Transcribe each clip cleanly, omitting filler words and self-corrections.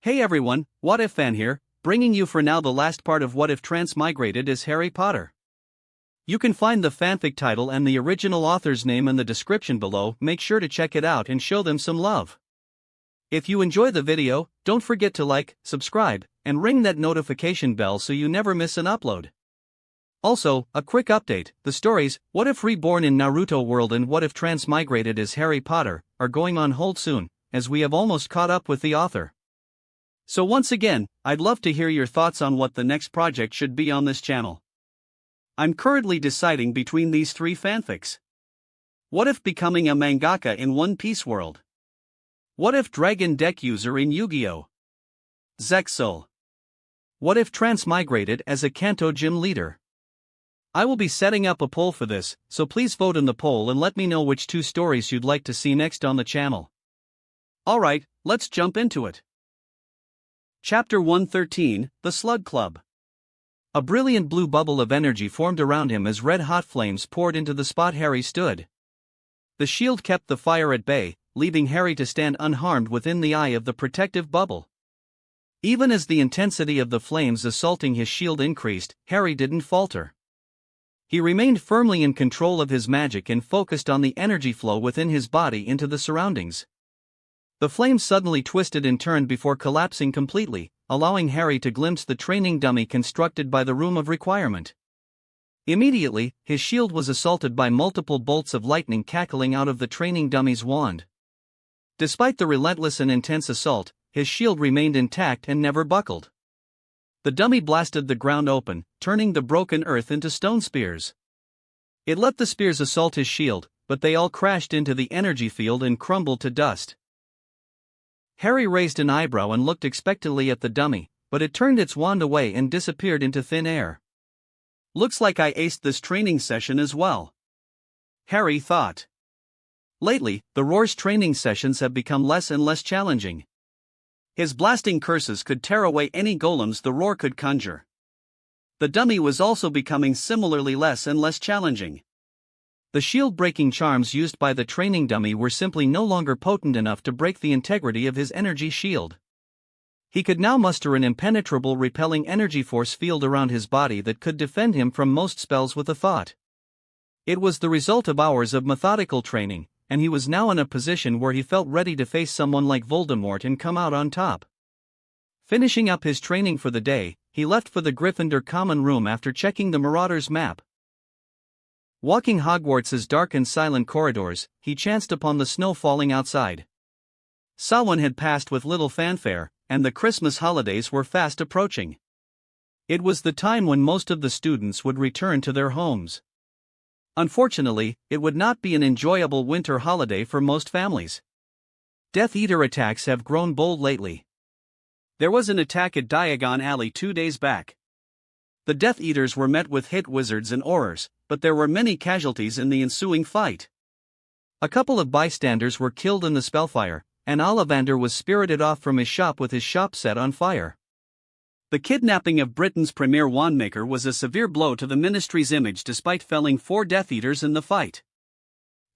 Hey everyone, What If Fan here, bringing you for now the last part of What If Transmigrated is Harry Potter. You can find the fanfic title and the original author's name in the description below. Make sure to check it out and show them some love. If you enjoy the video, don't forget to like, subscribe, and ring that notification bell so you never miss an upload. Also, a quick update, the stories, What If Reborn in Naruto World and What If Transmigrated as Harry Potter, are going on hold soon, as we have almost caught up with the author. So once again, I'd love to hear your thoughts on what the next project should be on this channel. I'm currently deciding between these three fanfics. What if becoming a mangaka in One Piece world? What if dragon deck user in Yu-Gi-Oh! Zexal. What if transmigrated as a Kanto gym leader? I will be setting up a poll for this, so please vote in the poll and let me know which two stories you'd like to see next on the channel. Alright, let's jump into it. Chapter 113, The Slug Club. A brilliant blue bubble of energy formed around him as red-hot flames poured into the spot Harry stood. The shield kept the fire at bay, leaving Harry to stand unharmed within the eye of the protective bubble. Even as the intensity of the flames assaulting his shield increased, Harry didn't falter. He remained firmly in control of his magic and focused on the energy flow within his body into the surroundings. The flames suddenly twisted and turned before collapsing completely, allowing Harry to glimpse the training dummy constructed by the Room of Requirement. Immediately, his shield was assaulted by multiple bolts of lightning cackling out of the training dummy's wand. Despite the relentless and intense assault, his shield remained intact and never buckled. The dummy blasted the ground open, turning the broken earth into stone spears. It let the spears assault his shield, but they all crashed into the energy field and crumbled to dust. Harry raised an eyebrow and looked expectantly at the dummy, but it turned its wand away and disappeared into thin air. Looks like I aced this training session as well, Harry thought. Lately, the Roar's training sessions have become less and less challenging. His blasting curses could tear away any golems the Roar could conjure. The dummy was also becoming similarly less and less challenging. The shield-breaking charms used by the training dummy were simply no longer potent enough to break the integrity of his energy shield. He could now muster an impenetrable repelling energy force field around his body that could defend him from most spells with a thought. It was the result of hours of methodical training, and he was now in a position where he felt ready to face someone like Voldemort and come out on top. Finishing up his training for the day, he left for the Gryffindor common room after checking the Marauder's map. Walking Hogwarts's dark and silent corridors, he chanced upon the snow falling outside. Samhain had passed with little fanfare, and the Christmas holidays were fast approaching. It was the time when most of the students would return to their homes. Unfortunately, it would not be an enjoyable winter holiday for most families. Death Eater attacks have grown bold lately. There was an attack at Diagon Alley 2 days back. The Death Eaters were met with hit wizards and aurors, but there were many casualties in the ensuing fight. A couple of bystanders were killed in the spellfire, and Ollivander was spirited off from his shop with his shop set on fire. The kidnapping of Britain's premier wandmaker was a severe blow to the Ministry's image despite felling 4 Death Eaters in the fight.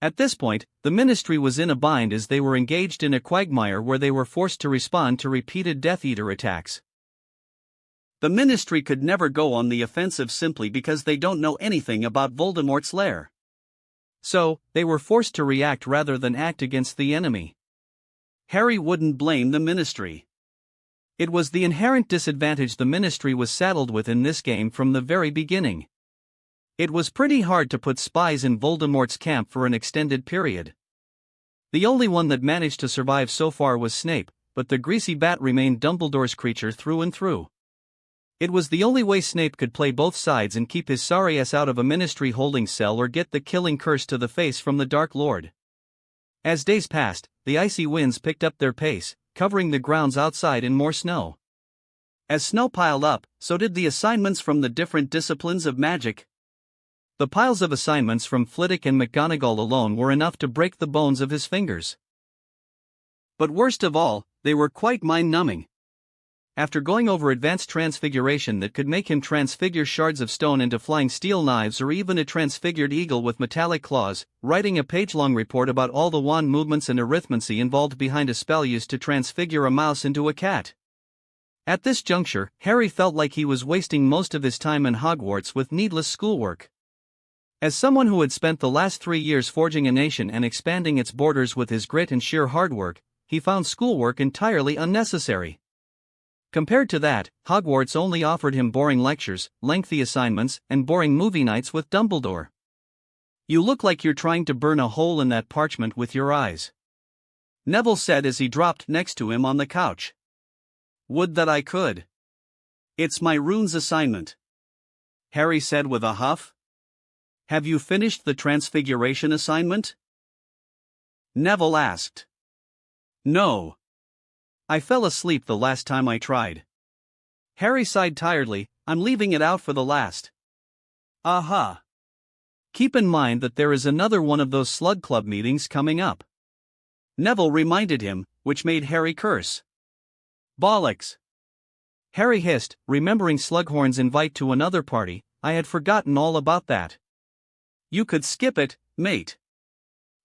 At this point, the Ministry was in a bind as they were engaged in a quagmire where they were forced to respond to repeated Death Eater attacks. The Ministry could never go on the offensive simply because they don't know anything about Voldemort's lair. So, they were forced to react rather than act against the enemy. Harry wouldn't blame the Ministry. It was the inherent disadvantage the Ministry was saddled with in this game from the very beginning. It was pretty hard to put spies in Voldemort's camp for an extended period. The only one that managed to survive so far was Snape, but the greasy bat remained Dumbledore's creature through and through. It was the only way Snape could play both sides and keep his sorry ass out of a Ministry holding cell or get the killing curse to the face from the Dark Lord. As days passed, the icy winds picked up their pace, covering the grounds outside in more snow. As snow piled up, so did the assignments from the different disciplines of magic. The piles of assignments from Flitwick and McGonagall alone were enough to break the bones of his fingers. But worst of all, they were quite mind-numbing. After going over advanced transfiguration that could make him transfigure shards of stone into flying steel knives or even a transfigured eagle with metallic claws, writing a page-long report about all the wand movements and arithmancy involved behind a spell used to transfigure a mouse into a cat. At this juncture, Harry felt like he was wasting most of his time in Hogwarts with needless schoolwork. As someone who had spent the last 3 years forging a nation and expanding its borders with his grit and sheer hard work, he found schoolwork entirely unnecessary. Compared to that, Hogwarts only offered him boring lectures, lengthy assignments, and boring movie nights with Dumbledore. "You look like you're trying to burn a hole in that parchment with your eyes," Neville said as he dropped next to him on the couch. "Would that I could. It's my runes assignment," Harry said with a huff. "Have you finished the Transfiguration assignment?" Neville asked. "No. I fell asleep the last time I tried." Harry sighed tiredly. "I'm leaving it out for the last." "Aha. Keep in mind that there is another one of those Slug Club meetings coming up," Neville reminded him, which made Harry curse. "Bollocks!" Harry hissed, remembering Slughorn's invite to another party. "I had forgotten all about that." "You could skip it, mate."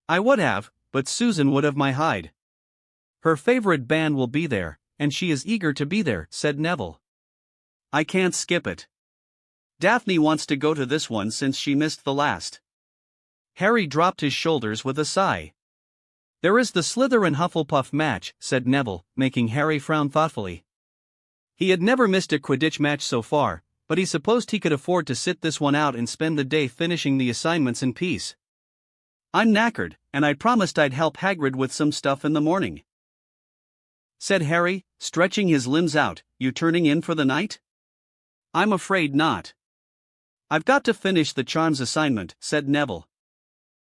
"I would have, but Susan would have my hide. Her favorite band will be there, and she is eager to be there," said Neville. "I can't skip it. Daphne wants to go to this one since she missed the last." Harry dropped his shoulders with a sigh. "There is the Slytherin Hufflepuff match," said Neville, making Harry frown thoughtfully. He had never missed a Quidditch match so far, but he supposed he could afford to sit this one out and spend the day finishing the assignments in peace. "I'm knackered, and I promised I'd help Hagrid with some stuff in the morning," said Harry, stretching his limbs out. "You turning in for the night?" "I'm afraid not. I've got to finish the charms assignment," said Neville.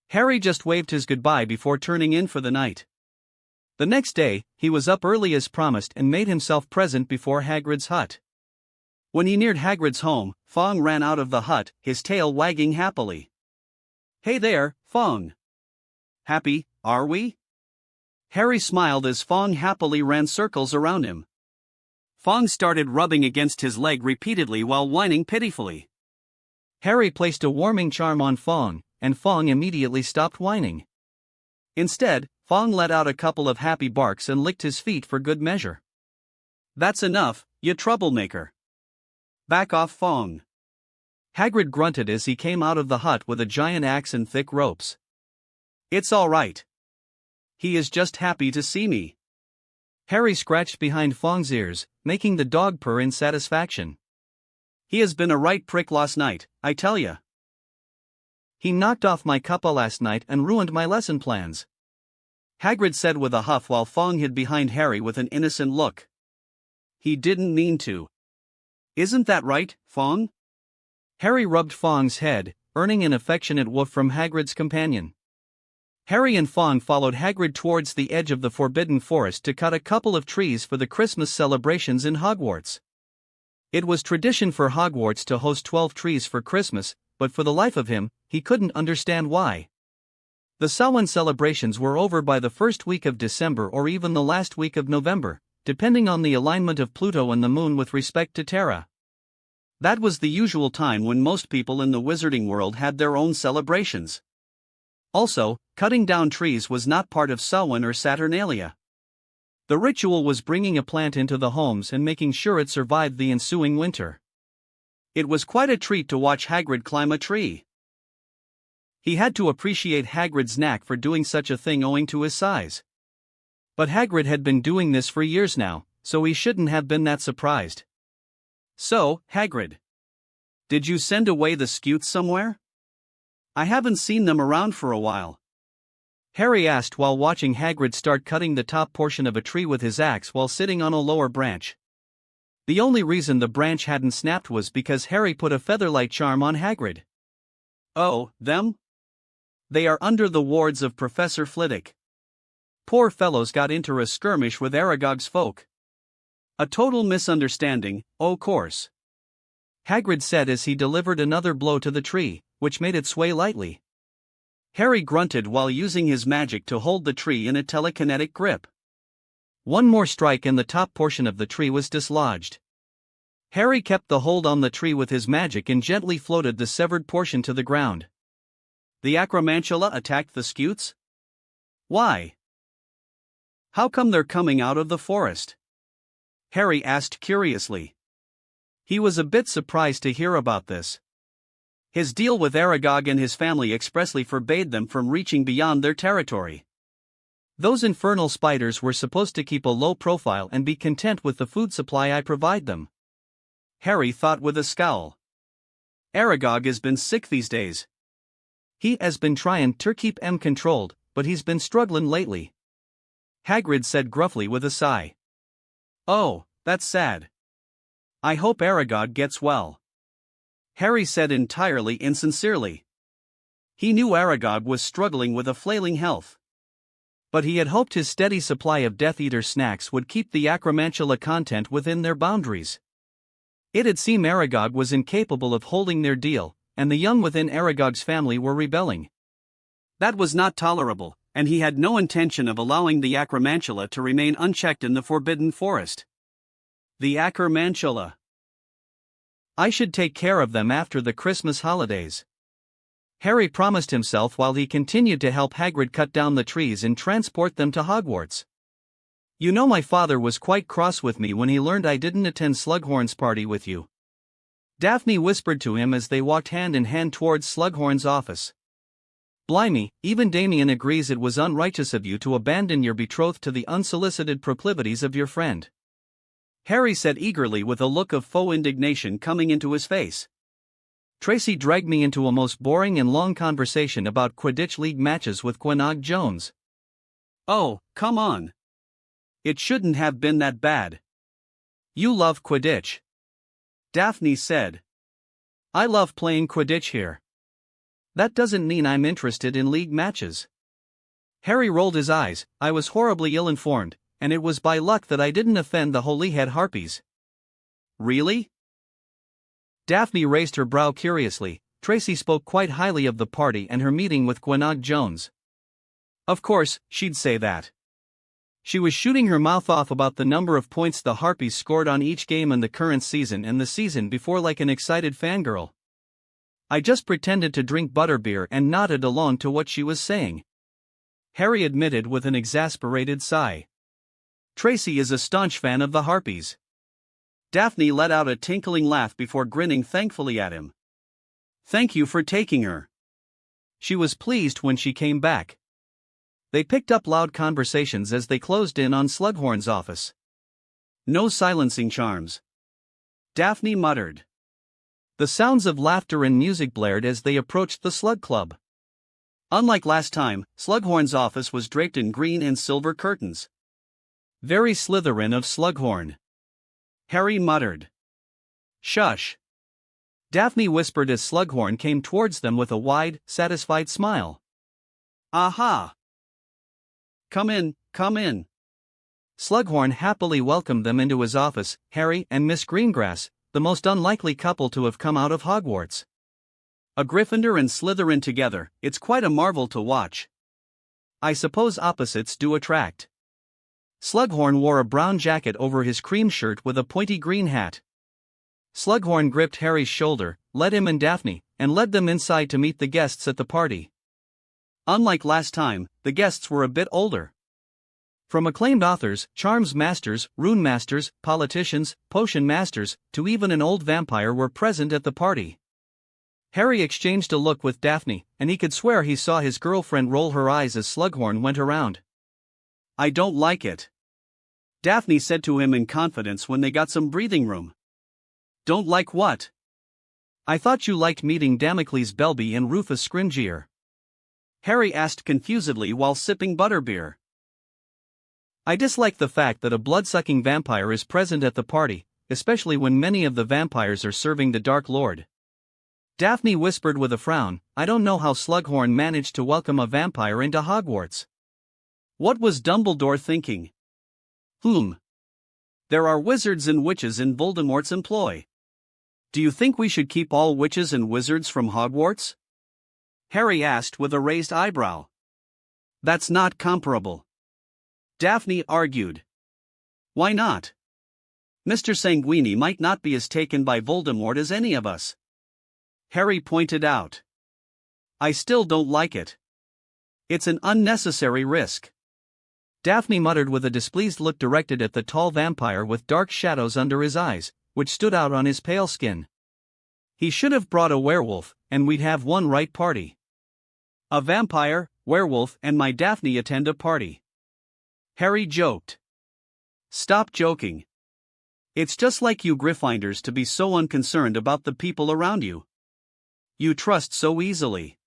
Harry just waved his goodbye before turning in for the night. The next day, he was up early as promised and made himself present before Hagrid's hut. When he neared Hagrid's home, Fong ran out of the hut, his tail wagging happily. "Hey there, Fong. Happy, are we?" Harry smiled as Fong happily ran circles around him. Fong started rubbing against his leg repeatedly while whining pitifully. Harry placed a warming charm on Fong, and Fong immediately stopped whining. Instead, Fong let out a couple of happy barks and licked his feet for good measure. "That's enough, you troublemaker. Back off, Fong." Hagrid grunted as he came out of the hut with a giant axe and thick ropes. "It's all right. He is just happy to see me." Harry scratched behind Fong's ears, making the dog purr in satisfaction. "He has been a right prick last night, I tell ya. He knocked off my cuppa last night and ruined my lesson plans," Hagrid said with a huff while Fong hid behind Harry with an innocent look. "He didn't mean to. Isn't that right, Fong?" Harry rubbed Fong's head, earning an affectionate woof from Hagrid's companion. Harry and Fong followed Hagrid towards the edge of the Forbidden Forest to cut a couple of trees for the Christmas celebrations in Hogwarts. It was tradition for Hogwarts to host 12 trees for Christmas, but for the life of him, he couldn't understand why. The Samhain celebrations were over by the first week of December or even the last week of November, depending on the alignment of Pluto and the Moon with respect to Terra. That was the usual time when most people in the wizarding world had their own celebrations. Also, cutting down trees was not part of Samhain or Saturnalia. The ritual was bringing a plant into the homes and making sure it survived the ensuing winter. It was quite a treat to watch Hagrid climb a tree. He had to appreciate Hagrid's knack for doing such a thing owing to his size. But Hagrid had been doing this for years now, so he shouldn't have been that surprised. "So, Hagrid, did you send away the Scutes somewhere? I haven't seen them around for a while," Harry asked while watching Hagrid start cutting the top portion of a tree with his axe while sitting on a lower branch. The only reason the branch hadn't snapped was because Harry put a featherlight charm on Hagrid. "Oh, them? They are under the wards of Professor Flitwick. Poor fellows got into a skirmish with Aragog's folk. A total misunderstanding, o' course," Hagrid said as he delivered another blow to the tree, which made it sway lightly. Harry grunted while using his magic to hold the tree in a telekinetic grip. One more strike and the top portion of the tree was dislodged. Harry kept the hold on the tree with his magic and gently floated the severed portion to the ground. "The Acromantula attacked the Scutes? Why? How come they're coming out of the forest?" Harry asked curiously. He was a bit surprised to hear about this. His deal with Aragog and his family expressly forbade them from reaching beyond their territory. Those infernal spiders were supposed to keep a low profile and be content with the food supply I provide them. Harry thought with a scowl. Aragog has been sick these days. He has been trying to keep em controlled, but he's been struggling lately. Hagrid said gruffly with a sigh. Oh, that's sad. I hope Aragog gets well. Harry said entirely insincerely. He knew Aragog was struggling with a flailing health. But he had hoped his steady supply of Death Eater snacks would keep the Acromantula content within their boundaries. It had seemed Aragog was incapable of holding their deal, and the young within Aragog's family were rebelling. That was not tolerable, and he had no intention of allowing the Acromantula to remain unchecked in the Forbidden Forest. The Acromantula. I should take care of them after the Christmas holidays. Harry promised himself while he continued to help Hagrid cut down the trees and transport them to Hogwarts. You know, my father was quite cross with me when he learned I didn't attend Slughorn's party with you. Daphne whispered to him as they walked hand in hand towards Slughorn's office. Blimey, even Damien agrees it was unrighteous of you to abandon your betrothed to the unsolicited proclivities of your friend. Harry said eagerly with a look of faux indignation coming into his face. Tracy dragged me into a most boring and long conversation about Quidditch League matches with Quinnog Jones. Oh, come on. It shouldn't have been that bad. You love Quidditch. Daphne said. I love playing Quidditch here. That doesn't mean I'm interested in league matches. Harry rolled his eyes. I was horribly ill-informed, and it was by luck that I didn't offend the Holyhead Harpies. Really? Daphne raised her brow curiously. Tracy spoke quite highly of the party and her meeting with Quinnog Jones. Of course, she'd say that. She was shooting her mouth off about the number of points the Harpies scored on each game in the current season and the season before like an excited fangirl. I just pretended to drink butterbeer and nodded along to what she was saying. Harry admitted with an exasperated sigh. Tracy is a staunch fan of the Harpies. Daphne let out a tinkling laugh before grinning thankfully at him. Thank you for taking her. She was pleased when she came back. They picked up loud conversations as they closed in on Slughorn's office. No silencing charms. Daphne muttered. The sounds of laughter and music blared as they approached the Slug Club. Unlike last time, Slughorn's office was draped in green and silver curtains. Very Slytherin of Slughorn. Harry muttered. Shush. Daphne whispered as Slughorn came towards them with a wide, satisfied smile. Aha! Come in, come in. Slughorn happily welcomed them into his office, Harry and Miss Greengrass, the most unlikely couple to have come out of Hogwarts. A Gryffindor and Slytherin together, it's quite a marvel to watch. I suppose opposites do attract. Slughorn wore a brown jacket over his cream shirt with a pointy green hat. Slughorn gripped Harry's shoulder, led him and Daphne, and led them inside to meet the guests at the party. Unlike last time, the guests were a bit older. From acclaimed authors, charms masters, rune masters, politicians, potion masters, to even an old vampire were present at the party. Harry exchanged a look with Daphne, and he could swear he saw his girlfriend roll her eyes as Slughorn went around. I don't like it. Daphne said to him in confidence when they got some breathing room. Don't like what? I thought you liked meeting Damocles Belby and Rufus Scrimgeour. Harry asked confusedly while sipping butterbeer. I dislike the fact that a blood-sucking vampire is present at the party, especially when many of the vampires are serving the Dark Lord. Daphne whispered with a frown, I don't know how Slughorn managed to welcome a vampire into Hogwarts. What was Dumbledore thinking? There are wizards and witches in Voldemort's employ. Do you think we should keep all witches and wizards from Hogwarts? Harry asked with a raised eyebrow. That's not comparable. Daphne argued. Why not? Mr. Sanguini might not be as taken by Voldemort as any of us. Harry pointed out. I still don't like it. It's an unnecessary risk. Daphne muttered with a displeased look directed at the tall vampire with dark shadows under his eyes, which stood out on his pale skin. He should have brought a werewolf, and we'd have one right party. A vampire, werewolf, and my Daphne attend a party. Harry joked. Stop joking. It's just like you Gryffindors to be so unconcerned about the people around you. You trust so easily.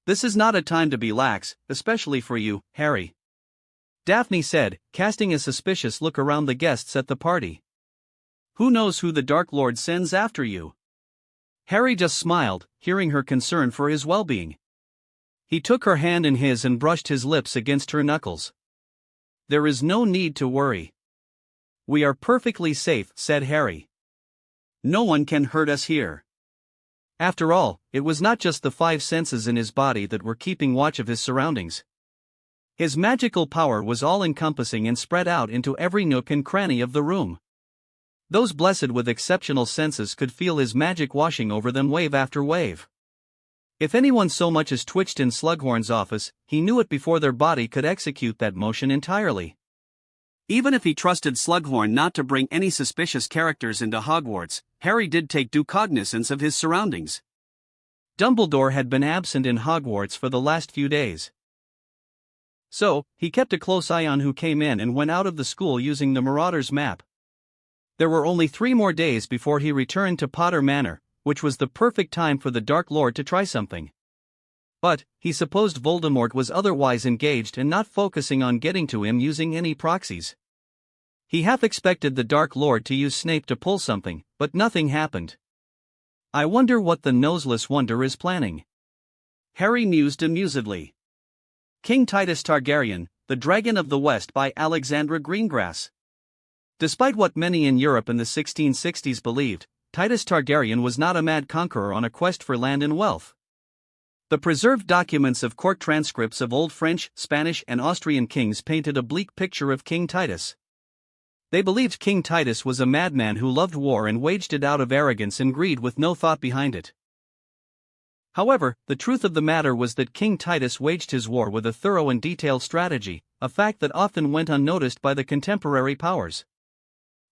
This is not a time to be lax, especially for you, Harry. Daphne said, casting a suspicious look around the guests at the party. Who knows who the Dark Lord sends after you? Harry just smiled, hearing her concern for his well-being. He took her hand in his and brushed his lips against her knuckles. There is no need to worry. We are perfectly safe, said Harry. No one can hurt us here. After all, it was not just the 5 senses in his body that were keeping watch of his surroundings. His magical power was all-encompassing and spread out into every nook and cranny of the room. Those blessed with exceptional senses could feel his magic washing over them wave after wave. If anyone so much as twitched in Slughorn's office, he knew it before their body could execute that motion entirely. Even if he trusted Slughorn not to bring any suspicious characters into Hogwarts, Harry did take due cognizance of his surroundings. Dumbledore had been absent in Hogwarts for the last few days. So, he kept a close eye on who came in and went out of the school using the Marauder's map. There were only 3 more days before he returned to Potter Manor, which was the perfect time for the Dark Lord to try something. But, he supposed Voldemort was otherwise engaged and not focusing on getting to him using any proxies. He half expected the Dark Lord to use Snape to pull something, but nothing happened. I wonder what the Noseless Wonder is planning. Harry mused amusedly. King Titus Targaryen, The Dragon of the West by Alexandra Greengrass. Despite what many in Europe in the 1660s believed, Titus Targaryen was not a mad conqueror on a quest for land and wealth. The preserved documents of court transcripts of old French, Spanish, and Austrian kings painted a bleak picture of King Titus. They believed King Titus was a madman who loved war and waged it out of arrogance and greed with no thought behind it. However, the truth of the matter was that King Titus waged his war with a thorough and detailed strategy, a fact that often went unnoticed by the contemporary powers.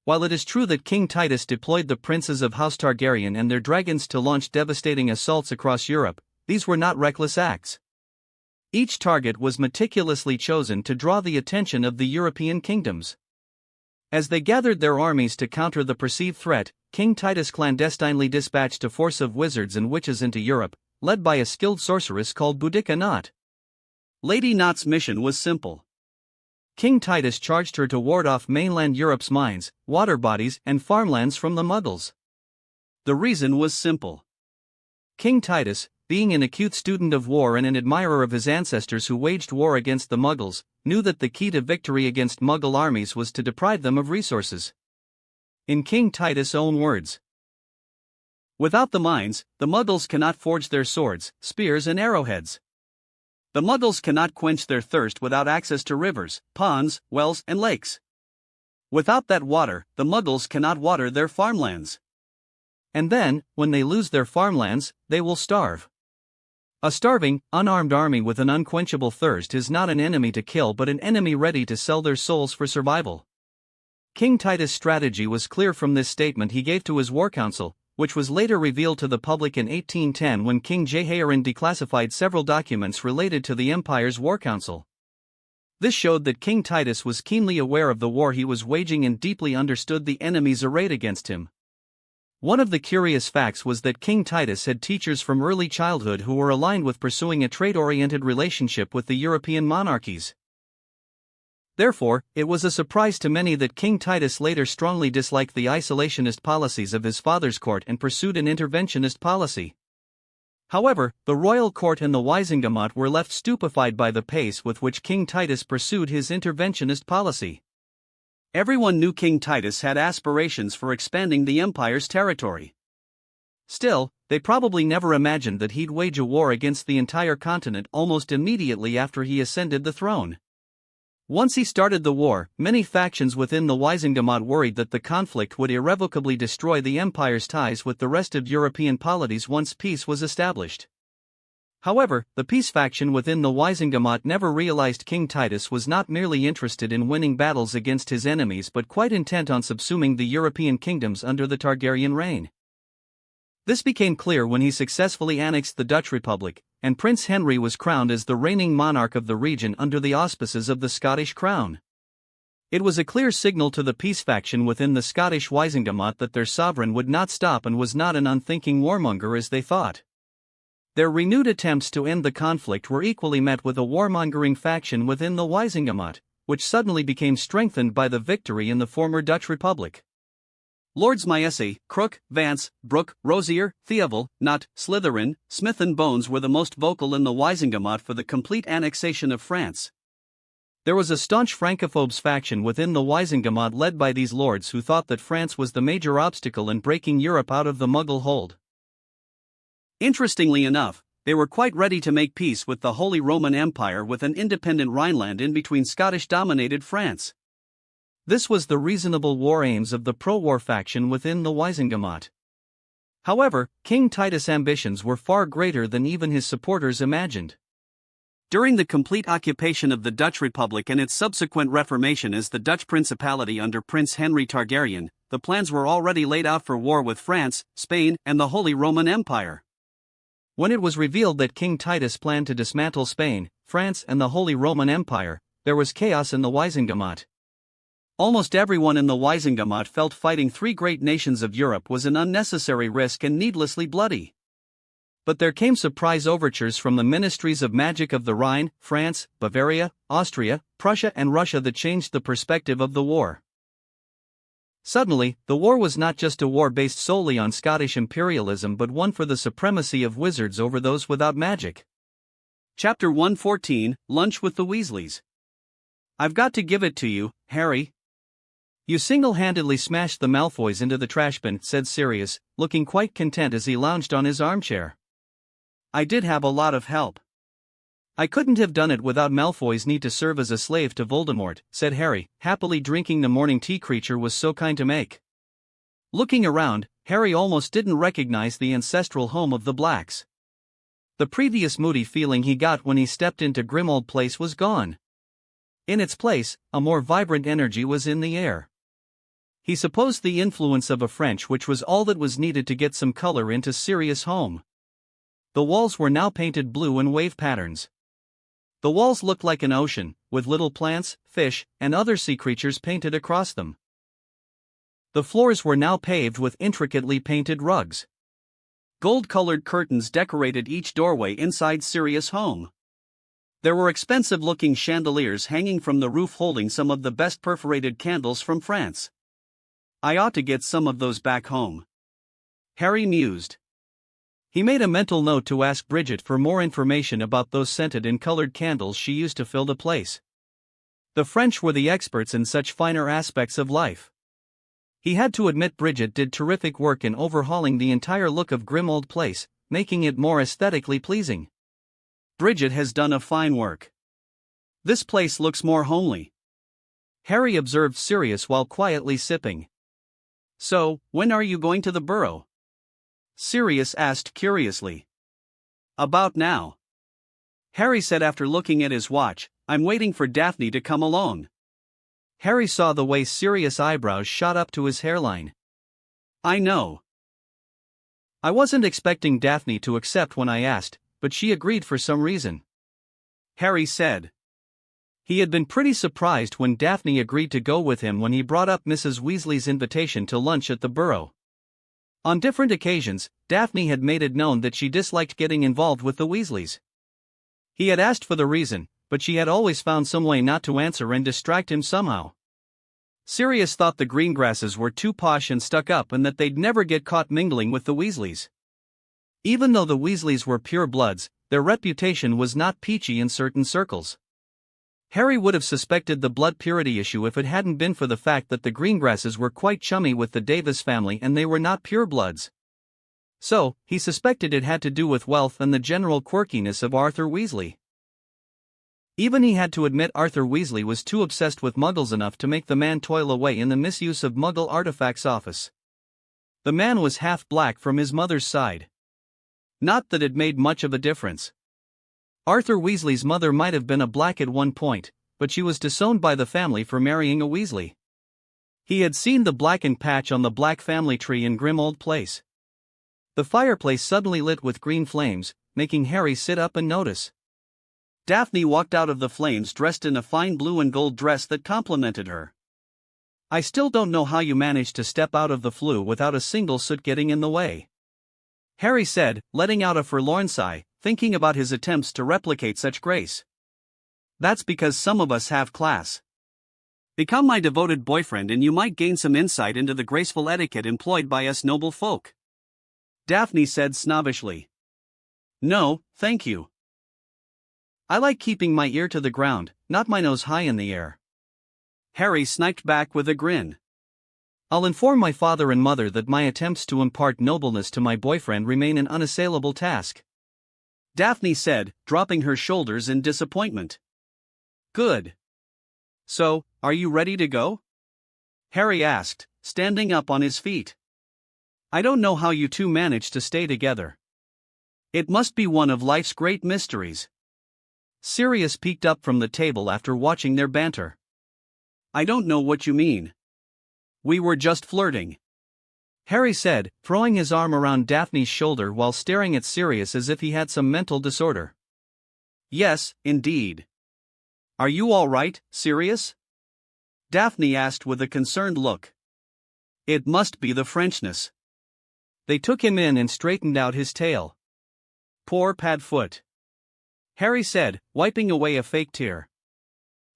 While it is true that King Titus deployed the princes of House Targaryen and their dragons to launch devastating assaults across Europe, these were not reckless acts. Each target was meticulously chosen to draw the attention of the European kingdoms. As they gathered their armies to counter the perceived threat, King Titus clandestinely dispatched a force of wizards and witches into Europe, led by a skilled sorceress called Boudica Knot. Lady Knot's mission was simple. King Titus charged her to ward off mainland Europe's mines, water bodies, and farmlands from the Muggles. The reason was simple. King Titus, being an acute student of war and an admirer of his ancestors who waged war against the Muggles, knew that the key to victory against Muggle armies was to deprive them of resources. In King Titus' own words, without the mines, the Muggles cannot forge their swords, spears, and arrowheads. The Muggles cannot quench their thirst without access to rivers, ponds, wells, and lakes. Without that water, the Muggles cannot water their farmlands. And then, when they lose their farmlands, they will starve. A starving, unarmed army with an unquenchable thirst is not an enemy to kill but an enemy ready to sell their souls for survival. King Titus' strategy was clear from this statement he gave to his war council, which was later revealed to the public in 1810 when King Jehoiarin declassified several documents related to the empire's war council. This showed that King Titus was keenly aware of the war he was waging and deeply understood the enemies arrayed against him. One of the curious facts was that King Titus had teachers from early childhood who were aligned with pursuing a trade-oriented relationship with the European monarchies. Therefore, it was a surprise to many that King Titus later strongly disliked the isolationist policies of his father's court and pursued an interventionist policy. However, the royal court and the Wisingamot were left stupefied by the pace with which King Titus pursued his interventionist policy. Everyone knew King Titus had aspirations for expanding the empire's territory. Still, they probably never imagined that he'd wage a war against the entire continent almost immediately after he ascended the throne. Once he started the war, many factions within the Wisingamot worried that the conflict would irrevocably destroy the empire's ties with the rest of European polities once peace was established. However, the peace faction within the Wisingamot never realized King Titus was not merely interested in winning battles against his enemies but quite intent on subsuming the European kingdoms under the Targaryen reign. This became clear when he successfully annexed the Dutch Republic, and Prince Henry was crowned as the reigning monarch of the region under the auspices of the Scottish crown. It was a clear signal to the peace faction within the Scottish Wisingamot that their sovereign would not stop and was not an unthinking warmonger as they thought. Their renewed attempts to end the conflict were equally met with a warmongering faction within the Wisingamot, which suddenly became strengthened by the victory in the former Dutch Republic. Lords Maese, Crook, Vance, Brooke, Rosier, Theoval, Knott, Slytherin, Smith and Bones were the most vocal in the Wisingamot for the complete annexation of France. There was a staunch Francophobes faction within the Wisingamot led by these lords who thought that France was the major obstacle in breaking Europe out of the Muggle hold. Interestingly enough, they were quite ready to make peace with the Holy Roman Empire with an independent Rhineland in between Scottish-dominated France. This was the reasonable war aims of the pro-war faction within the Wisingamot. However, King Titus' ambitions were far greater than even his supporters imagined. During the complete occupation of the Dutch Republic and its subsequent reformation as the Dutch Principality under Prince Henry Targaryen, the plans were already laid out for war with France, Spain, and the Holy Roman Empire. When it was revealed that King Titus planned to dismantle Spain, France, and the Holy Roman Empire, there was chaos in the Wisingamot. Almost everyone in the Wisingamot felt fighting three great nations of Europe was an unnecessary risk and needlessly bloody. But there came surprise overtures from the ministries of magic of the Rhine, France, Bavaria, Austria, Prussia, and Russia that changed the perspective of the war. Suddenly, the war was not just a war based solely on Scottish imperialism but one for the supremacy of wizards over those without magic. Chapter 114, Lunch with the Weasleys. I've got to give it to you, Harry. You single-handedly smashed the Malfoys into the trash bin, said Sirius, looking quite content as he lounged on his armchair. I did have a lot of help. I couldn't have done it without Malfoy's need to serve as a slave to Voldemort, said Harry, happily drinking the morning tea creature was so kind to make. Looking around, Harry almost didn't recognize the ancestral home of the Blacks. The previous moody feeling he got when he stepped into Grimmauld Place was gone. In its place, a more vibrant energy was in the air. He supposed the influence of a French which was all that was needed to get some color into Sirius' home. The walls were now painted blue in wave patterns. The walls looked like an ocean, with little plants, fish, and other sea creatures painted across them. The floors were now paved with intricately painted rugs. Gold-colored curtains decorated each doorway inside Sirius' home. There were expensive-looking chandeliers hanging from the roof holding some of the best perforated candles from France. I ought to get some of those back home. Harry mused. He made a mental note to ask Bridget for more information about those scented and colored candles she used to fill the place. The French were the experts in such finer aspects of life. He had to admit Bridget did terrific work in overhauling the entire look of Grimmauld Place, making it more aesthetically pleasing. Bridget has done a fine work. This place looks more homely. Harry observed Sirius while quietly sipping. So, when are you going to the Burrow? Sirius asked curiously. About now. Harry said after looking at his watch, I'm waiting for Daphne to come along. Harry saw the way Sirius' eyebrows shot up to his hairline. I know. I wasn't expecting Daphne to accept when I asked, but she agreed for some reason. Harry said. He had been pretty surprised when Daphne agreed to go with him when he brought up Mrs. Weasley's invitation to lunch at the Burrow. On different occasions, Daphne had made it known that she disliked getting involved with the Weasleys. He had asked for the reason, but she had always found some way not to answer and distract him somehow. Sirius thought the Greengrasses were too posh and stuck up and that they'd never get caught mingling with the Weasleys. Even though the Weasleys were pure bloods, their reputation was not peachy in certain circles. Harry would have suspected the blood purity issue if it hadn't been for the fact that the Greengrasses were quite chummy with the Davis family and they were not purebloods. So, he suspected it had to do with wealth and the general quirkiness of Arthur Weasley. Even he had to admit Arthur Weasley was too obsessed with Muggles enough to make the man toil away in the misuse of Muggle artifacts office. The man was half black from his mother's side. Not that it made much of a difference. Arthur Weasley's mother might have been a Black at one point, but she was disowned by the family for marrying a Weasley. He had seen the blackened patch on the Black family tree in Grimmauld Place. The fireplace suddenly lit with green flames, making Harry sit up and notice. Daphne walked out of the flames dressed in a fine blue and gold dress that complimented her. "I still don't know how you managed to step out of the flue without a single soot getting in the way," Harry said, letting out a forlorn sigh, thinking about his attempts to replicate such grace. "That's because some of us have class. Become my devoted boyfriend and you might gain some insight into the graceful etiquette employed by us noble folk," Daphne said snobbishly. "No, thank you. I like keeping my ear to the ground, not my nose high in the air," Harry sniped back with a grin. "I'll inform my father and mother that my attempts to impart nobleness to my boyfriend remain an unassailable task," Daphne said, dropping her shoulders in disappointment. "Good. So, are you ready to go?" Harry asked, standing up on his feet. "I don't know how you two manage to stay together. It must be one of life's great mysteries." Sirius peeked up from the table after watching their banter. "I don't know what you mean. We were just flirting," Harry said, throwing his arm around Daphne's shoulder while staring at Sirius as if he had some mental disorder. "Yes, indeed. Are you all right, Sirius?" Daphne asked with a concerned look. "It must be the Frenchness." They took him in and straightened out his tail. "Poor Padfoot," Harry said, wiping away a fake tear.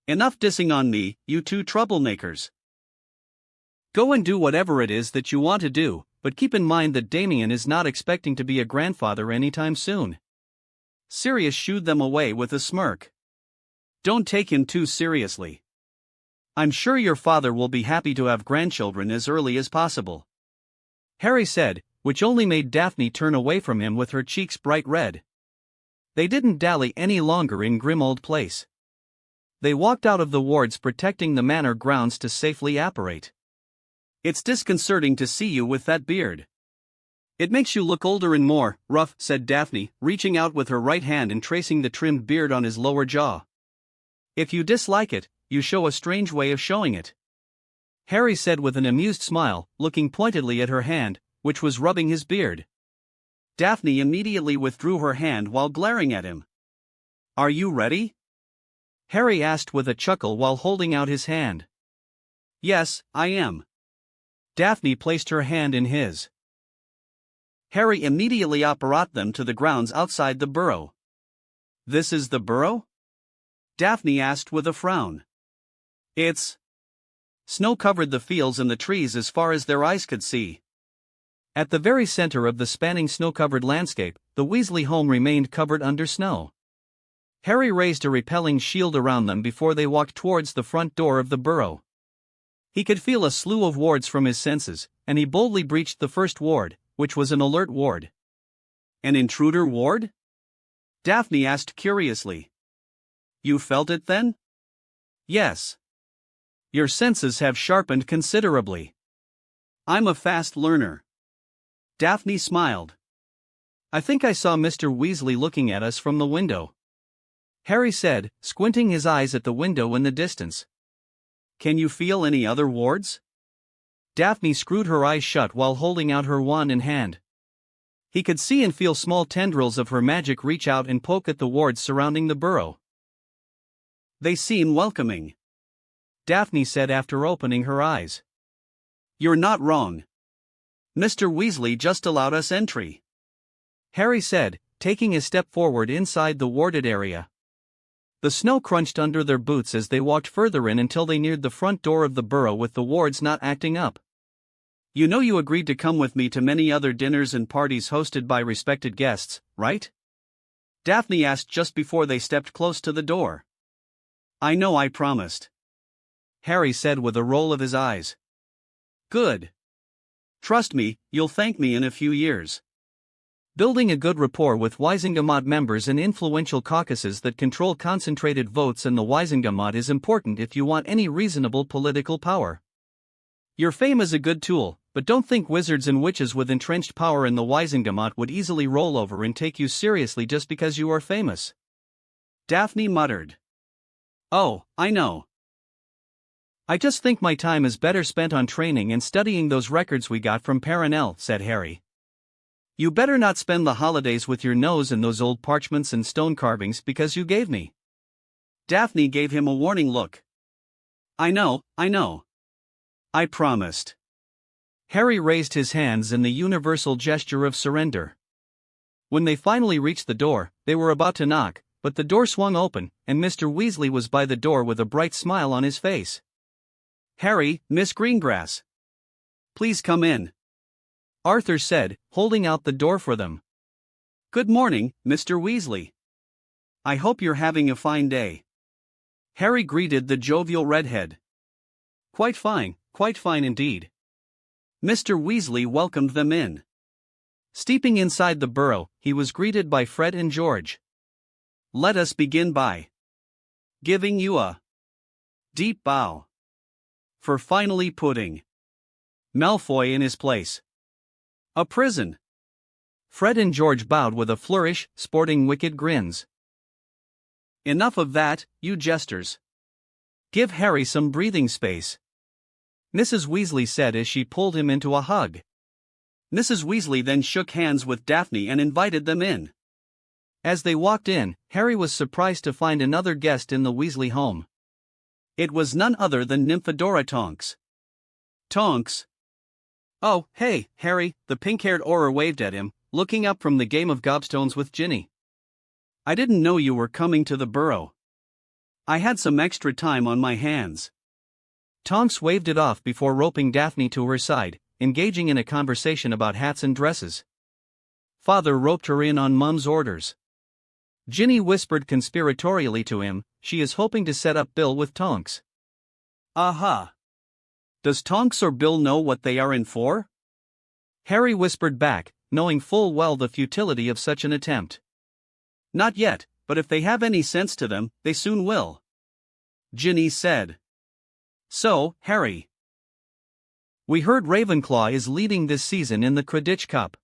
"Enough dissing on me, you two troublemakers. Go and do whatever it is that you want to do, but keep in mind that Damien is not expecting to be a grandfather anytime soon." Sirius shooed them away with a smirk. "Don't take him too seriously. I'm sure your father will be happy to have grandchildren as early as possible," Harry said, which only made Daphne turn away from him with her cheeks bright red. They didn't dally any longer in Grimmauld Place. They walked out of the wards protecting the manor grounds to safely apparate. "It's disconcerting to see you with that beard. It makes you look older and more rough," said Daphne, reaching out with her right hand and tracing the trimmed beard on his lower jaw. "If you dislike it, you show a strange way of showing it," Harry said with an amused smile, looking pointedly at her hand, which was rubbing his beard. Daphne immediately withdrew her hand while glaring at him. "Are you ready?" Harry asked with a chuckle while holding out his hand. "Yes, I am." Daphne placed her hand in his. Harry immediately apparat them to the grounds outside the burrow. "This is the burrow?" Daphne asked with a frown. "It's..." Snow covered the fields and the trees as far as their eyes could see. At the very center of the spanning snow-covered landscape, the Weasley home remained covered under snow. Harry raised a repelling shield around them before they walked towards the front door of the burrow. He could feel a slew of wards from his senses, and he boldly breached the first ward, which was an alert ward. "An intruder ward?" Daphne asked curiously. "You felt it then?" "Yes. Your senses have sharpened considerably." "I'm a fast learner." Daphne smiled. "I think I saw Mr. Weasley looking at us from the window," Harry said, squinting his eyes at the window in the distance. "Can you feel any other wards?" Daphne screwed her eyes shut while holding out her wand in hand. He could see and feel small tendrils of her magic reach out and poke at the wards surrounding the burrow. "They seem welcoming," Daphne said after opening her eyes. "You're not wrong. Mr. Weasley just allowed us entry," Harry said, taking a step forward inside the warded area. The snow crunched under their boots as they walked further in until they neared the front door of the burrow with the wards not acting up. "You know you agreed to come with me to many other dinners and parties hosted by respected guests, right?" Daphne asked just before they stepped close to the door. "I know I promised," Harry said with a roll of his eyes. "Good. Trust me, you'll thank me in a few years." Building a good rapport with Wisingamot members in influential caucuses that control concentrated votes in the Wisingamot is important if you want any reasonable political power. Your fame is a good tool, but don't think wizards and witches with entrenched power in the Wisingamot would easily roll over and take you seriously just because you are famous. Daphne muttered. Oh, I know. I just think my time is better spent on training and studying those records we got from Paranel, said Harry. You better not spend the holidays with your nose in those old parchments and stone carvings because you gave me. Daphne gave him a warning look. I know. I promised. Harry raised his hands in the universal gesture of surrender. When they finally reached the door, they were about to knock, but the door swung open, and Mr. Weasley was by the door with a bright smile on his face. Harry, Miss Greengrass. Please come in, Arthur said, holding out the door for them. Good morning, Mr. Weasley. I hope you're having a fine day. Harry greeted the jovial redhead. Quite fine indeed. Mr. Weasley welcomed them in. Steeping inside the burrow, he was greeted by Fred and George. Let us begin by giving you a deep bow for finally putting Malfoy in his place. A prison. Fred and George bowed with a flourish, sporting wicked grins. Enough of that, you jesters. Give Harry some breathing space, Mrs. Weasley said as she pulled him into a hug. Mrs. Weasley then shook hands with Daphne and invited them in. As they walked in, Harry was surprised to find another guest in the Weasley home. It was none other than Nymphadora Tonks. Tonks? Oh, hey, Harry, the pink-haired Auror waved at him, looking up from the game of gobstones with Ginny. I didn't know you were coming to the burrow. I had some extra time on my hands. Tonks waved it off before roping Daphne to her side, engaging in a conversation about hats and dresses. Father roped her in on Mum's orders. Ginny whispered conspiratorially to him, she is hoping to set up Bill with Tonks. Aha! Does Tonks or Bill know what they are in for? Harry whispered back, knowing full well the futility of such an attempt. Not yet, but if they have any sense to them, they soon will. Ginny said. So, Harry. We heard Ravenclaw is leading this season in the Quidditch Cup,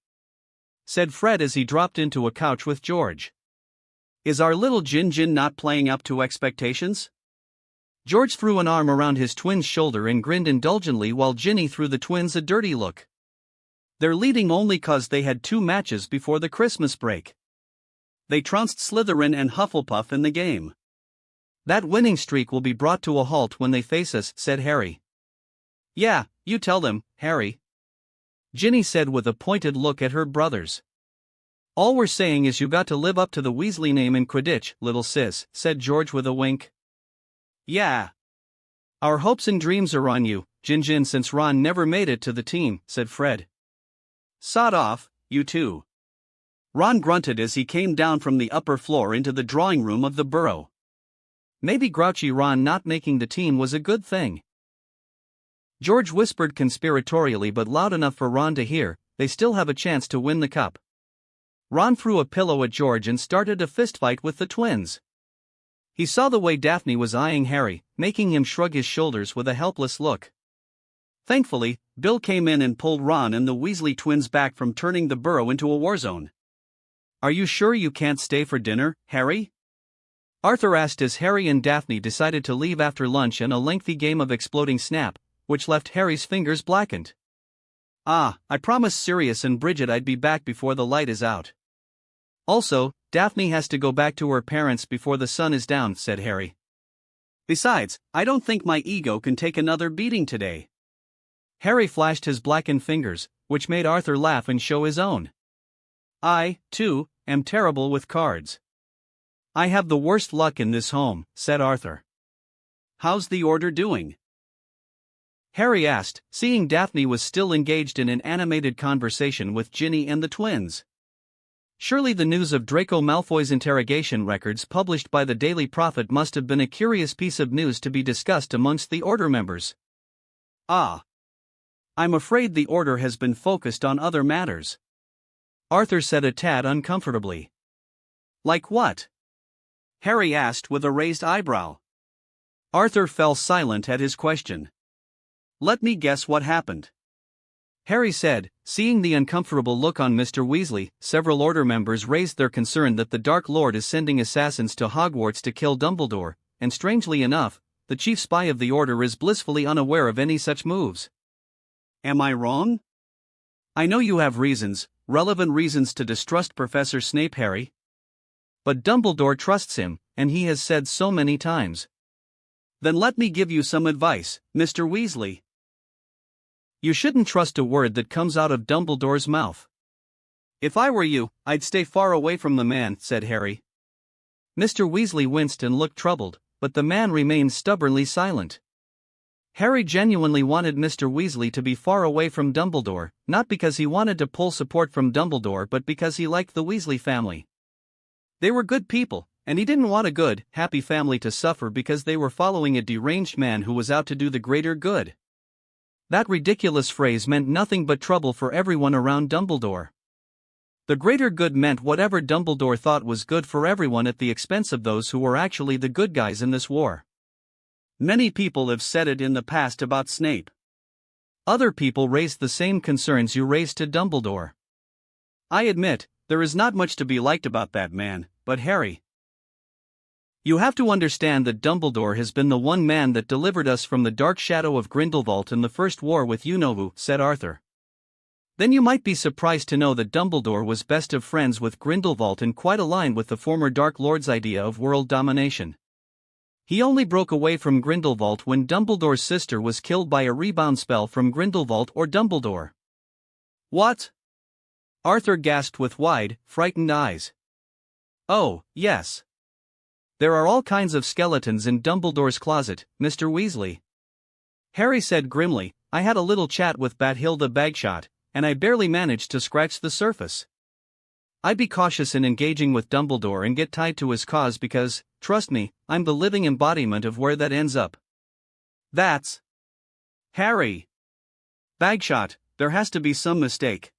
said Fred as he dropped into a couch with George. Is our little Gin not playing up to expectations? George threw an arm around his twin's shoulder and grinned indulgently while Ginny threw the twins a dirty look. They're leading only 'cause they had 2 matches before the Christmas break. They trounced Slytherin and Hufflepuff in the game. That winning streak will be brought to a halt when they face us, said Harry. Yeah, you tell them, Harry. Ginny said with a pointed look at her brothers. All we're saying is you got to live up to the Weasley name in Quidditch, little sis, said George with a wink. Yeah. Our hopes and dreams are on you, Gin, since Ron never made it to the team, said Fred. Sod off, you two. Ron grunted as he came down from the upper floor into the drawing room of the burrow. Maybe grouchy Ron not making the team was a good thing. George whispered conspiratorially but loud enough for Ron to hear, they still have a chance to win the cup. Ron threw a pillow at George and started a fistfight with the twins. He saw the way Daphne was eyeing Harry, making him shrug his shoulders with a helpless look. Thankfully, Bill came in and pulled Ron and the Weasley twins back from turning the burrow into a war zone. Are you sure you can't stay for dinner, Harry? Arthur asked as Harry and Daphne decided to leave after lunch and a lengthy game of exploding snap, which left Harry's fingers blackened. I promised Sirius and Bridget I'd be back before the light is out. Also, Daphne has to go back to her parents before the sun is down, said Harry. Besides, I don't think my ego can take another beating today. Harry flashed his blackened fingers, which made Arthur laugh and show his own. I, too, am terrible with cards. I have the worst luck in this home, said Arthur. How's the order doing? Harry asked, seeing Daphne was still engaged in an animated conversation with Ginny and the twins. Surely the news of Draco Malfoy's interrogation records published by the Daily Prophet must have been a curious piece of news to be discussed amongst the Order members. I'm afraid the Order has been focused on other matters. Arthur said a tad uncomfortably. Like what? Harry asked with a raised eyebrow. Arthur fell silent at his question. Let me guess what happened. Harry said, seeing the uncomfortable look on Mr. Weasley. Several Order members raised their concern that the Dark Lord is sending assassins to Hogwarts to kill Dumbledore, and strangely enough, the chief spy of the Order is blissfully unaware of any such moves. Am I wrong? I know you have reasons, relevant reasons to distrust Professor Snape, Harry. But Dumbledore trusts him, and he has said so many times. Then let me give you some advice, Mr. Weasley. You shouldn't trust a word that comes out of Dumbledore's mouth. If I were you, I'd stay far away from the man, said Harry. Mr. Weasley winced and looked troubled, but the man remained stubbornly silent. Harry genuinely wanted Mr. Weasley to be far away from Dumbledore, not because he wanted to pull support from Dumbledore but because he liked the Weasley family. They were good people, and he didn't want a good, happy family to suffer because they were following a deranged man who was out to do the greater good. That ridiculous phrase meant nothing but trouble for everyone around Dumbledore. The greater good meant whatever Dumbledore thought was good for everyone at the expense of those who were actually the good guys in this war. Many people have said it in the past about Snape. Other people raised the same concerns you raised to Dumbledore. I admit, there is not much to be liked about that man, but Harry, you have to understand that Dumbledore has been the one man that delivered us from the dark shadow of Grindelwald in the first war with you-know-who, said Arthur. Then you might be surprised to know that Dumbledore was best of friends with Grindelwald and quite aligned with the former Dark Lord's idea of world domination. He only broke away from Grindelwald when Dumbledore's sister was killed by a rebound spell from Grindelwald or Dumbledore. What? Arthur gasped with wide, frightened eyes. Oh, yes. There are all kinds of skeletons in Dumbledore's closet, Mr. Weasley. Harry said grimly, I had a little chat with Bathilda Bagshot, and I barely managed to scratch the surface. I'd be cautious in engaging with Dumbledore and get tied to his cause because, trust me, I'm the living embodiment of where that ends up. That's Harry. Bagshot, there has to be some mistake.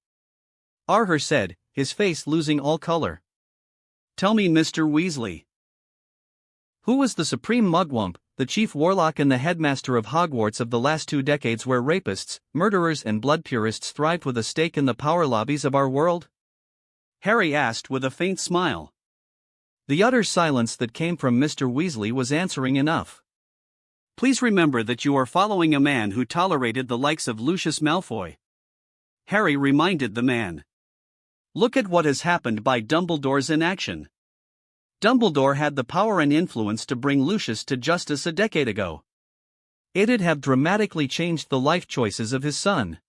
Arthur said, his face losing all color. Tell me, Mr. Weasley. Who was the supreme mugwump, the chief warlock and the headmaster of Hogwarts of the last 2 decades where rapists, murderers and blood purists thrived with a stake in the power lobbies of our world? Harry asked with a faint smile. The utter silence that came from Mr. Weasley was answering enough. Please remember that you are following a man who tolerated the likes of Lucius Malfoy. Harry reminded the man. Look at what has happened by Dumbledore's inaction. Dumbledore had the power and influence to bring Lucius to justice a decade ago. It'd have dramatically changed the life choices of his son.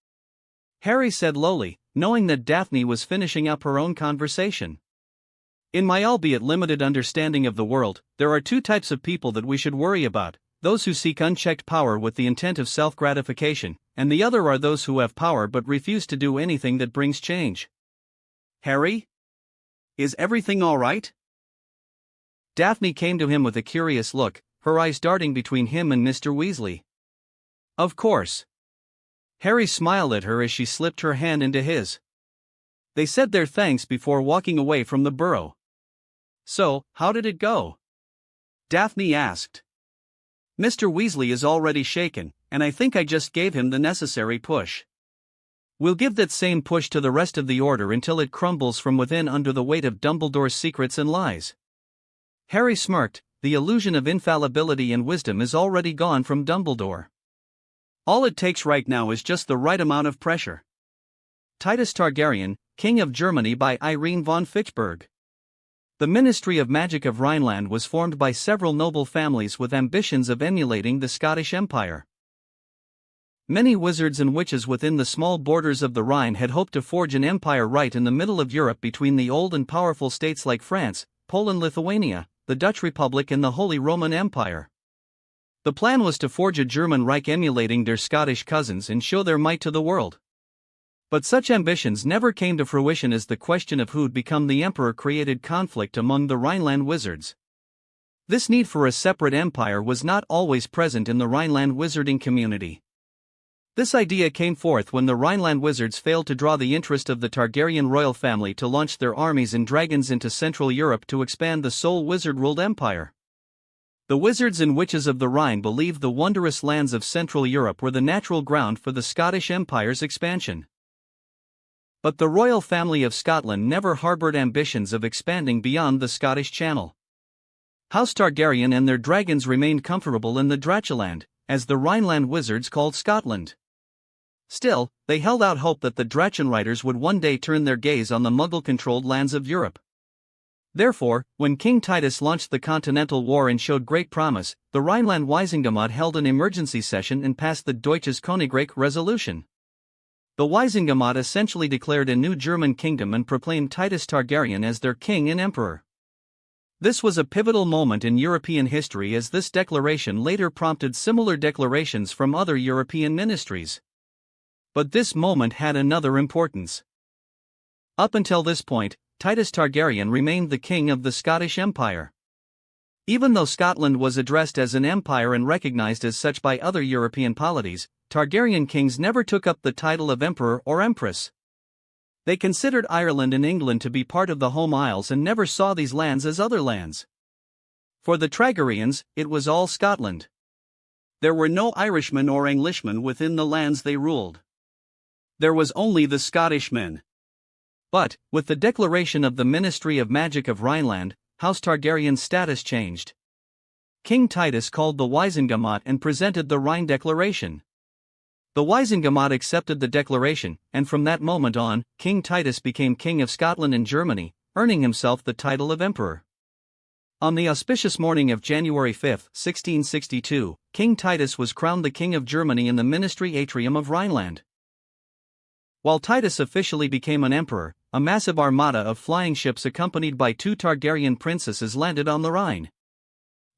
Harry said lowly, knowing that Daphne was finishing up her own conversation. In my albeit limited understanding of the world, there are 2 types of people that we should worry about, those who seek unchecked power with the intent of self-gratification, and the other are those who have power but refuse to do anything that brings change. Harry? Is everything all right? Daphne came to him with a curious look, her eyes darting between him and Mr. Weasley. Of course. Harry smiled at her as she slipped her hand into his. They said their thanks before walking away from the burrow. So, how did it go? Daphne asked. Mr. Weasley is already shaken, and I think I just gave him the necessary push. We'll give that same push to the rest of the Order until it crumbles from within under the weight of Dumbledore's secrets and lies. Harry smirked, the illusion of infallibility and wisdom is already gone from Dumbledore. All it takes right now is just the right amount of pressure. Titus Targaryen, King of Germany by Irene von Fitchburg. The Ministry of Magic of Rhineland was formed by several noble families with ambitions of emulating the Scottish Empire. Many wizards and witches within the small borders of the Rhine had hoped to forge an empire right in the middle of Europe between the old and powerful states like France, Poland, Lithuania, the Dutch Republic and the Holy Roman Empire. The plan was to forge a German Reich emulating their Scottish cousins and show their might to the world. But such ambitions never came to fruition as the question of who'd become the emperor created conflict among the Rhineland wizards. This need for a separate empire was not always present in the Rhineland wizarding community. This idea came forth when the Rhineland wizards failed to draw the interest of the Targaryen royal family to launch their armies and dragons into Central Europe to expand the sole wizard-ruled empire. The wizards and witches of the Rhine believed the wondrous lands of Central Europe were the natural ground for the Scottish Empire's expansion. But the royal family of Scotland never harbored ambitions of expanding beyond the Scottish Channel. House Targaryen and their dragons remained comfortable in the Dracheland, as the Rhineland wizards called Scotland. Still, they held out hope that the Drachenriders would one day turn their gaze on the Muggle-controlled lands of Europe. Therefore, when King Titus launched the Continental War and showed great promise, the Rhineland Waisengemot held an emergency session and passed the Deutsches Königreich resolution. The Waisengemot essentially declared a new German kingdom and proclaimed Titus Targaryen as their king and emperor. This was a pivotal moment in European history, as this declaration later prompted similar declarations from other European ministries. But this moment had another importance. Up until this point, Titus Targaryen remained the king of the Scottish Empire. Even though Scotland was addressed as an empire and recognized as such by other European polities, Targaryen kings never took up the title of emperor or empress. They considered Ireland and England to be part of the home isles and never saw these lands as other lands. For the Targaryens, it was all Scotland. There were no Irishmen or Englishmen within the lands they ruled. There was only the Scottish men. But, with the declaration of the Ministry of Magic of Rhineland, House Targaryen's status changed. King Titus called the Waisengemot and presented the Rhine Declaration. The Waisengemot accepted the declaration, and from that moment on, King Titus became King of Scotland and Germany, earning himself the title of Emperor. On the auspicious morning of January 5, 1662, King Titus was crowned the King of Germany in the Ministry Atrium of Rhineland. While Titus officially became an emperor, a massive armada of flying ships accompanied by 2 Targaryen princesses landed on the Rhine.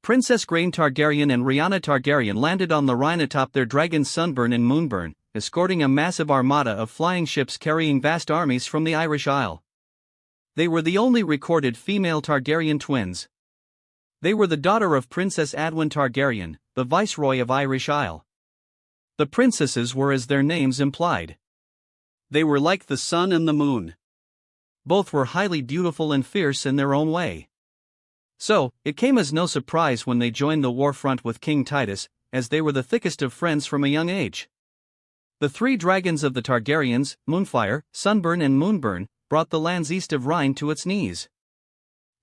Princess Grain Targaryen and Rhianna Targaryen landed on the Rhine atop their dragons Sunburn and Moonburn, escorting a massive armada of flying ships carrying vast armies from the Irish Isle. They were the only recorded female Targaryen twins. They were the daughter of Princess Adwyn Targaryen, the Viceroy of Irish Isle. The princesses were as their names implied. They were like the sun and the moon. Both were highly beautiful and fierce in their own way. So, it came as no surprise when they joined the war front with King Titus, as they were the thickest of friends from a young age. The 3 dragons of the Targaryens, Moonfire, Sunburn and Moonburn, brought the lands east of Rhine to its knees.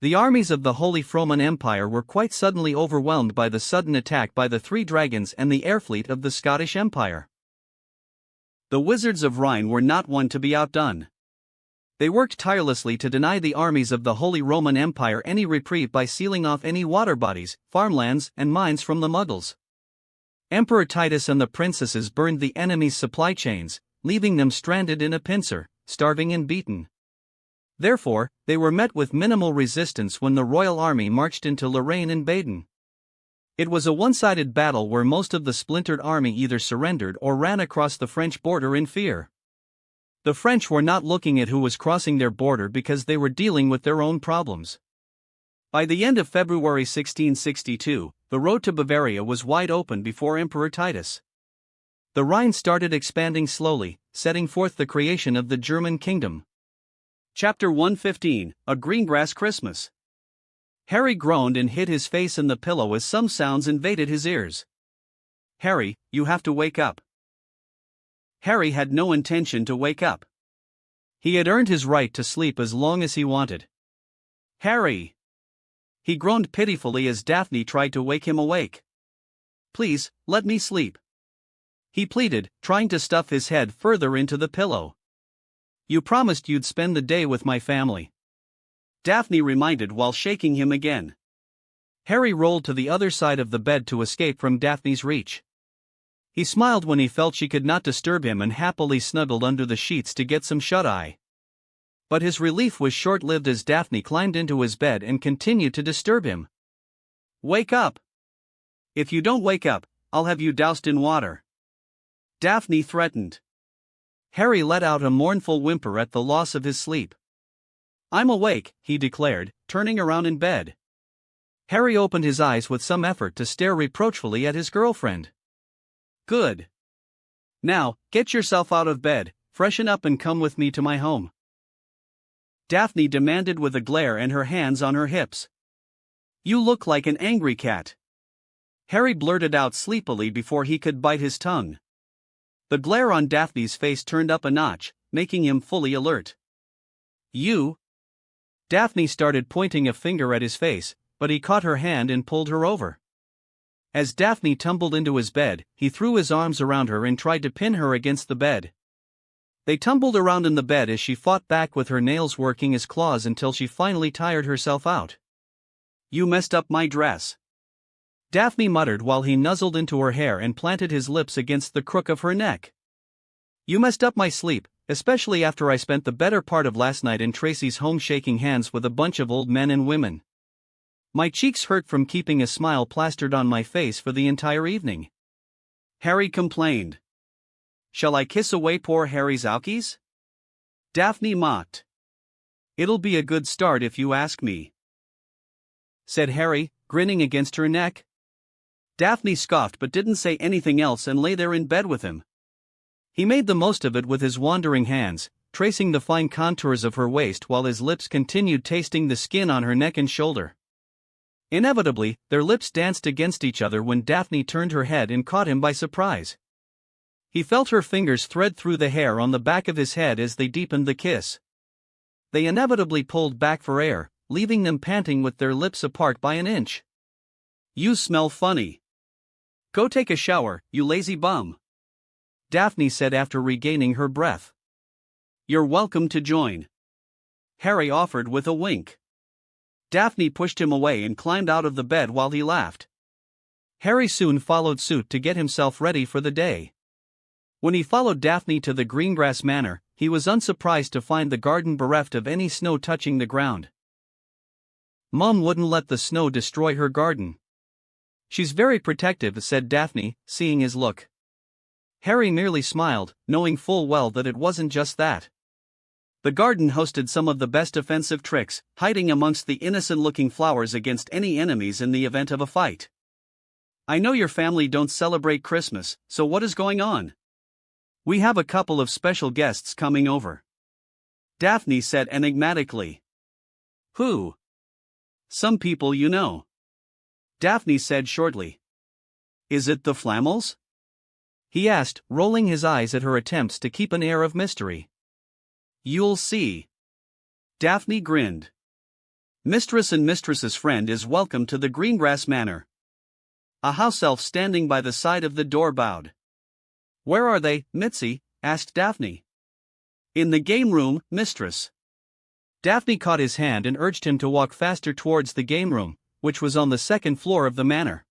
The armies of the Holy Froman Empire were quite suddenly overwhelmed by the sudden attack by the 3 dragons and the air fleet of the Scottish Empire. The wizards of Rhine were not one to be outdone. They worked tirelessly to deny the armies of the Holy Roman Empire any reprieve by sealing off any water bodies, farmlands, and mines from the Muggles. Emperor Titus and the princesses burned the enemy's supply chains, leaving them stranded in a pincer, starving and beaten. Therefore, they were met with minimal resistance when the royal army marched into Lorraine and Baden. It was a one-sided battle where most of the splintered army either surrendered or ran across the French border in fear. The French were not looking at who was crossing their border because they were dealing with their own problems. By the end of February 1662, the road to Bavaria was wide open before Emperor Titus. The Rhine started expanding slowly, setting forth the creation of the German kingdom. Chapter 115, A Greengrass Christmas. Harry groaned and hid his face in the pillow as some sounds invaded his ears. "Harry, you have to wake up." Harry had no intention to wake up. He had earned his right to sleep as long as he wanted. "Harry!" He groaned pitifully as Daphne tried to wake him awake. "Please, let me sleep," he pleaded, trying to stuff his head further into the pillow. "You promised you'd spend the day with my family," Daphne reminded while shaking him again. Harry rolled to the other side of the bed to escape from Daphne's reach. He smiled when he felt she could not disturb him and happily snuggled under the sheets to get some shut-eye. But his relief was short-lived as Daphne climbed into his bed and continued to disturb him. "Wake up! If you don't wake up, I'll have you doused in water," Daphne threatened. Harry let out a mournful whimper at the loss of his sleep. "I'm awake," he declared, turning around in bed. Harry opened his eyes with some effort to stare reproachfully at his girlfriend. "Good. Now, get yourself out of bed, freshen up and come with me to my home," Daphne demanded with a glare and her hands on her hips. "You look like an angry cat." Harry blurted out sleepily before he could bite his tongue. The glare on Daphne's face turned up a notch, making him fully alert. You? Daphne started pointing a finger at his face, but he caught her hand and pulled her over. As Daphne tumbled into his bed, he threw his arms around her and tried to pin her against the bed. They tumbled around in the bed as she fought back with her nails working as claws until she finally tired herself out. You messed up my dress, Daphne muttered while he nuzzled into her hair and planted his lips against the crook of her neck. You messed up my sleep, especially after I spent the better part of last night in Tracy's home shaking hands with a bunch of old men and women. My cheeks hurt from keeping a smile plastered on my face for the entire evening. Harry complained. Shall I kiss away poor Harry's alkies? Daphne mocked. It'll be a good start if you ask me, said Harry, grinning against her neck. Daphne scoffed but didn't say anything else and lay there in bed with him. He made the most of it with his wandering hands, tracing the fine contours of her waist while his lips continued tasting the skin on her neck and shoulder. Inevitably, their lips danced against each other when Daphne turned her head and caught him by surprise. He felt her fingers thread through the hair on the back of his head as they deepened the kiss. They inevitably pulled back for air, leaving them panting with their lips apart by an inch. You smell funny. Go take a shower, you lazy bum, Daphne said after regaining her breath. You're welcome to join, Harry offered with a wink. Daphne pushed him away and climbed out of the bed while he laughed. Harry soon followed suit to get himself ready for the day. When he followed Daphne to the Greengrass Manor, he was unsurprised to find the garden bereft of any snow touching the ground. Mom wouldn't let the snow destroy her garden. She's very protective, said Daphne, seeing his look. Harry merely smiled, knowing full well that it wasn't just that. The garden hosted some of the best offensive tricks, hiding amongst the innocent-looking flowers against any enemies in the event of a fight. I know your family don't celebrate Christmas, so what is going on? We have a couple of special guests coming over, Daphne said enigmatically. Who? Some people you know, Daphne said shortly. Is it the Flammels? He asked, rolling his eyes at her attempts to keep an air of mystery. You'll see. Daphne grinned. Mistress and Mistress's friend is welcome to the Greengrass Manor. A house elf standing by the side of the door bowed. Where are they, Mitzi? Asked Daphne. In the game room, Mistress. Daphne caught his hand and urged him to walk faster towards the game room, which was on the second floor of the manor.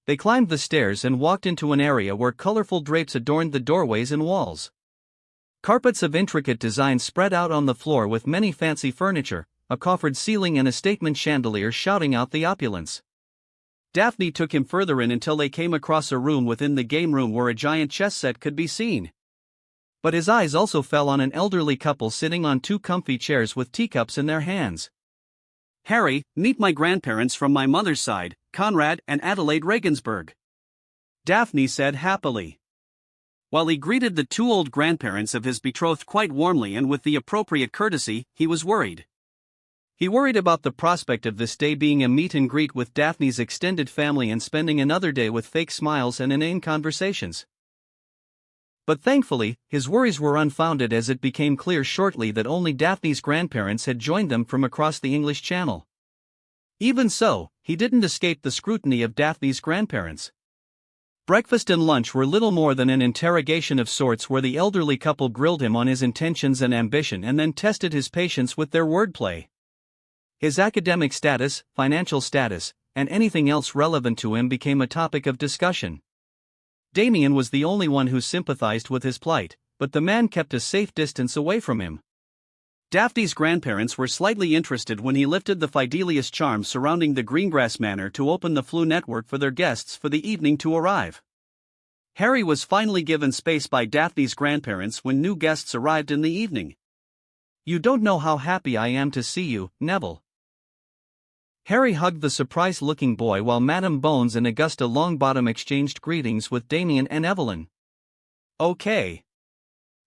They climbed the stairs and walked into an area where colorful drapes adorned the doorways and walls. Carpets of intricate design spread out on the floor with many fancy furniture, a coffered ceiling and a statement chandelier shouting out the opulence. Daphne took him further in until they came across a room within the game room where a giant chess set could be seen. But his eyes also fell on an elderly couple sitting on two comfy chairs with teacups in their hands. Harry, meet my grandparents from my mother's side, Conrad and Adelaide Regensburg, Daphne said happily. While he greeted the two old grandparents of his betrothed quite warmly and with the appropriate courtesy, he was worried. He worried about the prospect of this day being a meet and greet with Daphne's extended family and spending another day with fake smiles and inane conversations. But thankfully, his worries were unfounded as it became clear shortly that only Daphne's grandparents had joined them from across the English Channel. Even so, he didn't escape the scrutiny of Daphne's grandparents. Breakfast and lunch were little more than an interrogation of sorts where the elderly couple grilled him on his intentions and ambition and then tested his patience with their wordplay. His academic status, financial status, and anything else relevant to him became a topic of discussion. Damien was the only one who sympathized with his plight, but the man kept a safe distance away from him. Daphne's grandparents were slightly interested when he lifted the Fidelius charm surrounding the Greengrass Manor to open the Flu network for their guests for the evening to arrive. Harry was finally given space by Daphne's grandparents when new guests arrived in the evening. You don't know how happy I am to see you, Neville. Harry hugged the surprised-looking boy while Madame Bones and Augusta Longbottom exchanged greetings with Damien and Evelyn. Okay.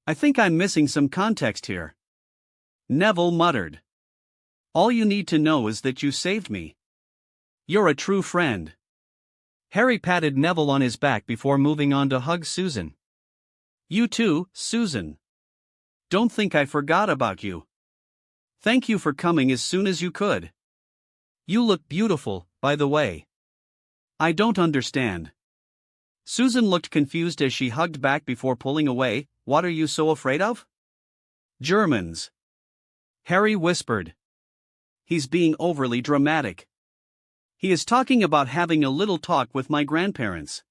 I think I'm missing some context here, Neville muttered. All you need to know is that you saved me. You're a true friend. Harry patted Neville on his back before moving on to hug Susan. You too, Susan. Don't think I forgot about you. Thank you for coming as soon as you could. You look beautiful, by the way. I don't understand. Susan looked confused as she hugged back before pulling away. What are you so afraid of? Germans. Harry whispered. He's being overly dramatic. He is talking about having a little talk with my grandparents.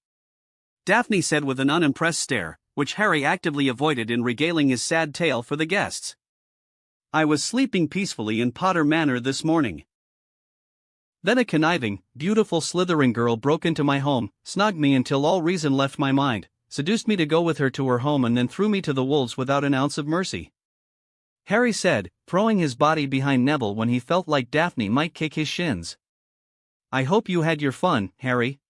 Daphne said with an unimpressed stare, which Harry actively avoided in regaling his sad tale for the guests. I was sleeping peacefully in Potter Manor this morning. Then a conniving, beautiful Slytherin girl broke into my home, snugged me until all reason left my mind, seduced me to go with her to her home and then threw me to the wolves without an ounce of mercy. Harry said, throwing his body behind Neville when he felt like Daphne might kick his shins. I hope you had your fun, Harry.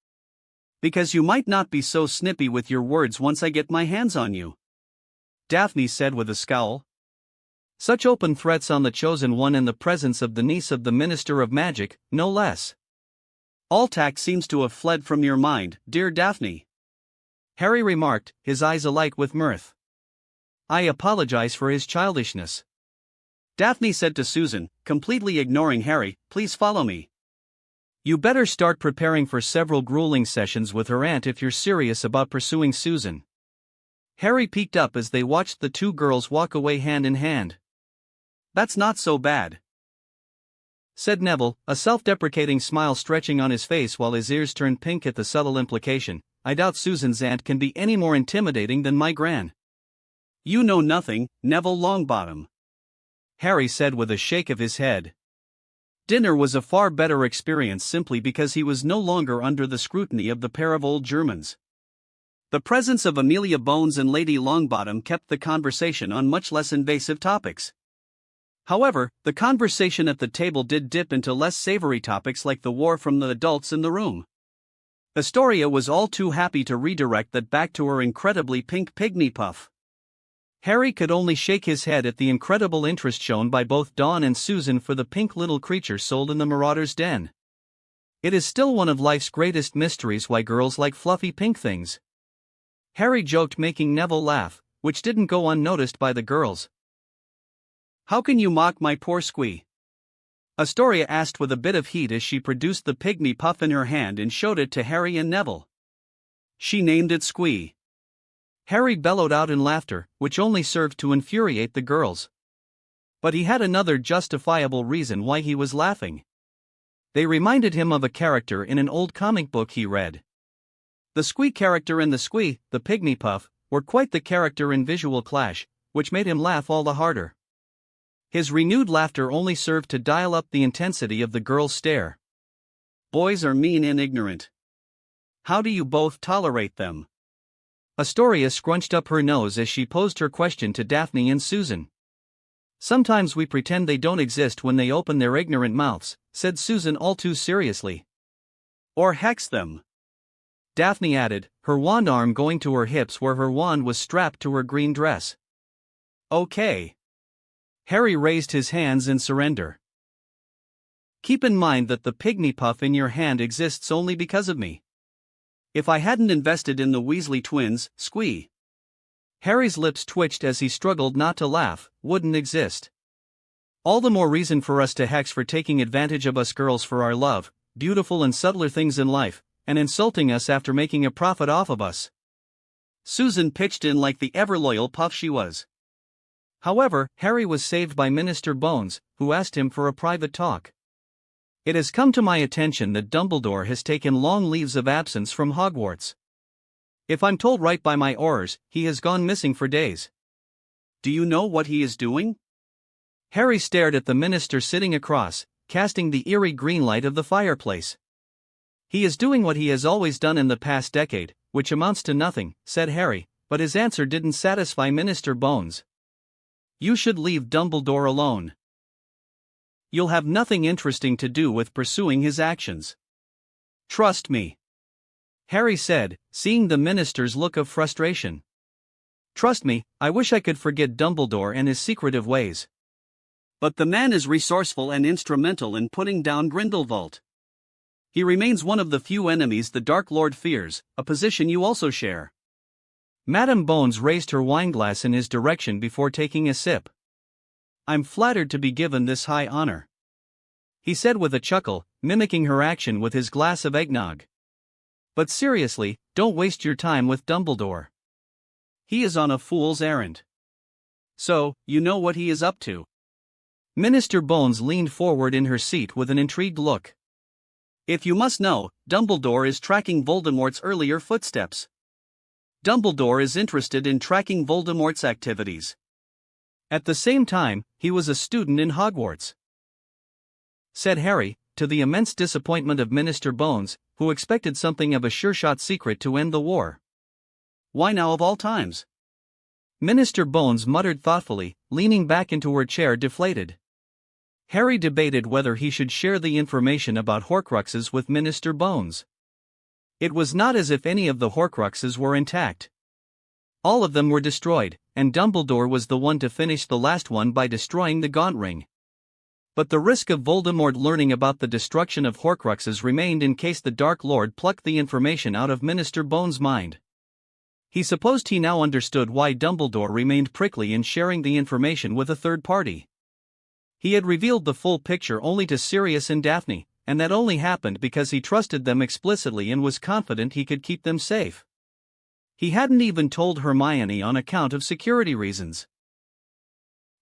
Because you might not be so snippy with your words once I get my hands on you. Daphne said with a scowl. Such open threats on the chosen one in the presence of the niece of the Minister of Magic, no less. All tact seems to have fled from your mind, dear Daphne. Harry remarked, his eyes alight with mirth. I apologize for his childishness. Daphne said to Susan, completely ignoring Harry, please follow me. You better start preparing for several grueling sessions with her aunt if you're serious about pursuing Susan. Harry peeked up as they watched the two girls walk away hand in hand. That's not so bad, said Neville, a self-deprecating smile stretching on his face while his ears turned pink at the subtle implication. I doubt Susan's aunt can be any more intimidating than my gran. You know nothing, Neville Longbottom, Harry said with a shake of his head. Dinner was a far better experience simply because he was no longer under the scrutiny of the pair of old Germans. The presence of Amelia Bones and Lady Longbottom kept the conversation on much less invasive topics. However, the conversation at the table did dip into less savory topics like the war from the adults in the room. Astoria was all too happy to redirect that back to her incredibly pink pygmy puff. Harry could only shake his head at the incredible interest shown by both Dawn and Susan for the pink little creature sold in the Marauder's Den. It is still one of life's greatest mysteries why girls like fluffy pink things. Harry joked, making Neville laugh, which didn't go unnoticed by the girls. How can you mock my poor Squee? Astoria asked with a bit of heat as she produced the pygmy puff in her hand and showed it to Harry and Neville. She named it Squee. Harry bellowed out in laughter, which only served to infuriate the girls. But he had another justifiable reason why he was laughing. They reminded him of a character in an old comic book he read. The Squee character and the Squee, the pygmy puff, were quite the character in visual clash, which made him laugh all the harder. His renewed laughter only served to dial up the intensity of the girl's stare. Boys are mean and ignorant. How do you both tolerate them? Astoria scrunched up her nose as she posed her question to Daphne and Susan. Sometimes we pretend they don't exist when they open their ignorant mouths, said Susan all too seriously. Or hex them, Daphne added, her wand arm going to her hips where her wand was strapped to her green dress. Okay. Harry raised his hands in surrender. Keep in mind that the pygmy puff in your hand exists only because of me. If I hadn't invested in the Weasley twins, Squee. Harry's lips twitched as he struggled not to laugh, wouldn't exist. All the more reason for us to hex for taking advantage of us girls for our love, beautiful and subtler things in life, and insulting us after making a profit off of us. Susan pitched in like the ever-loyal puff she was. However, Harry was saved by Minister Bones, who asked him for a private talk. It has come to my attention that Dumbledore has taken long leaves of absence from Hogwarts. If I'm told right by my Aurors, he has gone missing for days. Do you know what he is doing? Harry stared at the minister sitting across, casting the eerie green light of the fireplace. He is doing what he has always done in the past decade, which amounts to nothing, said Harry, but his answer didn't satisfy Minister Bones. You should leave Dumbledore alone. You'll have nothing interesting to do with pursuing his actions. Trust me, Harry said, seeing the minister's look of frustration. Trust me, I wish I could forget Dumbledore and his secretive ways. But the man is resourceful and instrumental in putting down Grindelwald. He remains one of the few enemies the Dark Lord fears, a position you also share. Madame Bones raised her wineglass in his direction before taking a sip. I'm flattered to be given this high honor, he said with a chuckle, mimicking her action with his glass of eggnog. But seriously, don't waste your time with Dumbledore. He is on a fool's errand. So, you know what he is up to. Minister Bones leaned forward in her seat with an intrigued look. If you must know, Dumbledore is tracking Voldemort's earlier footsteps. Dumbledore is interested in tracking Voldemort's activities. At the same time, he was a student in Hogwarts, said Harry, to the immense disappointment of Minister Bones, who expected something of a sure-shot secret to end the war. Why now of all times? Minister Bones muttered thoughtfully, leaning back into her chair deflated. Harry debated whether he should share the information about Horcruxes with Minister Bones. It was not as if any of the Horcruxes were intact. All of them were destroyed, and Dumbledore was the one to finish the last one by destroying the Gaunt Ring. But the risk of Voldemort learning about the destruction of Horcruxes remained in case the Dark Lord plucked the information out of Minister Bones' mind. He supposed he now understood why Dumbledore remained prickly in sharing the information with a third party. He had revealed the full picture only to Sirius and Daphne, and that only happened because he trusted them explicitly and was confident he could keep them safe. He hadn't even told Hermione on account of security reasons.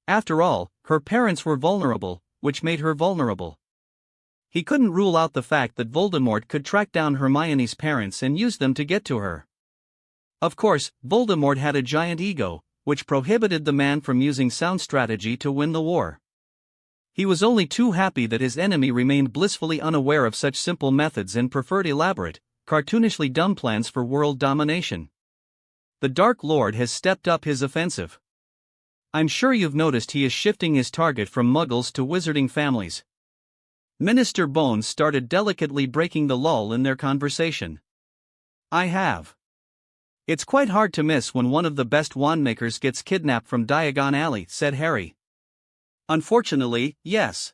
After all, her parents were vulnerable, which made her vulnerable. He couldn't rule out the fact that Voldemort could track down Hermione's parents and use them to get to her. Of course, Voldemort had a giant ego, which prohibited the man from using sound strategy to win the war. He was only too happy that his enemy remained blissfully unaware of such simple methods and preferred elaborate, cartoonishly dumb plans for world domination. The Dark Lord has stepped up his offensive. I'm sure you've noticed he is shifting his target from Muggles to wizarding families. Minister Bones started delicately breaking the lull in their conversation. I have. It's quite hard to miss when one of the best wandmakers gets kidnapped from Diagon Alley, said Harry. Unfortunately, yes.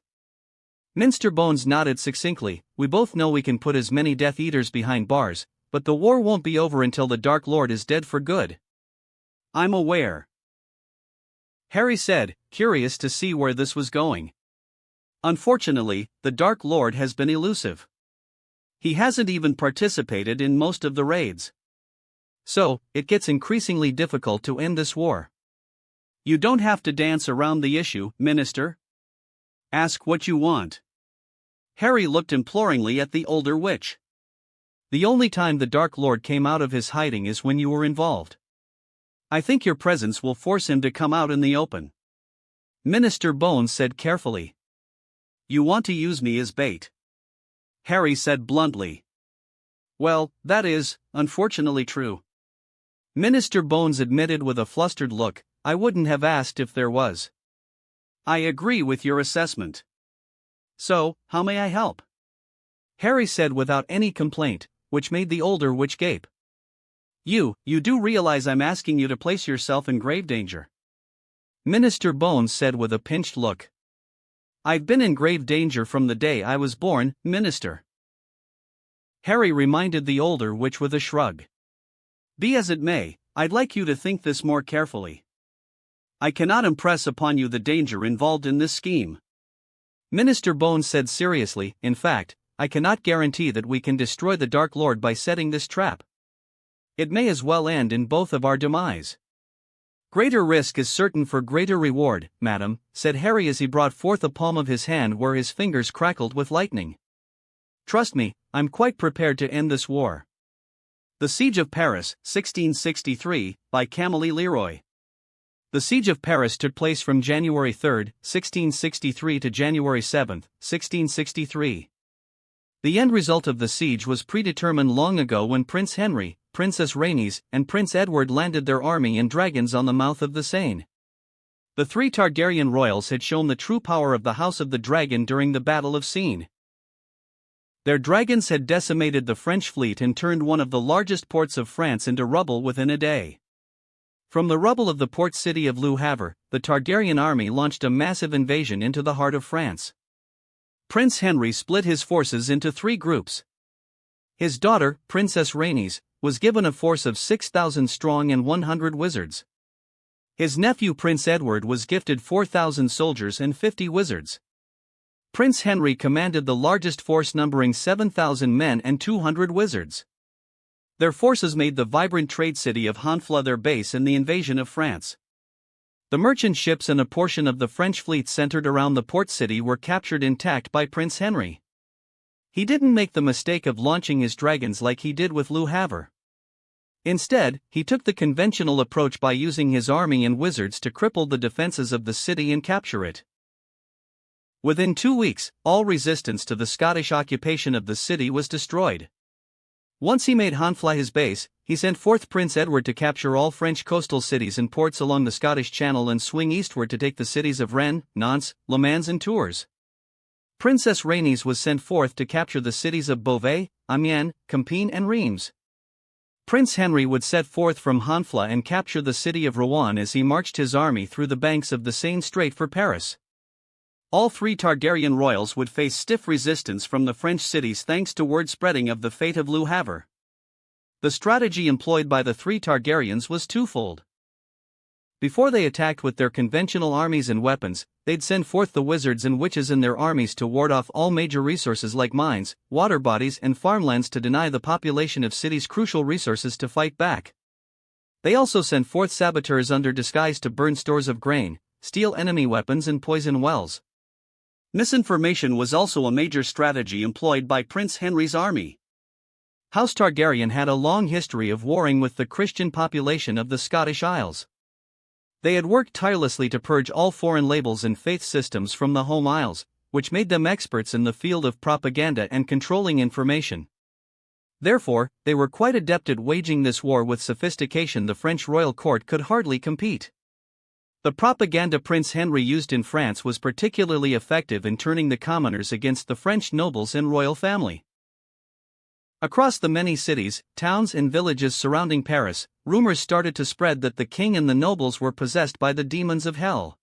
Minister Bones nodded succinctly. We both know we can put as many Death Eaters behind bars, but the war won't be over until the Dark Lord is dead for good. I'm aware, Harry said, curious to see where this was going. Unfortunately, the Dark Lord has been elusive. He hasn't even participated in most of the raids. So, it gets increasingly difficult to end this war. You don't have to dance around the issue, Minister. Ask what you want. Harry looked imploringly at the older witch. The only time the Dark Lord came out of his hiding is when you were involved. I think your presence will force him to come out in the open. Minister Bones said carefully. You want to use me as bait? Harry said bluntly. Well, that is, unfortunately true. Minister Bones admitted with a flustered look, I wouldn't have asked if there was. I agree with your assessment. So, how may I help? Harry said without any complaint, which made the older witch gape. You do realize I'm asking you to place yourself in grave danger. Minister Bones said with a pinched look. I've been in grave danger from the day I was born, Minister. Harry reminded the older witch with a shrug. Be as it may, I'd like you to think this more carefully. I cannot impress upon you the danger involved in this scheme. Minister Bones said seriously, in fact, I cannot guarantee that we can destroy the Dark Lord by setting this trap. It may as well end in both of our demise. Greater risk is certain for greater reward, madam, said Harry as he brought forth a palm of his hand where his fingers crackled with lightning. Trust me, I'm quite prepared to end this war. The Siege of Paris, 1663, by Camille Leroy. The Siege of Paris took place from January 3, 1663 to January 7, 1663. The end result of the siege was predetermined long ago when Prince Henry, Princess Rhaenys, and Prince Edward landed their army and dragons on the mouth of the Seine. The three Targaryen royals had shown the true power of the House of the Dragon during the Battle of Seine. Their dragons had decimated the French fleet and turned one of the largest ports of France into rubble within a day. From the rubble of the port city of Le Havre, the Targaryen army launched a massive invasion into the heart of France. Prince Henry split his forces into three groups. His daughter, Princess Rhaenys, was given a force of 6,000 strong and 100 wizards. His nephew Prince Edward was gifted 4,000 soldiers and 50 wizards. Prince Henry commanded the largest force numbering 7,000 men and 200 wizards. Their forces made the vibrant trade city of Honfleur their base in the invasion of France. The merchant ships and a portion of the French fleet centered around the port city were captured intact by Prince Henry. He didn't make the mistake of launching his dragons like he did with Le Havre. Instead, he took the conventional approach by using his army and wizards to cripple the defenses of the city and capture it. Within 2 weeks, all resistance to the Scottish occupation of the city was destroyed. Once he made Honfleur his base, he sent forth Prince Edward to capture all French coastal cities and ports along the Scottish Channel and swing eastward to take the cities of Rennes, Nantes, Le Mans and Tours. Princess Rhaenys was sent forth to capture the cities of Beauvais, Amiens, Compiègne and Reims. Prince Henry would set forth from Honfleur and capture the city of Rouen as he marched his army through the banks of the Seine straight for Paris. All 3 Targaryen royals would face stiff resistance from the French cities thanks to word spreading of the fate of Le Havre. The strategy employed by the 3 Targaryens was twofold. Before they attacked with their conventional armies and weapons, they'd send forth the wizards and witches in their armies to ward off all major resources like mines, water bodies and farmlands to deny the population of cities crucial resources to fight back. They also sent forth saboteurs under disguise to burn stores of grain, steal enemy weapons and poison wells. Misinformation was also a major strategy employed by Prince Henry's army. House Targaryen had a long history of warring with the Christian population of the Scottish Isles. They had worked tirelessly to purge all foreign labels and faith systems from the home isles, which made them experts in the field of propaganda and controlling information. Therefore, they were quite adept at waging this war with sophistication the French royal court could hardly compete. The propaganda Prince Henry used in France was particularly effective in turning the commoners against the French nobles and royal family. Across the many cities, towns and villages surrounding Paris, rumors started to spread that the king and the nobles were possessed by the demons of hell.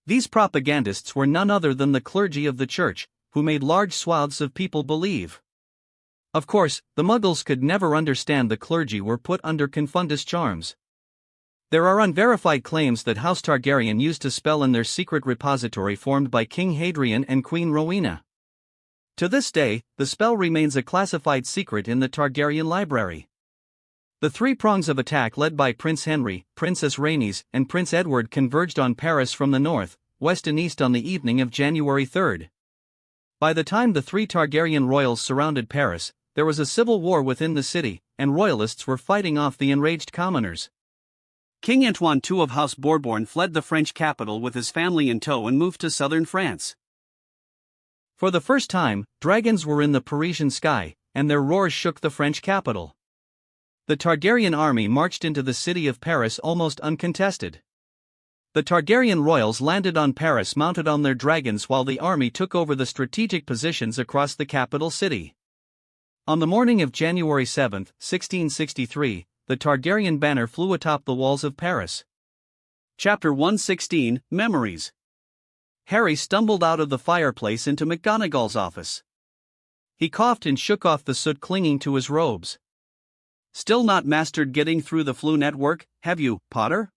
These propagandists were none other than the clergy of the church, who made large swaths of people believe. Of course, the Muggles could never understand the clergy were put under Confundus charms. There are unverified claims that House Targaryen used a spell in their secret repository formed by King Hadrian and Queen Rowena. To this day, the spell remains a classified secret in the Targaryen library. The 3 prongs of attack led by Prince Henry, Princess Rhaenys, and Prince Edward converged on Paris from the north, west and east on the evening of January 3. By the time the 3 Targaryen royals surrounded Paris, there was a civil war within the city, and royalists were fighting off the enraged commoners. King Antoine II of House Bourbon fled the French capital with his family in tow and moved to southern France. For the first time, dragons were in the Parisian sky, and their roars shook the French capital. The Targaryen army marched into the city of Paris almost uncontested. The Targaryen royals landed on Paris mounted on their dragons while the army took over the strategic positions across the capital city. On the morning of January 7, 1663, the Targaryen banner flew atop the walls of Paris. Chapter 116, Memories. Harry stumbled out of the fireplace into McGonagall's office. He coughed and shook off the soot clinging to his robes. "Still not mastered getting through the Flu network, have you, Potter?"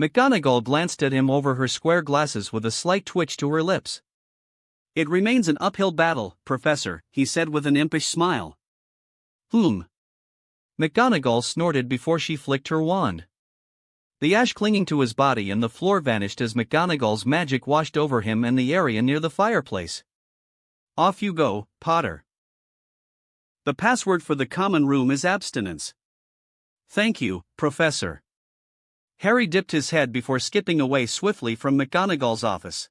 McGonagall glanced at him over her square glasses with a slight twitch to her lips. "It remains an uphill battle, Professor," he said with an impish smile. McGonagall snorted before she flicked her wand. The ash clinging to his body and the floor vanished as McGonagall's magic washed over him and the area near the fireplace. "Off you go, Potter. The password for the common room is abstinence." "Thank you, Professor." Harry dipped his head before skipping away swiftly from McGonagall's office.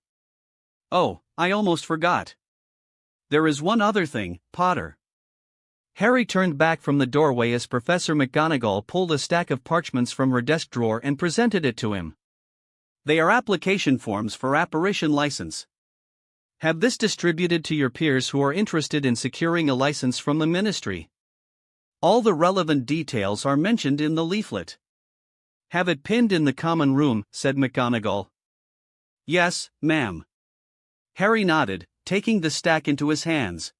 "Oh, I almost forgot. There is one other thing, Potter." Harry turned back from the doorway as Professor McGonagall pulled a stack of parchments from her desk drawer and presented it to him. "They are application forms for apparition license. Have this distributed to your peers who are interested in securing a license from the ministry. All the relevant details are mentioned in the leaflet. Have it pinned in the common room," said McGonagall. "Yes, ma'am." Harry nodded, taking the stack into his hands.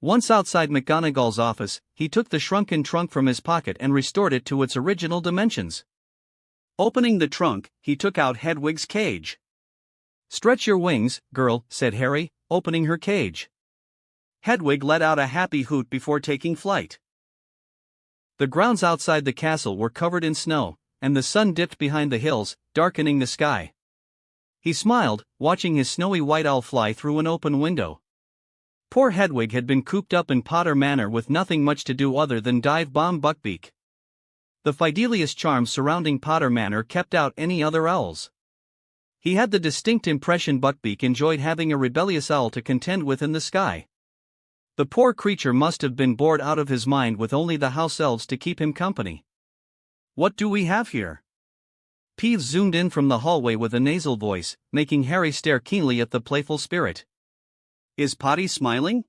Once outside McGonagall's office, he took the shrunken trunk from his pocket and restored it to its original dimensions. Opening the trunk, he took out Hedwig's cage. "Stretch your wings, girl," said Harry, opening her cage. Hedwig let out a happy hoot before taking flight. The grounds outside the castle were covered in snow, and the sun dipped behind the hills, darkening the sky. He smiled, watching his snowy white owl fly through an open window. Poor Hedwig had been cooped up in Potter Manor with nothing much to do other than dive-bomb Buckbeak. The Fidelius charms surrounding Potter Manor kept out any other owls. He had the distinct impression Buckbeak enjoyed having a rebellious owl to contend with in the sky. The poor creature must have been bored out of his mind with only the house elves to keep him company. "What do we have here?" Peeves zoomed in from the hallway with a nasal voice, making Harry stare keenly at the playful spirit. "Is Potty smiling?"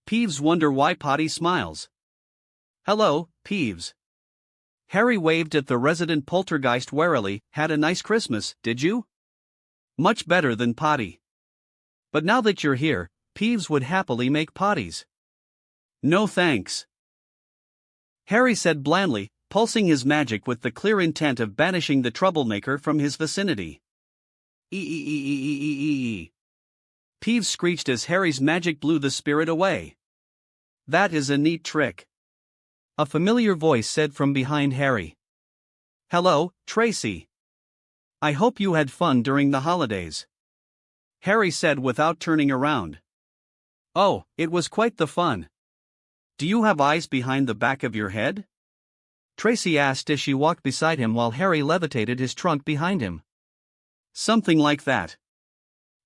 Peeves wonder why Potty smiles. "Hello, Peeves." Harry waved at the resident poltergeist warily. "Had a nice Christmas, did you?" "Much better than Potty. But now that you're here, Peeves would happily make potties." "No thanks," Harry said blandly, pulsing his magic with the clear intent of banishing the troublemaker from his vicinity. "Ee." Peeves screeched as Harry's magic blew the spirit away. "That is a neat trick," a familiar voice said from behind Harry. "Hello, Tracy. I hope you had fun during the holidays," Harry said without turning around. "Oh, it was quite the fun. Do you have eyes behind the back of your head?" Tracy asked as she walked beside him while Harry levitated his trunk behind him. "Something like that."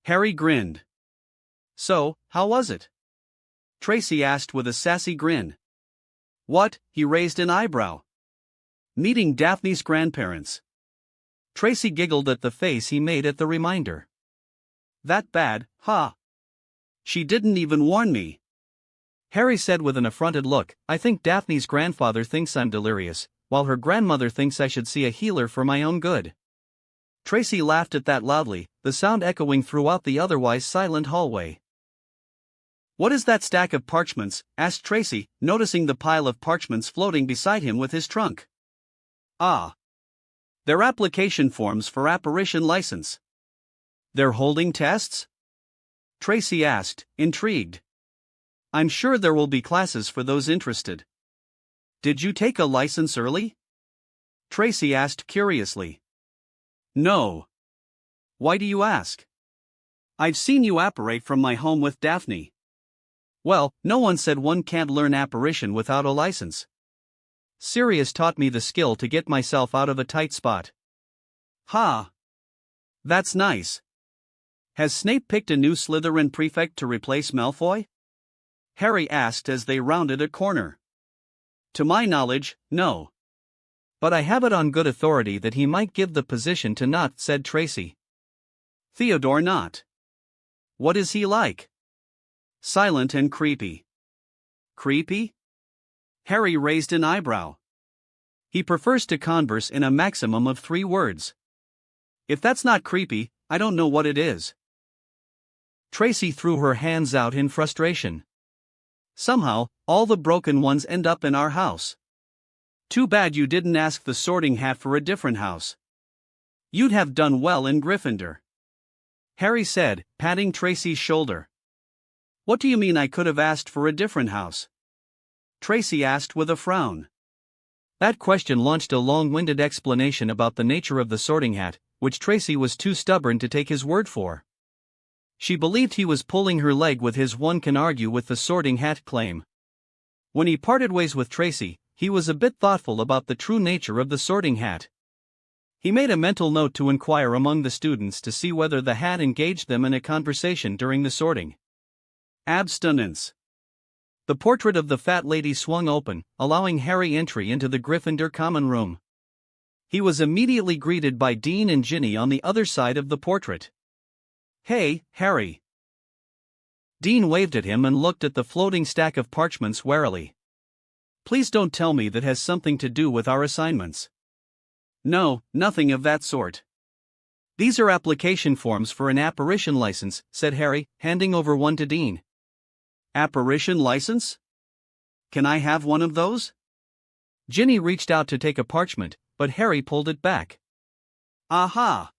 Harry grinned. "So, how was it?" Tracy asked with a sassy grin. "What?" He raised an eyebrow. "Meeting Daphne's grandparents." Tracy giggled at the face he made at the reminder. "That bad, huh? She didn't even warn me." Harry said with an affronted look, "I think Daphne's grandfather thinks I'm delirious, while her grandmother thinks I should see a healer for my own good." Tracy laughed at that loudly, the sound echoing throughout the otherwise silent hallway. "What is that stack of parchments?" asked Tracy, noticing the pile of parchments floating beside him with his trunk. "Ah. They're application forms for apparition license." "They're holding tests?" Tracy asked, intrigued. "I'm sure there will be classes for those interested." "Did you take a license early?" Tracy asked curiously. "No. Why do you ask?" "I've seen you apparate from my home with Daphne." "Well, no one said one can't learn apparition without a license. Sirius taught me the skill to get myself out of a tight spot." "Ha! That's nice. Has Snape picked a new Slytherin prefect to replace Malfoy?" Harry asked as they rounded a corner. "To my knowledge, no. But I have it on good authority that he might give the position to Nott," said Tracy. "Theodore Nott. What is he like?" "Silent and creepy." "Creepy?" Harry raised an eyebrow. "He prefers to converse in a maximum of 3 words. If that's not creepy, I don't know what it is." Tracy threw her hands out in frustration. "Somehow, all the broken ones end up in our house. Too bad you didn't ask the Sorting Hat for a different house. You'd have done well in Gryffindor," Harry said, patting Tracy's shoulder. "What do you mean I could have asked for a different house?" Tracy asked with a frown. That question launched a long-winded explanation about the nature of the Sorting Hat, which Tracy was too stubborn to take his word for. She believed he was pulling her leg with his "one can argue with the Sorting Hat" claim. When he parted ways with Tracy, he was a bit thoughtful about the true nature of the Sorting Hat. He made a mental note to inquire among the students to see whether the hat engaged them in a conversation during the sorting. Abstinence. The portrait of the fat lady swung open, allowing Harry entry into the Gryffindor common room. He was immediately greeted by Dean and Ginny on the other side of the portrait. "Hey, Harry." Dean waved at him and looked at the floating stack of parchments warily. "Please don't tell me that has something to do with our assignments." "No, nothing of that sort. These are application forms for an apparition license," said Harry, handing over one to Dean. Apparition license? Can I have one of those? Ginny reached out to take a parchment, but Harry pulled it back. Aha!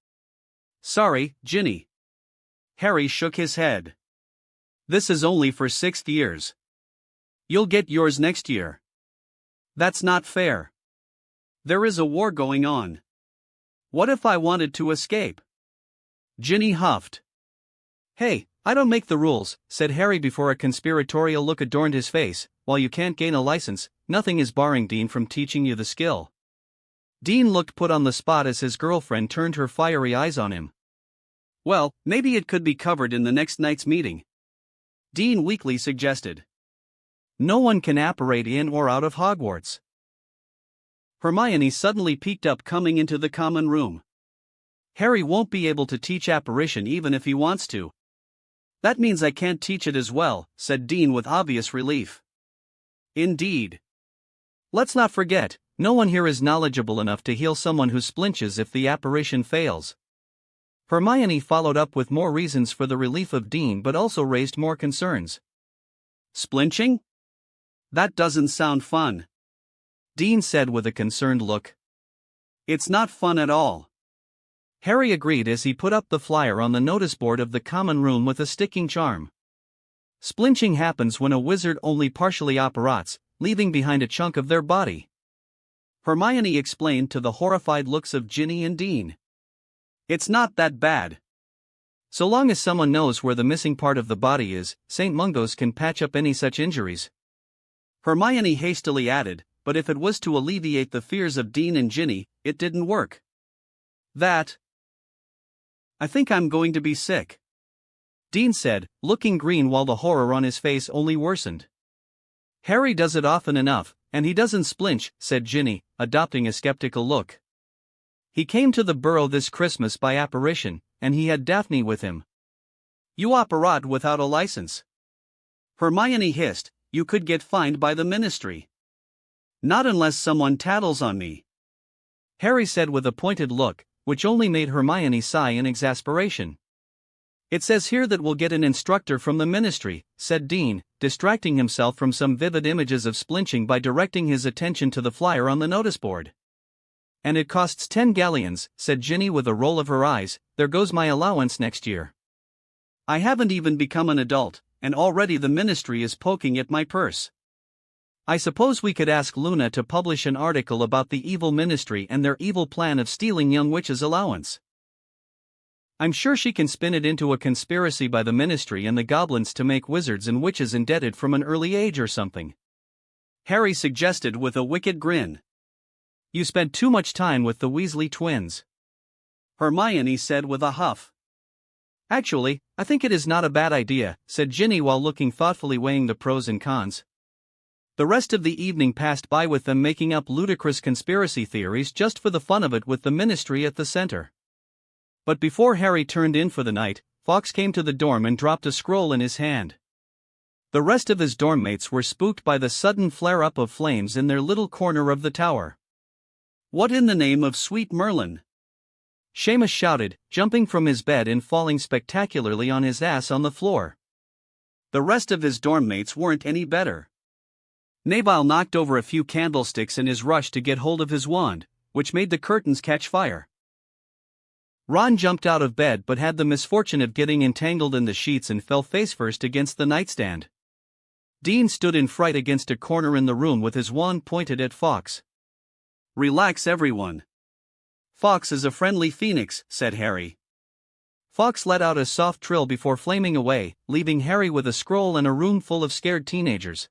Sorry, Ginny. Harry shook his head. This is only for 6th years. You'll get yours next year. That's not fair. There is a war going on. What if I wanted to escape? Ginny huffed. Hey, I don't make the rules, said Harry before a conspiratorial look adorned his face. While you can't gain a license, nothing is barring Dean from teaching you the skill. Dean looked put on the spot as his girlfriend turned her fiery eyes on him. Well, maybe it could be covered in the next night's meeting. Dean weakly suggested. No one can apparate in or out of Hogwarts. Hermione suddenly peeked up, coming into the common room. Harry won't be able to teach apparition even if he wants to. That means I can't teach it as well, said Dean with obvious relief. Indeed. Let's not forget, no one here is knowledgeable enough to heal someone who splinches if the apparition fails. Hermione followed up with more reasons for the relief of Dean but also raised more concerns. Splinching? That doesn't sound fun. Dean said with a concerned look. It's not fun at all. Harry agreed as he put up the flyer on the notice board of the common room with a sticking charm. Splinching happens when a wizard only partially apparates, leaving behind a chunk of their body. Hermione explained to the horrified looks of Ginny and Dean. It's not that bad. So long as someone knows where the missing part of the body is, St. Mungo's can patch up any such injuries. Hermione hastily added, but if it was to alleviate the fears of Dean and Ginny, it didn't work. I think I'm going to be sick. Dean said, looking green while the horror on his face only worsened. Harry does it often enough, and he doesn't splinch, said Ginny, adopting a skeptical look. He came to the Burrow this Christmas by apparition, and he had Daphne with him. You apparat without a license? Hermione hissed, you could get fined by the ministry. Not unless someone tattles on me. Harry said with a pointed look, which only made Hermione sigh in exasperation. It says here that we'll get an instructor from the ministry, said Dean, distracting himself from some vivid images of splinching by directing his attention to the flyer on the notice board. And it costs 10 galleons, said Ginny with a roll of her eyes. There goes my allowance next year. I haven't even become an adult, and already the ministry is poking at my purse. I suppose we could ask Luna to publish an article about the evil ministry and their evil plan of stealing young witches' allowance. I'm sure she can spin it into a conspiracy by the ministry and the goblins to make wizards and witches indebted from an early age or something. Harry suggested with a wicked grin. You spent too much time with the Weasley twins. Hermione said with a huff. Actually, I think it is not a bad idea, said Ginny while looking thoughtfully weighing the pros and cons. The rest of the evening passed by with them making up ludicrous conspiracy theories just for the fun of it with the ministry at the center. But before Harry turned in for the night, Fawkes came to the dorm and dropped a scroll in his hand. The rest of his dorm mates were spooked by the sudden flare-up of flames in their little corner of the tower. What in the name of sweet Merlin? Seamus shouted, jumping from his bed and falling spectacularly on his ass on the floor. The rest of his dorm mates weren't any better. Neville knocked over a few candlesticks in his rush to get hold of his wand, which made the curtains catch fire. Ron jumped out of bed but had the misfortune of getting entangled in the sheets and fell face-first against the nightstand. Dean stood in fright against a corner in the room with his wand pointed at Fawkes. Relax everyone. Fawkes is a friendly phoenix, said Harry. Fawkes let out a soft trill before flaming away, leaving Harry with a scroll and a room full of scared teenagers.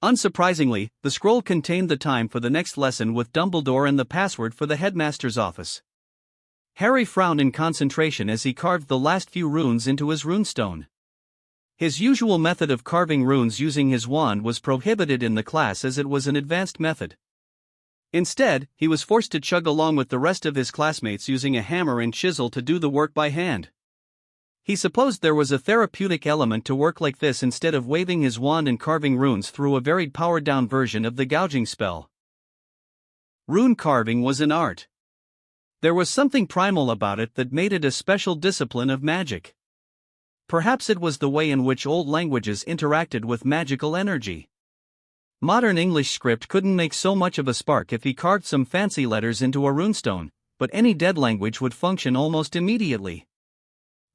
Unsurprisingly, the scroll contained the time for the next lesson with Dumbledore and the password for the headmaster's office. Harry frowned in concentration as he carved the last few runes into his runestone. His usual method of carving runes using his wand was prohibited in the class as it was an advanced method. Instead, he was forced to chug along with the rest of his classmates using a hammer and chisel to do the work by hand. He supposed there was a therapeutic element to work like this instead of waving his wand and carving runes through a varied powered-down version of the gouging spell. Rune carving was an art. There was something primal about it that made it a special discipline of magic. Perhaps it was the way in which old languages interacted with magical energy. Modern English script couldn't make so much of a spark if he carved some fancy letters into a runestone, but any dead language would function almost immediately.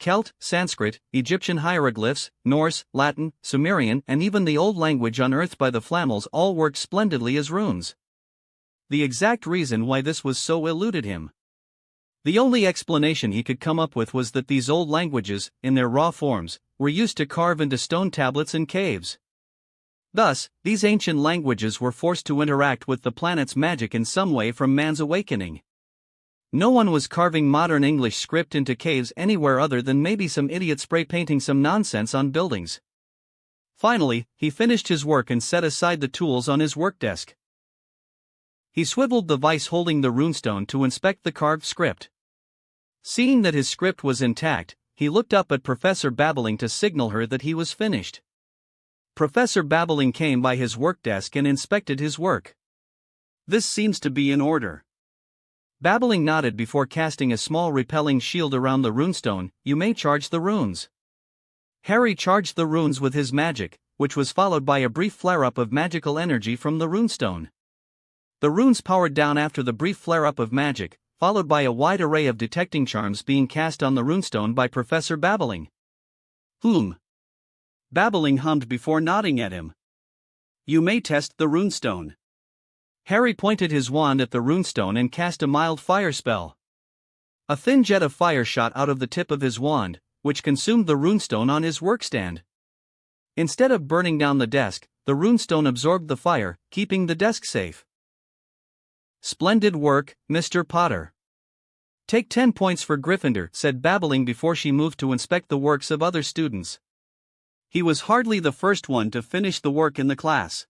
Celt, Sanskrit, Egyptian hieroglyphs, Norse, Latin, Sumerian, and even the old language unearthed by the Flamels all worked splendidly as runes. The exact reason why this was so eluded him. The only explanation he could come up with was that these old languages, in their raw forms, were used to carve into stone tablets in caves. Thus, these ancient languages were forced to interact with the planet's magic in some way from man's awakening. No one was carving modern English script into caves anywhere other than maybe some idiot spray painting some nonsense on buildings. Finally, he finished his work and set aside the tools on his work desk. He swiveled the vise holding the runestone to inspect the carved script. Seeing that his script was intact, he looked up at Professor Babbling to signal her that he was finished. Professor Babbling came by his work desk and inspected his work. "This seems to be in order." Babbling nodded before casting a small repelling shield around the runestone. "You may charge the runes." Harry charged the runes with his magic, which was followed by a brief flare-up of magical energy from the runestone. The runes powered down after the brief flare-up of magic, followed by a wide array of detecting charms being cast on the runestone by Professor Babbling. Babbling hummed before nodding at him. "You may test the runestone." Harry pointed his wand at the runestone and cast a mild fire spell. A thin jet of fire shot out of the tip of his wand, which consumed the runestone on his workstand. Instead of burning down the desk, the runestone absorbed the fire, keeping the desk safe. "Splendid work, Mr. Potter. Take 10 points for Gryffindor," said Babbling before she moved to inspect the works of other students. He was hardly the first one to finish the work in the class.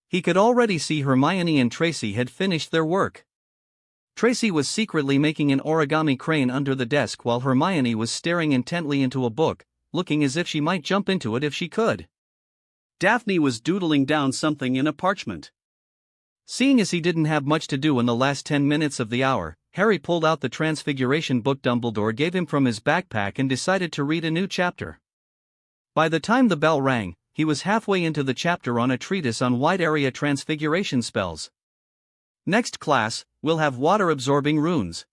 He could already see Hermione and Tracy had finished their work. Tracy was secretly making an origami crane under the desk while Hermione was staring intently into a book, looking as if she might jump into it if she could. Daphne was doodling down something in a parchment. Seeing as he didn't have much to do in the last 10 minutes of the hour, Harry pulled out the Transfiguration book Dumbledore gave him from his backpack and decided to read a new chapter. By the time the bell rang, he was halfway into the chapter on a treatise on wide-area transfiguration spells. Next class, we'll have water-absorbing runes.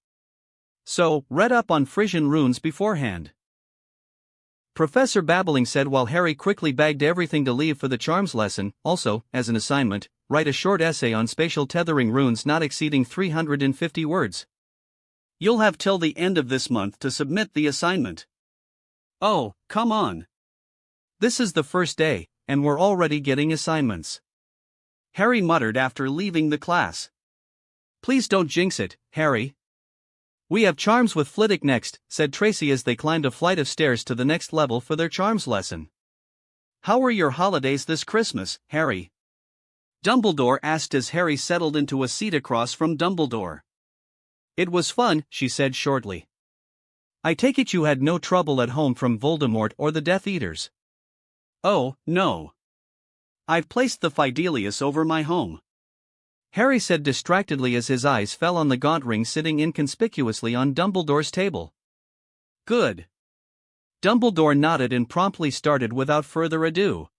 So, read up on Frisian runes beforehand. Professor Babbling said while Harry quickly bagged everything to leave for the charms lesson. Also, as an assignment, write a short essay on spatial tethering runes not exceeding 350 words. You'll have till the end of this month to submit the assignment. Oh, come on. This is the first day, and we're already getting assignments. Harry muttered after leaving the class. Please don't jinx it, Harry. We have charms with Flitwick next, said Tracy as they climbed a flight of stairs to the next level for their charms lesson. How were your holidays this Christmas, Harry? Dumbledore asked as Harry settled into a seat across from Dumbledore. It was fun, she said shortly. I take it you had no trouble at home from Voldemort or the Death Eaters. Oh, no. I've placed the Fidelius over my home. Harry said distractedly as his eyes fell on the gaunt ring sitting inconspicuously on Dumbledore's table. Good. Dumbledore nodded and promptly started without further ado.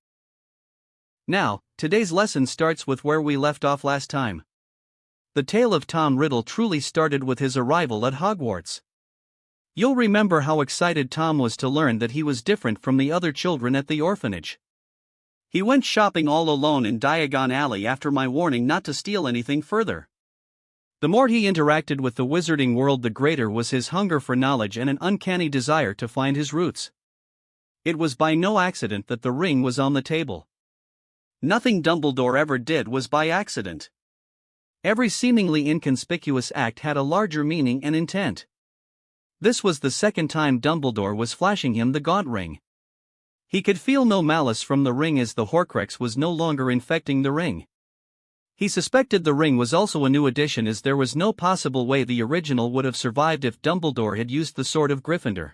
Now, today's lesson starts with where we left off last time. The tale of Tom Riddle truly started with his arrival at Hogwarts. You'll remember how excited Tom was to learn that he was different from the other children at the orphanage. He went shopping all alone in Diagon Alley after my warning not to steal anything further. The more he interacted with the wizarding world, the greater was his hunger for knowledge and an uncanny desire to find his roots. It was by no accident that the ring was on the table. Nothing Dumbledore ever did was by accident. Every seemingly inconspicuous act had a larger meaning and intent. This was the second time Dumbledore was flashing him the gaunt ring. He could feel no malice from the ring as the Horcrux was no longer infecting the ring. He suspected the ring was also a new addition, as there was no possible way the original would have survived if Dumbledore had used the Sword of Gryffindor.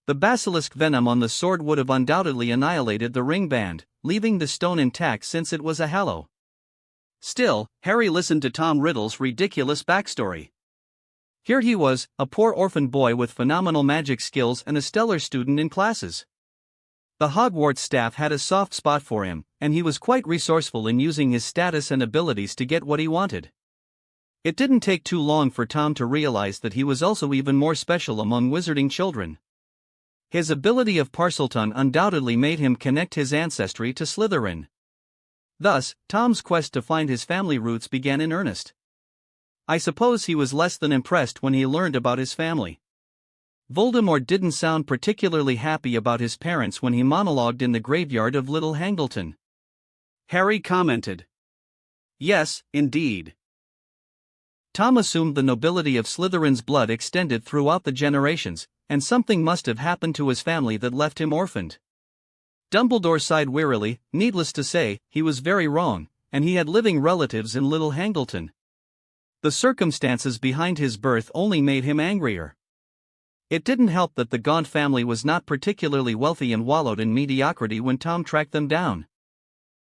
The basilisk venom on the sword would have undoubtedly annihilated the ring band, leaving the stone intact since it was a hallow. Still, Harry listened to Tom Riddle's ridiculous backstory. Here he was, a poor orphan boy with phenomenal magic skills and a stellar student in classes. The Hogwarts staff had a soft spot for him, and he was quite resourceful in using his status and abilities to get what he wanted. It didn't take too long for Tom to realize that he was also even more special among wizarding children. His ability of Parseltongue undoubtedly made him connect his ancestry to Slytherin. Thus, Tom's quest to find his family roots began in earnest. I suppose he was less than impressed when he learned about his family. Voldemort didn't sound particularly happy about his parents when he monologued in the graveyard of Little Hangleton. Harry commented. Yes, indeed. Tom assumed the nobility of Slytherin's blood extended throughout the generations, and something must have happened to his family that left him orphaned. Dumbledore sighed wearily. Needless to say, he was very wrong, and he had living relatives in Little Hangleton. The circumstances behind his birth only made him angrier. It didn't help that the Gaunt family was not particularly wealthy and wallowed in mediocrity when Tom tracked them down.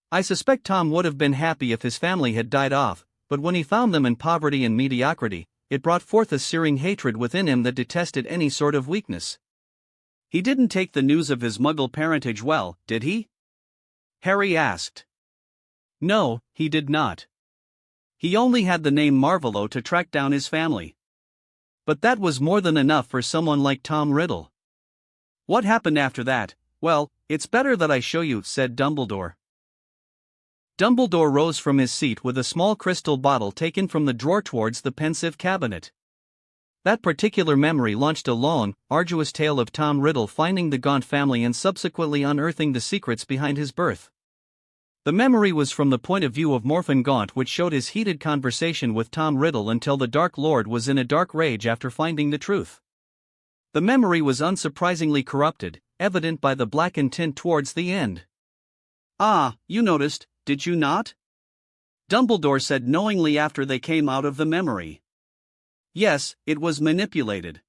I suspect Tom would have been happy if his family had died off, but when he found them in poverty and mediocrity, it brought forth a searing hatred within him that detested any sort of weakness. He didn't take the news of his Muggle parentage well, did he? Harry asked. No, he did not. He only had the name Marvolo to track down his family. But that was more than enough for someone like Tom Riddle. What happened after that? Well, it's better that I show you, said Dumbledore. Dumbledore rose from his seat with a small crystal bottle taken from the drawer towards the pensive cabinet. That particular memory launched a long, arduous tale of Tom Riddle finding the Gaunt family and subsequently unearthing the secrets behind his birth. The memory was from the point of view of Morphin Gaunt, which showed his heated conversation with Tom Riddle until the Dark Lord was in a dark rage after finding the truth. The memory was unsurprisingly corrupted, evident by the blackened tint towards the end. Ah, you noticed, did you not? Dumbledore said knowingly after they came out of the memory. Yes, it was manipulated.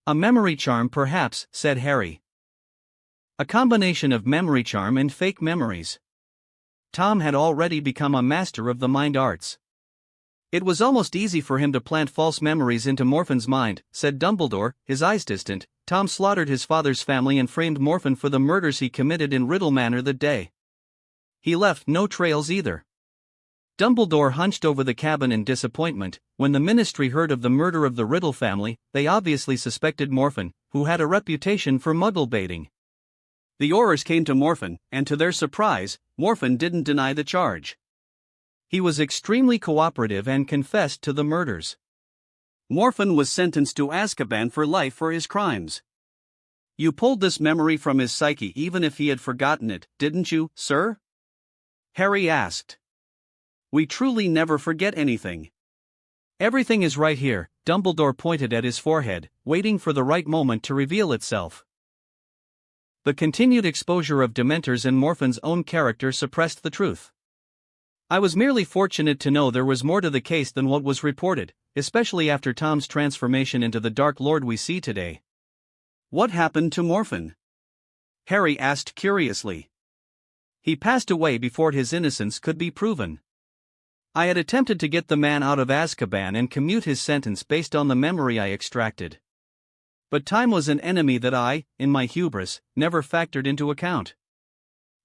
A memory charm perhaps, said Harry. A combination of memory charm and fake memories. Tom had already become a master of the mind arts. It was almost easy for him to plant false memories into Morphin's mind, said Dumbledore, his eyes distant. Tom slaughtered his father's family and framed Morphin for the murders he committed in Riddle Manor that day. He left no trails either. Dumbledore hunched over the cabin in disappointment. When the Ministry heard of the murder of the Riddle family, they obviously suspected Morphin, who had a reputation for Muggle baiting. The Aurors came to Morphin, and to their surprise, Morphin didn't deny the charge. He was extremely cooperative and confessed to the murders. Morphin was sentenced to Azkaban for life for his crimes. You pulled this memory from his psyche even if he had forgotten it, didn't you, sir? Harry asked. We truly never forget anything. Everything is right here, Dumbledore pointed at his forehead, waiting for the right moment to reveal itself. The continued exposure of Dementors and Morphin's own character suppressed the truth. I was merely fortunate to know there was more to the case than what was reported, especially after Tom's transformation into the Dark Lord we see today. What happened to Morphin? Harry asked curiously. He passed away before his innocence could be proven. I had attempted to get the man out of Azkaban and commute his sentence based on the memory I extracted. But time was an enemy that I, in my hubris, never factored into account.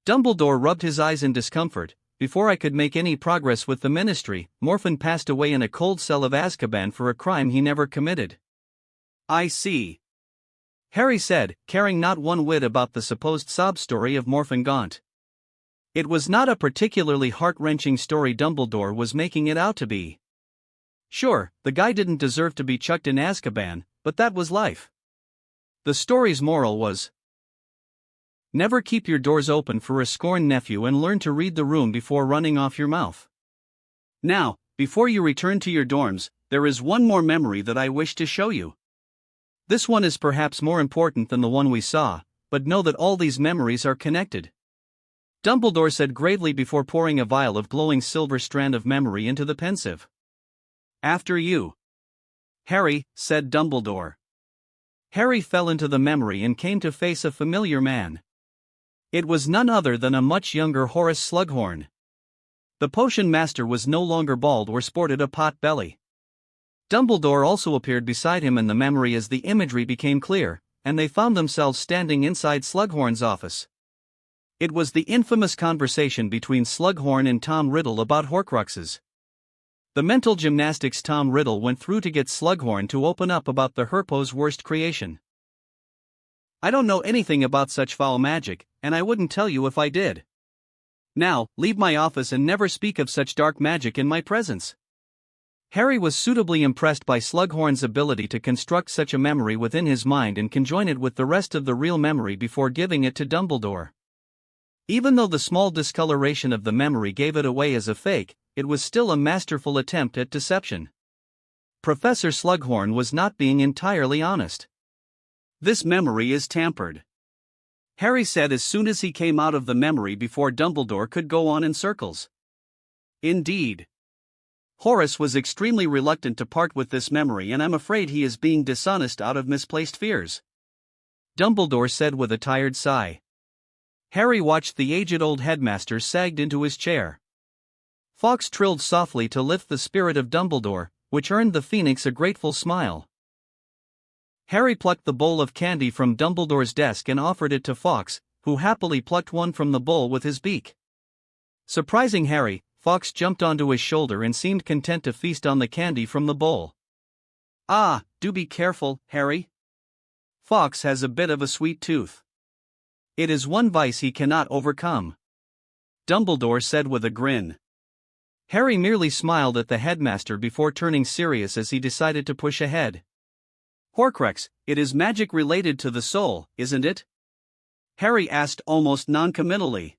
Dumbledore rubbed his eyes in discomfort. Before I could make any progress with the Ministry, Morphin passed away in a cold cell of Azkaban for a crime he never committed. I see. Harry said, caring not one whit about the supposed sob story of Morphin Gaunt. It was not a particularly heart-wrenching story Dumbledore was making it out to be. Sure, the guy didn't deserve to be chucked in Azkaban, but that was life. The story's moral was: never keep your doors open for a scorned nephew and learn to read the room before running off your mouth. Now, before you return to your dorms, there is one more memory that I wish to show you. This one is perhaps more important than the one we saw, but know that all these memories are connected. Dumbledore said gravely before pouring a vial of glowing silver strand of memory into the pensieve. After you. Harry, said Dumbledore. Harry fell into the memory and came to face a familiar man. It was none other than a much younger Horace Slughorn. The potion master was no longer bald or sported a pot belly. Dumbledore also appeared beside him in the memory as the imagery became clear, and they found themselves standing inside Slughorn's office. It was the infamous conversation between Slughorn and Tom Riddle about Horcruxes. The mental gymnastics Tom Riddle went through to get Slughorn to open up about the Herpo's worst creation. "I don't know anything about such foul magic, and I wouldn't tell you if I did. Now, leave my office and never speak of such dark magic in my presence." Harry was suitably impressed by Slughorn's ability to construct such a memory within his mind and conjoin it with the rest of the real memory before giving it to Dumbledore. Even though the small discoloration of the memory gave it away as a fake, it was still a masterful attempt at deception. Professor Slughorn was not being entirely honest. "This memory is tampered," Harry said as soon as he came out of the memory before Dumbledore could go on in circles. "Indeed. Horace was extremely reluctant to part with this memory, and I'm afraid he is being dishonest out of misplaced fears," Dumbledore said with a tired sigh. Harry watched the aged old headmaster sagged into his chair. Fawkes trilled softly to lift the spirit of Dumbledore, which earned the Phoenix a grateful smile. Harry plucked the bowl of candy from Dumbledore's desk and offered it to Fawkes, who happily plucked one from the bowl with his beak. Surprising Harry, Fawkes jumped onto his shoulder and seemed content to feast on the candy from the bowl. "Ah, do be careful, Harry. Fawkes has a bit of a sweet tooth. It is one vice he cannot overcome," Dumbledore said with a grin. Harry merely smiled at the headmaster before turning serious as he decided to push ahead. "Horcrux, it is magic related to the soul, isn't it?" Harry asked almost noncommittally.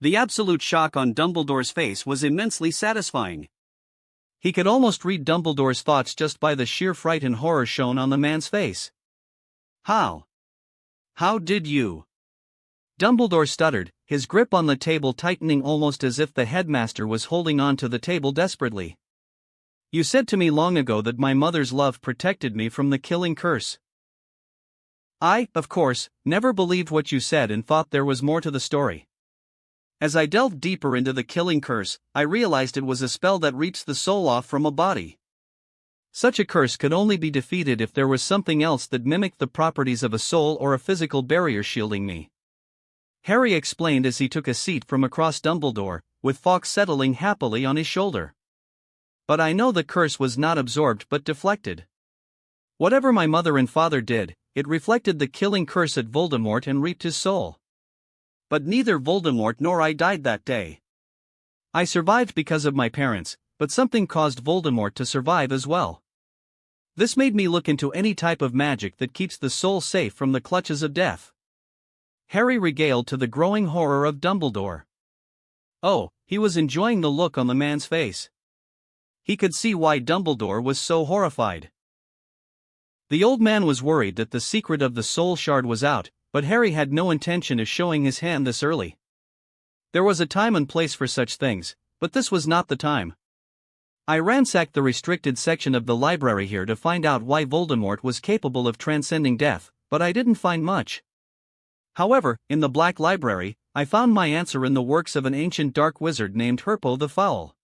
The absolute shock on Dumbledore's face was immensely satisfying. He could almost read Dumbledore's thoughts just by the sheer fright and horror shown on the man's face. How did you?" Dumbledore stuttered, his grip on the table tightening almost as if the headmaster was holding on to the table desperately. "You said to me long ago that my mother's love protected me from the killing curse. I, of course, never believed what you said and thought there was more to the story. As I delved deeper into the killing curse, I realized it was a spell that reaps the soul off from a body. Such a curse could only be defeated if there was something else that mimicked the properties of a soul or a physical barrier shielding me," Harry explained as he took a seat from across Dumbledore, with Fawkes settling happily on his shoulder. "But I know the curse was not absorbed but deflected. Whatever my mother and father did, it reflected the killing curse at Voldemort and reaped his soul. But neither Voldemort nor I died that day. I survived because of my parents, but something caused Voldemort to survive as well. This made me look into any type of magic that keeps the soul safe from the clutches of death." Harry regaled to the growing horror of Dumbledore. Oh, he was enjoying the look on the man's face. He could see why Dumbledore was so horrified. The old man was worried that the secret of the soul shard was out, but Harry had no intention of showing his hand this early. There was a time and place for such things, but this was not the time. I ransacked the restricted section of the library here to find out why Voldemort was capable of transcending death, but I didn't find much. However, in the Black Library, I found my answer in the works of an ancient dark wizard named Herpo the Foul.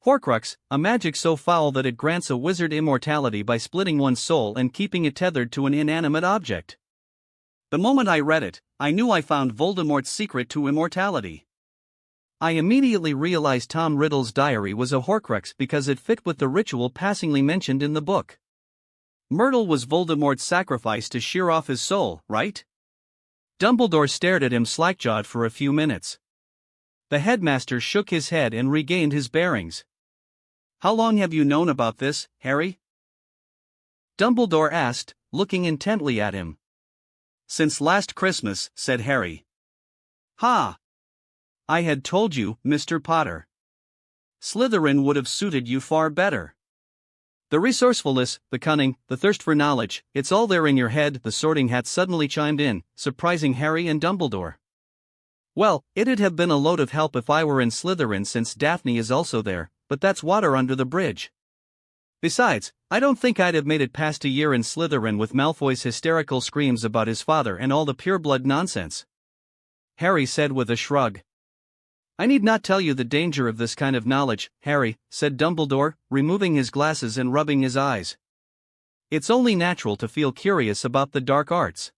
Horcrux, a magic so foul that it grants a wizard immortality by splitting one's soul and keeping it tethered to an inanimate object. The moment I read it, I knew I found Voldemort's secret to immortality. I immediately realized Tom Riddle's diary was a Horcrux because it fit with the ritual passingly mentioned in the book. Myrtle was Voldemort's sacrifice to shear off his soul, right? Dumbledore stared at him slack-jawed for a few minutes. The headmaster shook his head and regained his bearings. "How long have you known about this, Harry?" Dumbledore asked, looking intently at him. "Since last Christmas," said Harry. "Ha! I had told you, Mr. Potter. Slytherin would have suited you far better. The resourcefulness, the cunning, the thirst for knowledge, it's all there in your head," the Sorting Hat suddenly chimed in, surprising Harry and Dumbledore. "Well, it'd have been a load of help if I were in Slytherin since Daphne is also there, but that's water under the bridge. Besides, I don't think I'd have made it past a year in Slytherin with Malfoy's hysterical screams about his father and all the pureblood nonsense," Harry said with a shrug. I need not tell you the danger of this kind of knowledge, Harry, said Dumbledore, removing his glasses and rubbing his eyes. It's only natural to feel curious about the dark arts.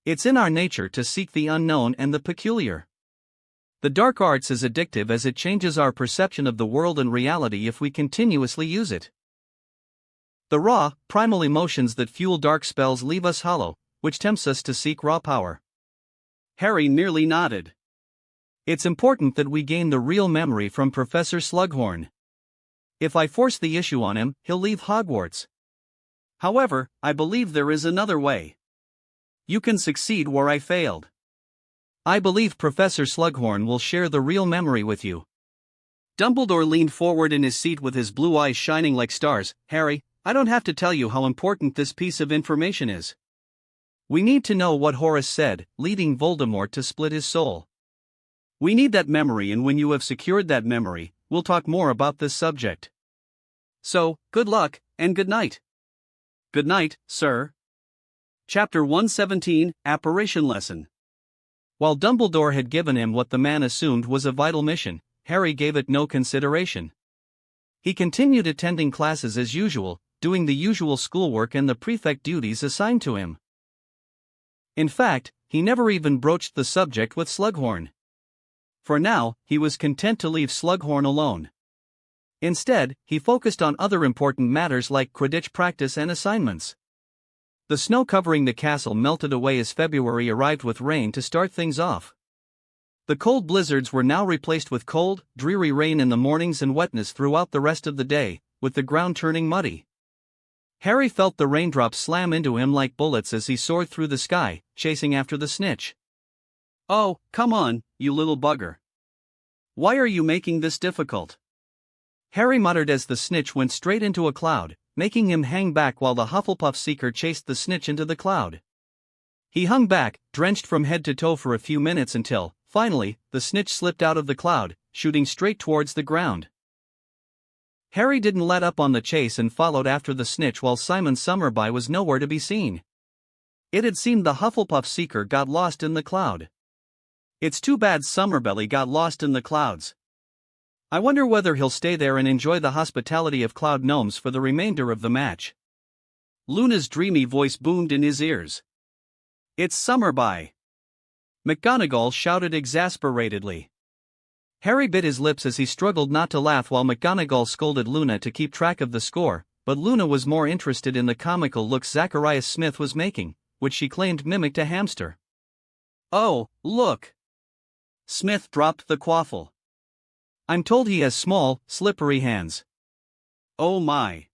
It's in our nature to seek the unknown and the peculiar. The dark arts is addictive as it changes our perception of the world and reality if we continuously use it. The raw, primal emotions that fuel dark spells leave us hollow, which tempts us to seek raw power. Harry merely nodded. It's important that we gain the real memory from Professor Slughorn. If I force the issue on him, he'll leave Hogwarts. However, I believe there is another way. You can succeed where I failed. I believe Professor Slughorn will share the real memory with you. Dumbledore leaned forward in his seat with his blue eyes shining like stars. Harry, I don't have to tell you how important this piece of information is. We need to know what Horace said, leading Voldemort to split his soul. We need that memory, and when you have secured that memory, we'll talk more about this subject. So, good luck, and good night. Good night, sir. Chapter 117, Apparition Lesson. While Dumbledore had given him what the man assumed was a vital mission, Harry gave it no consideration. He continued attending classes as usual, doing the usual schoolwork and the prefect duties assigned to him. In fact, he never even broached the subject with Slughorn. For now, he was content to leave Slughorn alone. Instead, he focused on other important matters like Quidditch practice and assignments. The snow covering the castle melted away as February arrived with rain to start things off. The cold blizzards were now replaced with cold, dreary rain in the mornings and wetness throughout the rest of the day, with the ground turning muddy. Harry felt the raindrops slam into him like bullets as he soared through the sky, chasing after the snitch. Oh, come on, you little bugger. Why are you making this difficult? Harry muttered as the snitch went straight into a cloud, making him hang back while the Hufflepuff seeker chased the snitch into the cloud. He hung back, drenched from head to toe for a few minutes until, finally, the snitch slipped out of the cloud, shooting straight towards the ground. Harry didn't let up on the chase and followed after the snitch while Simon Summerby was nowhere to be seen. It had seemed the Hufflepuff seeker got lost in the cloud. It's too bad Summerbelly got lost in the clouds. I wonder whether he'll stay there and enjoy the hospitality of Cloud Gnomes for the remainder of the match. Luna's dreamy voice boomed in his ears. It's Summerby. McGonagall shouted exasperatedly. Harry bit his lips as he struggled not to laugh while McGonagall scolded Luna to keep track of the score, but Luna was more interested in the comical looks Zacharias Smith was making, which she claimed mimicked a hamster. Oh, look! Smith dropped the quaffle. I'm told he has small, slippery hands. Oh my!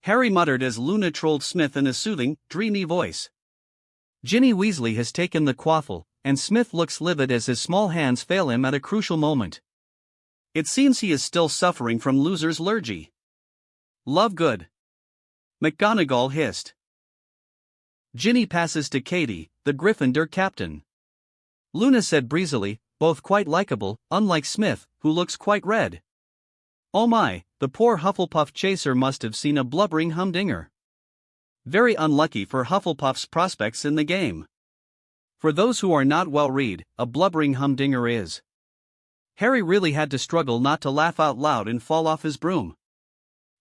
Harry muttered as Luna trolled Smith in a soothing, dreamy voice. Ginny Weasley has taken the quaffle, and Smith looks livid as his small hands fail him at a crucial moment. It seems he is still suffering from loser's lurgy. Love good. McGonagall hissed. Ginny passes to Katie, the Gryffindor captain. Luna said breezily, both quite likable, unlike Smith, who looks quite red. Oh my, the poor Hufflepuff chaser must have seen a blubbering humdinger. Very unlucky for Hufflepuff's prospects in the game. For those who are not well read, a blubbering humdinger is. Harry really had to struggle not to laugh out loud and fall off his broom.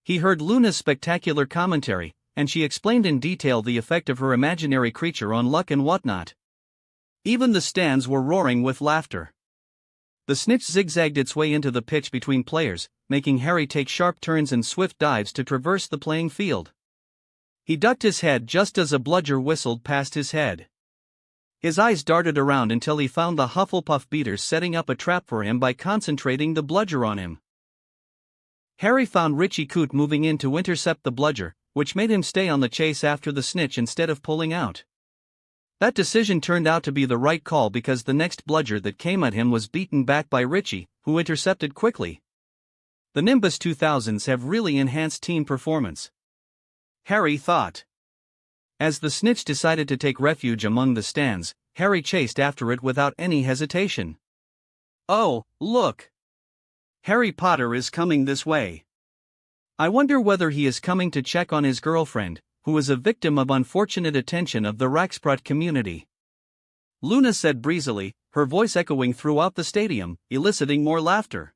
He heard Luna's spectacular commentary, and she explained in detail the effect of her imaginary creature on luck and whatnot. Even the stands were roaring with laughter. The snitch zigzagged its way into the pitch between players, making Harry take sharp turns and swift dives to traverse the playing field. He ducked his head just as a bludger whistled past his head. His eyes darted around until he found the Hufflepuff beaters setting up a trap for him by concentrating the bludger on him. Harry found Richie Coot moving in to intercept the bludger, which made him stay on the chase after the snitch instead of pulling out. That decision turned out to be the right call because the next bludger that came at him was beaten back by Richie, who intercepted quickly. The Nimbus 2000s have really enhanced team performance, Harry thought. As the snitch decided to take refuge among the stands, Harry chased after it without any hesitation. Oh, look! Harry Potter is coming this way. I wonder whether he is coming to check on his girlfriend, who is a victim of unfortunate attention of the Raxprot community. Luna said breezily, her voice echoing throughout the stadium, eliciting more laughter.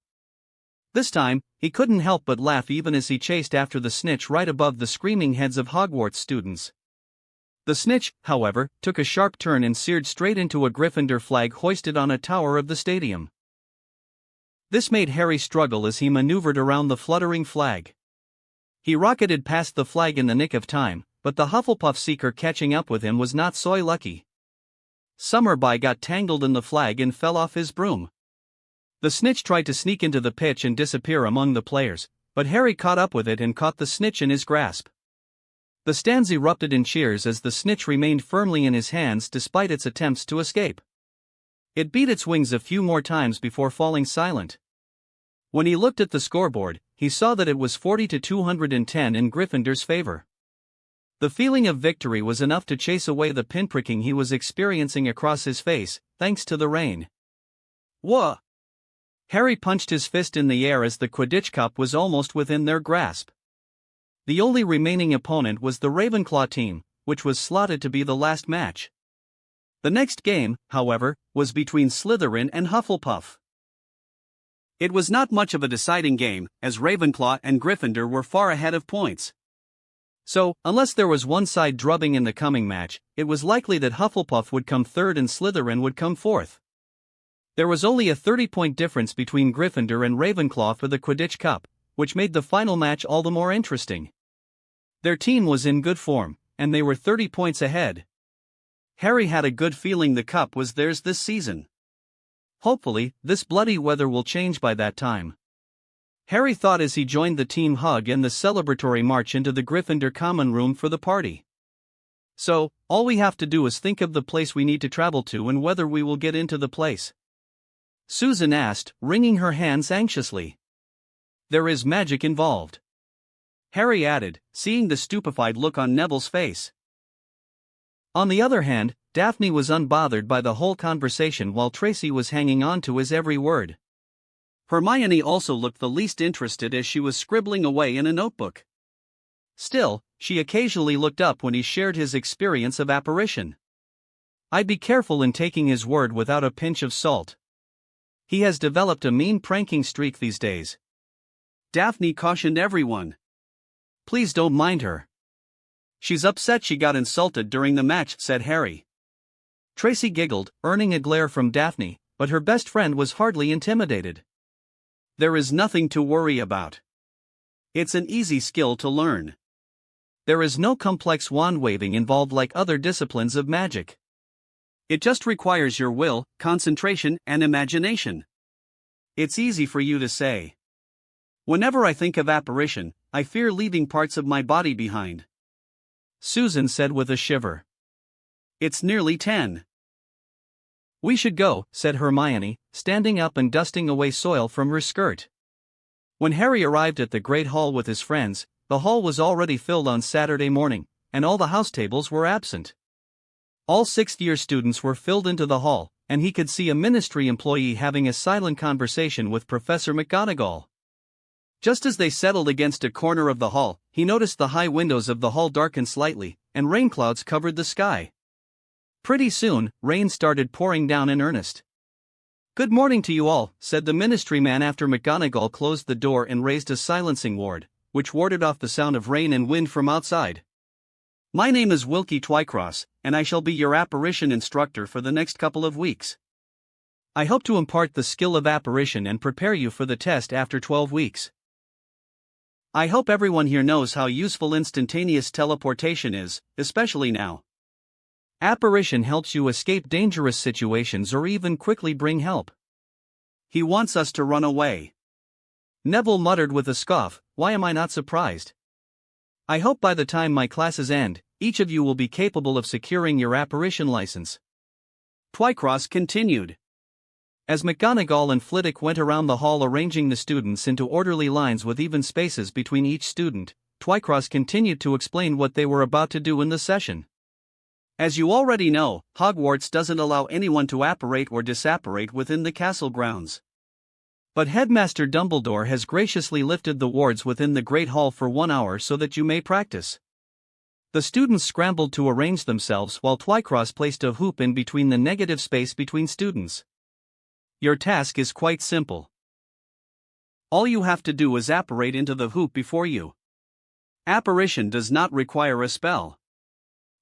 This time, he couldn't help but laugh even as he chased after the snitch right above the screaming heads of Hogwarts students. The snitch, however, took a sharp turn and seared straight into a Gryffindor flag hoisted on a tower of the stadium. This made Harry struggle as he maneuvered around the fluttering flag. He rocketed past the flag in the nick of time, but the Hufflepuff seeker catching up with him was not so lucky. Summerby got tangled in the flag and fell off his broom. The snitch tried to sneak into the pitch and disappear among the players, but Harry caught up with it and caught the snitch in his grasp. The stands erupted in cheers as the snitch remained firmly in his hands despite its attempts to escape. It beat its wings a few more times before falling silent. When he looked at the scoreboard, he saw that it was 40-210 in Gryffindor's favor. The feeling of victory was enough to chase away the pinpricking he was experiencing across his face, thanks to the rain. Whoa! Harry punched his fist in the air as the Quidditch Cup was almost within their grasp. The only remaining opponent was the Ravenclaw team, which was slotted to be the last match. The next game, however, was between Slytherin and Hufflepuff. It was not much of a deciding game, as Ravenclaw and Gryffindor were far ahead of points. So, unless there was one side drubbing in the coming match, it was likely that Hufflepuff would come third and Slytherin would come fourth. There was only a 30-point difference between Gryffindor and Ravenclaw for the Quidditch Cup, which made the final match all the more interesting. Their team was in good form, and they were 30 points ahead. Harry had a good feeling the cup was theirs this season. Hopefully, this bloody weather will change by that time. Harry thought as he joined the team hug and the celebratory march into the Gryffindor common room for the party. So, all we have to do is think of the place we need to travel to and whether we will get into the place. Susan asked, wringing her hands anxiously. There is magic involved. Harry added, seeing the stupefied look on Neville's face. On the other hand, Daphne was unbothered by the whole conversation while Tracy was hanging on to his every word. Hermione also looked the least interested as she was scribbling away in a notebook. Still, she occasionally looked up when he shared his experience of apparition. I'd be careful in taking his word without a pinch of salt. He has developed a mean pranking streak these days. Daphne cautioned everyone. Please don't mind her. She's upset she got insulted during the match, said Harry. Tracy giggled, earning a glare from Daphne, but her best friend was hardly intimidated. There is nothing to worry about. It's an easy skill to learn. There is no complex wand waving involved like other disciplines of magic. It just requires your will, concentration, and imagination. It's easy for you to say. Whenever I think of apparition, I fear leaving parts of my body behind. Susan said with a shiver. It's nearly 10. We should go, said Hermione, standing up and dusting away soil from her skirt. When Harry arrived at the Great Hall with his friends, the hall was already filled on Saturday morning, and all the house tables were absent. All sixth-year students were filled into the hall, and he could see a ministry employee having a silent conversation with Professor McGonagall. Just as they settled against a corner of the hall, he noticed the high windows of the hall darken slightly, and rain clouds covered the sky. Pretty soon, rain started pouring down in earnest. Good morning to you all, said the ministry man after McGonagall closed the door and raised a silencing ward, which warded off the sound of rain and wind from outside. My name is Wilkie Twycross, and I shall be your apparition instructor for the next couple of weeks. I hope to impart the skill of apparition and prepare you for the test after 12 weeks. I hope everyone here knows how useful instantaneous teleportation is, especially now. Apparition helps you escape dangerous situations or even quickly bring help. He wants us to run away. Neville muttered with a scoff, why am I not surprised? I hope by the time my classes end, each of you will be capable of securing your apparition license. Twycross continued. As McGonagall and Flitwick went around the hall arranging the students into orderly lines with even spaces between each student, Twycross continued to explain what they were about to do in the session. As you already know, Hogwarts doesn't allow anyone to apparate or disapparate within the castle grounds. But Headmaster Dumbledore has graciously lifted the wards within the Great Hall for 1 hour so that you may practice. The students scrambled to arrange themselves while Twycross placed a hoop in between the negative space between students. Your task is quite simple. All you have to do is apparate into the hoop before you. Apparition does not require a spell.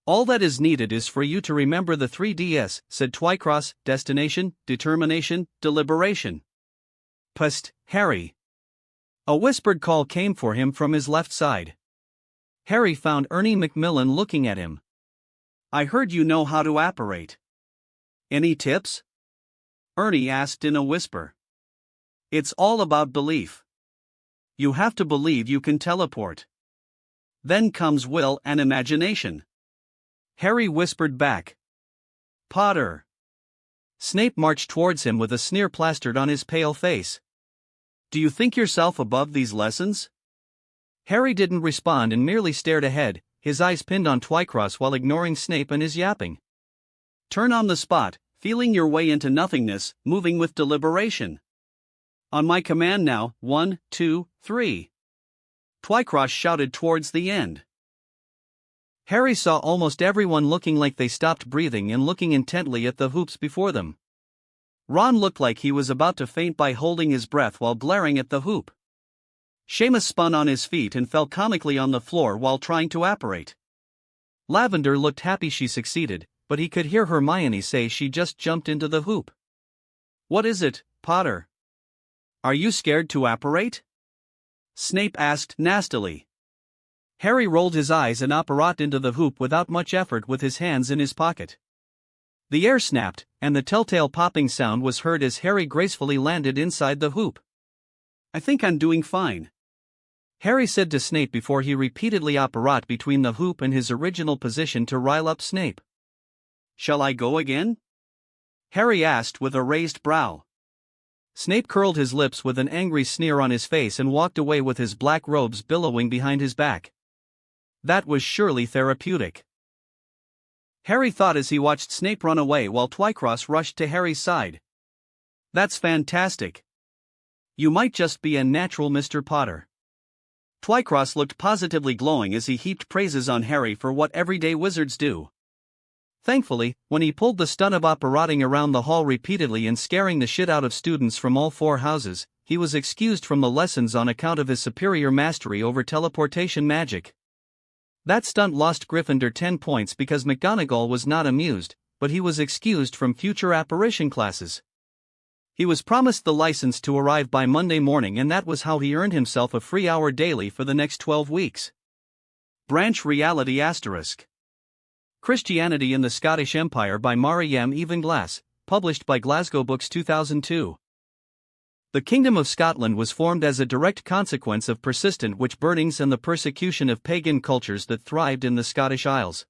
All that is needed is for you to remember the 3Ds, said Twycross: destination, determination, deliberation. Psst, Harry. A whispered call came for him from his left side. Harry found Ernie Macmillan looking at him. I heard you know how to apparate. Any tips? Ernie asked in a whisper. It's all about belief. You have to believe you can teleport. Then comes will and imagination. Harry whispered back. Potter. Snape marched towards him with a sneer plastered on his pale face. Do you think yourself above these lessons? Harry didn't respond and merely stared ahead, his eyes pinned on Twycross while ignoring Snape and his yapping. Turn on the spot, feeling your way into nothingness, moving with deliberation. On my command now, 1, 2, 3. Twycross shouted towards the end. Harry saw almost everyone looking like they stopped breathing and looking intently at the hoops before them. Ron looked like he was about to faint by holding his breath while glaring at the hoop. Seamus spun on his feet and fell comically on the floor while trying to apparate. Lavender looked happy she succeeded, but he could hear Hermione say she just jumped into the hoop. What is it, Potter? Are you scared to apparate? Snape asked nastily. Harry rolled his eyes and apparat into the hoop without much effort with his hands in his pocket. The air snapped, and the telltale popping sound was heard as Harry gracefully landed inside the hoop. I think I'm doing fine, Harry said to Snape before he repeatedly apparat between the hoop and his original position to rile up Snape. Shall I go again? Harry asked with a raised brow. Snape curled his lips with an angry sneer on his face and walked away with his black robes billowing behind his back. That was surely therapeutic. Harry thought as he watched Snape run away while Twycross rushed to Harry's side. That's fantastic. You might just be a natural, Mr. Potter. Twycross looked positively glowing as he heaped praises on Harry for what everyday wizards do. Thankfully, when he pulled the stunt of apparating around the hall repeatedly and scaring the shit out of students from all 4 houses, he was excused from the lessons on account of his superior mastery over teleportation magic. That stunt lost Gryffindor 10 points because McGonagall was not amused, but he was excused from future apparition classes. He was promised the license to arrive by Monday morning, and that was how he earned himself a free hour daily for the next 12 weeks. Branch Reality *. Christianity in the Scottish Empire by Mari M. Evenglass, published by Glasgow Books 2002. The Kingdom of Scotland was formed as a direct consequence of persistent witch burnings and the persecution of pagan cultures that thrived in the Scottish Isles.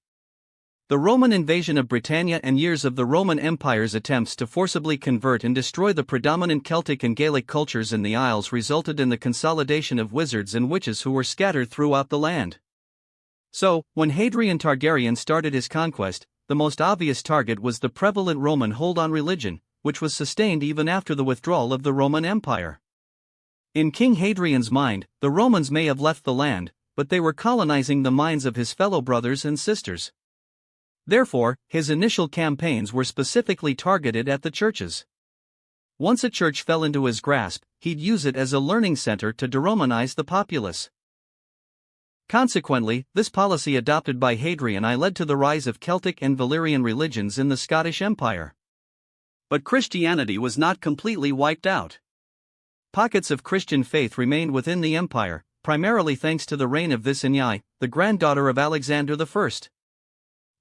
The Roman invasion of Britannia and years of the Roman Empire's attempts to forcibly convert and destroy the predominant Celtic and Gaelic cultures in the Isles resulted in the consolidation of wizards and witches who were scattered throughout the land. So, when Hadrian Targaryen started his conquest, the most obvious target was the prevalent Roman hold on religion, which was sustained even after the withdrawal of the Roman Empire. In King Hadrian's mind, the Romans may have left the land, but they were colonizing the minds of his fellow brothers and sisters. Therefore, his initial campaigns were specifically targeted at the churches. Once a church fell into his grasp, he'd use it as a learning center to de-Romanize the populace. Consequently, this policy adopted by Hadrian I led to the rise of Celtic and Valyrian religions in the Scottish Empire. But Christianity was not completely wiped out. Pockets of Christian faith remained within the empire, primarily thanks to the reign of Visigny, the granddaughter of Alexander I.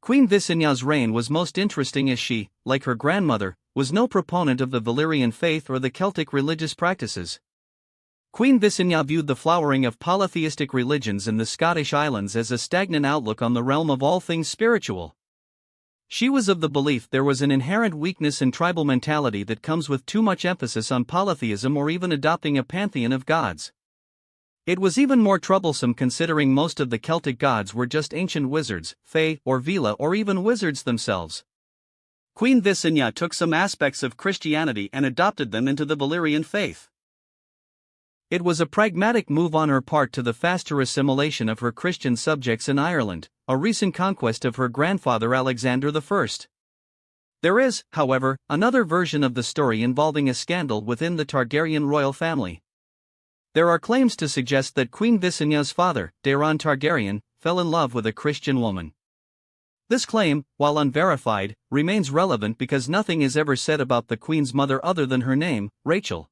Queen Visigny's reign was most interesting as she, like her grandmother, was no proponent of the Valyrian faith or the Celtic religious practices. Queen Visigny viewed the flowering of polytheistic religions in the Scottish Islands as a stagnant outlook on the realm of all things spiritual. She was of the belief there was an inherent weakness in tribal mentality that comes with too much emphasis on polytheism or even adopting a pantheon of gods. It was even more troublesome considering most of the Celtic gods were just ancient wizards, fae, or vila, or even wizards themselves. Queen Visigny took some aspects of Christianity and adopted them into the Valyrian faith. It was a pragmatic move on her part to the faster assimilation of her Christian subjects in Ireland, a recent conquest of her grandfather Alexander I. There is, however, another version of the story involving a scandal within the Targaryen royal family. There are claims to suggest that Queen Visenya's father, Daeron Targaryen, fell in love with a Christian woman. This claim, while unverified, remains relevant because nothing is ever said about the queen's mother other than her name, Rachel.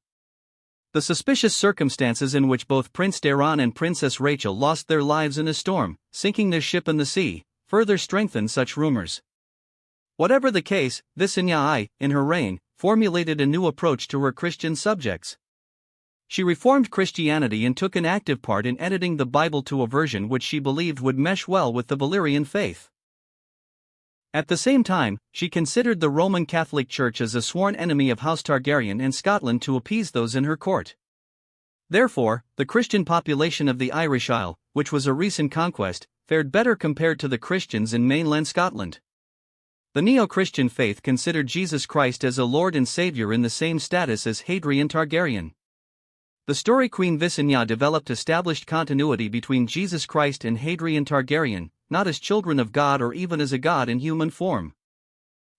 The suspicious circumstances in which both Prince Daeron and Princess Rachel lost their lives in a storm, sinking their ship in the sea, further strengthen such rumors. Whatever the case, Visenya I, in her reign, formulated a new approach to her Christian subjects. She reformed Christianity and took an active part in editing the Bible to a version which she believed would mesh well with the Valyrian faith. At the same time, she considered the Roman Catholic Church as a sworn enemy of House Targaryen in Scotland to appease those in her court. Therefore, the Christian population of the Irish Isle, which was a recent conquest, fared better compared to the Christians in mainland Scotland. The Neo-Christian faith considered Jesus Christ as a Lord and Savior in the same status as Hadrian Targaryen. The story Queen Visenya developed established continuity between Jesus Christ and Hadrian Targaryen, not as children of God or even as a god in human form.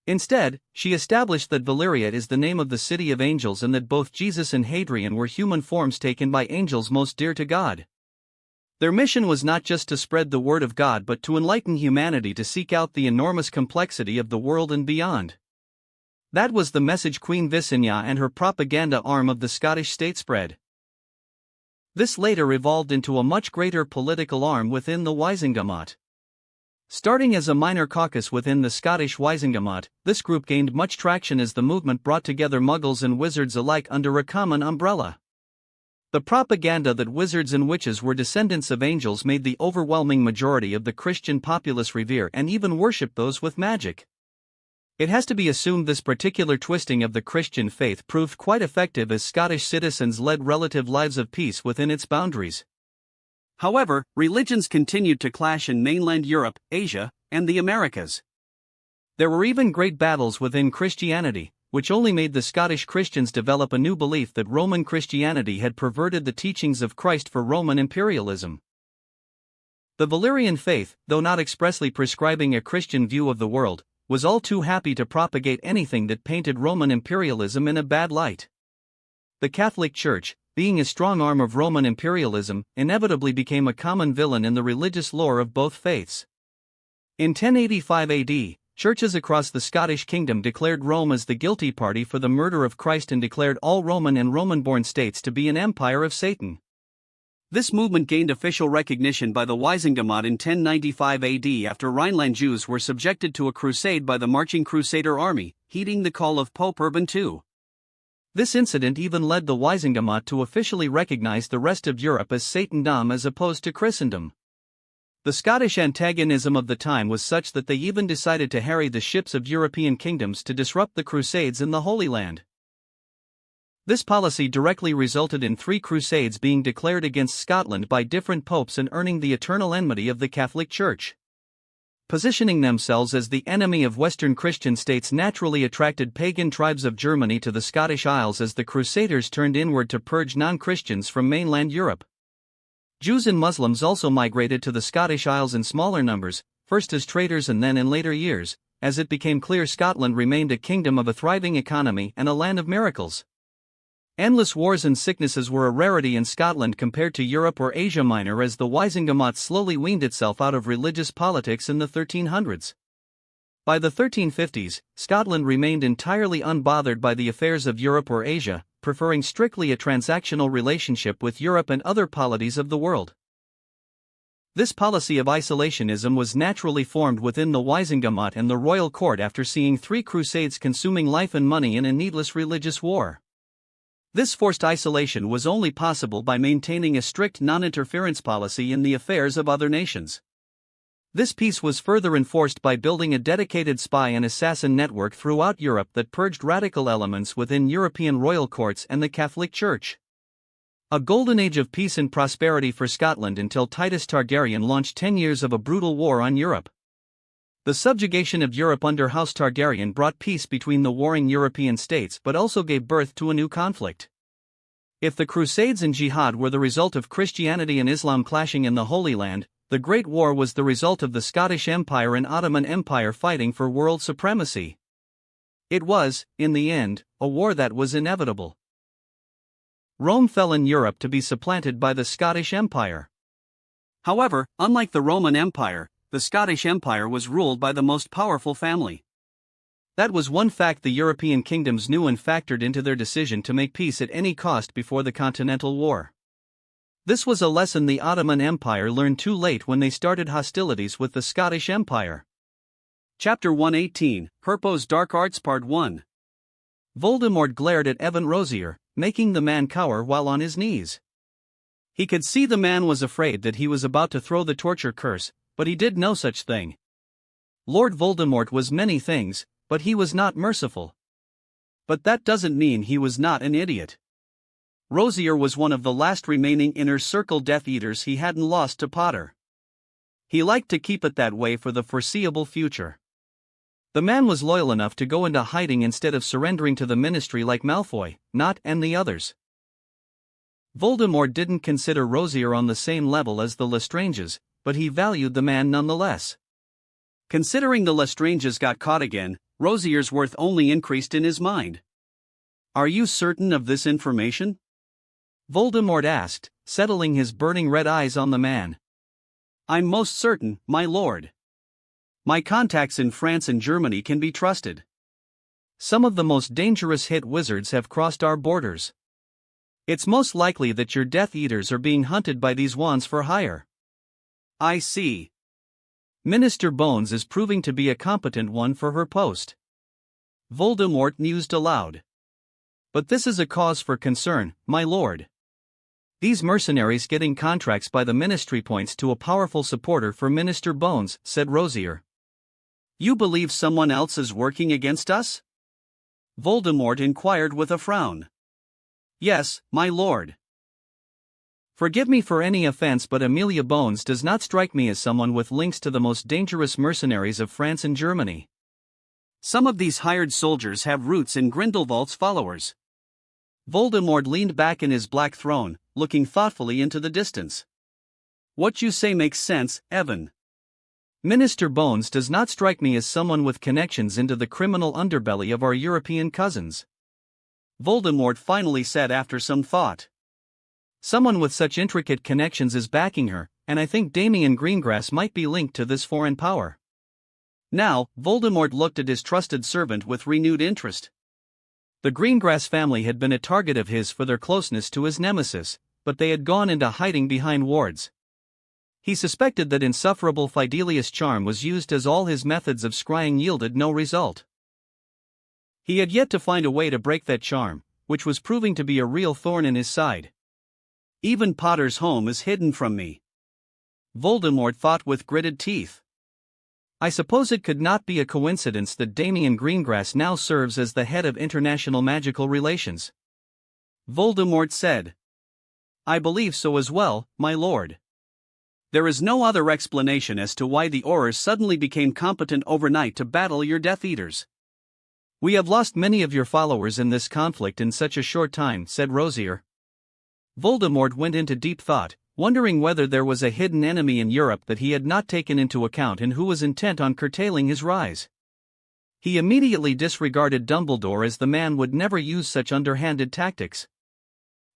Instead, she established that Valyria is the name of the city of angels and that both Jesus and Hadrian were human forms taken by angels most dear to God. Their mission was not just to spread the word of God but to enlighten humanity to seek out the enormous complexity of the world and beyond. That was the message Queen Visenya and her propaganda arm of the Scottish state spread. This later evolved into a much greater political arm within the Wisingamat. Starting as a minor caucus within the Scottish Wisingamat, this group gained much traction as the movement brought together muggles and wizards alike under a common umbrella. The propaganda that wizards and witches were descendants of angels made the overwhelming majority of the Christian populace revere and even worship those with magic. It has to be assumed this particular twisting of the Christian faith proved quite effective as Scottish citizens led relative lives of peace within its boundaries. However, religions continued to clash in mainland Europe, Asia, and the Americas. There were even great battles within Christianity, which only made the Scottish Christians develop a new belief that Roman Christianity had perverted the teachings of Christ for Roman imperialism. The Valyrian faith, though not expressly prescribing a Christian view of the world, was all too happy to propagate anything that painted Roman imperialism in a bad light. The Catholic Church, being a strong arm of Roman imperialism, inevitably became a common villain in the religious lore of both faiths. In 1085 AD, churches across the Scottish kingdom declared Rome as the guilty party for the murder of Christ and declared all Roman and Roman-born states to be an empire of Satan. This movement gained official recognition by the Wisingamat in 1095 AD after Rhineland Jews were subjected to a crusade by the marching Crusader army, heeding the call of Pope Urban II. This incident even led the Wisingamat to officially recognize the rest of Europe as Satandom as opposed to Christendom. The Scottish antagonism of the time was such that they even decided to harry the ships of European kingdoms to disrupt the Crusades in the Holy Land. This policy directly resulted in 3 crusades being declared against Scotland by different popes and earning the eternal enmity of the Catholic Church. Positioning themselves as the enemy of Western Christian states naturally attracted pagan tribes of Germany to the Scottish Isles as the Crusaders turned inward to purge non-Christians from mainland Europe. Jews and Muslims also migrated to the Scottish Isles in smaller numbers, first as traders and then in later years, as it became clear Scotland remained a kingdom of a thriving economy and a land of miracles. Endless wars and sicknesses were a rarity in Scotland compared to Europe or Asia Minor as the Wisingamat slowly weaned itself out of religious politics in the 1300s. By the 1350s, Scotland remained entirely unbothered by the affairs of Europe or Asia, preferring strictly a transactional relationship with Europe and other polities of the world. This policy of isolationism was naturally formed within the Wisingamat and the royal court after seeing 3 crusades consuming life and money in a needless religious war. This forced isolation was only possible by maintaining a strict non-interference policy in the affairs of other nations. This peace was further enforced by building a dedicated spy and assassin network throughout Europe that purged radical elements within European royal courts and the Catholic Church. A golden age of peace and prosperity for Scotland until Titus Targaryen launched 10 years of a brutal war on Europe. The subjugation of Europe under House Targaryen brought peace between the warring European states but also gave birth to a new conflict. If the Crusades and Jihad were the result of Christianity and Islam clashing in the Holy Land, the Great War was the result of the Scottish Empire and Ottoman Empire fighting for world supremacy. It was, in the end, a war that was inevitable. Rome fell in Europe to be supplanted by the Scottish Empire. However, unlike the Roman Empire, the Scottish Empire was ruled by the most powerful family. That was one fact the European kingdoms knew and factored into their decision to make peace at any cost before the Continental War. This was a lesson the Ottoman Empire learned too late when they started hostilities with the Scottish Empire. Chapter 118, Herpo's Dark Arts Part 1. Voldemort glared at Evan Rosier, making the man cower while on his knees. He could see the man was afraid that he was about to throw the torture curse, but he did no such thing. Lord Voldemort was many things, but he was not merciful. But that doesn't mean he was not an idiot. Rosier was one of the last remaining Inner Circle Death Eaters he hadn't lost to Potter. He liked to keep it that way for the foreseeable future. The man was loyal enough to go into hiding instead of surrendering to the Ministry like Malfoy, Nott and the others. Voldemort didn't consider Rosier on the same level as the Lestranges, but he valued the man nonetheless. Considering the Lestranges got caught again, Rosier's worth only increased in his mind. "Are you certain of this information?" Voldemort asked, settling his burning red eyes on the man. "I'm most certain, my lord. My contacts in France and Germany can be trusted. Some of the most dangerous hit wizards have crossed our borders. It's most likely that your Death Eaters are being hunted by these wands for hire." "I see. Minister Bones is proving to be a competent one for her post." Voldemort mused aloud. "But this is a cause for concern, my lord. These mercenaries getting contracts by the Ministry points to a powerful supporter for Minister Bones," said Rosier. "You believe someone else is working against us?" Voldemort inquired with a frown. "Yes, my lord. Forgive me for any offense, but Amelia Bones does not strike me as someone with links to the most dangerous mercenaries of France and Germany. Some of these hired soldiers have roots in Grindelwald's followers." Voldemort leaned back in his black throne, looking thoughtfully into the distance. "What you say makes sense, Evan. Minister Bones does not strike me as someone with connections into the criminal underbelly of our European cousins," Voldemort finally said after some thought. "Someone with such intricate connections is backing her, and I think Damian Greengrass might be linked to this foreign power." Now, Voldemort looked at his trusted servant with renewed interest. The Greengrass family had been a target of his for their closeness to his nemesis, but they had gone into hiding behind wards. He suspected that insufferable Fidelius' charm was used as all his methods of scrying yielded no result. He had yet to find a way to break that charm, which was proving to be a real thorn in his side. "Even Potter's home is hidden from me," Voldemort thought with gritted teeth. "I suppose it could not be a coincidence that Damian Greengrass now serves as the head of international magical relations," Voldemort said. "I believe so as well, my lord. There is no other explanation as to why the Aurors suddenly became competent overnight to battle your Death Eaters." "We have lost many of your followers in this conflict in such a short time," said Rosier. Voldemort went into deep thought, wondering whether there was a hidden enemy in Europe that he had not taken into account and who was intent on curtailing his rise. He immediately disregarded Dumbledore as the man would never use such underhanded tactics.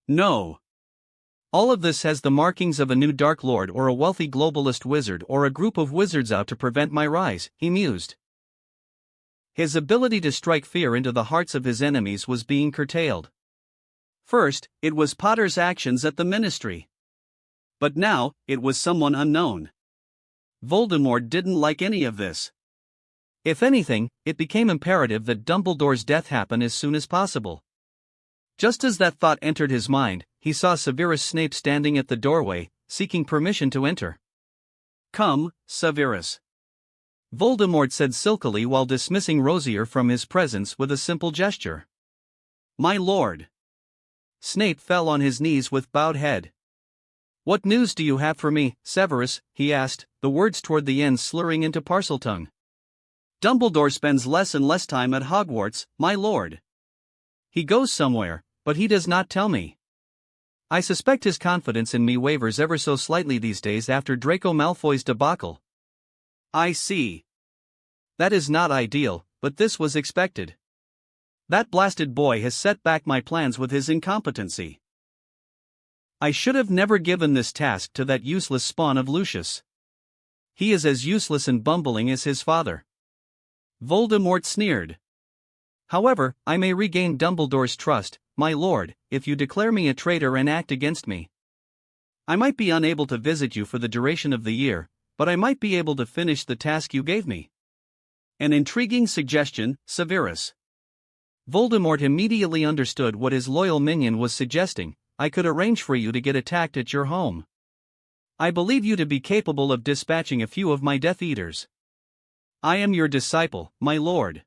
"No. All of this has the markings of a new Dark Lord or a wealthy globalist wizard or a group of wizards out to prevent my rise," he mused. His ability to strike fear into the hearts of his enemies was being curtailed. First, it was Potter's actions at the Ministry. But now, it was someone unknown. Voldemort didn't like any of this. If anything, it became imperative that Dumbledore's death happen as soon as possible. Just as that thought entered his mind, he saw Severus Snape standing at the doorway, seeking permission to enter. "Come, Severus," Voldemort said silkily while dismissing Rosier from his presence with a simple gesture. "My lord." Snape fell on his knees with bowed head. "What news do you have for me, Severus?" he asked, the words toward the end slurring into Parseltongue. "Dumbledore spends less and less time at Hogwarts, my lord. He goes somewhere, but he does not tell me. I suspect his confidence in me wavers ever so slightly these days after Draco Malfoy's debacle." "I see. That is not ideal, but this was expected. That blasted boy has set back my plans with his incompetency. I should have never given this task to that useless spawn of Lucius. He is as useless and bumbling as his father. Voldemort sneered. However, I may regain Dumbledore's trust, my lord, if you declare me a traitor and act against me. I might be unable to visit you for the duration of the year, but I might be able to finish the task you gave me. An intriguing suggestion, Severus. Voldemort immediately understood what his loyal minion was suggesting. I could arrange for you to get attacked at your home. I believe you to be capable of dispatching a few of my Death Eaters. I am your disciple, my lord.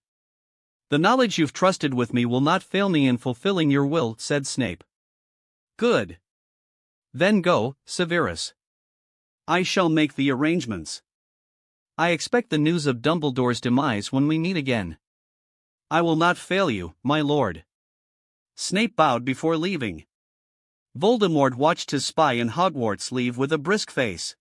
The knowledge you've trusted with me will not fail me in fulfilling your will, said Snape. Good. Then go, Severus. I shall make the arrangements. I expect the news of Dumbledore's demise when we meet again. I will not fail you, my lord. Snape bowed before leaving. Voldemort watched his spy in Hogwarts leave with a brisk face.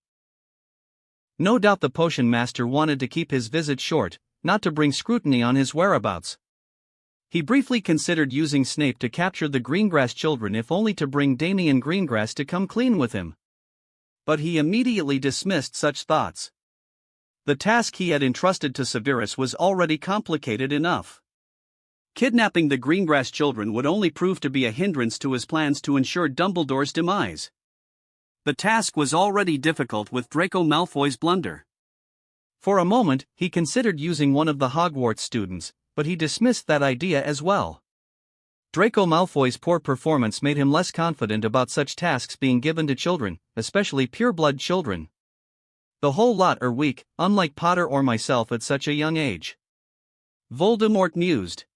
No doubt the potion master wanted to keep his visit short, not to bring scrutiny on his whereabouts. He briefly considered using Snape to capture the Greengrass children if only to bring Damian Greengrass to come clean with him. But he immediately dismissed such thoughts. The task he had entrusted to Severus was already complicated enough. Kidnapping the Greengrass children would only prove to be a hindrance to his plans to ensure Dumbledore's demise. The task was already difficult with Draco Malfoy's blunder. For a moment, he considered using one of the Hogwarts students, but he dismissed that idea as well. Draco Malfoy's poor performance made him less confident about such tasks being given to children, especially pureblood children. The whole lot are weak, unlike Potter or myself at such a young age. Voldemort mused.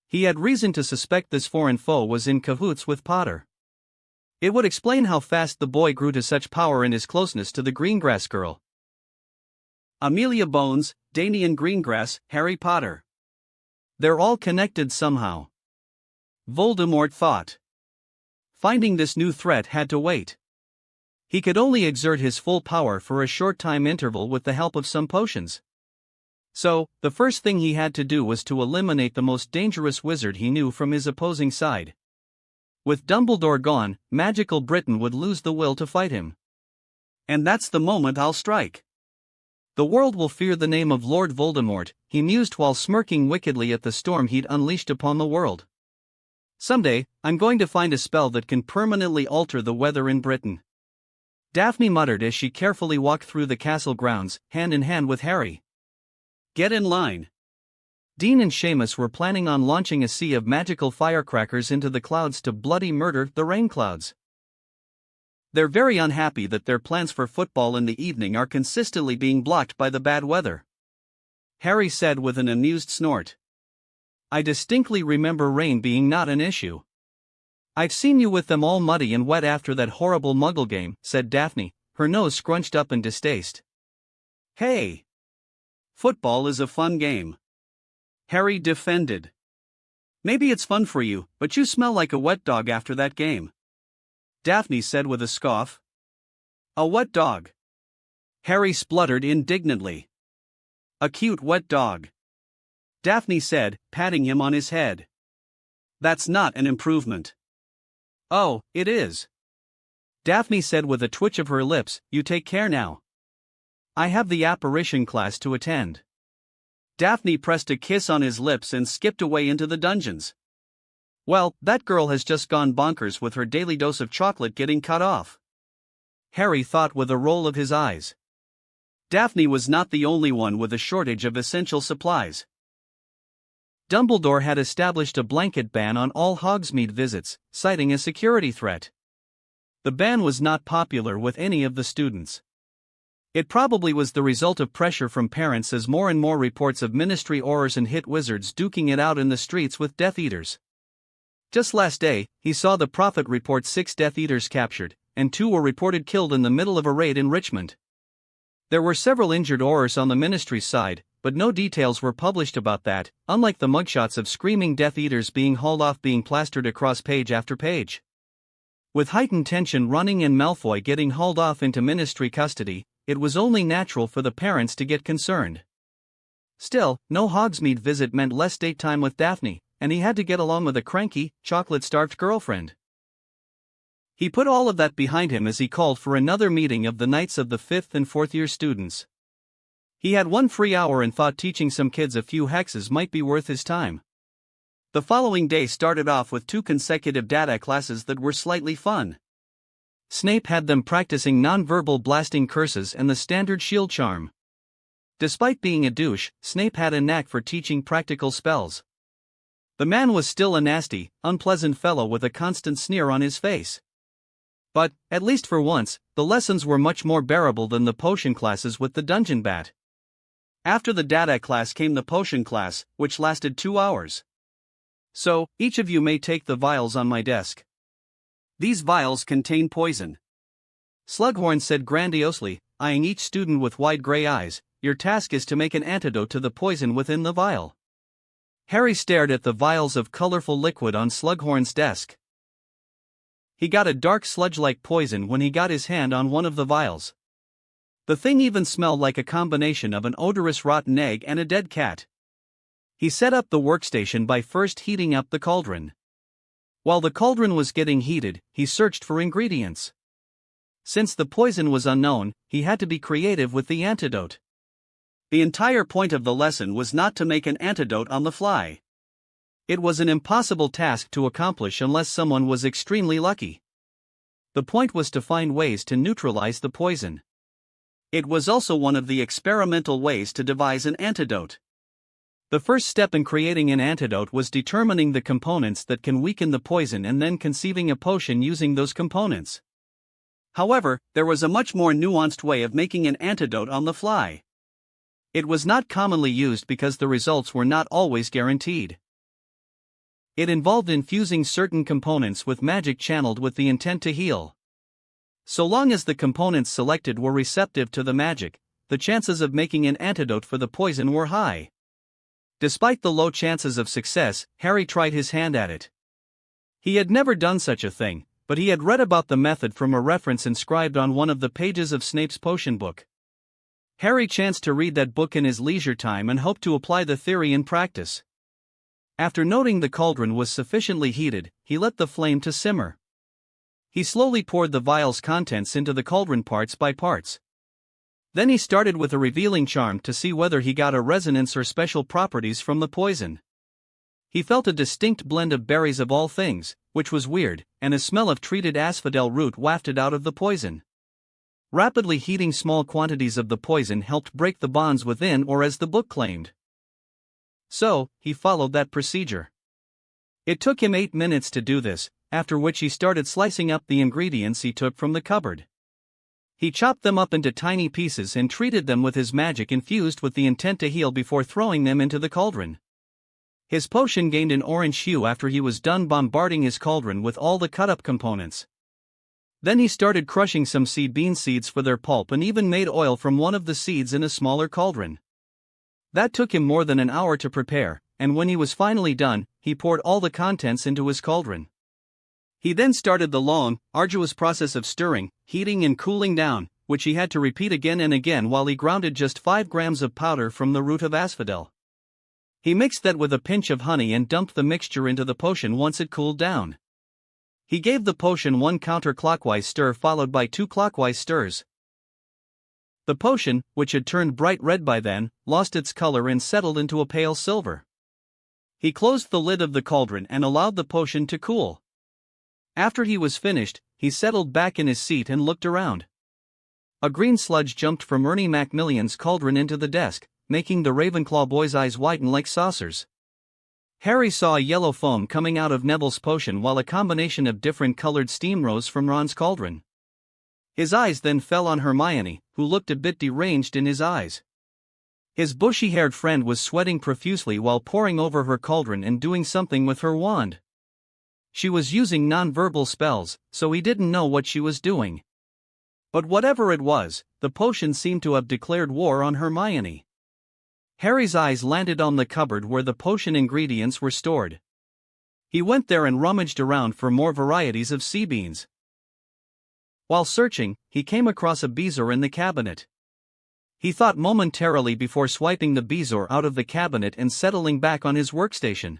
He had reason to suspect this foreign foe was in cahoots with Potter. It would explain how fast the boy grew to such power in his closeness to the Greengrass girl. Amelia Bones, Damian Greengrass, Harry Potter. They're all connected somehow. Voldemort thought. Finding this new threat had to wait. He could only exert his full power for a short time interval with the help of some potions. So, the first thing he had to do was to eliminate the most dangerous wizard he knew from his opposing side. With Dumbledore gone, Magical Britain would lose the will to fight him. And that's the moment I'll strike. The world will fear the name of Lord Voldemort, he mused while smirking wickedly at the storm he'd unleashed upon the world. Someday, I'm going to find a spell that can permanently alter the weather in Britain. Daphne muttered as she carefully walked through the castle grounds, hand in hand with Harry. Get in line. Dean and Seamus were planning on launching a sea of magical firecrackers into the clouds to bloody murder the rain clouds. They're very unhappy that their plans for football in the evening are consistently being blocked by the bad weather. Harry said with an amused snort. I distinctly remember rain being not an issue. I've seen you with them all muddy and wet after that horrible Muggle game, said Daphne, her nose scrunched up in distaste. Hey! Football is a fun game. Harry defended. Maybe it's fun for you, but you smell like a wet dog after that game. Daphne said with a scoff. A wet dog. Harry spluttered indignantly. A cute wet dog. Daphne said, patting him on his head. That's not an improvement. Oh, it is. Daphne said with a twitch of her lips, you take care now. I have the apparition class to attend. Daphne pressed a kiss on his lips and skipped away into the dungeons. Well, that girl has just gone bonkers with her daily dose of chocolate getting cut off. Harry thought with a roll of his eyes. Daphne was not the only one with a shortage of essential supplies. Dumbledore had established a blanket ban on all Hogsmeade visits, citing a security threat. The ban was not popular with any of the students. It probably was the result of pressure from parents as more and more reports of Ministry Aurors and hit wizards duking it out in the streets with Death Eaters. Just last day, he saw the Prophet report 6 Death Eaters captured, and 2 were reported killed in the middle of a raid in Richmond. There were several injured Aurors on the Ministry's side, but no details were published about that, unlike the mugshots of screaming Death Eaters being hauled off being plastered across page after page. With heightened tension running and Malfoy getting hauled off into Ministry custody, it was only natural for the parents to get concerned. Still, no Hogsmeade visit meant less date time with Daphne, and he had to get along with a cranky, chocolate-starved girlfriend. He put all of that behind him as he called for another meeting of the Knights of the 5th and 4th year students. He had one free hour and thought teaching some kids a few hexes might be worth his time. The following day started off with 2 consecutive data classes that were slightly fun. Snape had them practicing non-verbal blasting curses and the standard shield charm. Despite being a douche, Snape had a knack for teaching practical spells. The man was still a nasty, unpleasant fellow with a constant sneer on his face. But, at least for once, the lessons were much more bearable than the potion classes with the dungeon bat. After the data class came the potion class, which lasted 2 hours. So, each of you may take the vials on my desk. These vials contain poison. Slughorn said grandiosely, eyeing each student with wide gray eyes, your task is to make an antidote to the poison within the vial. Harry stared at the vials of colorful liquid on Slughorn's desk. He got a dark sludge-like poison when he got his hand on one of the vials. The thing even smelled like a combination of an odorous rotten egg and a dead cat. He set up the workstation by first heating up the cauldron. While the cauldron was getting heated, he searched for ingredients. Since the poison was unknown, he had to be creative with the antidote. The entire point of the lesson was not to make an antidote on the fly. It was an impossible task to accomplish unless someone was extremely lucky. The point was to find ways to neutralize the poison. It was also one of the experimental ways to devise an antidote. The first step in creating an antidote was determining the components that can weaken the poison and then conceiving a potion using those components. However, there was a much more nuanced way of making an antidote on the fly. It was not commonly used because the results were not always guaranteed. It involved infusing certain components with magic channeled with the intent to heal. So long as the components selected were receptive to the magic, the chances of making an antidote for the poison were high. Despite the low chances of success, Harry tried his hand at it. He had never done such a thing, but he had read about the method from a reference inscribed on one of the pages of Snape's potion book. Harry chanced to read that book in his leisure time and hoped to apply the theory in practice. After noting the cauldron was sufficiently heated, he let the flame to simmer. He slowly poured the vial's contents into the cauldron parts by parts. Then he started with a revealing charm to see whether he got a resonance or special properties from the poison. He felt a distinct blend of berries of all things, which was weird, and a smell of treated asphodel root wafted out of the poison. Rapidly heating small quantities of the poison helped break the bonds within, or as the book claimed. So, he followed that procedure. It took him 8 minutes to do this, after which he started slicing up the ingredients he took from the cupboard. He chopped them up into tiny pieces and treated them with his magic infused with the intent to heal before throwing them into the cauldron. His potion gained an orange hue after he was done bombarding his cauldron with all the cut-up components. Then he started crushing some bean seeds for their pulp and even made oil from one of the seeds in a smaller cauldron. That took him more than an hour to prepare, and when he was finally done, he poured all the contents into his cauldron. He then started the long, arduous process of stirring, heating and cooling down, which he had to repeat again and again while he grounded just 5 grams of powder from the root of asphodel. He mixed that with a pinch of honey and dumped the mixture into the potion once it cooled down. He gave the potion 1 counterclockwise stir followed by 2 clockwise stirs. The potion, which had turned bright red by then, lost its color and settled into a pale silver. He closed the lid of the cauldron and allowed the potion to cool. After he was finished, he settled back in his seat and looked around. A green sludge jumped from Ernie Macmillan's cauldron into the desk, making the Ravenclaw boy's eyes widen like saucers. Harry saw a yellow foam coming out of Neville's potion while a combination of different colored steam rose from Ron's cauldron. His eyes then fell on Hermione, who looked a bit deranged in his eyes. His bushy-haired friend was sweating profusely while poring over her cauldron and doing something with her wand. She was using non-verbal spells, so he didn't know what she was doing. But whatever it was, the potion seemed to have declared war on Hermione. Harry's eyes landed on the cupboard where the potion ingredients were stored. He went there and rummaged around for more varieties of sea beans. While searching, he came across a bezoar in the cabinet. He thought momentarily before swiping the bezoar out of the cabinet and settling back on his workstation.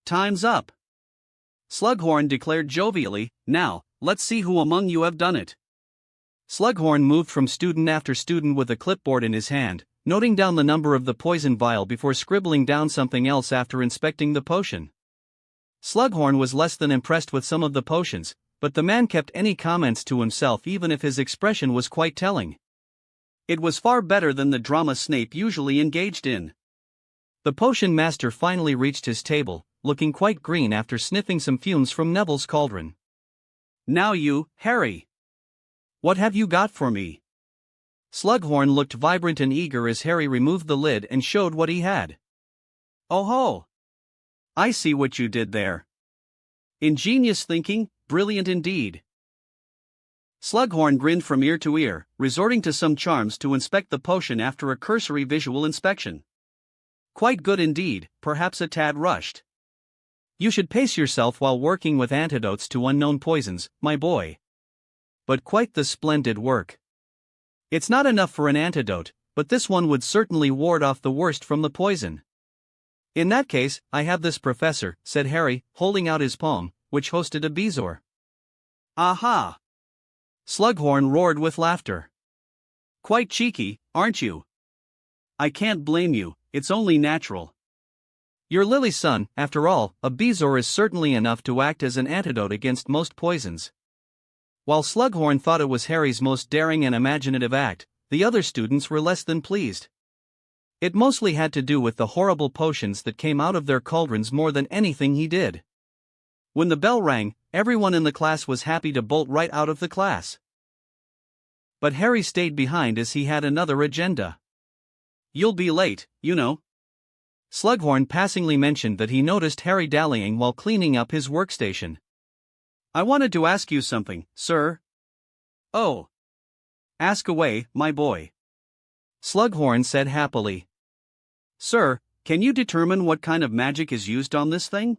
Time's up. Slughorn declared jovially, now, let's see who among you have done it. Slughorn moved from student after student with a clipboard in his hand, noting down the number of the poison vial before scribbling down something else after inspecting the potion. Slughorn was less than impressed with some of the potions, but the man kept any comments to himself even if his expression was quite telling. It was far better than the drama Snape usually engaged in. The potion master finally reached his table, looking quite green after sniffing some fumes from Neville's cauldron. Now you, Harry. What have you got for me? Slughorn looked vibrant and eager as Harry removed the lid and showed what he had. Oh ho! I see what you did there. Ingenious thinking, brilliant indeed. Slughorn grinned from ear to ear, resorting to some charms to inspect the potion after a cursory visual inspection. Quite good indeed, perhaps a tad rushed. You should pace yourself while working with antidotes to unknown poisons, my boy. But quite the splendid work. It's not enough for an antidote, but this one would certainly ward off the worst from the poison. In that case, I have this, Professor, said Harry, holding out his palm, which hosted a bezoar. Aha! Slughorn roared with laughter. Quite cheeky, aren't you? I can't blame you, it's only natural. You're Lily's son, after all, a bezoar is certainly enough to act as an antidote against most poisons. While Slughorn thought it was Harry's most daring and imaginative act, the other students were less than pleased. It mostly had to do with the horrible potions that came out of their cauldrons more than anything he did. When the bell rang, everyone in the class was happy to bolt right out of the class. But Harry stayed behind as he had another agenda. You'll be late, you know. Slughorn passingly mentioned that he noticed Harry dallying while cleaning up his workstation. I wanted to ask you something, sir. Oh. Ask away, my boy. Slughorn said happily. Sir, can you determine what kind of magic is used on this thing?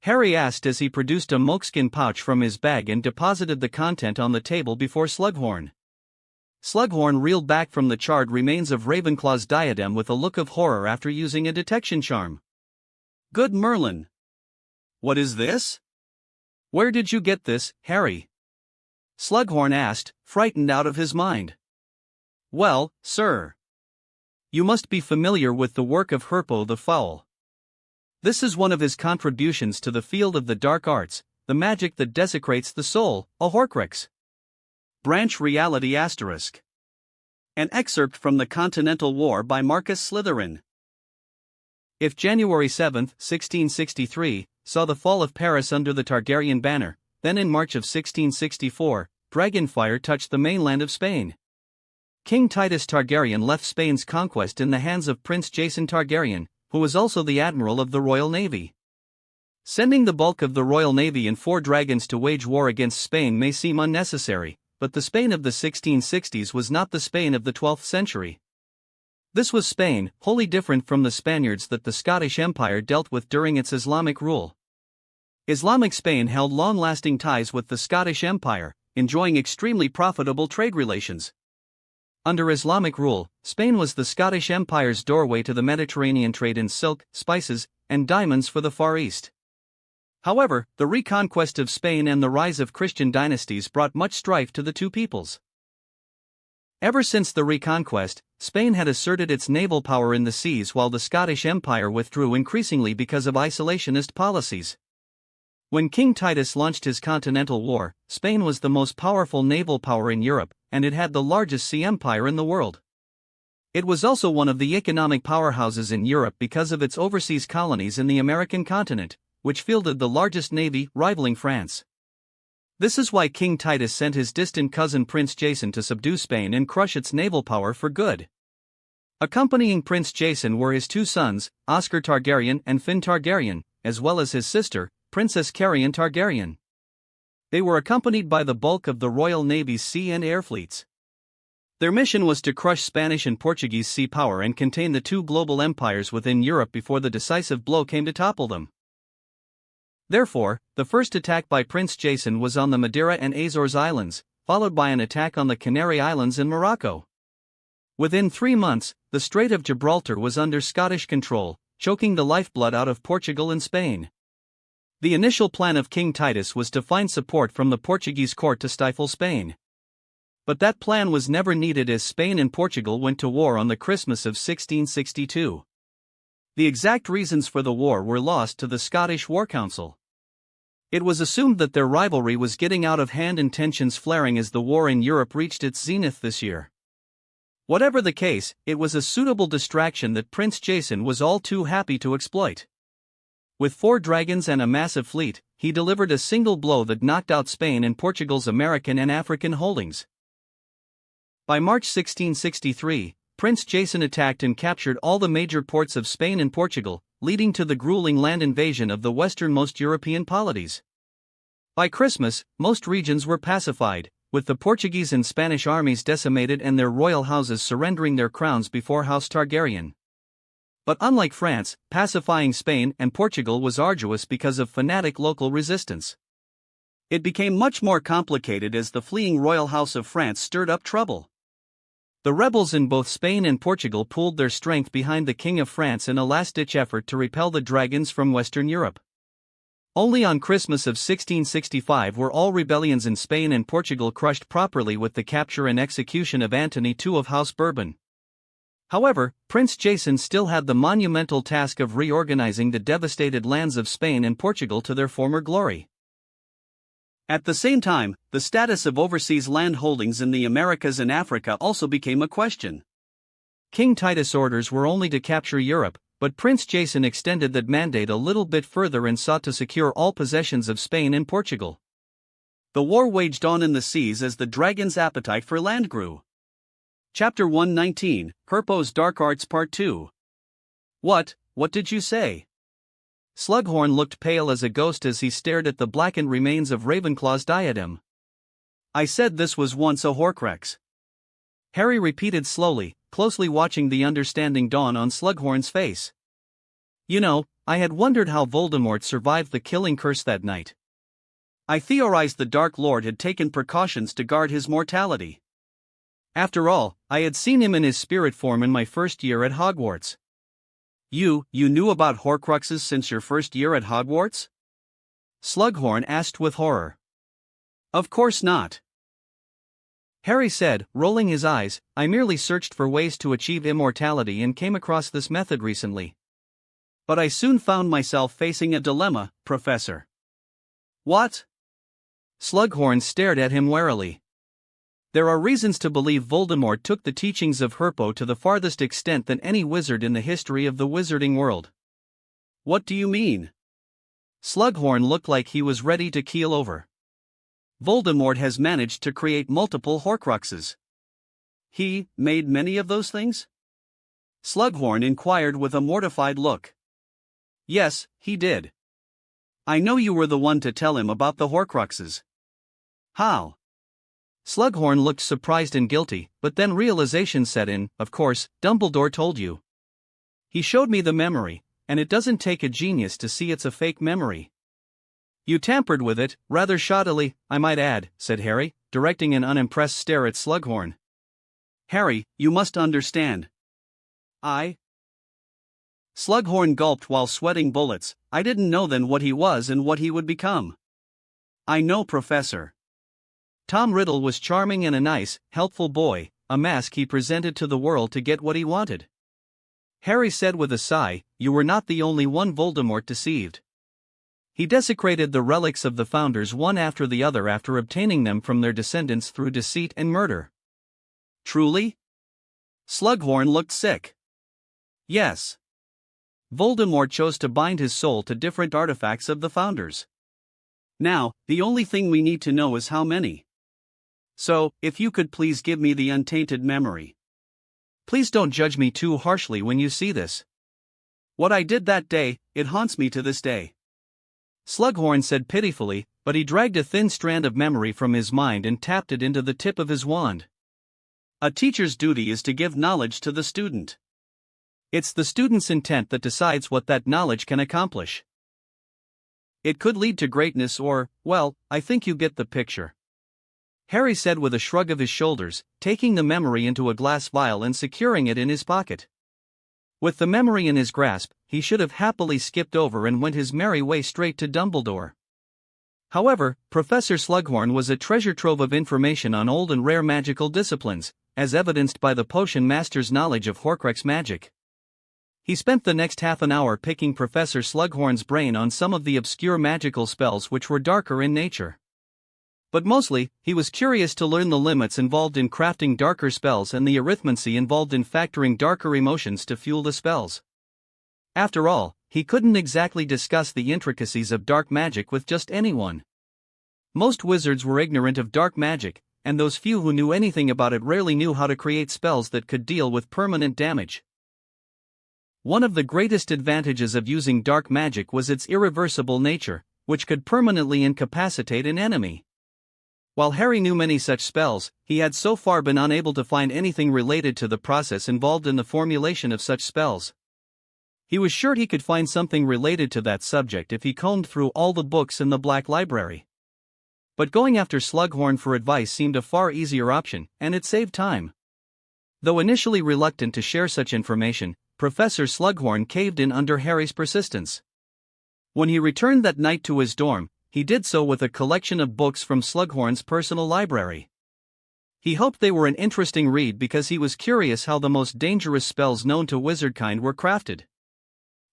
Harry asked as he produced a moleskin pouch from his bag and deposited the content on the table before Slughorn. Slughorn reeled back from the charred remains of Ravenclaw's diadem with a look of horror after using a detection charm. Good Merlin! What is this? Where did you get this, Harry? Slughorn asked, frightened out of his mind. Well, sir. You must be familiar with the work of Herpo the Foul. This is one of his contributions to the field of the dark arts, the magic that desecrates the soul, a Horcrux. Branch Reality **. An excerpt from the Continental War by Marcus Slytherin. If January 7, 1663, saw the fall of Paris under the Targaryen banner, then in March of 1664, dragonfire touched the mainland of Spain. King Titus Targaryen left Spain's conquest in the hands of Prince Jason Targaryen, who was also the admiral of the Royal Navy. Sending the bulk of the Royal Navy and 4 dragons to wage war against Spain may seem unnecessary, but the Spain of the 1660s was not the Spain of the 12th century. This was Spain, wholly different from the Spaniards that the Scottish Empire dealt with during its Islamic rule. Islamic Spain held long-lasting ties with the Scottish Empire, enjoying extremely profitable trade relations. Under Islamic rule, Spain was the Scottish Empire's doorway to the Mediterranean trade in silk, spices, and diamonds for the Far East. However, the reconquest of Spain and the rise of Christian dynasties brought much strife to the two peoples. Ever since the reconquest, Spain had asserted its naval power in the seas while the Scottish Empire withdrew increasingly because of isolationist policies. When King Titus launched his continental war, Spain was the most powerful naval power in Europe, and it had the largest sea empire in the world. It was also one of the economic powerhouses in Europe because of its overseas colonies in the American continent, which fielded the largest navy, rivaling France. This is why King Titus sent his distant cousin Prince Jason to subdue Spain and crush its naval power for good. Accompanying Prince Jason were his 2 sons, Oscar Targaryen and Finn Targaryen, as well as his sister, Princess Carrion Targaryen. They were accompanied by the bulk of the Royal Navy's sea and air fleets. Their mission was to crush Spanish and Portuguese sea power and contain the 2 global empires within Europe before the decisive blow came to topple them. Therefore, the first attack by Prince Jason was on the Madeira and Azores Islands, followed by an attack on the Canary Islands in Morocco. Within 3 months, the Strait of Gibraltar was under Scottish control, choking the lifeblood out of Portugal and Spain. The initial plan of King Titus was to find support from the Portuguese court to stifle Spain. But that plan was never needed as Spain and Portugal went to war on the Christmas of 1662. The exact reasons for the war were lost to the Scottish War Council. It was assumed that their rivalry was getting out of hand and tensions flaring as the war in Europe reached its zenith this year. Whatever the case, it was a suitable distraction that Prince Jason was all too happy to exploit. With 4 dragons and a massive fleet, he delivered a single blow that knocked out Spain and Portugal's American and African holdings. By March 1663, Prince Jason attacked and captured all the major ports of Spain and Portugal, leading to the grueling land invasion of the westernmost European polities. By Christmas, most regions were pacified, with the Portuguese and Spanish armies decimated and their royal houses surrendering their crowns before House Targaryen. But unlike France, pacifying Spain and Portugal was arduous because of fanatic local resistance. It became much more complicated as the fleeing royal house of France stirred up trouble. The rebels in both Spain and Portugal pooled their strength behind the King of France in a last-ditch effort to repel the dragons from Western Europe. Only on Christmas of 1665 were all rebellions in Spain and Portugal crushed properly with the capture and execution of Anthony II of House Bourbon. However, Prince Jason still had the monumental task of reorganizing the devastated lands of Spain and Portugal to their former glory. At the same time, the status of overseas land holdings in the Americas and Africa also became a question. King Titus' orders were only to capture Europe, but Prince Jason extended that mandate a little bit further and sought to secure all possessions of Spain and Portugal. The war waged on in the seas as the dragon's appetite for land grew. Chapter 119, Herpo's Dark Arts Part 2. What did you say? Slughorn looked pale as a ghost as he stared at the blackened remains of Ravenclaw's diadem. I said this was once a Horcrux. Harry repeated slowly, closely watching the understanding dawn on Slughorn's face. You know, I had wondered how Voldemort survived the killing curse that night. I theorized the Dark Lord had taken precautions to guard his mortality. After all, I had seen him in his spirit form in my first year at Hogwarts. You knew about Horcruxes since your first year at Hogwarts? Slughorn asked with horror. Of course not. Harry said, rolling his eyes, I merely searched for ways to achieve immortality and came across this method recently. But I soon found myself facing a dilemma, Professor. What? Slughorn stared at him warily. There are reasons to believe Voldemort took the teachings of Herpo to the farthest extent than any wizard in the history of the wizarding world. What do you mean? Slughorn looked like he was ready to keel over. Voldemort has managed to create multiple Horcruxes. He made many of those things? Slughorn inquired with a mortified look. Yes, he did. I know you were the one to tell him about the Horcruxes. How? Slughorn looked surprised and guilty, but then realization set in. Of course, Dumbledore told you. He showed me the memory, and it doesn't take a genius to see it's a fake memory. You tampered with it, rather shoddily, I might add, said Harry, directing an unimpressed stare at Slughorn. Harry, you must understand. Slughorn gulped while sweating bullets. I didn't know then what he was and what he would become. I know, Professor. Tom Riddle was charming and a nice, helpful boy, a mask he presented to the world to get what he wanted. Harry said with a sigh, you were not the only one Voldemort deceived. He desecrated the relics of the founders one after the other after obtaining them from their descendants through deceit and murder. Truly? Slughorn looked sick. Yes. Voldemort chose to bind his soul to different artifacts of the founders. Now, the only thing we need to know is how many. So, if you could please give me the untainted memory. Please don't judge me too harshly when you see this. What I did that day, it haunts me to this day. Slughorn said pitifully, but he dragged a thin strand of memory from his mind and tapped it into the tip of his wand. A teacher's duty is to give knowledge to the student. It's the student's intent that decides what that knowledge can accomplish. It could lead to greatness or, well, I think you get the picture. Harry said with a shrug of his shoulders, taking the memory into a glass vial and securing it in his pocket. With the memory in his grasp, he should have happily skipped over and went his merry way straight to Dumbledore. However, Professor Slughorn was a treasure trove of information on old and rare magical disciplines, as evidenced by the potion master's knowledge of Horcrux magic. He spent the next half an hour picking Professor Slughorn's brain on some of the obscure magical spells which were darker in nature. But mostly, he was curious to learn the limits involved in crafting darker spells and the arithmancy involved in factoring darker emotions to fuel the spells. After all, he couldn't exactly discuss the intricacies of dark magic with just anyone. Most wizards were ignorant of dark magic, and those few who knew anything about it rarely knew how to create spells that could deal with permanent damage. One of the greatest advantages of using dark magic was its irreversible nature, which could permanently incapacitate an enemy. While Harry knew many such spells, he had so far been unable to find anything related to the process involved in the formulation of such spells. He was sure he could find something related to that subject if he combed through all the books in the Black Library. But going after Slughorn for advice seemed a far easier option, and it saved time. Though initially reluctant to share such information, Professor Slughorn caved in under Harry's persistence. When he returned that night to his dorm, he did so with a collection of books from Slughorn's personal library. He hoped they were an interesting read because he was curious how the most dangerous spells known to wizardkind were crafted.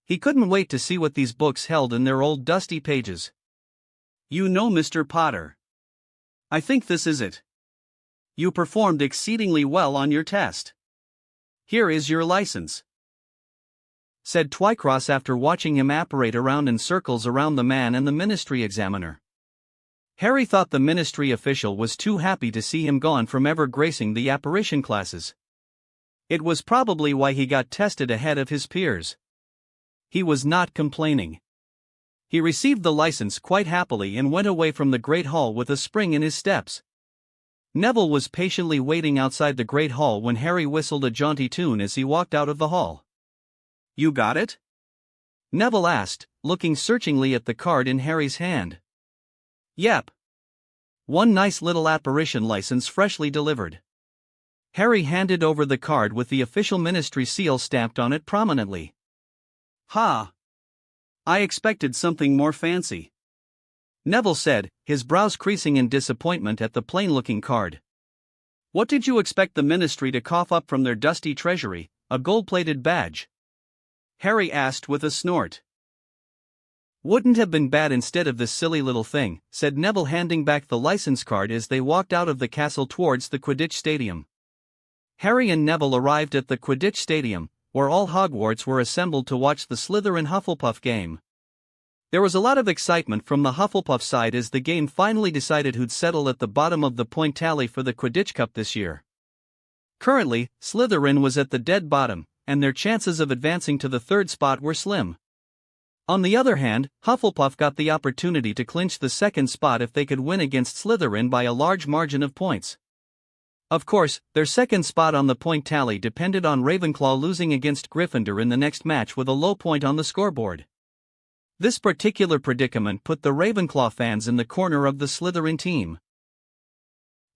He couldn't wait to see what these books held in their old dusty pages. "You know, Mr. Potter. I think this is it. You performed exceedingly well on your test. Here is your license," said Twycross after watching him apparate around in circles around the man and the ministry examiner. Harry thought the ministry official was too happy to see him gone from ever gracing the apparition classes. It was probably why he got tested ahead of his peers. He was not complaining. He received the license quite happily and went away from the Great Hall with a spring in his steps. Neville was patiently waiting outside the Great Hall when Harry whistled a jaunty tune as he walked out of the hall. "You got it?" Neville asked, looking searchingly at the card in Harry's hand. "Yep. One nice little apparition license freshly delivered." Harry handed over the card with the official ministry seal stamped on it prominently. "Ha! I expected something more fancy," Neville said, his brows creasing in disappointment at the plain-looking card. "What did you expect the ministry to cough up from their dusty treasury, a gold-plated badge?" Harry asked with a snort. "Wouldn't have been bad instead of this silly little thing," said Neville, handing back the license card as they walked out of the castle towards the Quidditch Stadium. Harry and Neville arrived at the Quidditch Stadium, where all Hogwarts were assembled to watch the Slytherin-Hufflepuff game. There was a lot of excitement from the Hufflepuff side as the game finally decided who'd settle at the bottom of the point tally for the Quidditch Cup this year. Currently, Slytherin was at the dead bottom, and their chances of advancing to the third spot were slim. On the other hand, Hufflepuff got the opportunity to clinch the second spot if they could win against Slytherin by a large margin of points. Of course, their second spot on the point tally depended on Ravenclaw losing against Gryffindor in the next match with a low point on the scoreboard. This particular predicament put the Ravenclaw fans in the corner of the Slytherin team.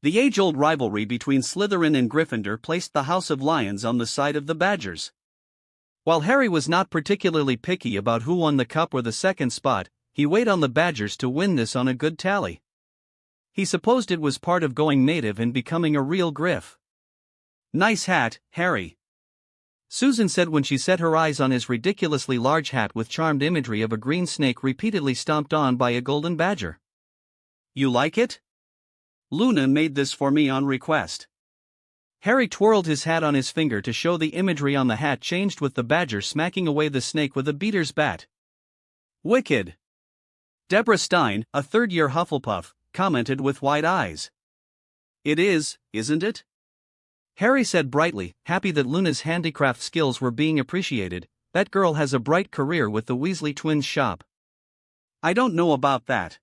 The age-old rivalry between Slytherin and Gryffindor placed the House of Lions on the side of the Badgers. While Harry was not particularly picky about who won the cup or the second spot, he weighed on the Badgers to win this on a good tally. He supposed it was part of going native and becoming a real Griff. "Nice hat, Harry," Susan said when she set her eyes on his ridiculously large hat with charmed imagery of a green snake repeatedly stomped on by a golden badger. "You like it? Luna made this for me on request." Harry twirled his hat on his finger to show the imagery on the hat changed with the badger smacking away the snake with a beater's bat. "Wicked." Deborah Stein, a third-year Hufflepuff, commented with wide eyes. "It is, isn't it?" Harry said brightly, happy that Luna's handicraft skills were being appreciated. "That girl has a bright career with the Weasley twins' shop." "I don't know about that.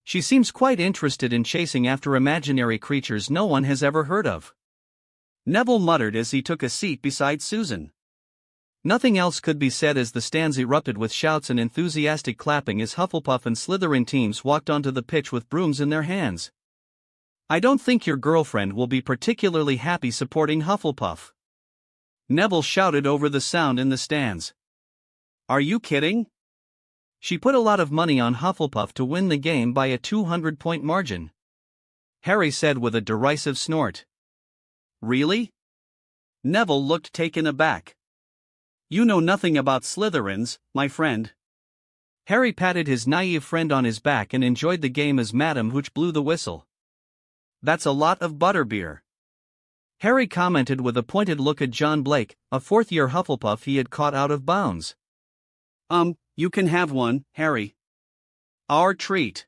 She seems quite interested in chasing after imaginary creatures no one has ever heard of," Neville muttered as he took a seat beside Susan. Nothing else could be said as the stands erupted with shouts and enthusiastic clapping as Hufflepuff and Slytherin teams walked onto the pitch with brooms in their hands. "I don't think your girlfriend will be particularly happy supporting Hufflepuff," Neville shouted over the sound in the stands. Are you kidding? She put a lot of money on Hufflepuff to win the game by a 200-point margin. Harry said with a derisive snort. Really? Neville looked taken aback. You know nothing about Slytherins, my friend. Harry patted his naive friend on his back and enjoyed the game as Madame Hooch blew the whistle. That's a lot of butterbeer. Harry commented with a pointed look at John Blake, a fourth-year Hufflepuff he had caught out of bounds. You can have one, Harry. Our treat.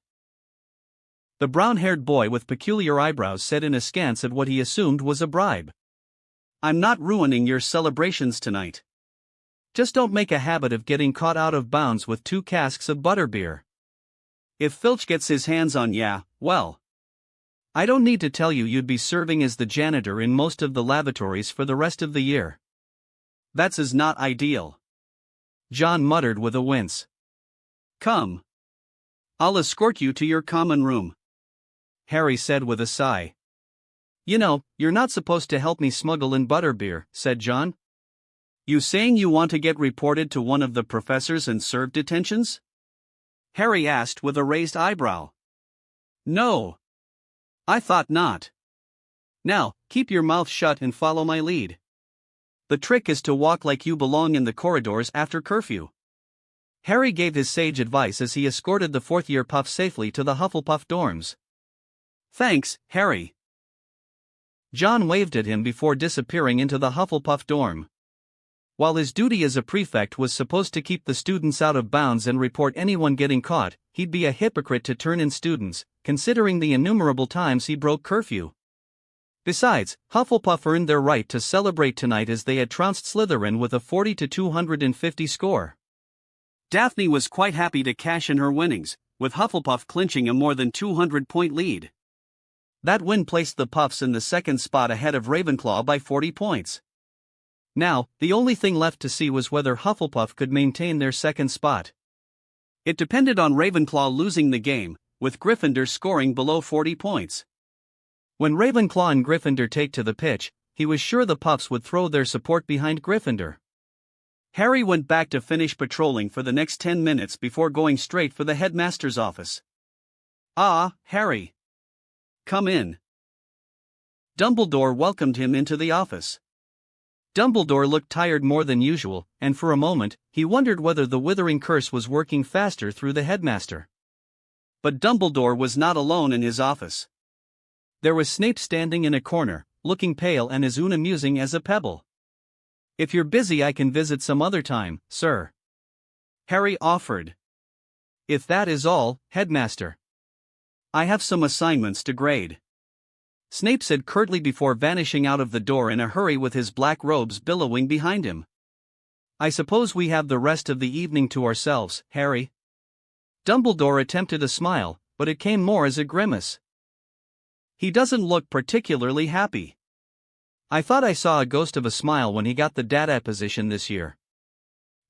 The brown-haired boy with peculiar eyebrows said in askance at what he assumed was a bribe. I'm not ruining your celebrations tonight. Just don't make a habit of getting caught out of bounds with 2 casks of butterbeer. If Filch gets his hands on ya, well. I don't need to tell you you'd be serving as the janitor in most of the lavatories for the rest of the year. That's not ideal. John muttered with a wince. Come. I'll escort you to your common room. Harry said with a sigh. You know, you're not supposed to help me smuggle in butterbeer, said John. You saying you want to get reported to one of the professors and serve detentions? Harry asked with a raised eyebrow. No. I thought not. Now, keep your mouth shut and follow my lead. The trick is to walk like you belong in the corridors after curfew. Harry gave his sage advice as he escorted the fourth-year puff safely to the Hufflepuff dorms. Thanks, Harry. John waved at him before disappearing into the Hufflepuff dorm. While his duty as a prefect was supposed to keep the students out of bounds and report anyone getting caught, he'd be a hypocrite to turn in students, considering the innumerable times he broke curfew. Besides, Hufflepuff earned their right to celebrate tonight as they had trounced Slytherin with a 40-250 score. Daphne was quite happy to cash in her winnings, with Hufflepuff clinching a more than 200-point lead. That win placed the Puffs in the second spot ahead of Ravenclaw by 40 points. Now, the only thing left to see was whether Hufflepuff could maintain their second spot. It depended on Ravenclaw losing the game, with Gryffindor scoring below 40 points. When Ravenclaw and Gryffindor take to the pitch, he was sure the Puffs would throw their support behind Gryffindor. Harry went back to finish patrolling for the next 10 minutes before going straight for the headmaster's office. Ah, Harry. Come in. Dumbledore welcomed him into the office. Dumbledore looked tired more than usual, and for a moment, he wondered whether the withering curse was working faster through the headmaster. But Dumbledore was not alone in his office. There was Snape standing in a corner, looking pale and as unamusing as a pebble. If you're busy I can visit some other time, sir. Harry offered. If that is all, headmaster. I have some assignments to grade. Snape said curtly before vanishing out of the door in a hurry with his black robes billowing behind him. I suppose we have the rest of the evening to ourselves, Harry. Dumbledore attempted a smile, but it came more as a grimace. He doesn't look particularly happy. I thought I saw a ghost of a smile when he got the data position this year.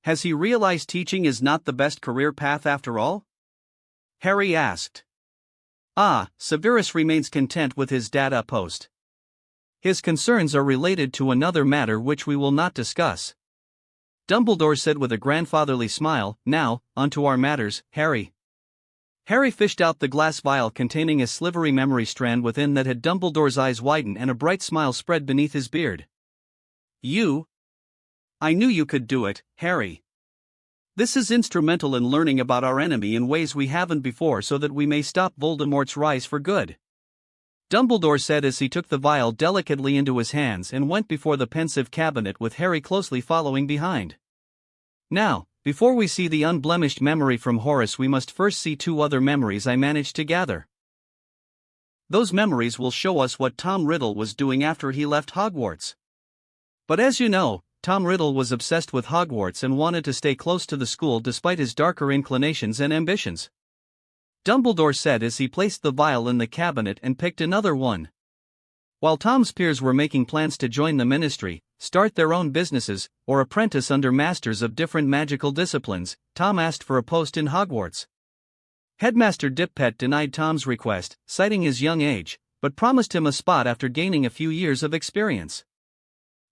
Has he realized teaching is not the best career path after all? Harry asked. Severus remains content with his data post. His concerns are related to another matter which we will not discuss. Dumbledore said with a grandfatherly smile, now, onto our matters, Harry. Harry fished out the glass vial containing a slivery memory strand within that had Dumbledore's eyes widen and a bright smile spread beneath his beard. You? I knew you could do it, Harry. This is instrumental in learning about our enemy in ways we haven't before so that we may stop Voldemort's rise for good. Dumbledore said as he took the vial delicately into his hands and went before the pensive cabinet with Harry closely following behind. Now, before we see the unblemished memory from Horace, we must first see 2 other memories I managed to gather. Those memories will show us what Tom Riddle was doing after he left Hogwarts. But as you know, Tom Riddle was obsessed with Hogwarts and wanted to stay close to the school despite his darker inclinations and ambitions. Dumbledore said as he placed the vial in the cabinet and picked another one. While Tom's peers were making plans to join the ministry, start their own businesses, or apprentice under masters of different magical disciplines, Tom asked for a post in Hogwarts. Headmaster Dippet denied Tom's request, citing his young age, but promised him a spot after gaining a few years of experience.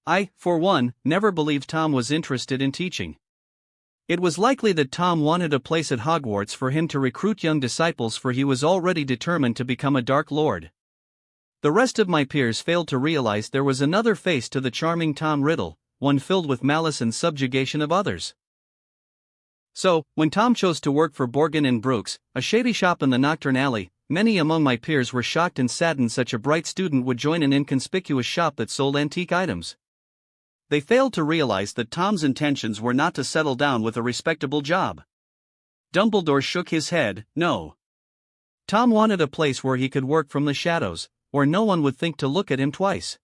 I, for one, never believed Tom was interested in teaching. It was likely that Tom wanted a place at Hogwarts for him to recruit young disciples, for he was already determined to become a Dark Lord. The rest of my peers failed to realize there was another face to the charming Tom Riddle, one filled with malice and subjugation of others. So, when Tom chose to work for Borgin and Brooks, a shady shop in the Nocturne Alley, many among my peers were shocked and saddened such a bright student would join an inconspicuous shop that sold antique items. They failed to realize that Tom's intentions were not to settle down with a respectable job. Dumbledore shook his head. No. Tom wanted a place where he could work from the shadows, where no one would think to look at him twice.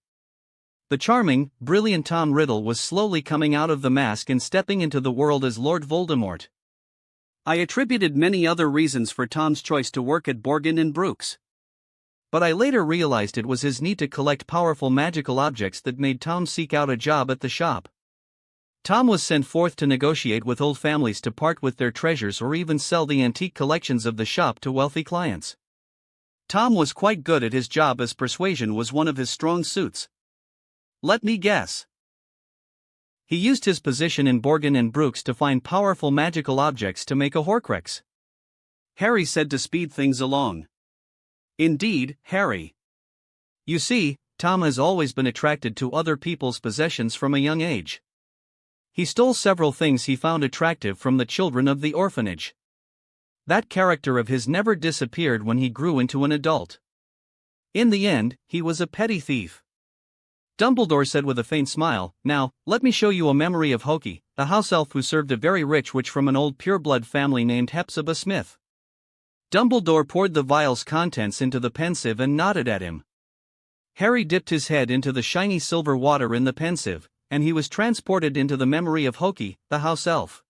The charming, brilliant Tom Riddle was slowly coming out of the mask and stepping into the world as Lord Voldemort. I attributed many other reasons for Tom's choice to work at Borgin and Brooks. But I later realized it was his need to collect powerful magical objects that made Tom seek out a job at the shop. Tom was sent forth to negotiate with old families to part with their treasures or even sell the antique collections of the shop to wealthy clients. Tom was quite good at his job, as persuasion was one of his strong suits. Let me guess. He used his position in Borgin and Brooks to find powerful magical objects to make a Horcrux. Harry said to speed things along. Indeed, Harry. You see, Tom has always been attracted to other people's possessions from a young age. He stole several things he found attractive from the children of the orphanage. That character of his never disappeared when he grew into an adult. In the end, he was a petty thief. Dumbledore said with a faint smile, "Now, let me show you a memory of Hoki, the house elf who served a very rich witch from an old pureblood family named Hepzibah Smith." Dumbledore poured the vial's contents into the pensieve and nodded at him. Harry dipped his head into the shiny silver water in the pensieve, and he was transported into the memory of Hoki, the house elf.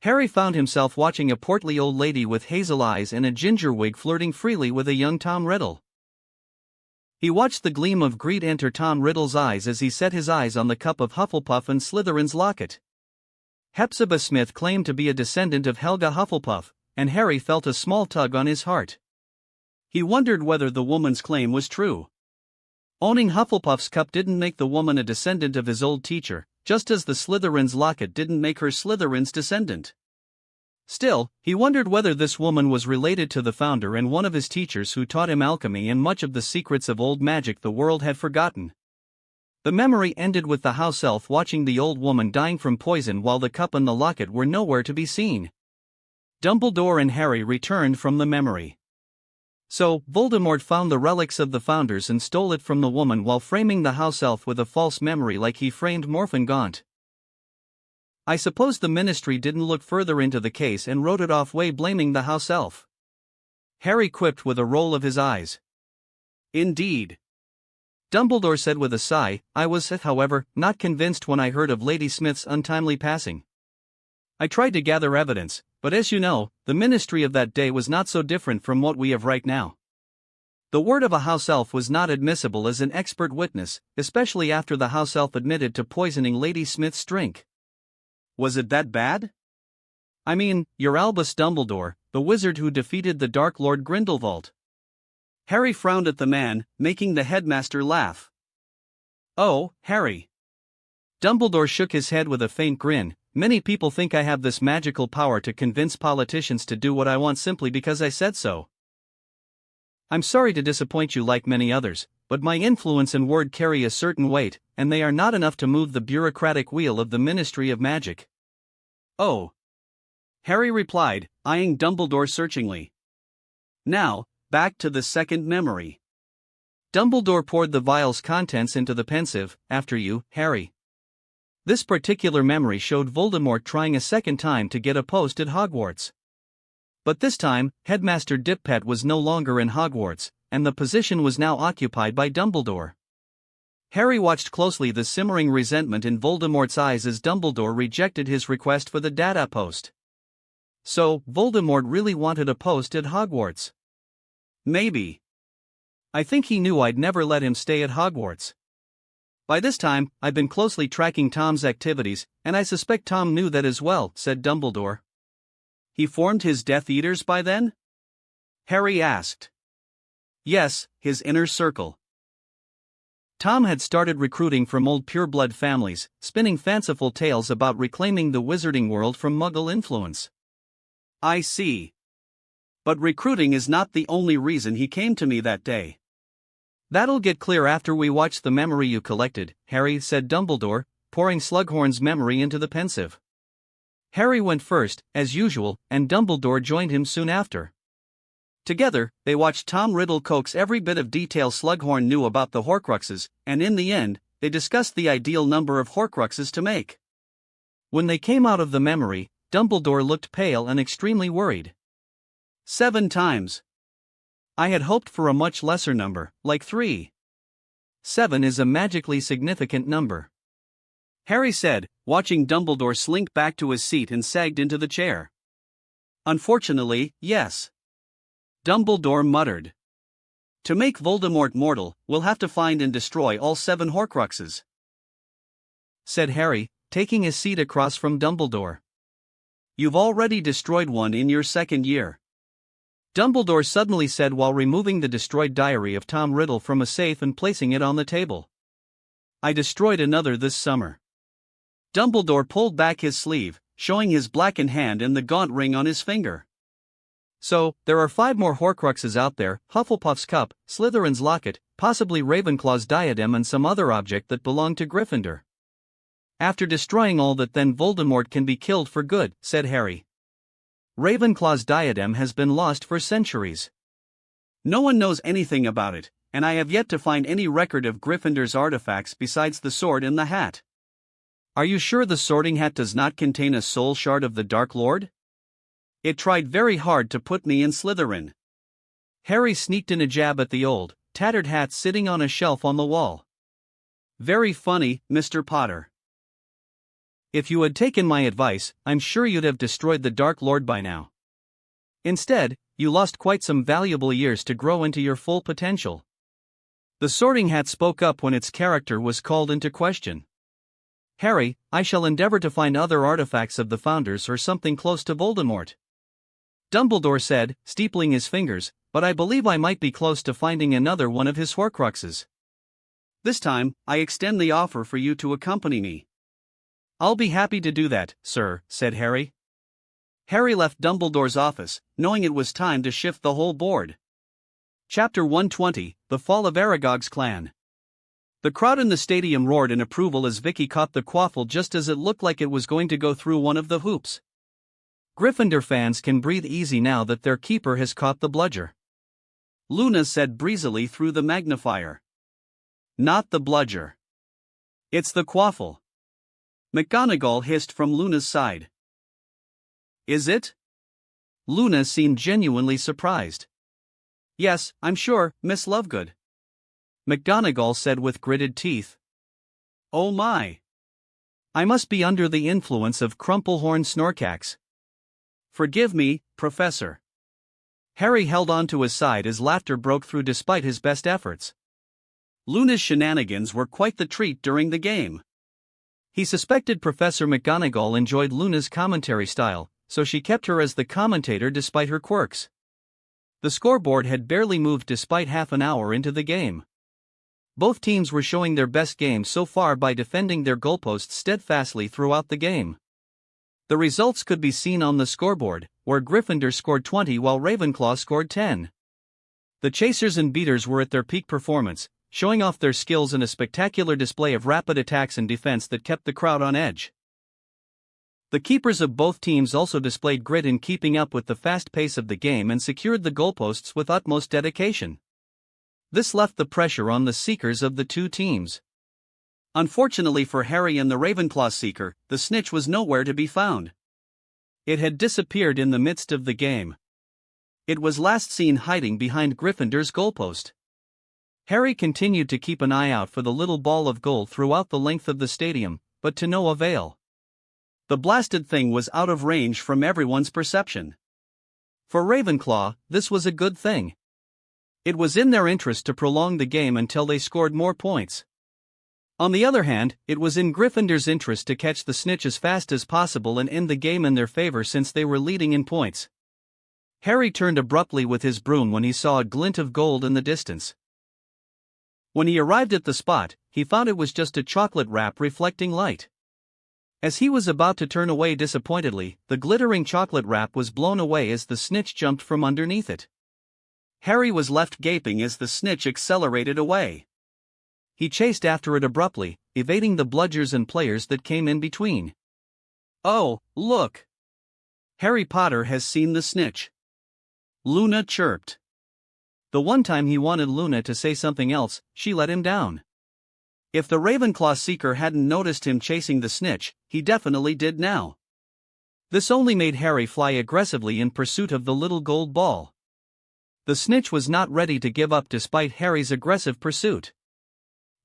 Harry found himself watching a portly old lady with hazel eyes and a ginger wig flirting freely with a young Tom Riddle. He watched the gleam of greed enter Tom Riddle's eyes as he set his eyes on the cup of Hufflepuff and Slytherin's locket. Hepzibah Smith claimed to be a descendant of Helga Hufflepuff, and Harry felt a small tug on his heart. He wondered whether the woman's claim was true. Owning Hufflepuff's cup didn't make the woman a descendant of his old teacher, just as the Slytherin's locket didn't make her Slytherin's descendant. Still, he wondered whether this woman was related to the founder and one of his teachers who taught him alchemy and much of the secrets of old magic the world had forgotten. The memory ended with the house elf watching the old woman dying from poison while the cup and the locket were nowhere to be seen. Dumbledore and Harry returned from the memory. So, Voldemort found the relics of the founders and stole it from the woman while framing the house elf with a false memory like he framed Morphin Gaunt. I suppose the Ministry didn't look further into the case and wrote it off, blaming the house elf. Harry quipped with a roll of his eyes. Indeed. Dumbledore said with a sigh. I was, however, not convinced when I heard of Lady Smith's untimely passing. I tried to gather evidence, but as you know, the Ministry of that day was not so different from what we have right now. The word of a house elf was not admissible as an expert witness, especially after the house elf admitted to poisoning Lady Smith's drink. Was it that bad? I mean, you're Albus Dumbledore, the wizard who defeated the Dark Lord Grindelwald. Harry frowned at the man, making the headmaster laugh. Oh, Harry. Dumbledore shook his head with a faint grin. Many people think I have this magical power to convince politicians to do what I want simply because I said so. I'm sorry to disappoint you like many others, but my influence and word carry a certain weight, and they are not enough to move the bureaucratic wheel of the Ministry of Magic. Oh. Harry replied, eyeing Dumbledore searchingly. Now, back to the second memory. Dumbledore poured the vial's contents into the pensieve. After you, Harry. This particular memory showed Voldemort trying a second time to get a post at Hogwarts. But this time, Headmaster Dippet was no longer in Hogwarts, and the position was now occupied by Dumbledore. Harry watched closely the simmering resentment in Voldemort's eyes as Dumbledore rejected his request for the data post. So, Voldemort really wanted a post at Hogwarts. Maybe. I think he knew I'd never let him stay at Hogwarts. By this time, I've been closely tracking Tom's activities, and I suspect Tom knew that as well, said Dumbledore. He formed his Death Eaters by then? Harry asked. Yes, his inner circle. Tom had started recruiting from old pureblood families, spinning fanciful tales about reclaiming the wizarding world from Muggle influence. I see. But recruiting is not the only reason he came to me that day. That'll get clear after we watch the memory you collected, Harry, said Dumbledore, pouring Slughorn's memory into the pensive. Harry went first, as usual, and Dumbledore joined him soon after. Together, they watched Tom Riddle coax every bit of detail Slughorn knew about the Horcruxes, and in the end, they discussed the ideal number of Horcruxes to make. When they came out of the memory, Dumbledore looked pale and extremely worried. 7 times. I had hoped for a much lesser number, like 3. 7 is a magically significant number, Harry said, watching Dumbledore slink back to his seat and sagged into the chair. Unfortunately, yes. Dumbledore muttered. To make Voldemort mortal, we'll have to find and destroy all 7 Horcruxes, said Harry, taking his seat across from Dumbledore. You've already destroyed one in your second year, Dumbledore suddenly said while removing the destroyed diary of Tom Riddle from a safe and placing it on the table. I destroyed another this summer. Dumbledore pulled back his sleeve, showing his blackened hand and the gaunt ring on his finger. So, there are 5 more Horcruxes out there: Hufflepuff's cup, Slytherin's locket, possibly Ravenclaw's diadem, and some other object that belonged to Gryffindor. After destroying all that, then Voldemort can be killed for good, said Harry. Ravenclaw's diadem has been lost for centuries. No one knows anything about it, and I have yet to find any record of Gryffindor's artifacts besides the sword and the hat. Are you sure the Sorting Hat does not contain a soul shard of the Dark Lord? It tried very hard to put me in Slytherin. Harry sneaked in a jab at the old, tattered hat sitting on a shelf on the wall. Very funny, Mr. Potter. If you had taken my advice, I'm sure you'd have destroyed the Dark Lord by now. Instead, you lost quite some valuable years to grow into your full potential. The Sorting Hat spoke up when its character was called into question. Harry, I shall endeavor to find other artifacts of the Founders or something close to Voldemort, Dumbledore said, steepling his fingers, but I believe I might be close to finding another one of his Horcruxes. This time, I extend the offer for you to accompany me. I'll be happy to do that, sir, said Harry. Harry left Dumbledore's office, knowing it was time to shift the whole board. Chapter 120, The Fall of Aragog's Clan. The crowd in the stadium roared in approval as Vicky caught the quaffle just as it looked like it was going to go through one of the hoops. Gryffindor fans can breathe easy now that their keeper has caught the bludger, Luna said breezily through the magnifier. Not the bludger. It's the quaffle, McGonagall hissed from Luna's side. Is it? Luna seemed genuinely surprised. Yes, I'm sure, Miss Lovegood, McGonagall said with gritted teeth. Oh my. I must be under the influence of Crumplehorn Snorkax. Forgive me, Professor. Harry held on to his side as laughter broke through despite his best efforts. Luna's shenanigans were quite the treat during the game. He suspected Professor McGonagall enjoyed Luna's commentary style, so she kept her as the commentator despite her quirks. The scoreboard had barely moved despite half an hour into the game. Both teams were showing their best game so far by defending their goalposts steadfastly throughout the game. The results could be seen on the scoreboard, where Gryffindor scored 20 while Ravenclaw scored 10. The chasers and beaters were at their peak performance, showing off their skills in a spectacular display of rapid attacks and defense that kept the crowd on edge. The keepers of both teams also displayed grit in keeping up with the fast pace of the game and secured the goalposts with utmost dedication. This left the pressure on the seekers of the two teams. Unfortunately for Harry and the Ravenclaw seeker, the snitch was nowhere to be found. It had disappeared in the midst of the game. It was last seen hiding behind Gryffindor's goalpost. Harry continued to keep an eye out for the little ball of gold throughout the length of the stadium, but to no avail. The blasted thing was out of range from everyone's perception. For Ravenclaw, this was a good thing. It was in their interest to prolong the game until they scored more points. On the other hand, it was in Gryffindor's interest to catch the snitch as fast as possible and end the game in their favor since they were leading in points. Harry turned abruptly with his broom when he saw a glint of gold in the distance. When he arrived at the spot, he found it was just a chocolate wrap reflecting light. As he was about to turn away disappointedly, the glittering chocolate wrap was blown away as the snitch jumped from underneath it. Harry was left gaping as the snitch accelerated away. He chased after it abruptly, evading the bludgers and players that came in between. "Oh, look! Harry Potter has seen the snitch," Luna chirped. The one time he wanted Luna to say something else, she let him down. If the Ravenclaw Seeker hadn't noticed him chasing the snitch, he definitely did now. This only made Harry fly aggressively in pursuit of the little gold ball. The snitch was not ready to give up despite Harry's aggressive pursuit.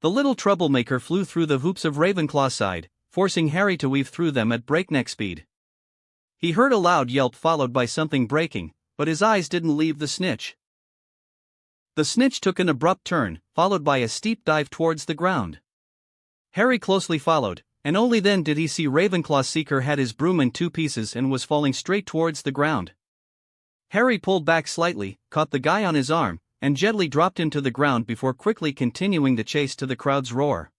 The little troublemaker flew through the hoops of Ravenclaw's side, forcing Harry to weave through them at breakneck speed. He heard a loud yelp followed by something breaking, but his eyes didn't leave the snitch. The snitch took an abrupt turn, followed by a steep dive towards the ground. Harry closely followed, and only then did he see Ravenclaw's Seeker had his broom in two pieces and was falling straight towards the ground. Harry pulled back slightly, caught the guy on his arm, and gently dropped him to the ground before quickly continuing the chase to the crowd's roar.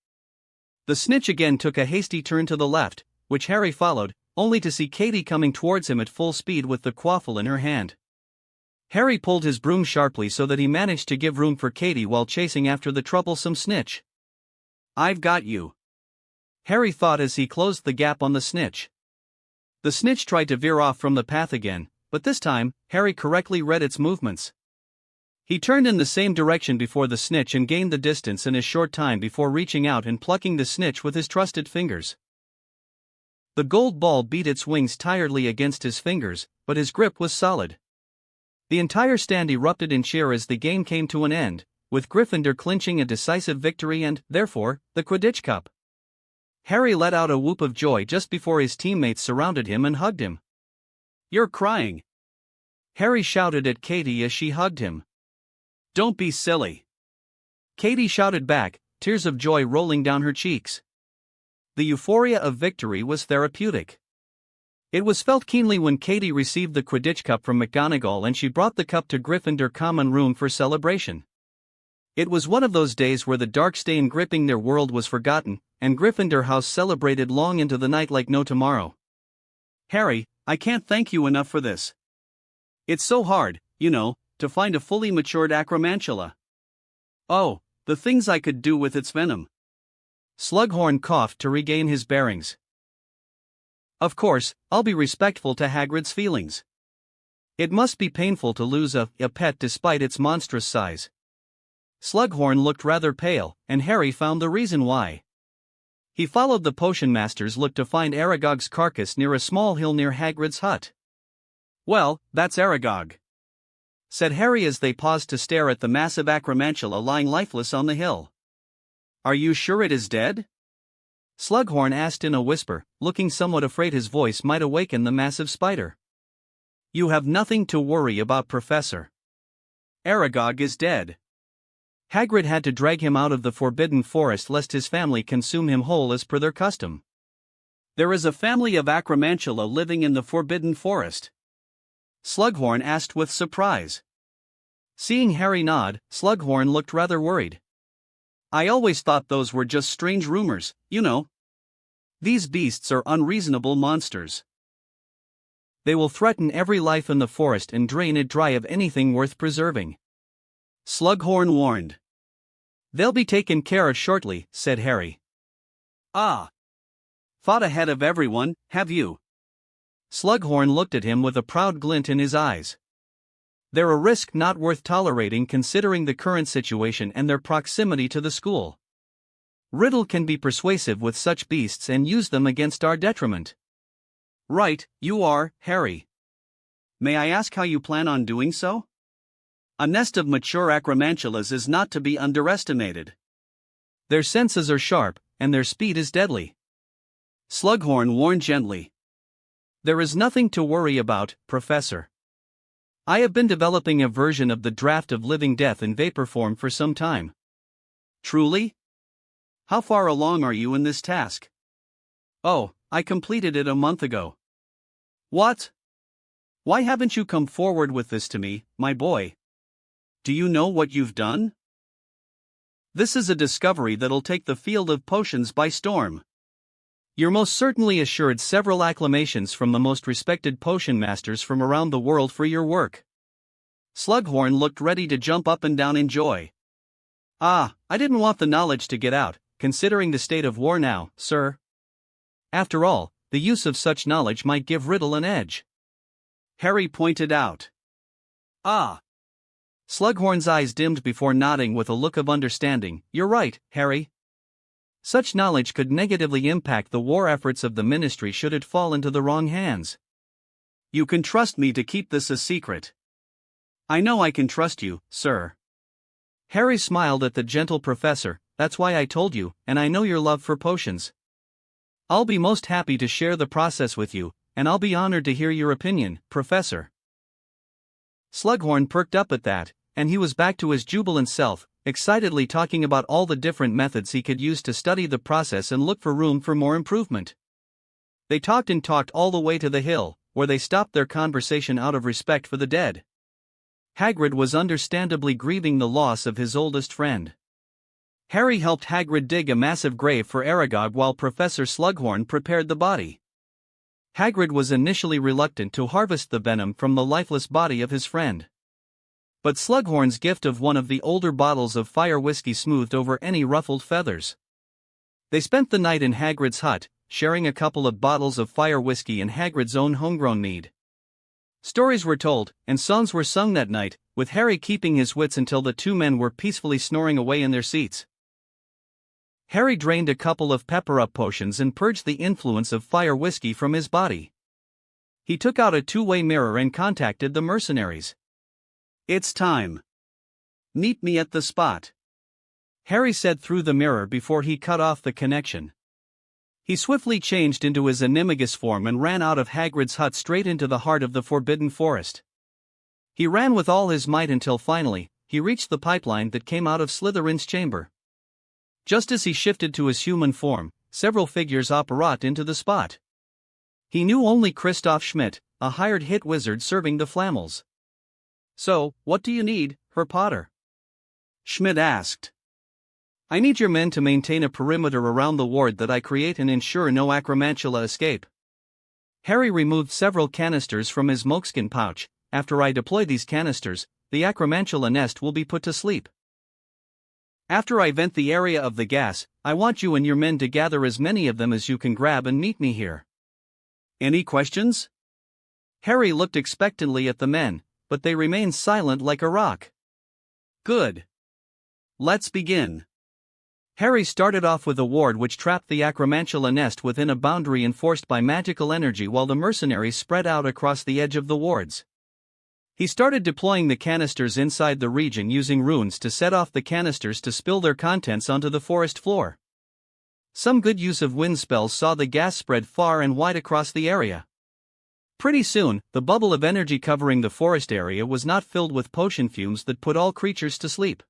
The snitch again took a hasty turn to the left, which Harry followed, only to see Katie coming towards him at full speed with the quaffle in her hand. Harry pulled his broom sharply so that he managed to give room for Katie while chasing after the troublesome snitch. "I've got you," Harry thought as he closed the gap on the snitch. The snitch tried to veer off from the path again, but this time, Harry correctly read its movements. He turned in the same direction before the snitch and gained the distance in a short time before reaching out and plucking the snitch with his trusted fingers. The gold ball beat its wings tiredly against his fingers, but his grip was solid. The entire stand erupted in cheer as the game came to an end, with Gryffindor clinching a decisive victory and, therefore, the Quidditch Cup. Harry let out a whoop of joy just before his teammates surrounded him and hugged him. "You're crying," Harry shouted at Katie as she hugged him. "Don't be silly," Katie shouted back, tears of joy rolling down her cheeks. The euphoria of victory was therapeutic. It was felt keenly when Katie received the Quidditch Cup from McGonagall and she brought the cup to Gryffindor Common Room for celebration. It was one of those days where the dark stain gripping their world was forgotten, and Gryffindor House celebrated long into the night like no tomorrow. "Harry, I can't thank you enough for this. It's so hard, to find a fully matured acromantula. Oh, the things I could do with its venom." Slughorn coughed to regain his bearings. "Of course, I'll be respectful to Hagrid's feelings. It must be painful to lose a pet despite its monstrous size." Slughorn looked rather pale, and Harry found the reason why. He followed the potion master's look to find Aragog's carcass near a small hill near Hagrid's hut. "Well, that's Aragog," said Harry as they paused to stare at the massive acromantula lying lifeless on the hill. "Are you sure it is dead?" Slughorn asked in a whisper, looking somewhat afraid his voice might awaken the massive spider. "You have nothing to worry about, Professor. Aragog is dead. Hagrid had to drag him out of the Forbidden Forest lest his family consume him whole as per their custom. There is a family of acromantula living in the Forbidden Forest?" Slughorn asked with surprise. Seeing Harry nod, Slughorn looked rather worried. "I always thought those were just strange rumors, These beasts are unreasonable monsters. They will threaten every life in the forest and drain it dry of anything worth preserving," Slughorn warned. "They'll be taken care of shortly," said Harry. "Ah. Thought ahead of everyone, have you?" Slughorn looked at him with a proud glint in his eyes. "They're a risk not worth tolerating considering the current situation and their proximity to the school. Riddle can be persuasive with such beasts and use them against our detriment." "Right, you are, Harry. May I ask how you plan on doing so? A nest of mature acromantulas is not to be underestimated. Their senses are sharp, and their speed is deadly," Slughorn warned gently. "There is nothing to worry about, Professor. I have been developing a version of the Draft of Living Death in vapor form for some time." "Truly? How far along are you in this task?" "Oh, I completed it a month ago." "What? Why haven't you come forward with this to me, my boy? Do you know what you've done?" This is a discovery that'll take the field of potions by storm. You're most certainly assured several acclamations from the most respected potion masters from around the world for your work." Slughorn looked ready to jump up and down in joy. "I didn't want the knowledge to get out, considering the state of war now, sir. After all, the use of such knowledge might give Riddle an edge," Harry pointed out. Slughorn's eyes dimmed before nodding with a look of understanding. "You're right, Harry. Such knowledge could negatively impact the war efforts of the Ministry should it fall into the wrong hands. You can trust me to keep this a secret." "I know I can trust you, sir." Harry smiled at the gentle professor. "That's why I told you, and I know your love for potions. I'll be most happy to share the process with you, and I'll be honored to hear your opinion, Professor." Slughorn perked up at that, and he was back to his jubilant self, excitedly talking about all the different methods he could use to study the process and look for room for more improvement. They talked and talked all the way to the hill, where they stopped their conversation out of respect for the dead. Hagrid was understandably grieving the loss of his oldest friend. Harry helped Hagrid dig a massive grave for Aragog while Professor Slughorn prepared the body. Hagrid was initially reluctant to harvest the venom from the lifeless body of his friend. But Slughorn's gift of one of the older bottles of fire whiskey smoothed over any ruffled feathers. They spent the night in Hagrid's hut, sharing a couple of bottles of fire whiskey and Hagrid's own homegrown mead. Stories were told, and songs were sung that night, with Harry keeping his wits until the two men were peacefully snoring away in their seats. Harry drained a couple of pepper-up potions and purged the influence of fire whiskey from his body. He took out a two-way mirror and contacted the mercenaries. "It's time. Meet me at the spot," Harry said through the mirror before he cut off the connection. He swiftly changed into his animagus form and ran out of Hagrid's hut straight into the heart of the Forbidden Forest. He ran with all his might until finally, he reached the pipeline that came out of Slytherin's chamber. Just as he shifted to his human form, several figures apparat into the spot. He knew only Christoph Schmidt, a hired hit wizard serving the Flammels. "So, what do you need, Herr Potter?" Schmidt asked. "I need your men to maintain a perimeter around the ward that I create and ensure no acromantula escape." Harry removed several canisters from his moleskin pouch. "After I deploy these canisters, the acromantula nest will be put to sleep. After I vent the area of the gas, I want you and your men to gather as many of them as you can grab and meet me here." "Any questions?" Harry looked expectantly at the men, but they remained silent like a rock. "Good. Let's begin." Harry started off with a ward which trapped the acromantula nest within a boundary enforced by magical energy while the mercenaries spread out across the edge of the wards. He started deploying the canisters inside the region using runes to set off the canisters to spill their contents onto the forest floor. Some good use of wind spells saw the gas spread far and wide across the area. Pretty soon, the bubble of energy covering the forest area was not filled with potion fumes that put all creatures to sleep.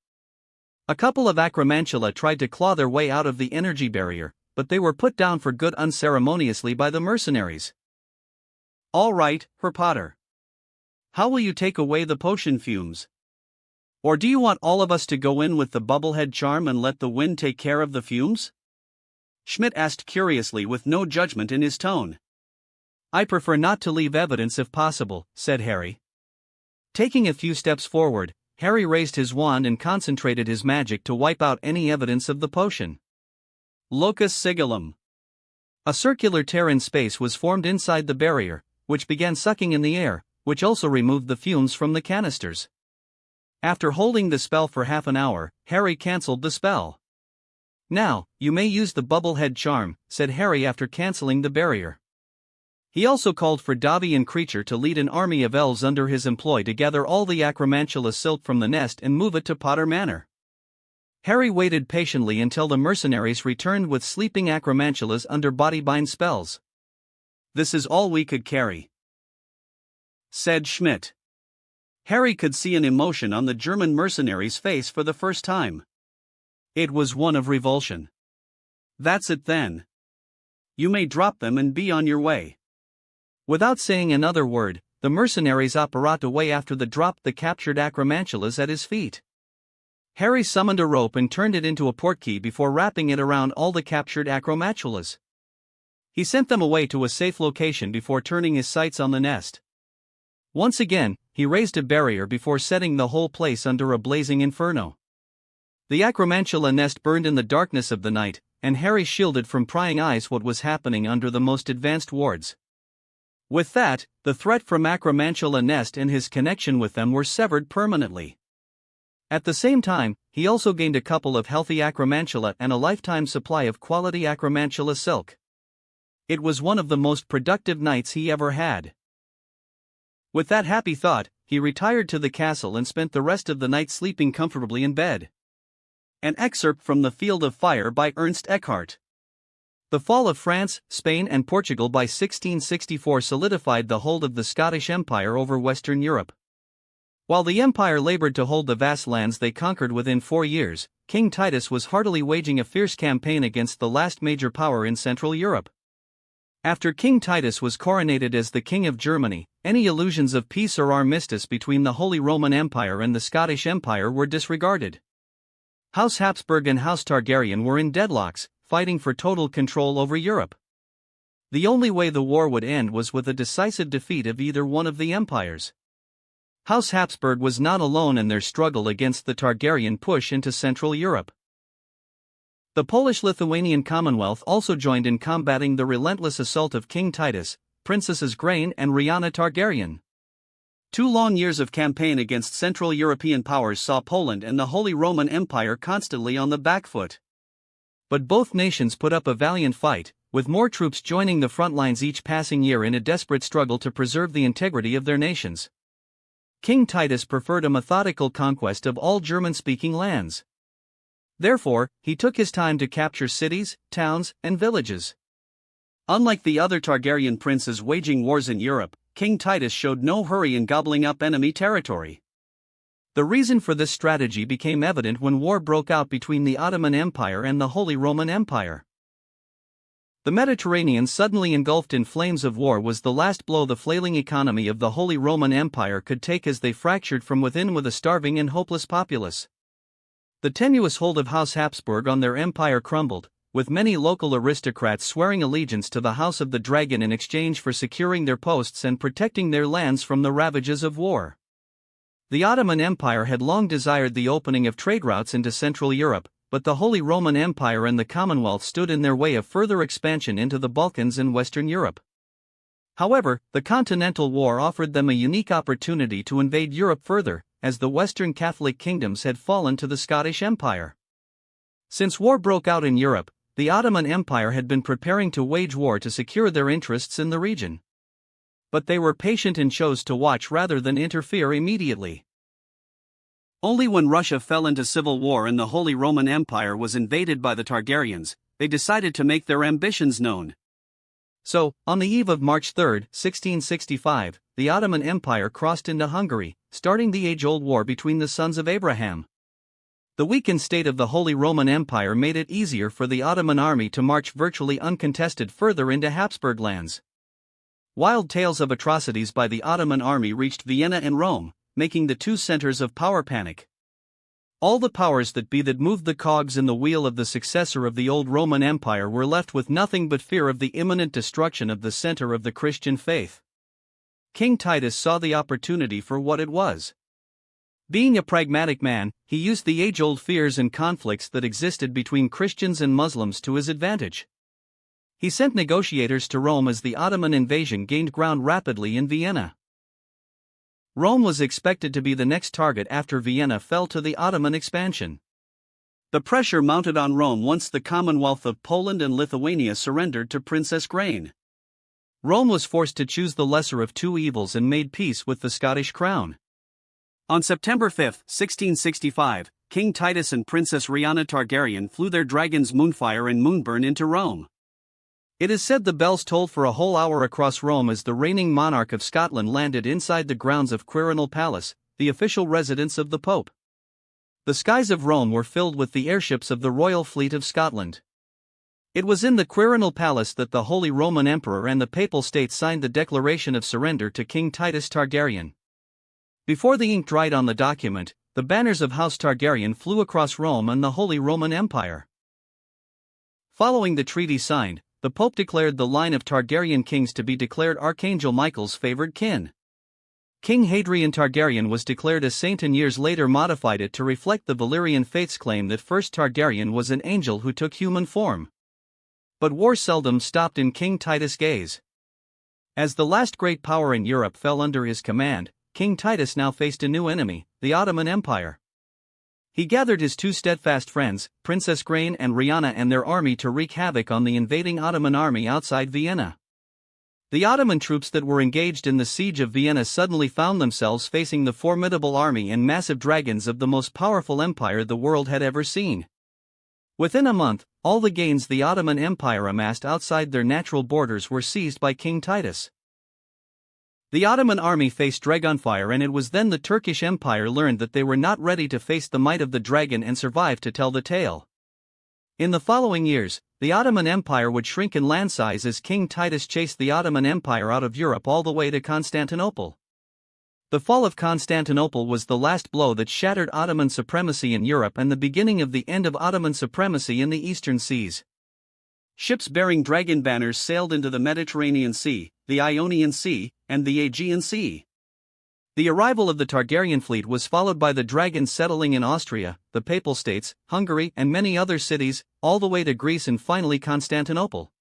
A couple of acromantula tried to claw their way out of the energy barrier, but they were put down for good unceremoniously by the mercenaries. "All right, Herr Potter. How will you take away the potion fumes? Or do you want all of us to go in with the bubblehead charm and let the wind take care of the fumes?" Schmidt asked curiously with no judgment in his tone. "I prefer not to leave evidence if possible," said Harry. Taking a few steps forward, Harry raised his wand and concentrated his magic to wipe out any evidence of the potion. Locus sigillum. A circular tear in space was formed inside the barrier, which began sucking in the air, which also removed the fumes from the canisters. After holding the spell for half an hour, Harry cancelled the spell. "Now, you may use the bubblehead charm," said Harry after cancelling the barrier. He also called for Dobby and Creature to lead an army of elves under his employ to gather all the acromantula silt from the nest and move it to Potter Manor. Harry waited patiently until the mercenaries returned with sleeping acromantulas under bodybind spells. "This is all we could carry," said Schmidt. Harry could see an emotion on the German mercenary's face for the first time. It was one of revulsion. "That's it then. You may drop them and be on your way." Without saying another word, the mercenaries apparat away after the captured acromantulas at his feet. Harry summoned a rope and turned it into a portkey before wrapping it around all the captured acromantulas. He sent them away to a safe location before turning his sights on the nest. Once again, he raised a barrier before setting the whole place under a blazing inferno. The acromantula nest burned in the darkness of the night, and Harry shielded from prying eyes what was happening under the most advanced wards. With that, the threat from acromantula nest and his connection with them were severed permanently. At the same time, he also gained a couple of healthy acromantula and a lifetime supply of quality acromantula silk. It was one of the most productive nights he ever had. With that happy thought, he retired to the castle and spent the rest of the night sleeping comfortably in bed. An excerpt from The Field of Fire by Ernst Eckhart. The fall of France, Spain and Portugal by 1664 solidified the hold of the Scottish Empire over Western Europe. While the empire labored to hold the vast lands they conquered within 4 years, King Titus was heartily waging a fierce campaign against the last major power in Central Europe. After King Titus was coronated as the King of Germany, any illusions of peace or armistice between the Holy Roman Empire and the Scottish Empire were disregarded. House Habsburg and House Targaryen were in deadlocks, fighting for total control over Europe. The only way the war would end was with a decisive defeat of either one of the empires. House Habsburg was not alone in their struggle against the Targaryen push into Central Europe. The Polish-Lithuanian Commonwealth also joined in combating the relentless assault of King Titus, Princesses Grain and Rhianna Targaryen. 2 long years of campaign against Central European powers saw Poland and the Holy Roman Empire constantly on the back foot. But both nations put up a valiant fight, with more troops joining the front lines each passing year in a desperate struggle to preserve the integrity of their nations. King Titus preferred a methodical conquest of all German-speaking lands. Therefore, he took his time to capture cities, towns, and villages. Unlike the other Targaryen princes waging wars in Europe, King Titus showed no hurry in gobbling up enemy territory. The reason for this strategy became evident when war broke out between the Ottoman Empire and the Holy Roman Empire. The Mediterranean suddenly engulfed in flames of war was the last blow the flailing economy of the Holy Roman Empire could take as they fractured from within with a starving and hopeless populace. The tenuous hold of House Habsburg on their empire crumbled, with many local aristocrats swearing allegiance to the House of the Dragon in exchange for securing their posts and protecting their lands from the ravages of war. The Ottoman Empire had long desired the opening of trade routes into Central Europe, but the Holy Roman Empire and the Commonwealth stood in their way of further expansion into the Balkans and Western Europe. However, the Continental War offered them a unique opportunity to invade Europe further, as the Western Catholic kingdoms had fallen to the Scottish Empire. Since war broke out in Europe, the Ottoman Empire had been preparing to wage war to secure their interests in the region. But they were patient and chose to watch rather than interfere immediately. Only when Russia fell into civil war and the Holy Roman Empire was invaded by the Targaryens, they decided to make their ambitions known. So, on the eve of March 3, 1665, the Ottoman Empire crossed into Hungary, starting the age-old war between the sons of Abraham. The weakened state of the Holy Roman Empire made it easier for the Ottoman army to march virtually uncontested further into Habsburg lands. Wild tales of atrocities by the Ottoman army reached Vienna and Rome, making the two centers of power panic. All the powers that be that moved the cogs in the wheel of the successor of the old Roman Empire were left with nothing but fear of the imminent destruction of the center of the Christian faith. King Titus saw the opportunity for what it was. Being a pragmatic man, he used the age-old fears and conflicts that existed between Christians and Muslims to his advantage. He sent negotiators to Rome as the Ottoman invasion gained ground rapidly in Vienna. Rome was expected to be the next target after Vienna fell to the Ottoman expansion. The pressure mounted on Rome once the Commonwealth of Poland and Lithuania surrendered to Princess Grain. Rome was forced to choose the lesser of two evils and made peace with the Scottish crown. On September 5, 1665, King Titus and Princess Rhianna Targaryen flew their dragons Moonfire and Moonburn into Rome. It is said the bells tolled for a whole hour across Rome as the reigning monarch of Scotland landed inside the grounds of Quirinal Palace, the official residence of the Pope. The skies of Rome were filled with the airships of the royal fleet of Scotland. It was in the Quirinal Palace that the Holy Roman Emperor and the Papal States signed the declaration of surrender to King Titus Targaryen. Before the ink dried on the document, the banners of House Targaryen flew across Rome and the Holy Roman Empire. Following the treaty signed, the Pope declared the line of Targaryen kings to be declared Archangel Michael's favored kin. King Hadrian Targaryen was declared a saint and years later modified it to reflect the Valyrian faith's claim that first Targaryen was an angel who took human form. But war seldom stopped in King Titus' gaze. As the last great power in Europe fell under his command, King Titus now faced a new enemy, the Ottoman Empire. He gathered his two steadfast friends, Princess Grain and Rihanna, and their army to wreak havoc on the invading Ottoman army outside Vienna. The Ottoman troops that were engaged in the siege of Vienna suddenly found themselves facing the formidable army and massive dragons of the most powerful empire the world had ever seen. Within a month, all the gains the Ottoman Empire amassed outside their natural borders were seized by King Titus. The Ottoman army faced Dragonfire, and it was then the Turkish Empire learned that they were not ready to face the might of the dragon and survive to tell the tale. In the following years, the Ottoman Empire would shrink in land size as King Titus chased the Ottoman Empire out of Europe all the way to Constantinople. The fall of Constantinople was the last blow that shattered Ottoman supremacy in Europe and the beginning of the end of Ottoman supremacy in the eastern seas. Ships bearing dragon banners sailed into the Mediterranean Sea, the Ionian Sea, and the Aegean Sea. The arrival of the Targaryen fleet was followed by the dragons settling in Austria, the Papal States, Hungary, and many other cities, all the way to Greece and finally Constantinople.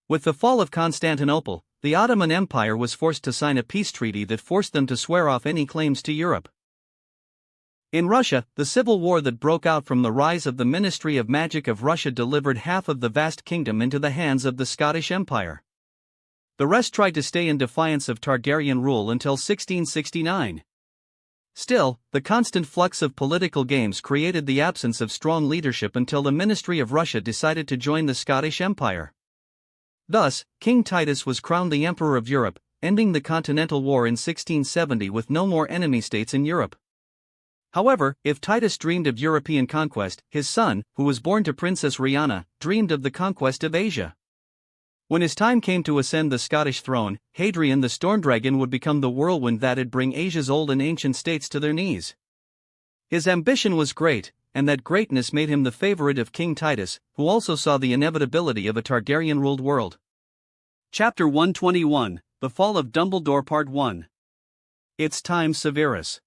With the fall of Constantinople, the Ottoman Empire was forced to sign a peace treaty that forced them to swear off any claims to Europe. In Russia, the civil war that broke out from the rise of the Ministry of Magic of Russia delivered half of the vast kingdom into the hands of the Scottish Empire. The rest tried to stay in defiance of Targaryen rule until 1669. Still, the constant flux of political games created the absence of strong leadership until the Ministry of Russia decided to join the Scottish Empire. Thus, King Titus was crowned the Emperor of Europe, ending the Continental War in 1670 with no more enemy states in Europe. However, if Titus dreamed of European conquest, his son, who was born to Princess Rihanna, dreamed of the conquest of Asia. When his time came to ascend the Scottish throne, Hadrian the Stormdragon would become the whirlwind that'd bring Asia's old and ancient states to their knees. His ambition was great, and that greatness made him the favorite of King Titus, who also saw the inevitability of a Targaryen-ruled world. Chapter 121, The Fall of Dumbledore Part 1. It's time, Severus.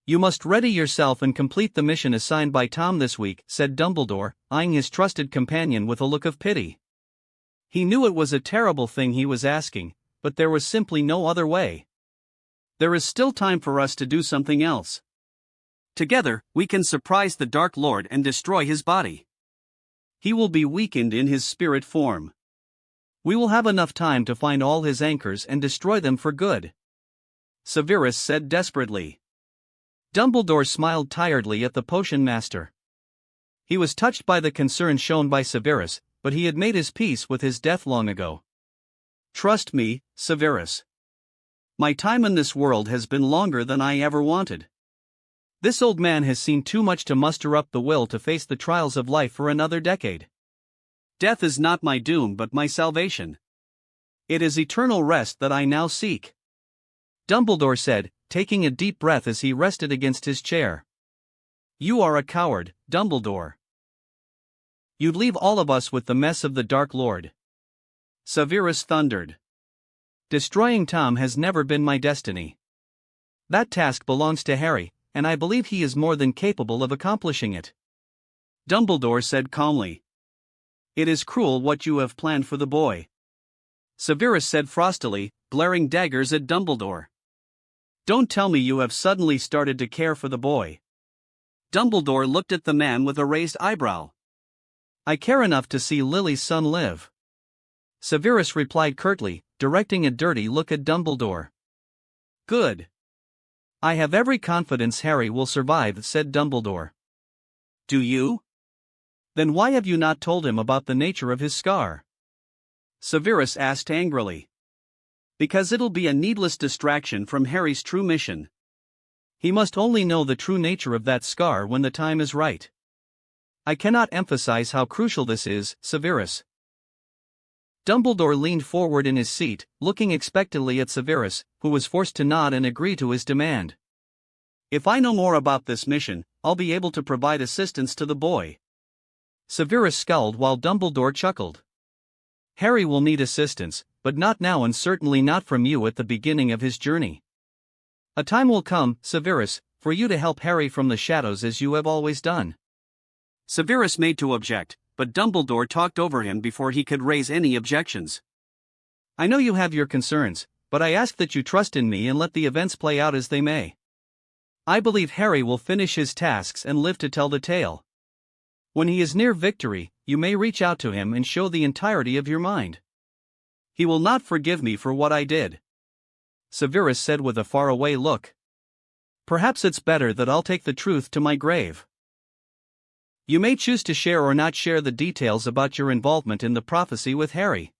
You must ready yourself and complete the mission assigned by Tom this week, said Dumbledore, eyeing his trusted companion with a look of pity. He knew it was a terrible thing he was asking, but there was simply no other way. There is still time for us to do something else. Together, we can surprise the Dark Lord and destroy his body. He will be weakened in his spirit form. We will have enough time to find all his anchors and destroy them for good. Severus said desperately. Dumbledore smiled tiredly at the potion master. He was touched by the concern shown by Severus, but he had made his peace with his death long ago. Trust me, Severus. My time in this world has been longer than I ever wanted. This old man has seen too much to muster up the will to face the trials of life for another decade. Death is not my doom but my salvation. It is eternal rest that I now seek. Dumbledore said, taking a deep breath as he rested against his chair. You are a coward, Dumbledore. You'd leave all of us with the mess of the Dark Lord. Severus thundered. Destroying Tom has never been my destiny. That task belongs to Harry, and I believe he is more than capable of accomplishing it. Dumbledore said calmly. It is cruel what you have planned for the boy. Severus said frostily, glaring daggers at Dumbledore. Don't tell me you have suddenly started to care for the boy. Dumbledore looked at the man with a raised eyebrow. I care enough to see Lily's son live. Severus replied curtly, directing a dirty look at Dumbledore. Good. I have every confidence Harry will survive, said Dumbledore. Do you? Then why have you not told him about the nature of his scar? Severus asked angrily. Because it'll be a needless distraction from Harry's true mission. He must only know the true nature of that scar when the time is right. I cannot emphasize how crucial this is, Severus. Dumbledore leaned forward in his seat, looking expectantly at Severus, who was forced to nod and agree to his demand. If I know more about this mission, I'll be able to provide assistance to the boy. Severus scowled while Dumbledore chuckled. Harry will need assistance, but not now and certainly not from you at the beginning of his journey. A time will come, Severus, for you to help Harry from the shadows as you have always done. Severus made to object, but Dumbledore talked over him before he could raise any objections. I know you have your concerns, but I ask that you trust in me and let the events play out as they may. I believe Harry will finish his tasks and live to tell the tale. When he is near victory, you may reach out to him and show the entirety of your mind. He will not forgive me for what I did, Severus said with a faraway look. Perhaps it's better that I'll take the truth to my grave. You may choose to share or not share the details about your involvement in the prophecy with Harry.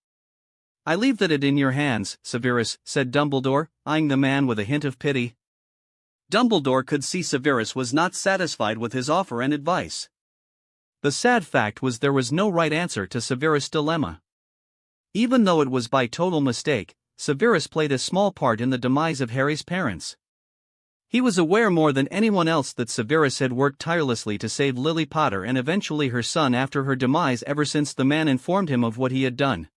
I leave that in your hands, Severus, said Dumbledore, eyeing the man with a hint of pity. Dumbledore could see Severus was not satisfied with his offer and advice. The sad fact was there was no right answer to Severus' dilemma. Even though it was by total mistake, Severus played a small part in the demise of Harry's parents. He was aware more than anyone else that Severus had worked tirelessly to save Lily Potter and eventually her son after her demise ever since the man informed him of what he had done.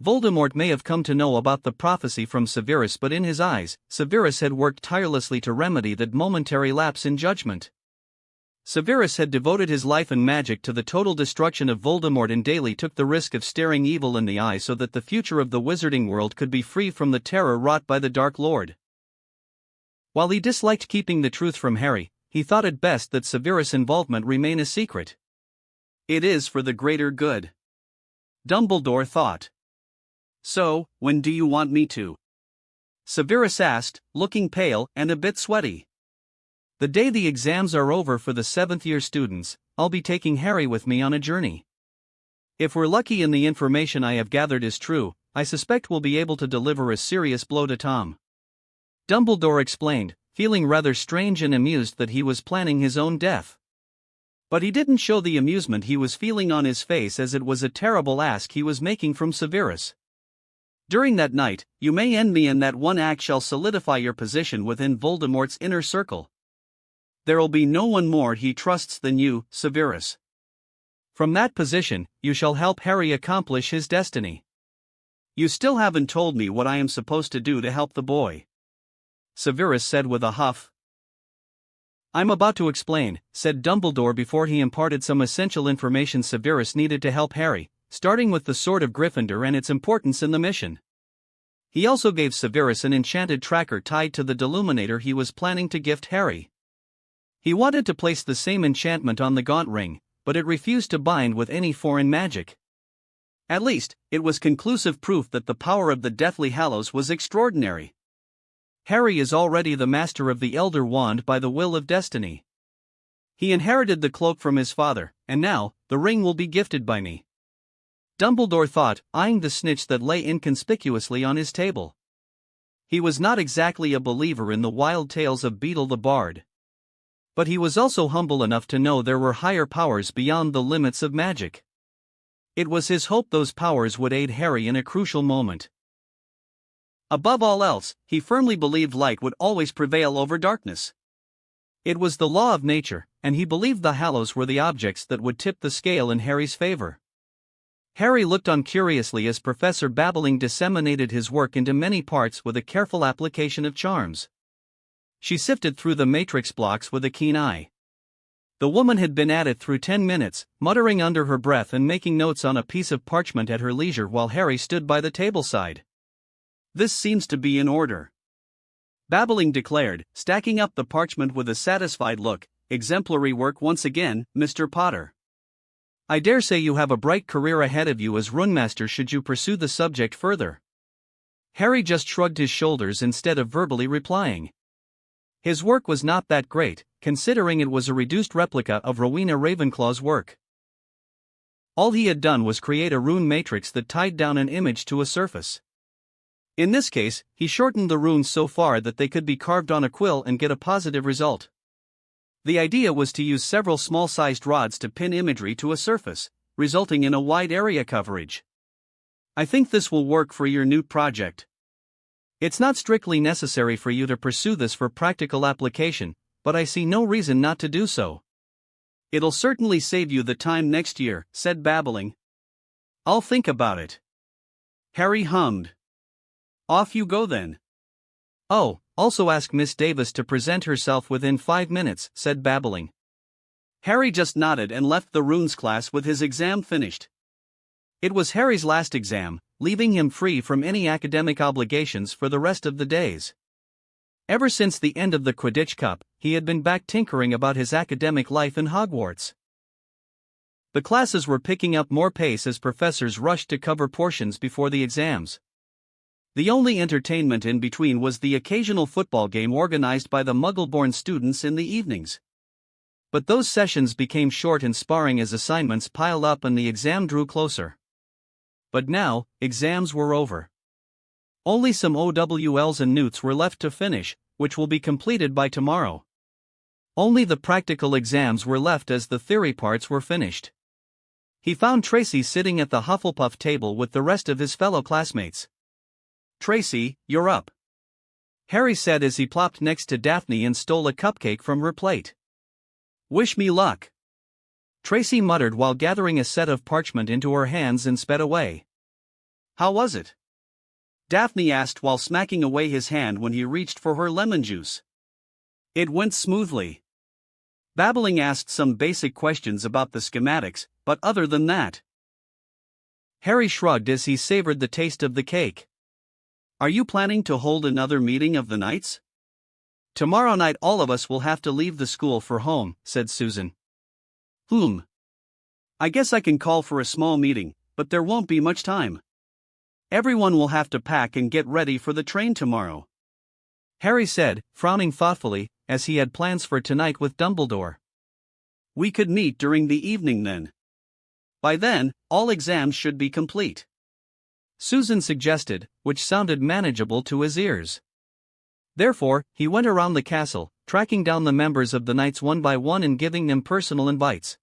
Voldemort may have come to know about the prophecy from Severus, but in his eyes, Severus had worked tirelessly to remedy that momentary lapse in judgment. Severus had devoted his life and magic to the total destruction of Voldemort and daily took the risk of staring evil in the eye so that the future of the wizarding world could be free from the terror wrought by the Dark Lord. While he disliked keeping the truth from Harry, he thought it best that Severus' involvement remain a secret. It is for the greater good, Dumbledore thought. So, when do you want me to? Severus asked, looking pale and a bit sweaty. The day the exams are over for the 7th-year students, I'll be taking Harry with me on a journey. If we're lucky and the information I have gathered is true, I suspect we'll be able to deliver a serious blow to Tom. Dumbledore explained, feeling rather strange and amused that he was planning his own death. But he didn't show the amusement he was feeling on his face as it was a terrible ask he was making from Severus. During that night, you may end me and that one act shall solidify your position within Voldemort's inner circle. There'll be no one more he trusts than you, Severus. From that position, you shall help Harry accomplish his destiny. You still haven't told me what I am supposed to do to help the boy, Severus said with a huff. I'm about to explain, said Dumbledore before he imparted some essential information Severus needed to help Harry, starting with the Sword of Gryffindor and its importance in the mission. He also gave Severus an enchanted tracker tied to the Deluminator he was planning to gift Harry. He wanted to place the same enchantment on the Gaunt Ring, but it refused to bind with any foreign magic. At least, it was conclusive proof that the power of the Deathly Hallows was extraordinary. Harry is already the master of the Elder Wand by the will of destiny. He inherited the cloak from his father, and now, the ring will be gifted by me. Dumbledore thought, eyeing the snitch that lay inconspicuously on his table. He was not exactly a believer in the wild tales of Beetle the Bard. But he was also humble enough to know there were higher powers beyond the limits of magic. It was his hope those powers would aid Harry in a crucial moment. Above all else, he firmly believed light would always prevail over darkness. It was the law of nature, and he believed the Hallows were the objects that would tip the scale in Harry's favor. Harry looked on curiously as Professor Babbling disseminated his work into many parts with a careful application of charms. She sifted through the matrix blocks with a keen eye. The woman had been at it through 10 minutes, muttering under her breath and making notes on a piece of parchment at her leisure while Harry stood by the tableside. This seems to be in order, Babbling declared, stacking up the parchment with a satisfied look. Exemplary work once again, Mr. Potter. I dare say you have a bright career ahead of you as runemaster should you pursue the subject further. Harry just shrugged his shoulders instead of verbally replying. His work was not that great, considering it was a reduced replica of Rowena Ravenclaw's work. All he had done was create a rune matrix that tied down an image to a surface. In this case, he shortened the runes so far that they could be carved on a quill and get a positive result. The idea was to use several small-sized rods to pin imagery to a surface, resulting in a wide area coverage. I think this will work for your new project. It's not strictly necessary for you to pursue this for practical application, but I see no reason not to do so. It'll certainly save you the time next year, said Babbling. I'll think about it. Harry hummed. Off you go then. Oh, also ask Miss Davis to present herself within 5 minutes, said Babbling. Harry just nodded and left the runes class with his exam finished. It was Harry's last exam, leaving him free from any academic obligations for the rest of the days. Ever since the end of the Quidditch Cup, he had been back tinkering about his academic life in Hogwarts. The classes were picking up more pace as professors rushed to cover portions before the exams. The only entertainment in between was the occasional football game organized by the Muggle-born students in the evenings. But those sessions became short and sparring as assignments piled up and the exam drew closer. But now, exams were over. Only some OWLs and newts were left to finish, which will be completed by tomorrow. Only the practical exams were left as the theory parts were finished. He found Tracy sitting at the Hufflepuff table with the rest of his fellow classmates. Tracy, you're up, Harry said as he plopped next to Daphne and stole a cupcake from her plate. Wish me luck, Tracy muttered while gathering a set of parchment into her hands and sped away. How was it? Daphne asked while smacking away his hand when he reached for her lemon juice. It went smoothly. Babbling asked some basic questions about the schematics, but other than that. Harry shrugged as he savored the taste of the cake. Are you planning to hold another meeting of the Knights? Tomorrow night all of us will have to leave the school for home, said Susan. I guess I can call for a small meeting, but there won't be much time. Everyone will have to pack and get ready for the train tomorrow, Harry said, frowning thoughtfully, as he had plans for tonight with Dumbledore. We could meet during the evening then. By then, all exams should be complete, Susan suggested, which sounded manageable to his ears. Therefore, he went around the castle, tracking down the members of the Knights one by one and giving them personal invites.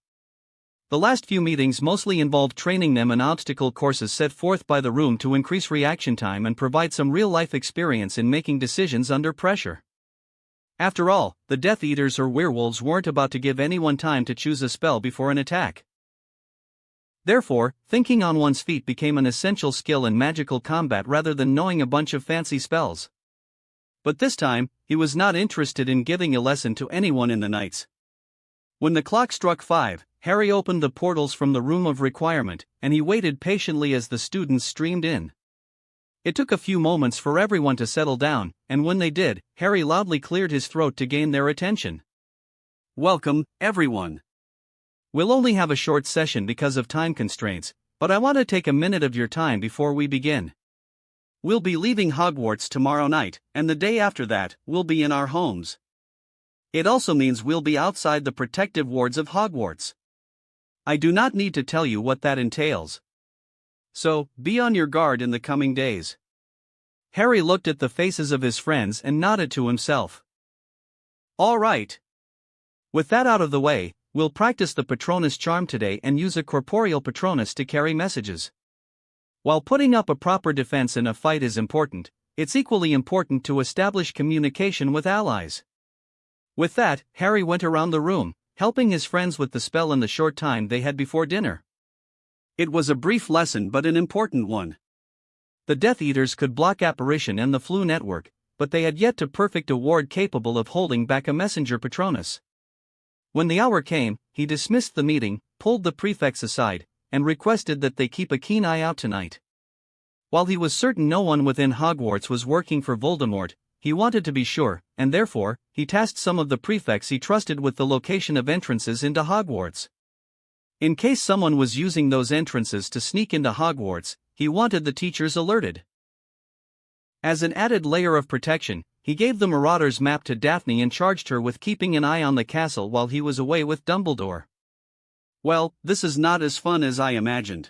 The last few meetings mostly involved training them in obstacle courses set forth by the room to increase reaction time and provide some real-life experience in making decisions under pressure. After all, the Death Eaters or werewolves weren't about to give anyone time to choose a spell before an attack. Therefore, thinking on one's feet became an essential skill in magical combat rather than knowing a bunch of fancy spells. But this time, he was not interested in giving a lesson to anyone in the Knights. When the clock struck 5, Harry opened the portals from the Room of Requirement, and he waited patiently as the students streamed in. It took a few moments for everyone to settle down, and when they did, Harry loudly cleared his throat to gain their attention. Welcome, everyone. We'll only have a short session because of time constraints, but I want to take a minute of your time before we begin. We'll be leaving Hogwarts tomorrow night, and the day after that, we'll be in our homes. It also means we'll be outside the protective wards of Hogwarts. I do not need to tell you what that entails. So, be on your guard in the coming days. Harry looked at the faces of his friends and nodded to himself. All right. With that out of the way, we'll practice the Patronus charm today and use a corporeal Patronus to carry messages. While putting up a proper defense in a fight is important, it's equally important to establish communication with allies. With that, Harry went around the room, helping his friends with the spell in the short time they had before dinner. It was a brief lesson but an important one. The Death Eaters could block apparition and the Flu network, but they had yet to perfect a ward capable of holding back a messenger Patronus. When the hour came, he dismissed the meeting, pulled the prefects aside, and requested that they keep a keen eye out tonight. While he was certain no one within Hogwarts was working for Voldemort, he wanted to be sure, and therefore, he tasked some of the prefects he trusted with the location of entrances into Hogwarts. In case someone was using those entrances to sneak into Hogwarts, he wanted the teachers alerted. As an added layer of protection, he gave the Marauder's map to Daphne and charged her with keeping an eye on the castle while he was away with Dumbledore. Well, this is not as fun as I imagined,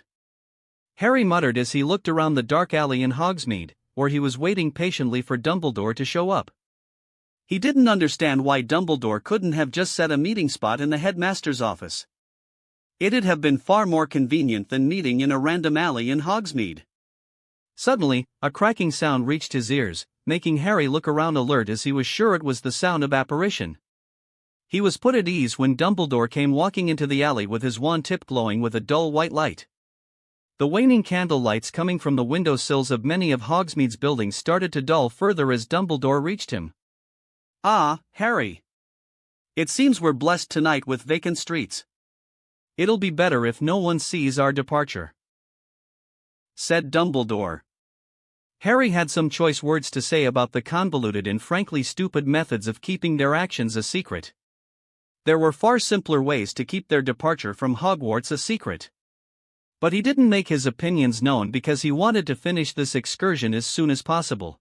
Harry muttered as he looked around the dark alley in Hogsmeade, where he was waiting patiently for Dumbledore to show up. He didn't understand why Dumbledore couldn't have just set a meeting spot in the headmaster's office. It'd have been far more convenient than meeting in a random alley in Hogsmeade. Suddenly, a cracking sound reached his ears, making Harry look around alert as he was sure it was the sound of apparition. He was put at ease when Dumbledore came walking into the alley with his wand tip glowing with a dull white light. The waning candle lights coming from the window sills of many of Hogsmeade's buildings started to dull further as Dumbledore reached him. "Ah, Harry. It seems we're blessed tonight with vacant streets. It'll be better if no one sees our departure," said Dumbledore. Harry had some choice words to say about the convoluted and frankly stupid methods of keeping their actions a secret. There were far simpler ways to keep their departure from Hogwarts a secret. But he didn't make his opinions known because he wanted to finish this excursion as soon as possible.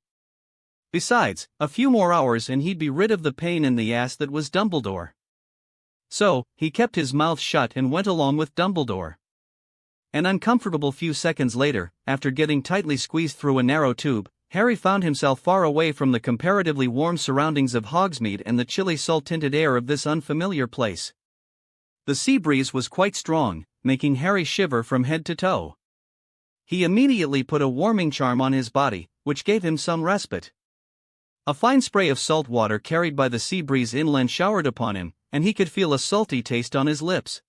Besides, a few more hours and he'd be rid of the pain in the ass that was Dumbledore. So, he kept his mouth shut and went along with Dumbledore. An uncomfortable few seconds later, after getting tightly squeezed through a narrow tube, Harry found himself far away from the comparatively warm surroundings of Hogsmeade and the chilly salt-tinted air of this unfamiliar place. The sea breeze was quite strong, making Harry shiver from head to toe. He immediately put a warming charm on his body, which gave him some respite. A fine spray of salt water carried by the sea breeze inland showered upon him, and he could feel a salty taste on his lips.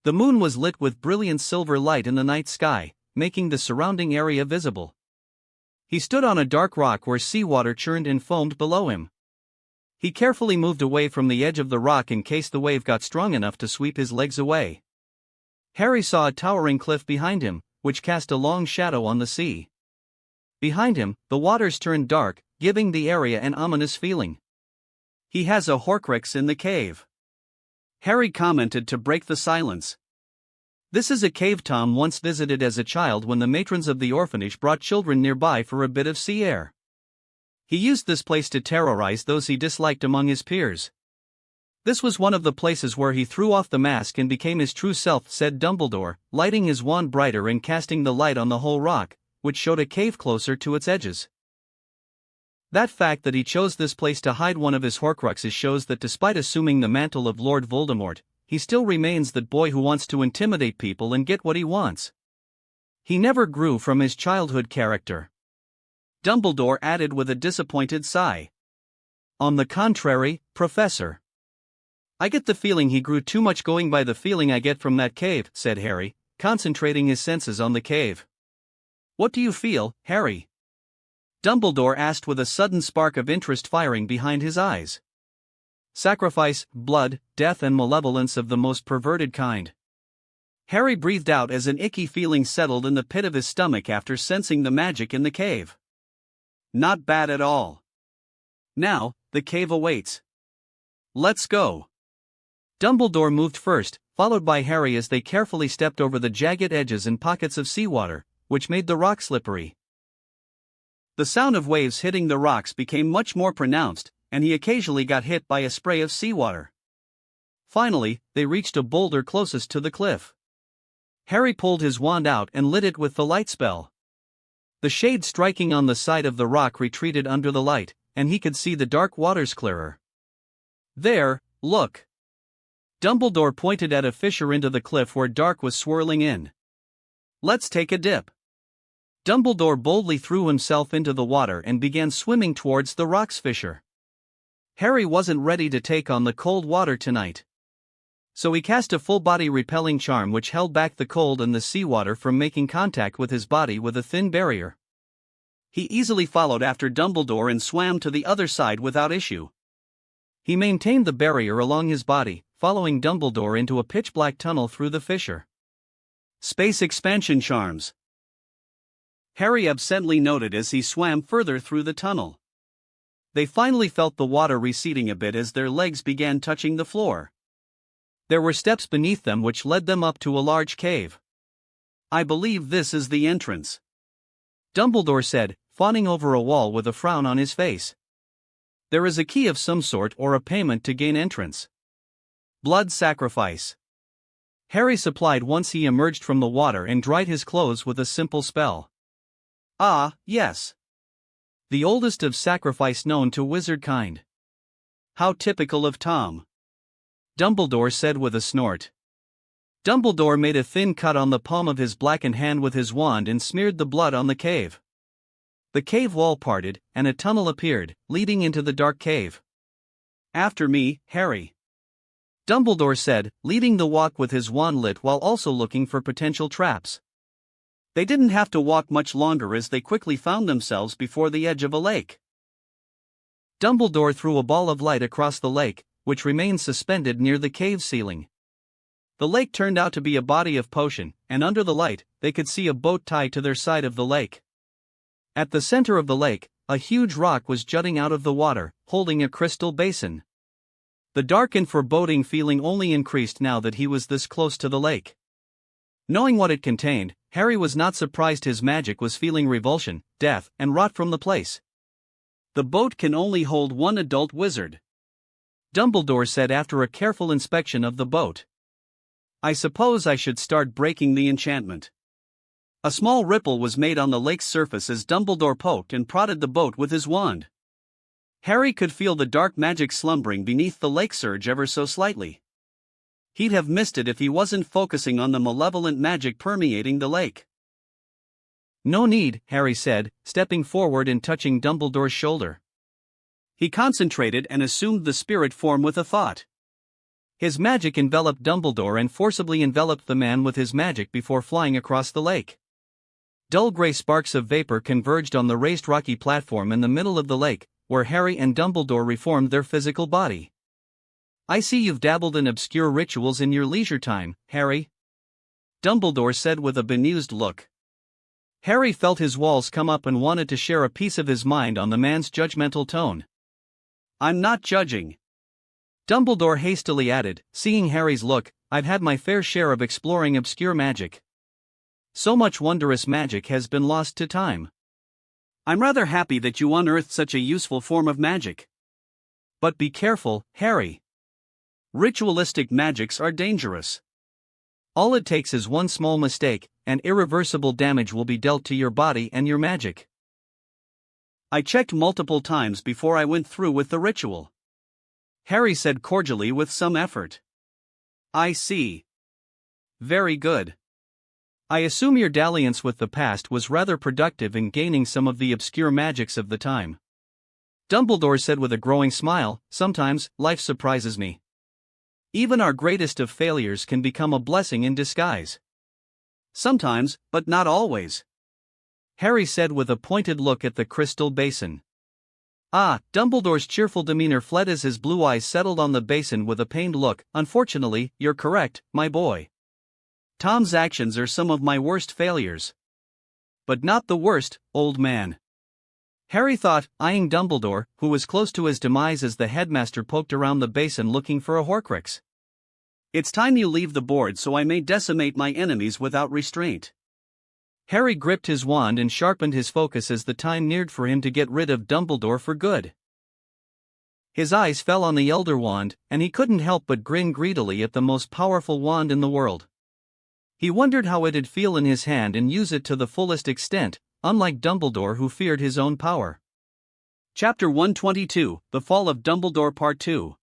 The moon was lit with brilliant silver light in the night sky, making the surrounding area visible. He stood on a dark rock where seawater churned and foamed below him. He carefully moved away from the edge of the rock in case the wave got strong enough to sweep his legs away. Harry saw a towering cliff behind him, which cast a long shadow on the sea. Behind him, the waters turned dark, giving the area an ominous feeling. "He has a Horcrux in the cave," Harry commented to break the silence. This is a cave Tom once visited as a child when the matrons of the orphanage brought children nearby for a bit of sea air. He used this place to terrorize those he disliked among his peers. "This was one of the places where he threw off the mask and became his true self," said Dumbledore, lighting his wand brighter and casting the light on the whole rock, which showed a cave closer to its edges. That fact that he chose this place to hide one of his Horcruxes shows that despite assuming the mantle of Lord Voldemort, he still remains that boy who wants to intimidate people and get what he wants. He never grew from his childhood character," Dumbledore added with a disappointed sigh. "On the contrary, Professor. I get the feeling he grew too much going by the feeling I get from that cave," said Harry, concentrating his senses on the cave. "What do you feel, Harry?" Dumbledore asked with a sudden spark of interest firing behind his eyes. "Sacrifice, blood, death and malevolence of the most perverted kind." Harry breathed out as an icky feeling settled in the pit of his stomach after sensing the magic in the cave. "Not bad at all. Now, the cave awaits. Let's go." Dumbledore moved first, followed by Harry as they carefully stepped over the jagged edges and pockets of seawater, which made the rock slippery. The sound of waves hitting the rocks became much more pronounced, and he occasionally got hit by a spray of seawater. Finally, they reached a boulder closest to the cliff. Harry pulled his wand out and lit it with the light spell. The shade striking on the side of the rock retreated under the light, and he could see the dark waters clearer. "There, look." Dumbledore pointed at a fissure into the cliff where dark was swirling in. "Let's take a dip." Dumbledore boldly threw himself into the water and began swimming towards the rock's fissure. Harry wasn't ready to take on the cold water tonight. So he cast a full-body repelling charm which held back the cold and the seawater from making contact with his body with a thin barrier. He easily followed after Dumbledore and swam to the other side without issue. He maintained the barrier along his body, following Dumbledore into a pitch-black tunnel through the fissure. Space expansion charms, Harry absently noted as he swam further through the tunnel. They finally felt the water receding a bit as their legs began touching the floor. There were steps beneath them which led them up to a large cave. "I believe this is the entrance," Dumbledore said, fawning over a wall with a frown on his face. "There is a key of some sort or a payment to gain entrance." "Blood sacrifice," Harry supplied once he emerged from the water and dried his clothes with a simple spell. "Ah, yes. The oldest of sacrifice known to wizard kind. How typical of Tom," Dumbledore said with a snort. Dumbledore made a thin cut on the palm of his blackened hand with his wand and smeared the blood on the cave. The cave wall parted, and a tunnel appeared, leading into the dark cave. After me, Harry," Dumbledore said, leading the walk with his wand lit while also looking for potential traps. They didn't have to walk much longer as they quickly found themselves before the edge of a lake. Dumbledore threw a ball of light across the lake, which remained suspended near the cave ceiling. The lake turned out to be a body of potion, and under the light, they could see a boat tied to their side of the lake. At the center of the lake, a huge rock was jutting out of the water, holding a crystal basin. The dark and foreboding feeling only increased now that he was this close to the lake. Knowing what it contained, Harry was not surprised his magic was feeling revulsion, death, and rot from the place. "The boat can only hold one adult wizard," Dumbledore said after a careful inspection of the boat. "I suppose I should start breaking the enchantment." A small ripple was made on the lake's surface as Dumbledore poked and prodded the boat with his wand. Harry could feel the dark magic slumbering beneath the lake surge ever so slightly. He'd have missed it if he wasn't focusing on the malevolent magic permeating the lake. "No need," Harry said, stepping forward and touching Dumbledore's shoulder. He concentrated and assumed the spirit form with a thought. His magic enveloped Dumbledore and forcibly enveloped the man with his magic before flying across the lake. Dull gray sparks of vapor converged on the raised rocky platform in the middle of the lake, where Harry and Dumbledore reformed their physical body. "I see you've dabbled in obscure rituals in your leisure time, Harry," Dumbledore said with a bemused look. Harry felt his walls come up and wanted to share a piece of his mind on the man's judgmental tone. "I'm not judging," Dumbledore hastily added, seeing Harry's look. "I've had my fair share of exploring obscure magic. So much wondrous magic has been lost to time. I'm rather happy that you unearthed such a useful form of magic. But be careful, Harry. Ritualistic magics are dangerous. All it takes is one small mistake, and irreversible damage will be dealt to your body and your magic." "I checked multiple times before I went through with the ritual," Harry said cordially with some effort. "I see. Very good. I assume your dalliance with the past was rather productive in gaining some of the obscure magics of the time," Dumbledore said with a growing smile. "Sometimes, life surprises me. Even our greatest of failures can become a blessing in disguise." "Sometimes, but not always," Harry said with a pointed look at the crystal basin. "Ah," Dumbledore's cheerful demeanor fled as his blue eyes settled on the basin with a pained look. "Unfortunately, you're correct, my boy. Tom's actions are some of my worst failures." "But not the worst, old man," Harry thought, eyeing Dumbledore, who was close to his demise as the headmaster poked around the basin looking for a Horcrux. "It's time you leave the board so I may decimate my enemies without restraint." Harry gripped his wand and sharpened his focus as the time neared for him to get rid of Dumbledore for good. His eyes fell on the Elder Wand, and he couldn't help but grin greedily at the most powerful wand in the world. He wondered how it'd feel in his hand and use it to the fullest extent, unlike Dumbledore who feared his own power. Chapter 122, The Fall of Dumbledore Part 2.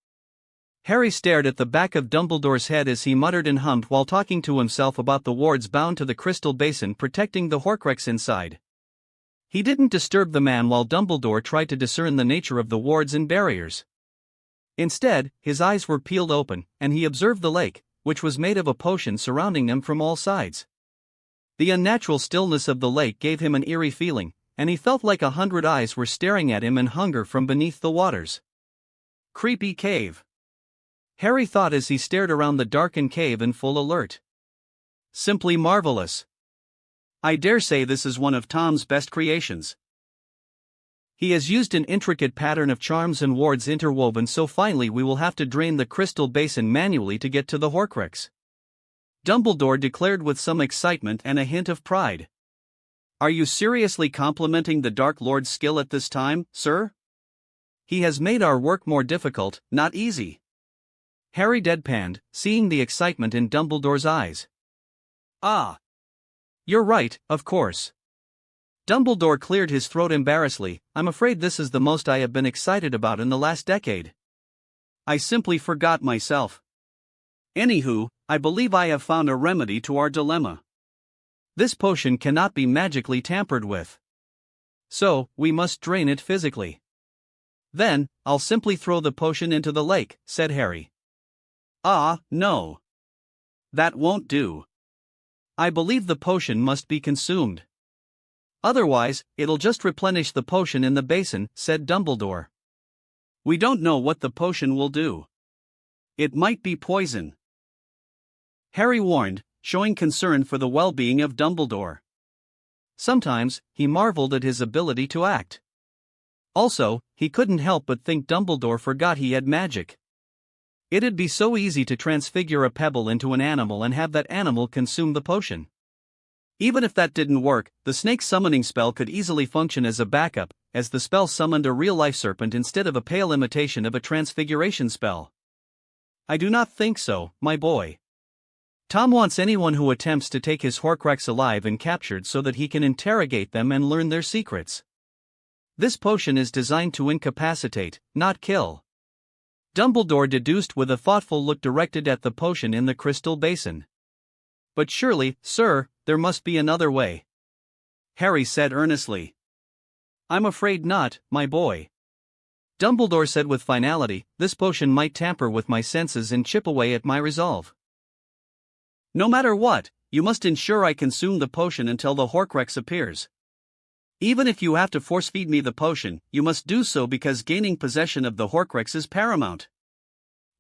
Harry stared at the back of Dumbledore's head as he muttered and hummed while talking to himself about the wards bound to the crystal basin protecting the Horcrux inside. He didn't disturb the man while Dumbledore tried to discern the nature of the wards and barriers. Instead, his eyes were peeled open, and he observed the lake, which was made of a potion surrounding them from all sides. The unnatural stillness of the lake gave him an eerie feeling, and he felt like 100 eyes were staring at him in hunger from beneath the waters. Creepy cave, Harry thought as he stared around the darkened cave in full alert. Simply marvelous. I dare say this is one of Tom's best creations. He has used an intricate pattern of charms and wards interwoven so finely we will have to drain the crystal basin manually to get to the Horcrux, Dumbledore declared with some excitement and a hint of pride. Are you seriously complimenting the Dark Lord's skill at this time, sir? He has made our work more difficult, not easy. Harry deadpanned, seeing the excitement in Dumbledore's eyes. Ah. You're right, of course. Dumbledore cleared his throat embarrassedly. I'm afraid this is the most I have been excited about in the last decade. I simply forgot myself. Anywho, I believe I have found a remedy to our dilemma. This potion cannot be magically tampered with. So, we must drain it physically. Then, I'll simply throw the potion into the lake, said Harry. Ah, no. That won't do. I believe the potion must be consumed. Otherwise, it'll just replenish the potion in the basin, said Dumbledore. We don't know what the potion will do. It might be poison. Harry warned, showing concern for the well-being of Dumbledore. Sometimes, he marveled at his ability to act. Also, he couldn't help but think Dumbledore forgot he had magic. It'd be so easy to transfigure a pebble into an animal and have that animal consume the potion. Even if that didn't work, the snake summoning spell could easily function as a backup, as the spell summoned a real-life serpent instead of a pale imitation of a transfiguration spell. I do not think so, my boy. Tom wants anyone who attempts to take his Horcrux alive and captured so that he can interrogate them and learn their secrets. This potion is designed to incapacitate, not kill. Dumbledore deduced with a thoughtful look directed at the potion in the crystal basin. But surely, sir, there must be another way. Harry said earnestly. I'm afraid not, my boy. Dumbledore said with finality, this potion might tamper with my senses and chip away at my resolve. No matter what, you must ensure I consume the potion until the Horcrux appears. Even if you have to force-feed me the potion, you must do so because gaining possession of the Horcrux is paramount.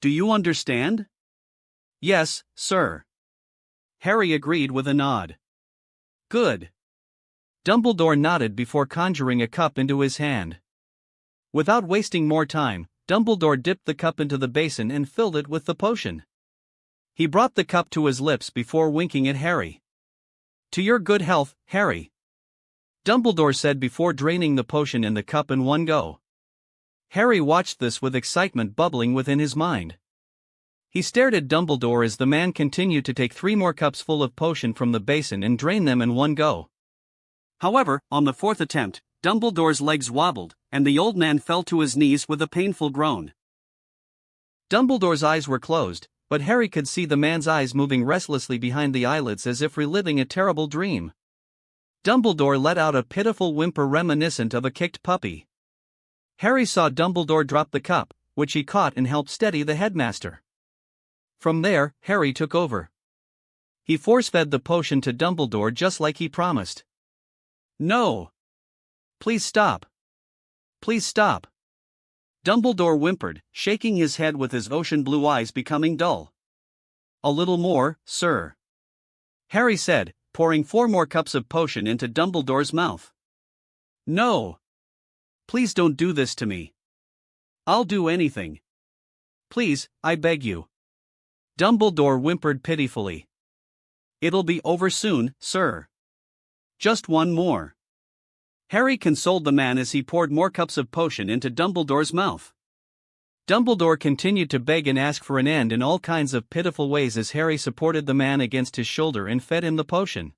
Do you understand? Yes, sir. Harry agreed with a nod. Good. Dumbledore nodded before conjuring a cup into his hand. Without wasting more time, Dumbledore dipped the cup into the basin and filled it with the potion. He brought the cup to his lips before winking at Harry. To your good health, Harry. Dumbledore said before draining the potion in the cup in one go. Harry watched this with excitement bubbling within his mind. He stared at Dumbledore as the man continued to take 3 more cups full of potion from the basin and drain them in one go. However, on the 4th attempt, Dumbledore's legs wobbled, and the old man fell to his knees with a painful groan. Dumbledore's eyes were closed, but Harry could see the man's eyes moving restlessly behind the eyelids as if reliving a terrible dream. Dumbledore let out a pitiful whimper reminiscent of a kicked puppy. Harry saw Dumbledore drop the cup, which he caught and helped steady the headmaster. From there, Harry took over. He force-fed the potion to Dumbledore just like he promised. No! Please stop! Please stop! Dumbledore whimpered, shaking his head with his ocean blue eyes becoming dull. A little more, sir. Harry said, pouring 4 more cups of potion into Dumbledore's mouth. No! Please don't do this to me. I'll do anything. Please, I beg you. Dumbledore whimpered pitifully. It'll be over soon, sir. Just one more. Harry consoled the man as he poured more cups of potion into Dumbledore's mouth. Dumbledore continued to beg and ask for an end in all kinds of pitiful ways as Harry supported the man against his shoulder and fed him the potion.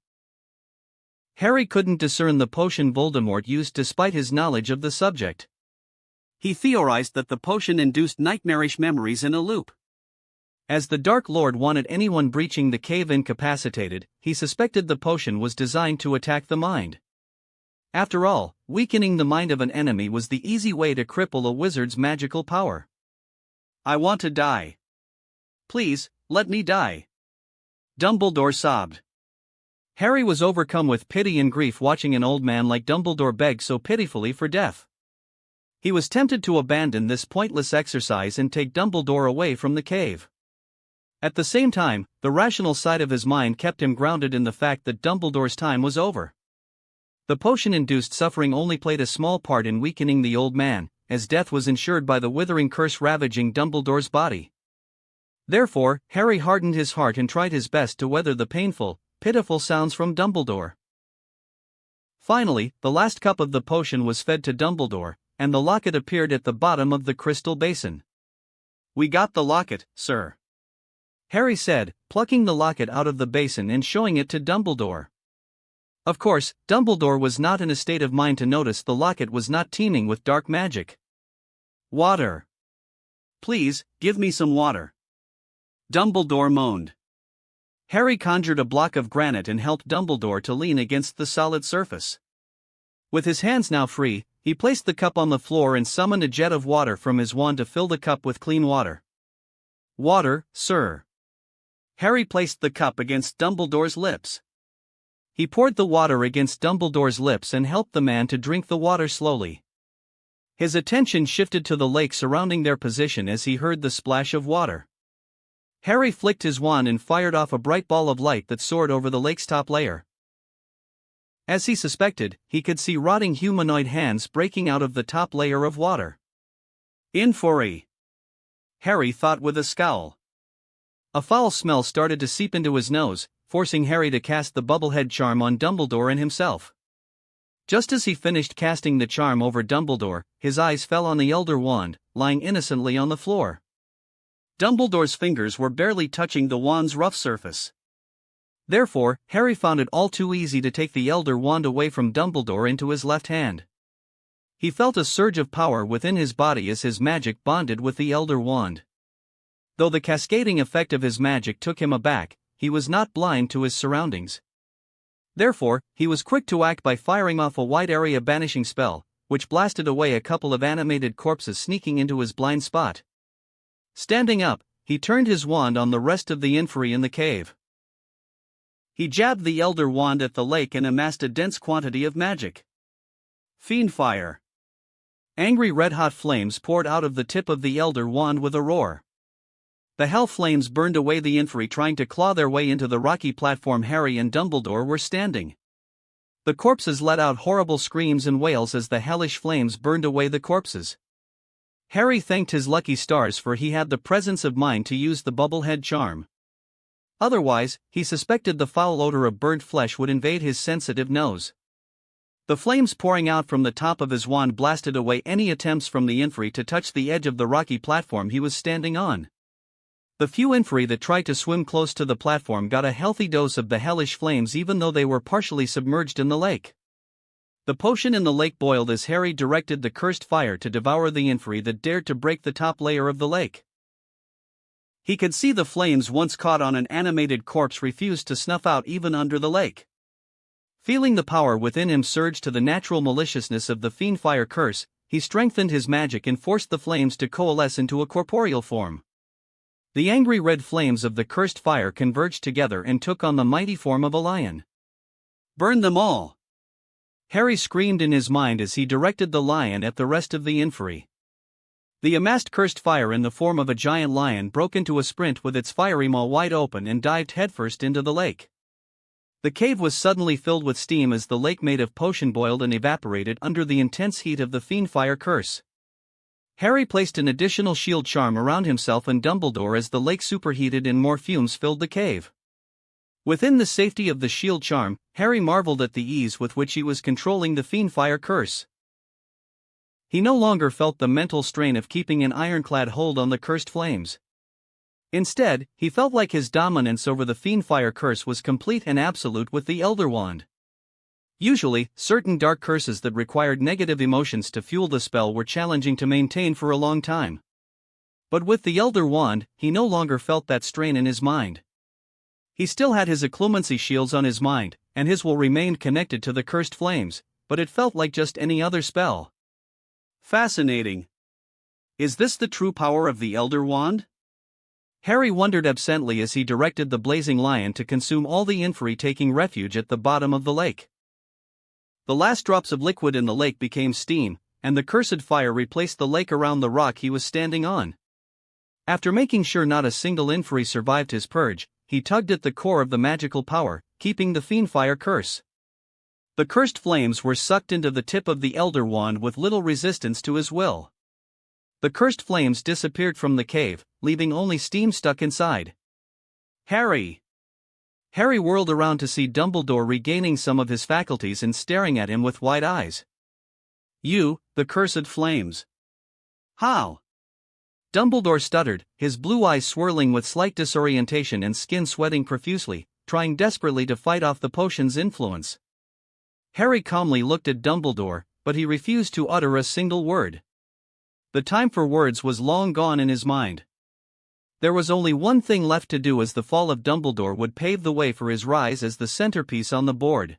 Harry couldn't discern the potion Voldemort used despite his knowledge of the subject. He theorized that the potion induced nightmarish memories in a loop. As the Dark Lord wanted anyone breaching the cave incapacitated, he suspected the potion was designed to attack the mind. After all, weakening the mind of an enemy was the easy way to cripple a wizard's magical power. I want to die. Please, let me die. Dumbledore sobbed. Harry was overcome with pity and grief watching an old man like Dumbledore beg so pitifully for death. He was tempted to abandon this pointless exercise and take Dumbledore away from the cave. At the same time, the rational side of his mind kept him grounded in the fact that Dumbledore's time was over. The potion-induced suffering only played a small part in weakening the old man, as death was ensured by the withering curse ravaging Dumbledore's body. Therefore, Harry hardened his heart and tried his best to weather the painful, pitiful sounds from Dumbledore. Finally, the last cup of the potion was fed to Dumbledore, and the locket appeared at the bottom of the crystal basin. We got the locket, sir. Harry said, plucking the locket out of the basin and showing it to Dumbledore. Of course, Dumbledore was not in a state of mind to notice the locket was not teeming with dark magic. Water. Please, give me some water. Dumbledore moaned. Harry conjured a block of granite and helped Dumbledore to lean against the solid surface. With his hands now free, he placed the cup on the floor and summoned a jet of water from his wand to fill the cup with clean water. Water, sir. Harry placed the cup against Dumbledore's lips. He poured the water against Dumbledore's lips and helped the man to drink the water slowly. His attention shifted to the lake surrounding their position as he heard the splash of water. Harry flicked his wand and fired off a bright ball of light that soared over the lake's top layer. As he suspected, he could see rotting humanoid hands breaking out of the top layer of water. In for a, Harry thought with a scowl. A foul smell started to seep into his nose, forcing Harry to cast the bubblehead charm on Dumbledore and himself. Just as he finished casting the charm over Dumbledore, his eyes fell on the Elder Wand, lying innocently on the floor. Dumbledore's fingers were barely touching the wand's rough surface. Therefore, Harry found it all too easy to take the Elder Wand away from Dumbledore into his left hand. He felt a surge of power within his body as his magic bonded with the Elder Wand. Though the cascading effect of his magic took him aback, he was not blind to his surroundings. Therefore, he was quick to act by firing off a wide area banishing spell, which blasted away a couple of animated corpses sneaking into his blind spot. Standing up, he turned his wand on the rest of the inferi in the cave. He jabbed the Elder Wand at the lake and amassed a dense quantity of magic. Fiend fire. Angry red-hot flames poured out of the tip of the Elder Wand with a roar. The hell flames burned away the inferi trying to claw their way into the rocky platform Harry and Dumbledore were standing. The corpses let out horrible screams and wails as the hellish flames burned away the corpses. Harry thanked his lucky stars for he had the presence of mind to use the bubblehead charm. Otherwise, he suspected the foul odor of burnt flesh would invade his sensitive nose. The flames pouring out from the top of his wand blasted away any attempts from the inferi to touch the edge of the rocky platform he was standing on. The few inferi that tried to swim close to the platform got a healthy dose of the hellish flames even though they were partially submerged in the lake. The potion in the lake boiled as Harry directed the cursed fire to devour the inferi that dared to break the top layer of the lake. He could see the flames once caught on an animated corpse refused to snuff out even under the lake. Feeling the power within him surge to the natural maliciousness of the fiend fire curse, he strengthened his magic and forced the flames to coalesce into a corporeal form. The angry red flames of the cursed fire converged together and took on the mighty form of a lion. Burn them all! Harry screamed in his mind as he directed the lion at the rest of the inferi. The amassed cursed fire in the form of a giant lion broke into a sprint with its fiery maw wide open and dived headfirst into the lake. The cave was suddenly filled with steam as the lake made of potion boiled and evaporated under the intense heat of the fiend fire curse. Harry placed an additional shield charm around himself and Dumbledore as the lake superheated and more fumes filled the cave. Within the safety of the shield charm, Harry marveled at the ease with which he was controlling the fiend fire curse. He no longer felt the mental strain of keeping an ironclad hold on the cursed flames. Instead, he felt like his dominance over the fiend fire curse was complete and absolute with the Elder Wand. Usually, certain dark curses that required negative emotions to fuel the spell were challenging to maintain for a long time. But with the Elder Wand, he no longer felt that strain in his mind. He still had his occlumency shields on his mind, and his will remained connected to the cursed flames, but it felt like just any other spell. Fascinating. Is this the true power of the Elder Wand? Harry wondered absently as he directed the blazing lion to consume all the inferi taking refuge at the bottom of the lake. The last drops of liquid in the lake became steam, and the cursed fire replaced the lake around the rock he was standing on. After making sure not a single inferi survived his purge, he tugged at the core of the magical power, keeping the fiend fire curse. The cursed flames were sucked into the tip of the Elder Wand with little resistance to his will. The cursed flames disappeared from the cave, leaving only steam stuck inside. Harry! Harry whirled around to see Dumbledore regaining some of his faculties and staring at him with wide eyes. You, the cursed flames. How? Dumbledore stuttered, his blue eyes swirling with slight disorientation and skin sweating profusely, trying desperately to fight off the potion's influence. Harry calmly looked at Dumbledore, but he refused to utter a single word. The time for words was long gone in his mind. There was only one thing left to do as the fall of Dumbledore would pave the way for his rise as the centerpiece on the board.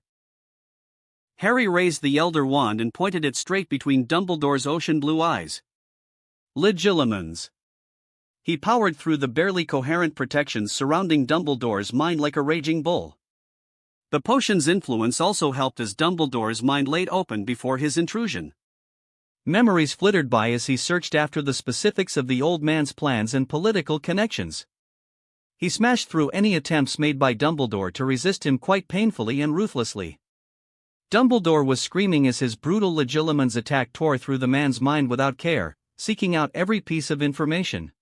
Harry raised the Elder Wand and pointed it straight between Dumbledore's ocean blue eyes. Legilimens. He powered through the barely coherent protections surrounding Dumbledore's mind like a raging bull. The potion's influence also helped as Dumbledore's mind laid open before his intrusion. Memories flittered by as he searched after the specifics of the old man's plans and political connections. He smashed through any attempts made by Dumbledore to resist him quite painfully and ruthlessly. Dumbledore was screaming as his brutal Legilimens attack tore through the man's mind without care, seeking out every piece of information.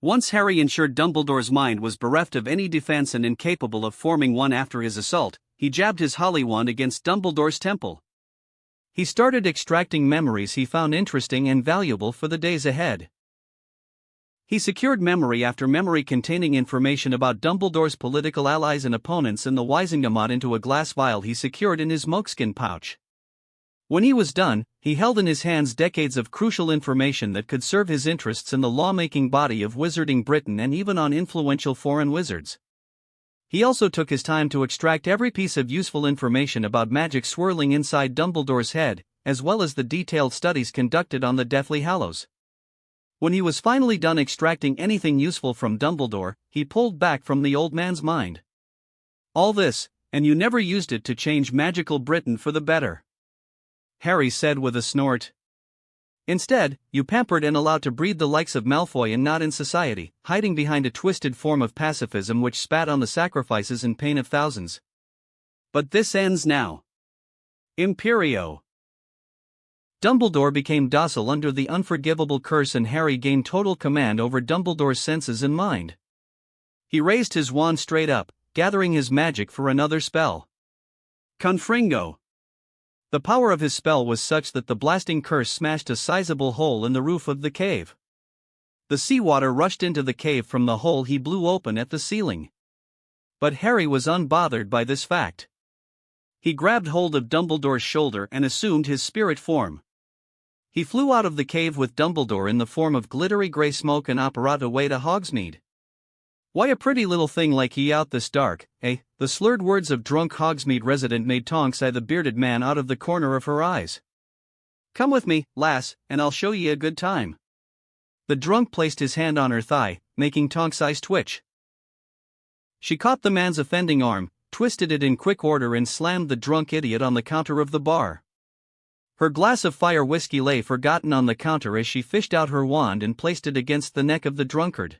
Once Harry ensured Dumbledore's mind was bereft of any defense and incapable of forming one after his assault, he jabbed his Holly Wand against Dumbledore's temple. He started extracting memories he found interesting and valuable for the days ahead. He secured memory after memory containing information about Dumbledore's political allies and opponents and the Wizengamot into a glass vial he secured in his moleskin pouch. When he was done, he held in his hands decades of crucial information that could serve his interests in the lawmaking body of Wizarding Britain and even on influential foreign wizards. He also took his time to extract every piece of useful information about magic swirling inside Dumbledore's head, as well as the detailed studies conducted on the Deathly Hallows. When he was finally done extracting anything useful from Dumbledore, he pulled back from the old man's mind. "All this, and you never used it to change magical Britain for the better," Harry said with a snort. "Instead, you pampered and allowed to breed the likes of Malfoy and not in society, hiding behind a twisted form of pacifism which spat on the sacrifices and pain of thousands. But this ends now. Imperio." Dumbledore became docile under the unforgivable curse and Harry gained total command over Dumbledore's senses and mind. He raised his wand straight up, gathering his magic for another spell. Confringo. The power of his spell was such that the blasting curse smashed a sizable hole in the roof of the cave. The seawater rushed into the cave from the hole he blew open at the ceiling. But Harry was unbothered by this fact. He grabbed hold of Dumbledore's shoulder and assumed his spirit form. He flew out of the cave with Dumbledore in the form of glittery grey smoke and apparat away to Hogsmeade. "Why a pretty little thing like he out this dark, eh?" The slurred words of drunk Hogsmeade resident made Tonks eye the bearded man out of the corner of her eyes. "Come with me, lass, and I'll show ye a good time." The drunk placed his hand on her thigh, making Tonks' eyes twitch. She caught the man's offending arm, twisted it in quick order and slammed the drunk idiot on the counter of the bar. Her glass of fire whiskey lay forgotten on the counter as she fished out her wand and placed it against the neck of the drunkard.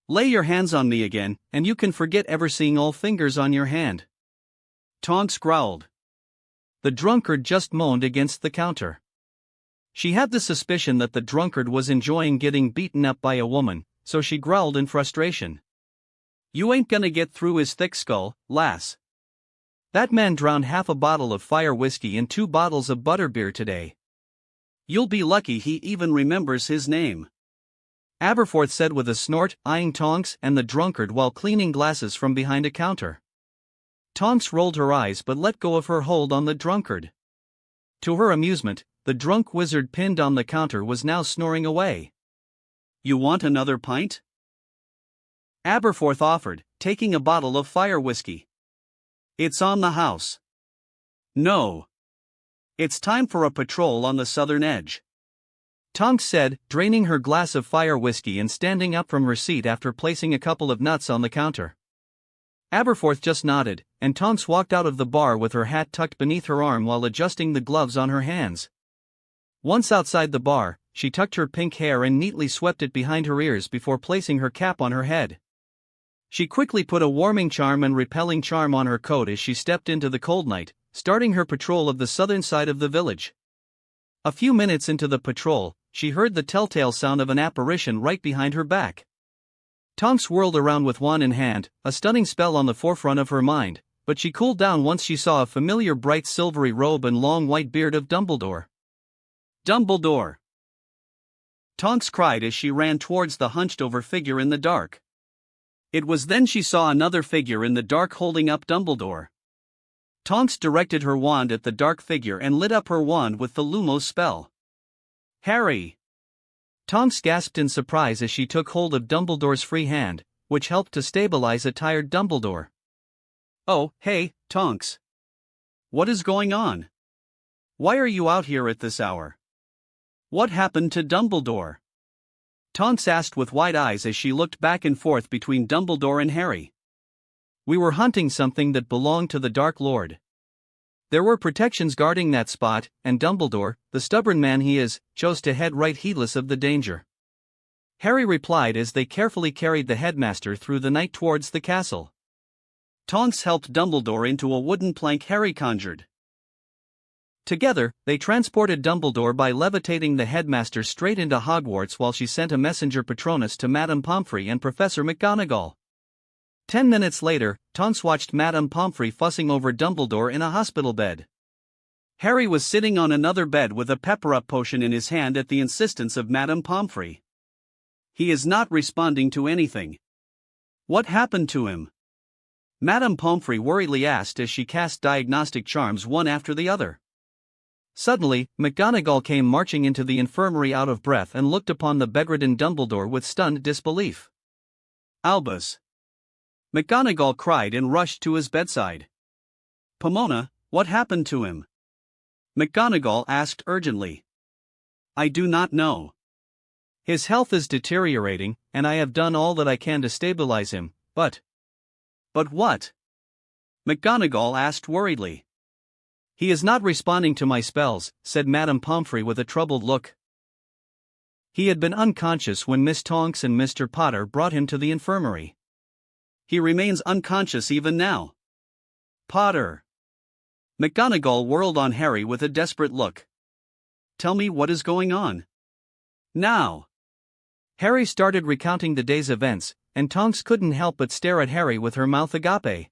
"Lay your hands on me again, and you can forget ever seeing all fingers on your hand." Tonks growled. The drunkard just moaned against the counter. She had the suspicion that the drunkard was enjoying getting beaten up by a woman, so she growled in frustration. "You ain't gonna get through his thick skull, lass. That man drowned half a bottle of fire whiskey and 2 bottles of butterbeer today. You'll be lucky he even remembers his name," Aberforth said with a snort, eyeing Tonks and the drunkard while cleaning glasses from behind a counter. Tonks rolled her eyes but let go of her hold on the drunkard. To her amusement, the drunk wizard pinned on the counter was now snoring away. "You want another pint?" Aberforth offered, taking a bottle of fire whiskey. "It's on the house." "No. It's time for a patrol on the southern edge," Tonks said, draining her glass of fire whiskey and standing up from her seat after placing a couple of nuts on the counter. Aberforth just nodded, and Tonks walked out of the bar with her hat tucked beneath her arm while adjusting the gloves on her hands. Once outside the bar, she tucked her pink hair and neatly swept it behind her ears before placing her cap on her head. She quickly put a warming charm and repelling charm on her coat as she stepped into the cold night, starting her patrol of the southern side of the village. A few minutes into the patrol, she heard the telltale sound of an apparition right behind her back. Tonks whirled around with wand in hand, a stunning spell on the forefront of her mind, but she cooled down once she saw a familiar bright silvery robe and long white beard of Dumbledore. "Dumbledore!" Tonks cried as she ran towards the hunched-over figure in the dark. It was then she saw another figure in the dark holding up Dumbledore. Tonks directed her wand at the dark figure and lit up her wand with the Lumos spell. "Harry!" Tonks gasped in surprise as she took hold of Dumbledore's free hand, which helped to stabilize a tired Dumbledore. "Oh, hey, Tonks. What is going on? Why are you out here at this hour? What happened to Dumbledore? Tonks asked with wide eyes as she looked back and forth between Dumbledore and Harry. We were hunting something that belonged to the Dark Lord. There were protections guarding that spot, and Dumbledore, the stubborn man he is, chose to head right heedless of the danger. Harry replied as they carefully carried the headmaster through the night towards the castle. Tonks helped Dumbledore into a wooden plank Harry conjured. Together, they transported Dumbledore by levitating the headmaster straight into Hogwarts while she sent a messenger Patronus to Madame Pomfrey and Professor McGonagall. 10 minutes later, Tonks watched Madame Pomfrey fussing over Dumbledore in a hospital bed. Harry was sitting on another bed with a pepper-up potion in his hand at the insistence of Madame Pomfrey. He is not responding to anything. What happened to him? Madame Pomfrey worriedly asked as she cast diagnostic charms one after the other. Suddenly, McGonagall came marching into the infirmary out of breath and looked upon the bedridden Dumbledore with stunned disbelief. Albus! McGonagall cried and rushed to his bedside. Pomona, what happened to him? McGonagall asked urgently. I do not know. His health is deteriorating, and I have done all that I can to stabilize him, but... But what? McGonagall asked worriedly. He is not responding to my spells, said Madame Pomfrey with a troubled look. He had been unconscious when Miss Tonks and Mr. Potter brought him to the infirmary. He remains unconscious even now. Potter. McGonagall whirled on Harry with a desperate look. Tell me what is going on. Now. Harry started recounting the day's events, and Tonks couldn't help but stare at Harry with her mouth agape.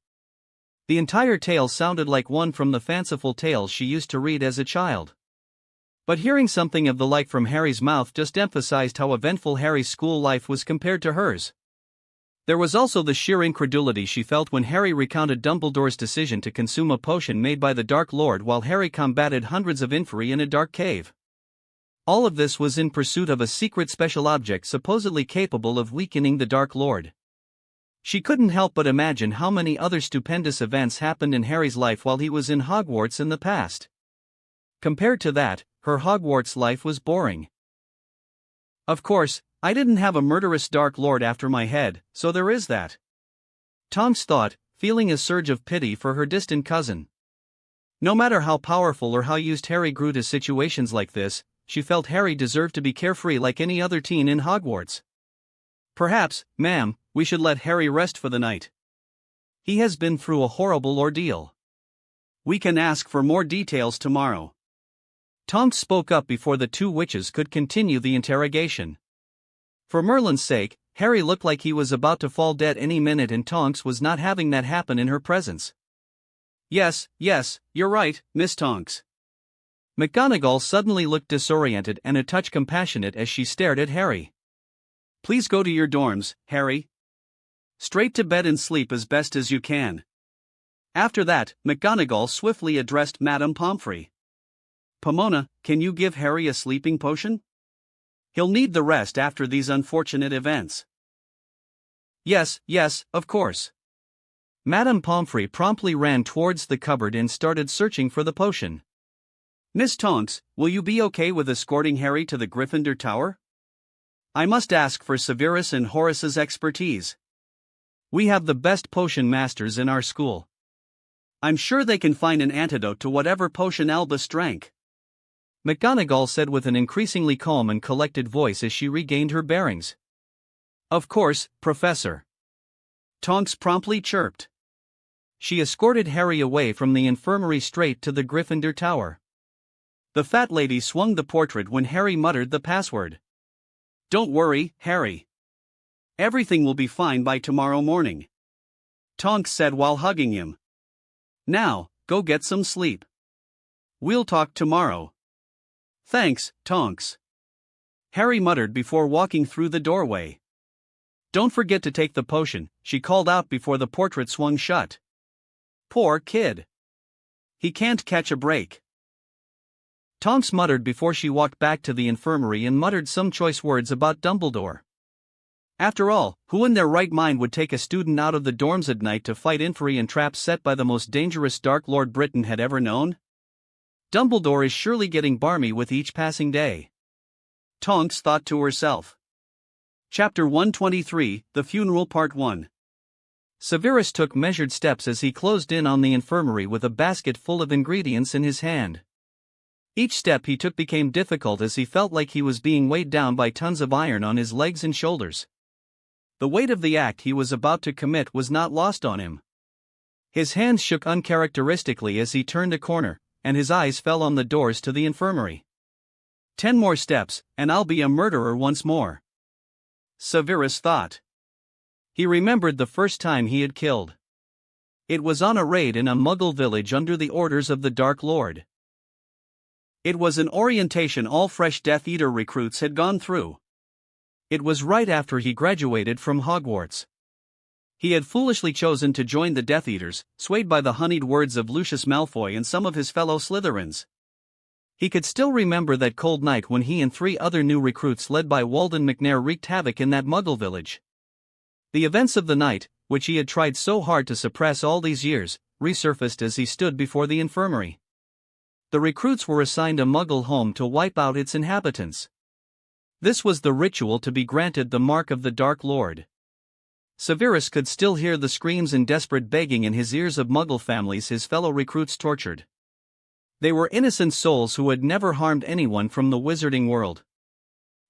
The entire tale sounded like one from the fanciful tales she used to read as a child. But hearing something of the like from Harry's mouth just emphasized how eventful Harry's school life was compared to hers. There was also the sheer incredulity she felt when Harry recounted Dumbledore's decision to consume a potion made by the Dark Lord while Harry combated hundreds of inferi in a dark cave. All of this was in pursuit of a secret special object supposedly capable of weakening the Dark Lord. She couldn't help but imagine how many other stupendous events happened in Harry's life while he was in Hogwarts in the past. Compared to that, her Hogwarts life was boring. Of course, I didn't have a murderous Dark Lord after my head, so there is that. Tonks thought, feeling a surge of pity for her distant cousin. No matter how powerful or how used Harry grew to situations like this, she felt Harry deserved to be carefree like any other teen in Hogwarts. Perhaps, ma'am, we should let Harry rest for the night. He has been through a horrible ordeal. We can ask for more details tomorrow. Tonks spoke up before the two witches could continue the interrogation. For Merlin's sake, Harry looked like he was about to fall dead any minute and Tonks was not having that happen in her presence. Yes, you're right, Miss Tonks. McGonagall suddenly looked disoriented and a touch compassionate as she stared at Harry. Please go to your dorms, Harry. Straight to bed and sleep as best as you can. After that, McGonagall swiftly addressed Madame Pomfrey. Pomona, can you give Harry a sleeping potion? He'll need the rest after these unfortunate events. Yes, of course. Madame Pomfrey promptly ran towards the cupboard and started searching for the potion. Miss Tonks, will you be okay with escorting Harry to the Gryffindor Tower? I must ask for Severus and Horace's expertise. We have the best potion masters in our school. I'm sure they can find an antidote to whatever potion Albus drank. McGonagall said with an increasingly calm and collected voice as she regained her bearings. Of course, Professor. Tonks promptly chirped. She escorted Harry away from the infirmary straight to the Gryffindor Tower. The fat lady swung the portrait when Harry muttered the password. Don't worry, Harry. Everything will be fine by tomorrow morning. Tonks said while hugging him. Now, go get some sleep. We'll talk tomorrow. Thanks, Tonks. Harry muttered before walking through the doorway. Don't forget to take the potion, she called out before the portrait swung shut. Poor kid. He can't catch a break. Tonks muttered before she walked back to the infirmary and muttered some choice words about Dumbledore. After all, who in their right mind would take a student out of the dorms at night to fight inferi and traps set by the most dangerous Dark Lord Britain had ever known? Dumbledore is surely getting barmy with each passing day. Tonks thought to herself. Chapter 123, The Funeral Part 1. Severus took measured steps as he closed in on the infirmary with a basket full of ingredients in his hand. Each step he took became difficult as he felt like he was being weighed down by tons of iron on his legs and shoulders. The weight of the act he was about to commit was not lost on him. His hands shook uncharacteristically as he turned a corner, and his eyes fell on the doors to the infirmary. 10 more steps, and I'll be a murderer once more. Severus thought. He remembered the first time he had killed. It was on a raid in a Muggle village under the orders of the Dark Lord. It was an orientation all fresh Death Eater recruits had gone through. It was right after he graduated from Hogwarts. He had foolishly chosen to join the Death Eaters, swayed by the honeyed words of Lucius Malfoy and some of his fellow Slytherins. He could still remember that cold night when he and 3 other new recruits led by Walden McNair wreaked havoc in that Muggle village. The events of the night, which he had tried so hard to suppress all these years, resurfaced as he stood before the infirmary. The recruits were assigned a Muggle home to wipe out its inhabitants. This was the ritual to be granted the mark of the Dark Lord. Severus could still hear the screams and desperate begging in his ears of Muggle families his fellow recruits tortured. They were innocent souls who had never harmed anyone from the wizarding world.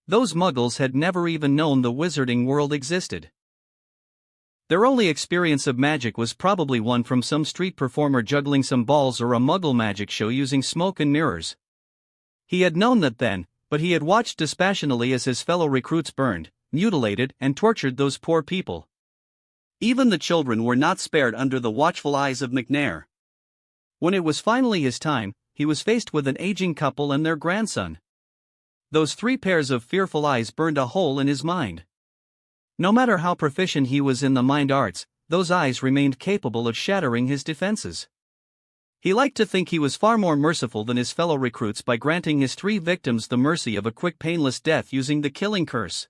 Those Muggles had never even known the wizarding world existed. Their only experience of magic was probably one from some street performer juggling some balls or a Muggle magic show using smoke and mirrors. He had known that then, but he had watched dispassionately as his fellow recruits burned, mutilated, and tortured those poor people. Even the children were not spared under the watchful eyes of McNair. When it was finally his time, he was faced with an aging couple and their grandson. Those 3 pairs of fearful eyes burned a hole in his mind. No matter how proficient he was in the mind arts, those eyes remained capable of shattering his defenses. He liked to think he was far more merciful than his fellow recruits by granting his 3 victims the mercy of a quick painless death using the killing curse.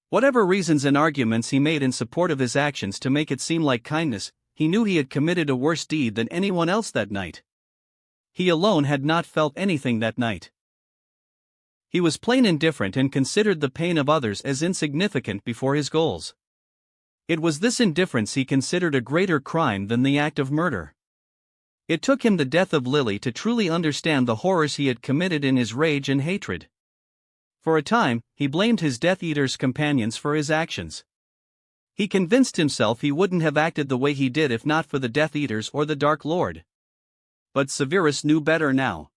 Whatever reasons and arguments he made in support of his actions to make it seem like kindness, he knew he had committed a worse deed than anyone else that night. He alone had not felt anything that night. He was plain indifferent and considered the pain of others as insignificant before his goals. It was this indifference he considered a greater crime than the act of murder. It took him the death of Lily to truly understand the horrors he had committed in his rage and hatred. For a time, he blamed his Death Eater's companions for his actions. He convinced himself he wouldn't have acted the way he did if not for the Death Eaters or the Dark Lord. But Severus knew better now.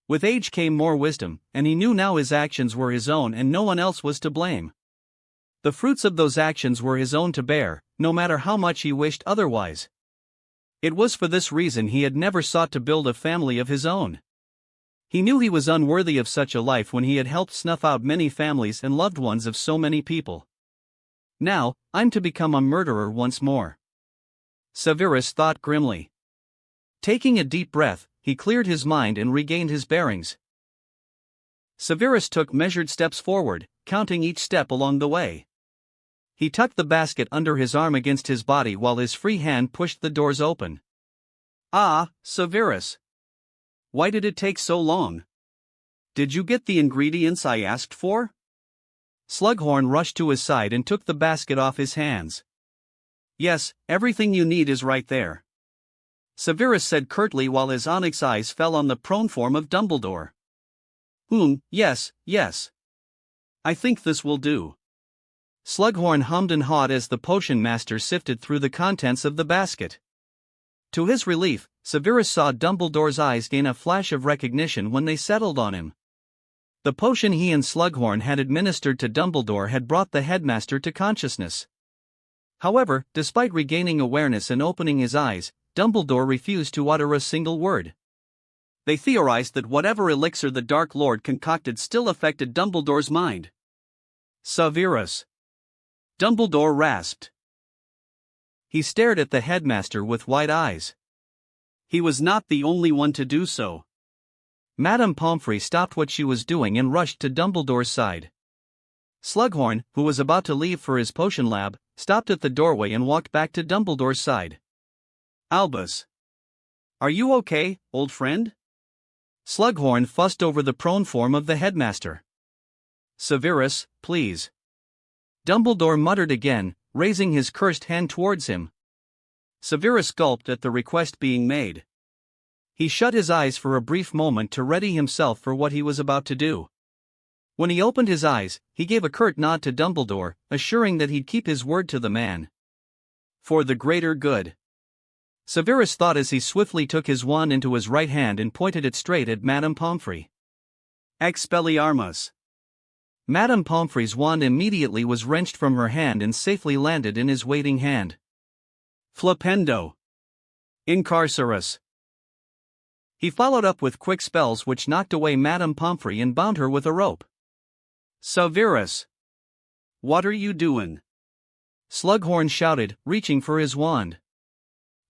With age came more wisdom, and he knew now his actions were his own and no one else was to blame. The fruits of those actions were his own to bear, no matter how much he wished otherwise. It was for this reason he had never sought to build a family of his own. He knew he was unworthy of such a life when he had helped snuff out many families and loved ones of so many people. Now, I'm to become a murderer once more. Severus thought grimly. Taking a deep breath, he cleared his mind and regained his bearings. Severus took measured steps forward, counting each step along the way. He tucked the basket under his arm against his body while his free hand pushed the doors open. Ah, Severus. Why did it take so long? Did you get the ingredients I asked for? Slughorn rushed to his side and took the basket off his hands. Yes, everything you need is right there. Severus said curtly while his onyx eyes fell on the prone form of Dumbledore. Yes. I think this will do. Slughorn hummed and hawed as the potion master sifted through the contents of the basket. To his relief, Severus saw Dumbledore's eyes gain a flash of recognition when they settled on him. The potion he and Slughorn had administered to Dumbledore had brought the headmaster to consciousness. However, despite regaining awareness and opening his eyes, Dumbledore refused to utter a single word. They theorized that whatever elixir the Dark Lord concocted still affected Dumbledore's mind. Severus. Dumbledore rasped. He stared at the headmaster with wide eyes. He was not the only one to do so. Madame Pomfrey stopped what she was doing and rushed to Dumbledore's side. Slughorn, who was about to leave for his potion lab, stopped at the doorway and walked back to Dumbledore's side. "Albus. Are you okay, old friend?" Slughorn fussed over the prone form of the headmaster. "Severus, please." Dumbledore muttered again, raising his cursed hand towards him. Severus gulped at the request being made. He shut his eyes for a brief moment to ready himself for what he was about to do. When he opened his eyes, he gave a curt nod to Dumbledore, assuring that he'd keep his word to the man. For the greater good. Severus thought as he swiftly took his wand into his right hand and pointed it straight at Madame Pomfrey. Expelliarmus. Madame Pomfrey's wand immediately was wrenched from her hand and safely landed in his waiting hand. Flipendo. Incarcerus. He followed up with quick spells which knocked away Madame Pomfrey and bound her with a rope. Severus. What are you doin'? Slughorn shouted, reaching for his wand.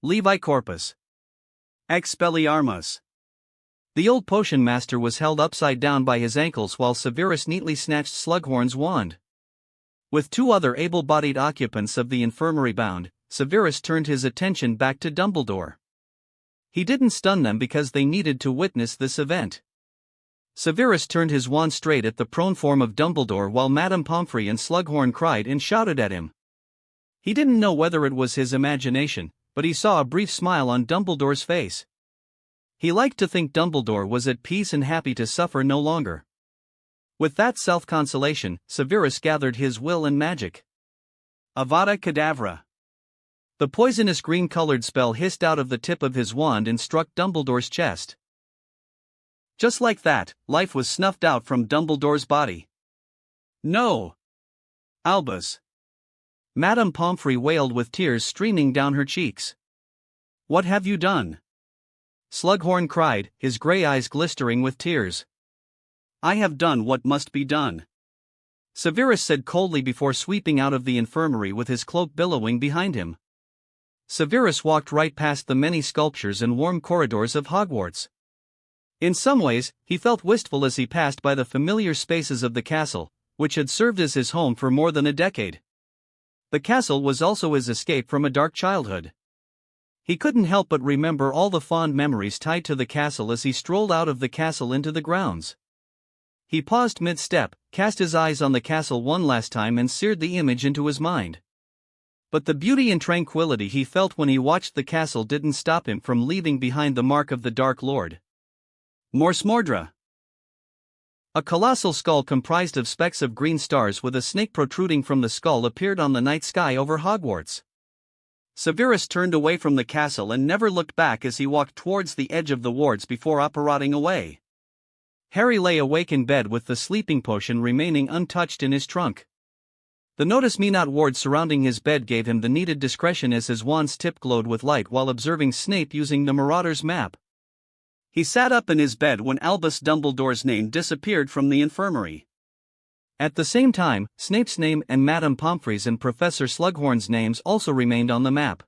Levi Corpus. Expelliarmus. The old potion master was held upside down by his ankles while Severus neatly snatched Slughorn's wand. With two other able-bodied occupants of the infirmary bound, Severus turned his attention back to Dumbledore. He didn't stun them because they needed to witness this event. Severus turned his wand straight at the prone form of Dumbledore while Madame Pomfrey and Slughorn cried and shouted at him. He didn't know whether it was his imagination, but he saw a brief smile on Dumbledore's face. He liked to think Dumbledore was at peace and happy to suffer no longer. With that self-consolation, Severus gathered his will and magic. Avada Kedavra. The poisonous green-colored spell hissed out of the tip of his wand and struck Dumbledore's chest. Just like that, life was snuffed out from Dumbledore's body. No! Albus. Madame Pomfrey wailed with tears streaming down her cheeks. What have you done? Slughorn cried, his grey eyes glistering with tears. I have done what must be done. Severus said coldly before sweeping out of the infirmary with his cloak billowing behind him. Severus walked right past the many sculptures and warm corridors of Hogwarts. In some ways, he felt wistful as he passed by the familiar spaces of the castle, which had served as his home for more than a decade. The castle was also his escape from a dark childhood. He couldn't help but remember all the fond memories tied to the castle as he strolled out of the castle into the grounds. He paused mid-step, cast his eyes on the castle one last time and seared the image into his mind. But the beauty and tranquility he felt when he watched the castle didn't stop him from leaving behind the mark of the Dark Lord. Mors Mordra. A colossal skull comprised of specks of green stars with a snake protruding from the skull appeared on the night sky over Hogwarts. Severus turned away from the castle and never looked back as he walked towards the edge of the wards before apparating away. Harry lay awake in bed with the sleeping potion remaining untouched in his trunk. The Notice-Me-Not ward surrounding his bed gave him the needed discretion as his wand's tip glowed with light while observing Snape using the Marauder's map. He sat up in his bed when Albus Dumbledore's name disappeared from the infirmary. At the same time, Snape's name and Madame Pomfrey's and Professor Slughorn's names also remained on the map.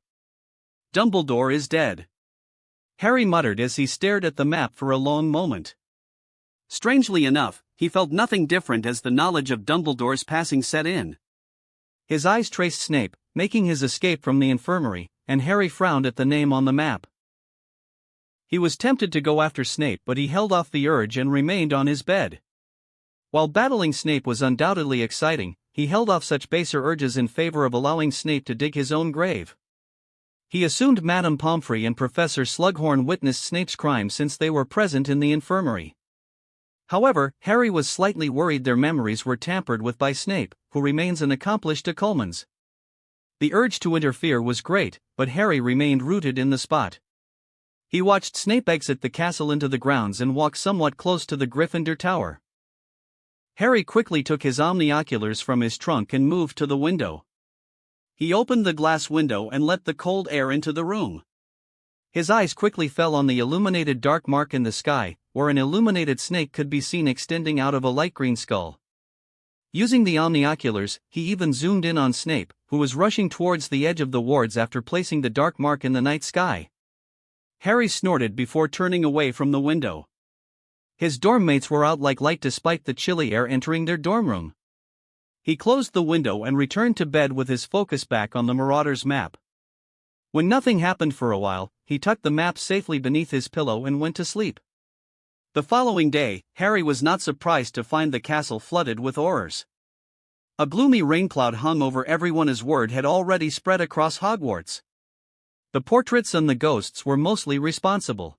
Dumbledore is dead. Harry muttered as he stared at the map for a long moment. Strangely enough, he felt nothing different as the knowledge of Dumbledore's passing set in. His eyes traced Snape, making his escape from the infirmary, and Harry frowned at the name on the map. He was tempted to go after Snape, but he held off the urge and remained on his bed. While battling Snape was undoubtedly exciting, he held off such baser urges in favor of allowing Snape to dig his own grave. He assumed Madame Pomfrey and Professor Slughorn witnessed Snape's crime since they were present in the infirmary. However, Harry was slightly worried their memories were tampered with by Snape, who remains an accomplished occult. The urge to interfere was great, but Harry remained rooted in the spot. He watched Snape exit the castle into the grounds and walk somewhat close to the Gryffindor Tower. Harry quickly took his omnioculars from his trunk and moved to the window. He opened the glass window and let the cold air into the room. His eyes quickly fell on the illuminated dark mark in the sky, where an illuminated snake could be seen extending out of a light green skull. Using the omnioculars, he even zoomed in on Snape, who was rushing towards the edge of the wards after placing the dark mark in the night sky. Harry snorted before turning away from the window. His dorm mates were out like light despite the chilly air entering their dorm room. He closed the window and returned to bed with his focus back on the Marauder's map. When nothing happened for a while, he tucked the map safely beneath his pillow and went to sleep. The following day, Harry was not surprised to find the castle flooded with horrors. A gloomy raincloud hung over everyone as word had already spread across Hogwarts. The portraits and the ghosts were mostly responsible.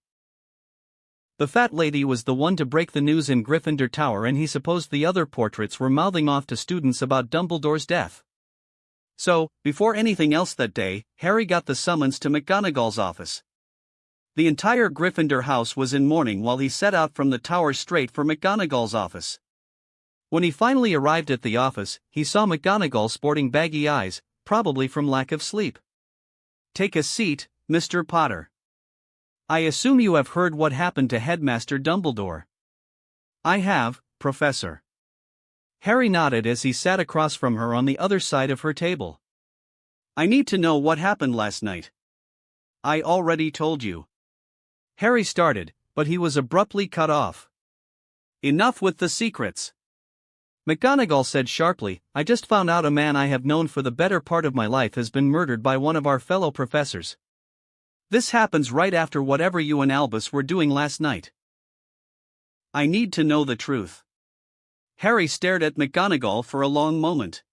The fat lady was the one to break the news in Gryffindor Tower, and he supposed the other portraits were mouthing off to students about Dumbledore's death. So, before anything else that day, Harry got the summons to McGonagall's office. The entire Gryffindor house was in mourning while he set out from the tower straight for McGonagall's office. When he finally arrived at the office, he saw McGonagall sporting baggy eyes, probably from lack of sleep. "Take a seat, Mr. Potter. I assume you have heard what happened to Headmaster Dumbledore." "I have, Professor." Harry nodded as he sat across from her on the other side of her table. "I need to know what happened last night." "I already told you." Harry started, but he was abruptly cut off. "Enough with the secrets." McGonagall said sharply, "I just found out a man I have known for the better part of my life has been murdered by one of our fellow professors. This happens right after whatever you and Albus were doing last night." "I need to know the truth." Harry stared at McGonagall for a long moment.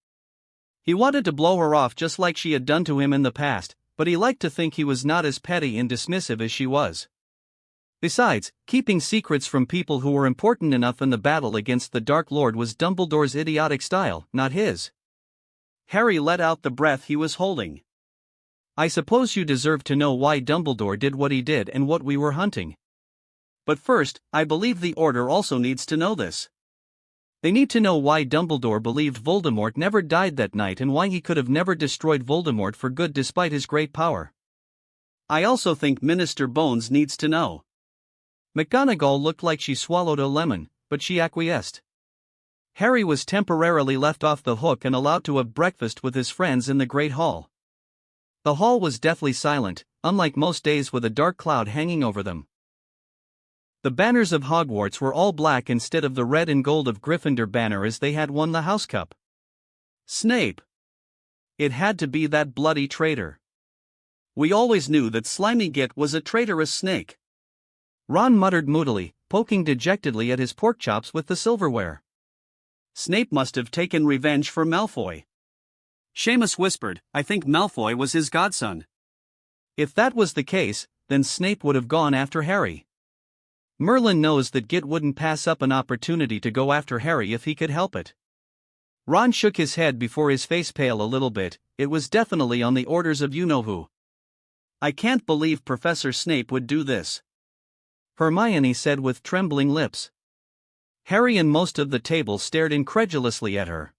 He wanted to blow her off just like she had done to him in the past, but he liked to think he was not as petty and dismissive as she was. Besides, keeping secrets from people who were important enough in the battle against the Dark Lord was Dumbledore's idiotic style, not his. Harry let out the breath he was holding. "I suppose you deserve to know why Dumbledore did what he did and what we were hunting. But first, I believe the Order also needs to know this. They need to know why Dumbledore believed Voldemort never died that night and why he could have never destroyed Voldemort for good despite his great power. I also think Minister Bones needs to know." McGonagall looked like she swallowed a lemon, but she acquiesced. Harry was temporarily left off the hook and allowed to have breakfast with his friends in the Great Hall. The hall was deathly silent, unlike most days with a dark cloud hanging over them. The banners of Hogwarts were all black instead of the red and gold of Gryffindor banner as they had won the House Cup. Snape! It had to be that bloody traitor. We always knew that Slimy Git was a traitorous snake. Ron muttered moodily, poking dejectedly at his pork chops with the silverware. Snape must have taken revenge for Malfoy. Seamus whispered, "I think Malfoy was his godson." If that was the case, then Snape would have gone after Harry. Merlin knows that Git wouldn't pass up an opportunity to go after Harry if he could help it. Ron shook his head before his face paled a little bit. It was definitely on the orders of you-know-who. "I can't believe Professor Snape would do this," Hermione said with trembling lips. Harry and most of the table stared incredulously at her.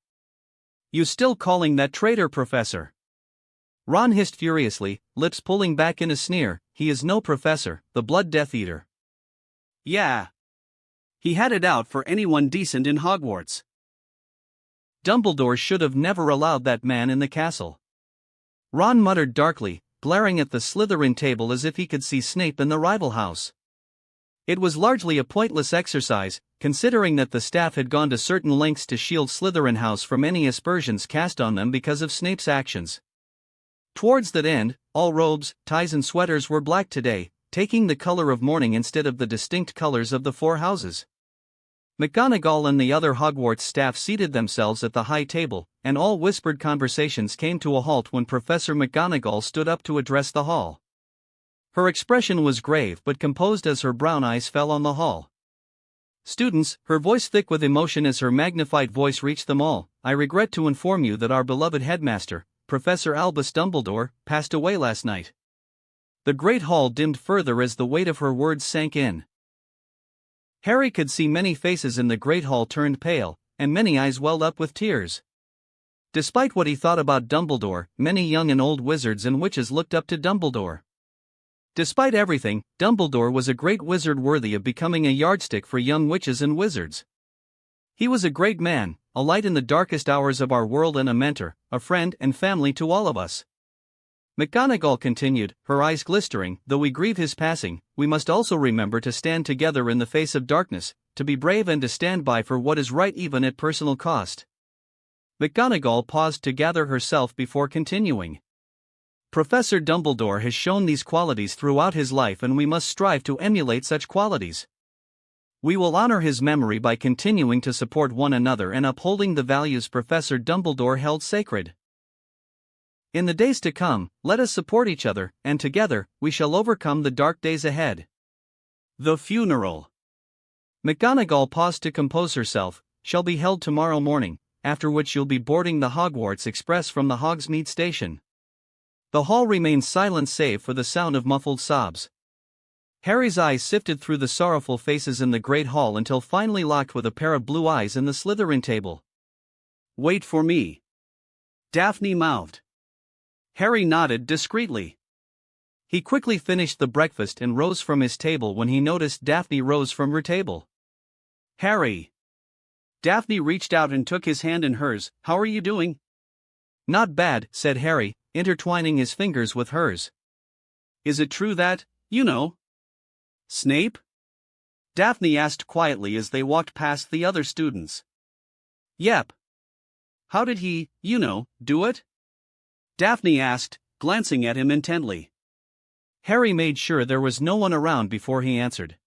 "You still calling that traitor, Professor?" Ron hissed furiously, lips pulling back in a sneer. "He is no professor, the Blood Death Eater." "Yeah. He had it out for anyone decent in Hogwarts. Dumbledore should have never allowed that man in the castle." Ron muttered darkly, glaring at the Slytherin table as if he could see Snape in the rival house. It was largely a pointless exercise, considering that the staff had gone to certain lengths to shield Slytherin House from any aspersions cast on them because of Snape's actions. Towards that end, all robes, ties and sweaters were black today, taking the color of mourning instead of the distinct colors of the four houses. McGonagall and the other Hogwarts staff seated themselves at the high table, and all whispered conversations came to a halt when Professor McGonagall stood up to address the hall. Her expression was grave but composed as her brown eyes fell on the hall. "Students," her voice thick with emotion as her magnified voice reached them all, "I regret to inform you that our beloved headmaster, Professor Albus Dumbledore, passed away last night." The great hall dimmed further as the weight of her words sank in. Harry could see many faces in the great hall turned pale, and many eyes welled up with tears. Despite what he thought about Dumbledore, many young and old wizards and witches looked up to Dumbledore. Despite everything, Dumbledore was a great wizard worthy of becoming a yardstick for young witches and wizards. He was a great man, a light in the darkest hours of our world and a mentor, a friend and family to all of us. McGonagall continued, her eyes glistering, "Though we grieve his passing, we must also remember to stand together in the face of darkness, to be brave and to stand by for what is right even at personal cost. McGonagall paused to gather herself before continuing. Professor Dumbledore has shown these qualities throughout his life, and we must strive to emulate such qualities. We will honor his memory by continuing to support one another and upholding the values Professor Dumbledore held sacred. In the days to come, let us support each other, and together, we shall overcome the dark days ahead. The funeral. McGonagall paused to compose herself, shall be held tomorrow morning, after which you'll be boarding the Hogwarts Express from the Hogsmeade station. The hall remained silent save for the sound of muffled sobs. Harry's eyes sifted through the sorrowful faces in the great hall until finally locked with a pair of blue eyes in the Slytherin table. "Wait for me," Daphne mouthed. Harry nodded discreetly. He quickly finished the breakfast and rose from his table when he noticed Daphne rose from her table. "Harry." Daphne reached out and took his hand in hers. "How are you doing?" "Not bad," said Harry, intertwining his fingers with hers. "Is it true that, you know, Snape?" Daphne asked quietly as they walked past the other students. "Yep." "How did he, do it?" Daphne asked, glancing at him intently. Harry made sure there was no one around before he answered.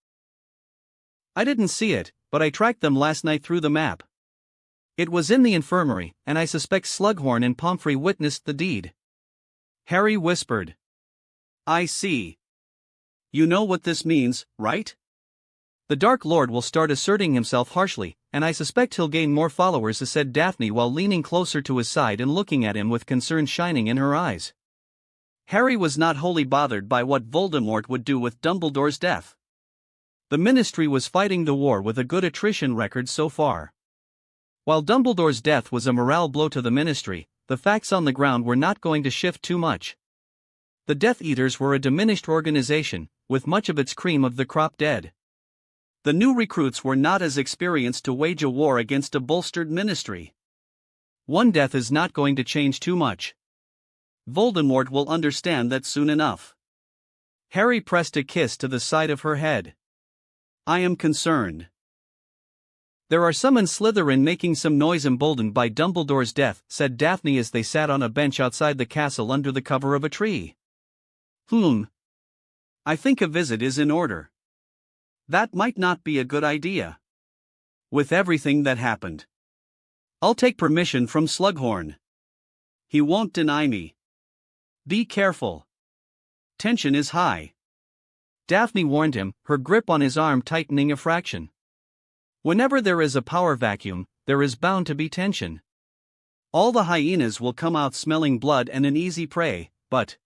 "I didn't see it, but I tracked them last night through the map. It was in the infirmary, and I suspect Slughorn and Pomfrey witnessed the deed." Harry whispered. "I see. You know what this means, right? The Dark Lord will start asserting himself harshly, and I suspect he'll gain more followers," said Daphne while leaning closer to his side and looking at him with concern shining in her eyes. Harry was not wholly bothered by what Voldemort would do with Dumbledore's death. The Ministry was fighting the war with a good attrition record so far. While Dumbledore's death was a morale blow to the Ministry, the facts on the ground were not going to shift too much. The Death Eaters were a diminished organization, with much of its cream of the crop dead. The new recruits were not as experienced to wage a war against a bolstered Ministry. One death is not going to change too much. Voldemort will understand that soon enough. Harry pressed a kiss to the side of her head. "I am concerned. There are some in Slytherin making some noise emboldened by Dumbledore's death," said Daphne as they sat on a bench outside the castle under the cover of a tree. I think a visit is in order." "That might not be a good idea. With everything that happened. I'll take permission from Slughorn. He won't deny me. Be careful. Tension is high." Daphne warned him, her grip on his arm tightening a fraction. Whenever there is a power vacuum, there is bound to be tension. All the hyenas will come out smelling blood and an easy prey, but...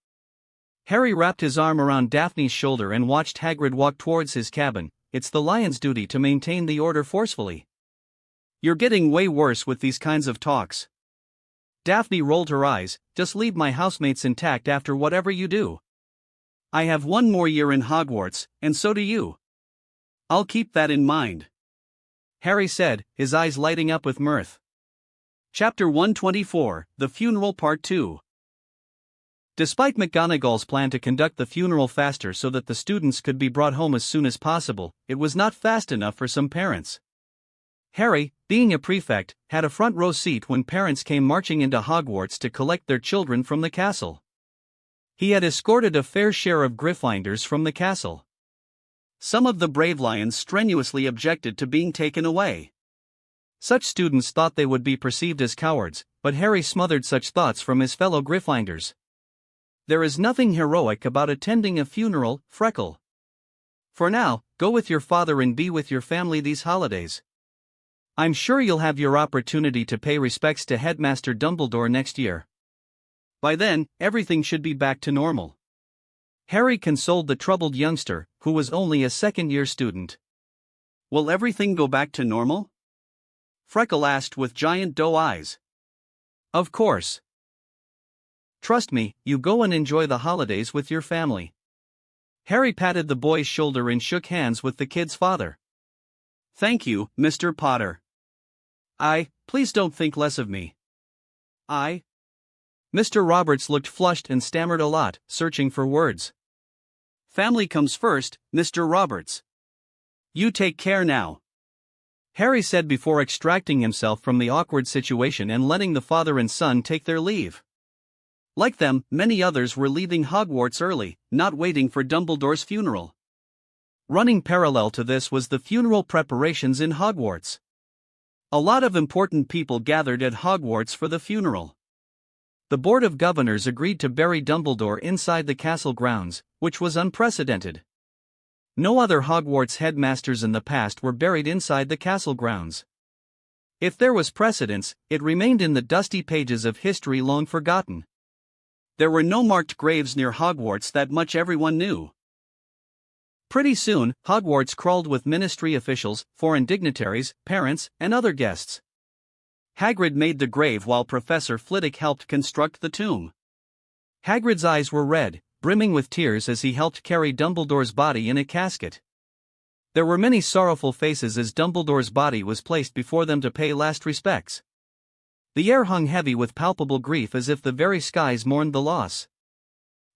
Harry wrapped his arm around Daphne's shoulder and watched Hagrid walk towards his cabin. "It's the lion's duty to maintain the order forcefully." "You're getting way worse with these kinds of talks." Daphne rolled her eyes. "Just leave my housemates intact after whatever you do. I have one more year in Hogwarts, and so do you. I'll keep that in mind," Harry said, his eyes lighting up with mirth. Chapter 124, The Funeral Part 2. Despite McGonagall's plan to conduct the funeral faster so that the students could be brought home as soon as possible, it was not fast enough for some parents. Harry, being a prefect, had a front row seat when parents came marching into Hogwarts to collect their children from the castle. He had escorted a fair share of Gryffindors from the castle. Some of the brave lions strenuously objected to being taken away. Such students thought they would be perceived as cowards, but Harry smothered such thoughts from his fellow Gryffindors. "There is nothing heroic about attending a funeral, Freckle. For now, go with your father and be with your family these holidays. I'm sure you'll have your opportunity to pay respects to Headmaster Dumbledore next year. By then, everything should be back to normal." Harry consoled the troubled youngster, who was only a second-year student. "Will everything go back to normal?" Freckle asked with giant doe eyes. "Of course. Trust me, you go and enjoy the holidays with your family." Harry patted the boy's shoulder and shook hands with the kid's father. "Thank you, Mr. Potter. Please don't think less of me." Mr. Roberts looked flushed and stammered a lot, searching for words. "Family comes first, Mr. Roberts. You take care now." Harry said before extracting himself from the awkward situation and letting the father and son take their leave. Like them, many others were leaving Hogwarts early, not waiting for Dumbledore's funeral. Running parallel to this was the funeral preparations in Hogwarts. A lot of important people gathered at Hogwarts for the funeral. The Board of Governors agreed to bury Dumbledore inside the castle grounds, which was unprecedented. No other Hogwarts headmasters in the past were buried inside the castle grounds. If there was precedence, it remained in the dusty pages of history long forgotten. There were no marked graves near Hogwarts, that much everyone knew. Pretty soon, Hogwarts crawled with ministry officials, foreign dignitaries, parents, and other guests. Hagrid made the grave while Professor Flitwick helped construct the tomb. Hagrid's eyes were red, brimming with tears as he helped carry Dumbledore's body in a casket. There were many sorrowful faces as Dumbledore's body was placed before them to pay last respects. The air hung heavy with palpable grief as if the very skies mourned the loss.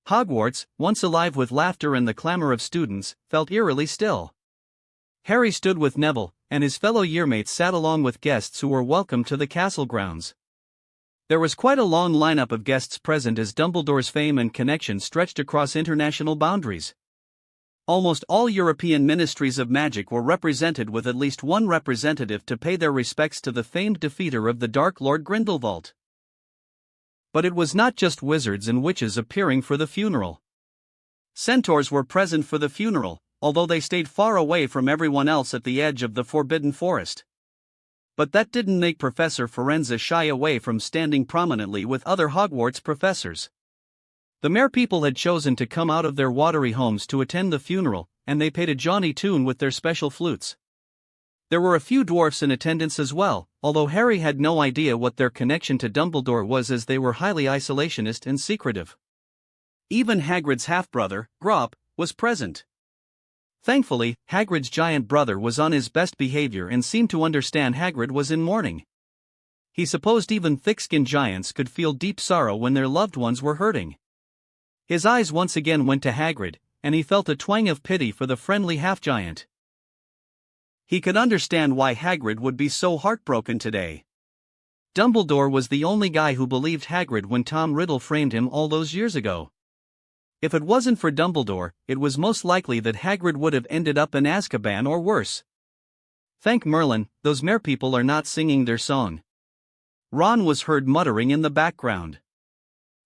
Hogwarts, once alive with laughter and the clamor of students, felt eerily still. Harry stood with Neville, and his fellow yearmates sat along with guests who were welcomed to the castle grounds. There was quite a long lineup of guests present as Dumbledore's fame and connection stretched across international boundaries. Almost all European ministries of magic were represented, with at least one representative to pay their respects to the famed defeater of the Dark Lord Grindelwald. But it was not just wizards and witches appearing for the funeral. Centaurs were present for the funeral, although they stayed far away from everyone else at the edge of the Forbidden Forest. But that didn't make Professor Firenze shy away from standing prominently with other Hogwarts professors. The merpeople had chosen to come out of their watery homes to attend the funeral, and they paid a jaunty tune with their special flutes. There were a few dwarfs in attendance as well, although Harry had no idea what their connection to Dumbledore was, as they were highly isolationist and secretive. Even Hagrid's half-brother, Grop, was present. Thankfully, Hagrid's giant brother was on his best behavior and seemed to understand Hagrid was in mourning. He supposed even thick-skinned giants could feel deep sorrow when their loved ones were hurting. His eyes once again went to Hagrid, and he felt a twang of pity for the friendly half-giant. He could understand why Hagrid would be so heartbroken today. Dumbledore was the only guy who believed Hagrid when Tom Riddle framed him all those years ago. If it wasn't for Dumbledore, it was most likely that Hagrid would have ended up in Azkaban or worse. Thank Merlin, those merpeople are not singing their song. Ron was heard muttering in the background.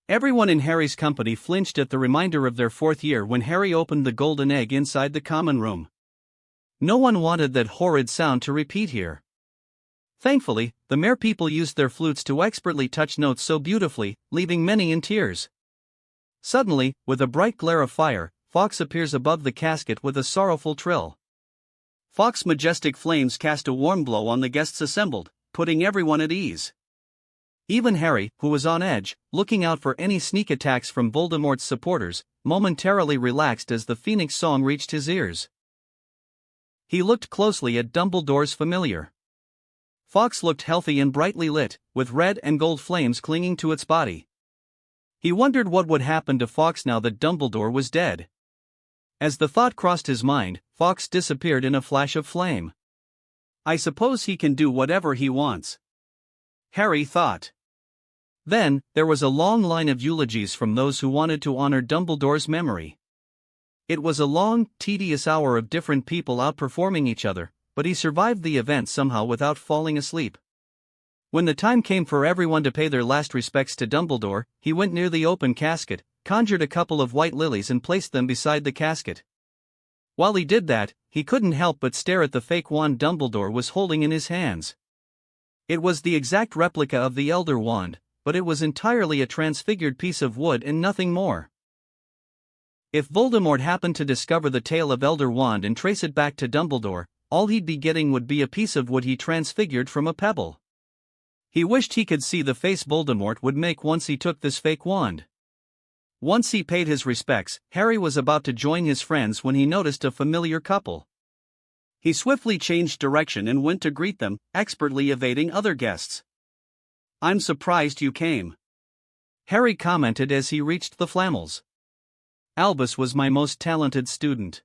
Everyone in Harry's company flinched at the reminder of their fourth year when Harry opened the golden egg inside the common room. No one wanted that horrid sound to repeat here. Thankfully, the merpeople used their flutes to expertly touch notes so beautifully, leaving many in tears. Suddenly, with a bright glare of fire, Fawkes appears above the casket with a sorrowful trill. Fawkes' majestic flames cast a warm glow on the guests assembled, putting everyone at ease. Even Harry, who was on edge, looking out for any sneak attacks from Voldemort's supporters, momentarily relaxed as the Phoenix song reached his ears. He looked closely at Dumbledore's familiar. Fawkes looked healthy and brightly lit, with red and gold flames clinging to its body. He wondered what would happen to Fawkes now that Dumbledore was dead. As the thought crossed his mind, Fawkes disappeared in a flash of flame. I suppose he can do whatever he wants, Harry thought. Then, there was a long line of eulogies from those who wanted to honor Dumbledore's memory. It was a long, tedious hour of different people outperforming each other, but he survived the event somehow without falling asleep. When the time came for everyone to pay their last respects to Dumbledore, he went near the open casket, conjured a couple of white lilies and placed them beside the casket. While he did that, he couldn't help but stare at the fake wand Dumbledore was holding in his hands. It was the exact replica of the Elder Wand, but it was entirely a transfigured piece of wood and nothing more. If Voldemort happened to discover the tale of Elder Wand and trace it back to Dumbledore, all he'd be getting would be a piece of wood he transfigured from a pebble. He wished he could see the face Voldemort would make once he took this fake wand. Once he paid his respects, Harry was about to join his friends when he noticed a familiar couple. He swiftly changed direction and went to greet them, expertly evading other guests. I'm surprised you came, Harry commented as he reached the Flammels. Albus was my most talented student.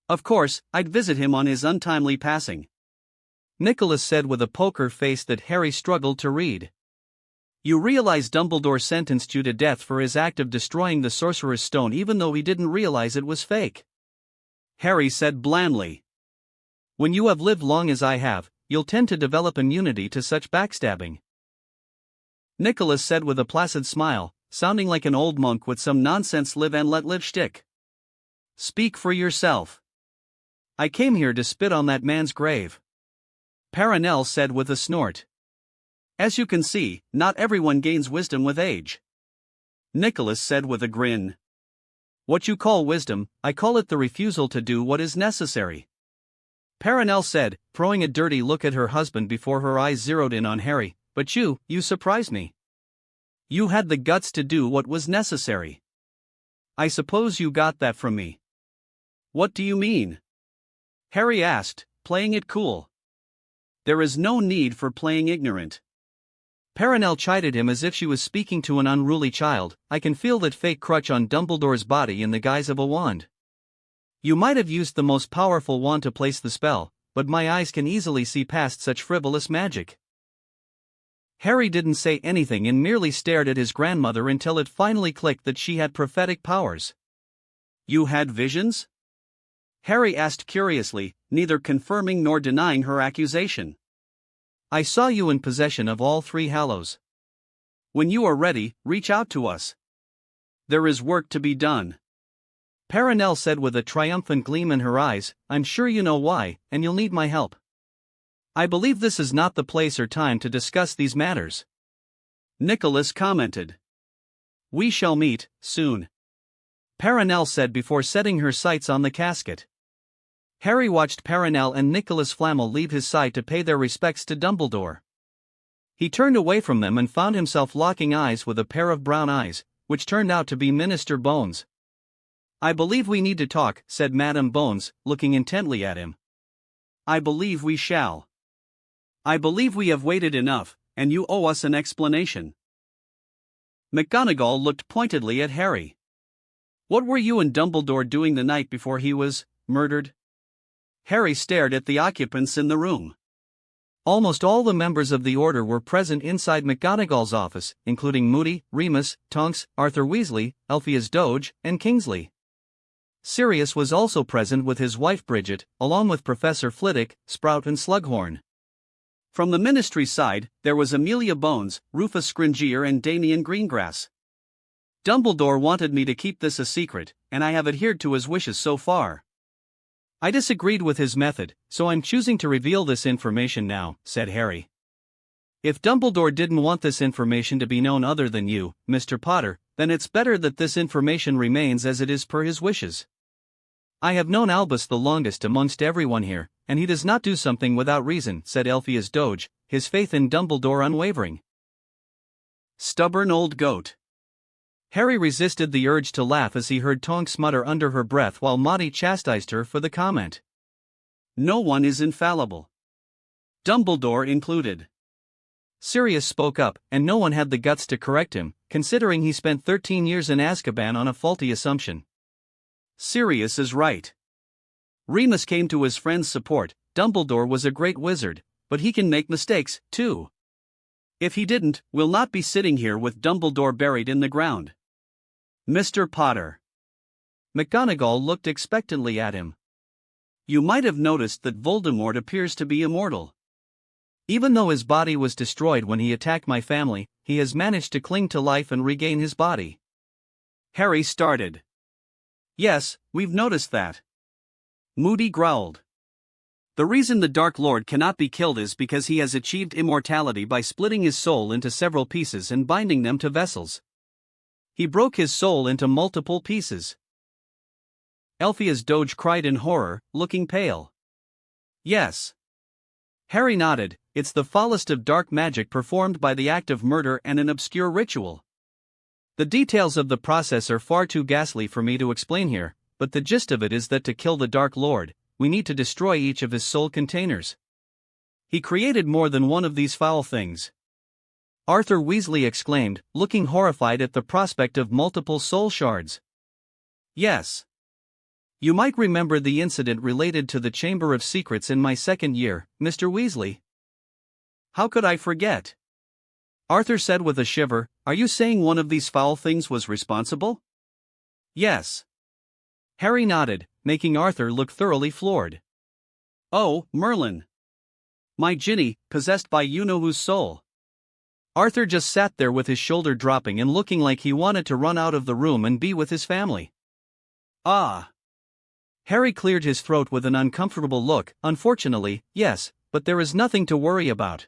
Of course, I'd visit him on his untimely passing. Nicholas said with a poker face that Harry struggled to read. You realize Dumbledore sentenced you to death for his act of destroying the Sorcerer's Stone even though he didn't realize it was fake. Harry said blandly. When you have lived long as I have, you'll tend to develop immunity to such backstabbing. Nicholas said with a placid smile, sounding like an old monk with some nonsense live and let live shtick. Speak for yourself. I came here to spit on that man's grave. Paranel said with a snort. As you can see, not everyone gains wisdom with age. Nicholas said with a grin. What you call wisdom, I call it the refusal to do what is necessary. Paranel said, throwing a dirty look at her husband before her eyes zeroed in on Harry, but you surprised me. You had the guts to do what was necessary. I suppose you got that from me. What do you mean? Harry asked, playing it cool. There is no need for playing ignorant. Paranel chided him as if she was speaking to an unruly child. I can feel that fake crutch on Dumbledore's body in the guise of a wand. You might have used the most powerful wand to place the spell, but my eyes can easily see past such frivolous magic. Harry didn't say anything and merely stared at his grandmother until it finally clicked that she had prophetic powers. You had visions? Harry asked curiously, neither confirming nor denying her accusation. I saw you in possession of all three Hallows. When you are ready, reach out to us. There is work to be done. Paranel said with a triumphant gleam in her eyes, I'm sure you know why, and you'll need my help. I believe this is not the place or time to discuss these matters. Nicholas commented. We shall meet, soon. Paranel said before setting her sights on the casket. Harry watched Paranel and Nicholas Flamel leave his side to pay their respects to Dumbledore. He turned away from them and found himself locking eyes with a pair of brown eyes, which turned out to be Minister Bones. I believe we need to talk, said Madame Bones, looking intently at him. I believe we shall. I believe we have waited enough, and you owe us an explanation. McGonagall looked pointedly at Harry. What were you and Dumbledore doing the night before he was murdered? Harry stared at the occupants in the room. Almost all the members of the Order were present inside McGonagall's office, including Moody, Remus, Tonks, Arthur Weasley, Elphias Doge, and Kingsley. Sirius was also present with his wife Bridget, along with Professor Flitwick, Sprout and Slughorn. From the Ministry side, there was Amelia Bones, Rufus Scrimgeour and Damian Greengrass. Dumbledore wanted me to keep this a secret, and I have adhered to his wishes so far. I disagreed with his method, so I'm choosing to reveal this information now, said Harry. If Dumbledore didn't want this information to be known other than you, Mr. Potter, then it's better that this information remains as it is per his wishes. I have known Albus the longest amongst everyone here, and he does not do something without reason, said Elphias Doge, his faith in Dumbledore unwavering. Stubborn old goat. Harry resisted the urge to laugh as he heard Tonks mutter under her breath while Maudie chastised her for the comment. No one is infallible. Dumbledore included. Sirius spoke up, and no one had the guts to correct him, considering he spent 13 years in Azkaban on a faulty assumption. Sirius is right. Remus came to his friend's support. Dumbledore was a great wizard, but he can make mistakes, too. If he didn't, we'll not be sitting here with Dumbledore buried in the ground. Mr. Potter. McGonagall looked expectantly at him. You might have noticed that Voldemort appears to be immortal. Even though his body was destroyed when he attacked my family, he has managed to cling to life and regain his body. Harry started. Yes, we've noticed that. Moody growled. The reason the Dark Lord cannot be killed is because he has achieved immortality by splitting his soul into several pieces and binding them to vessels. He broke his soul into multiple pieces. Elphias Doge cried in horror, looking pale. Yes. Harry nodded. It's the foulest of dark magic performed by the act of murder and an obscure ritual. The details of the process are far too ghastly for me to explain here, but the gist of it is that to kill the Dark Lord, we need to destroy each of his soul containers. He created more than one of these foul things. Arthur Weasley exclaimed, looking horrified at the prospect of multiple soul shards. Yes. You might remember the incident related to the Chamber of Secrets in my second year, Mr. Weasley. How could I forget? Arthur said with a shiver. Are you saying one of these foul things was responsible? Yes. Harry nodded, making Arthur look thoroughly floored. Oh, Merlin. My Ginny, possessed by you-know-whose soul. Arthur just sat there with his shoulder dropping and looking like he wanted to run out of the room and be with his family. Ah. Harry cleared his throat with an uncomfortable look. Unfortunately, yes, but there is nothing to worry about.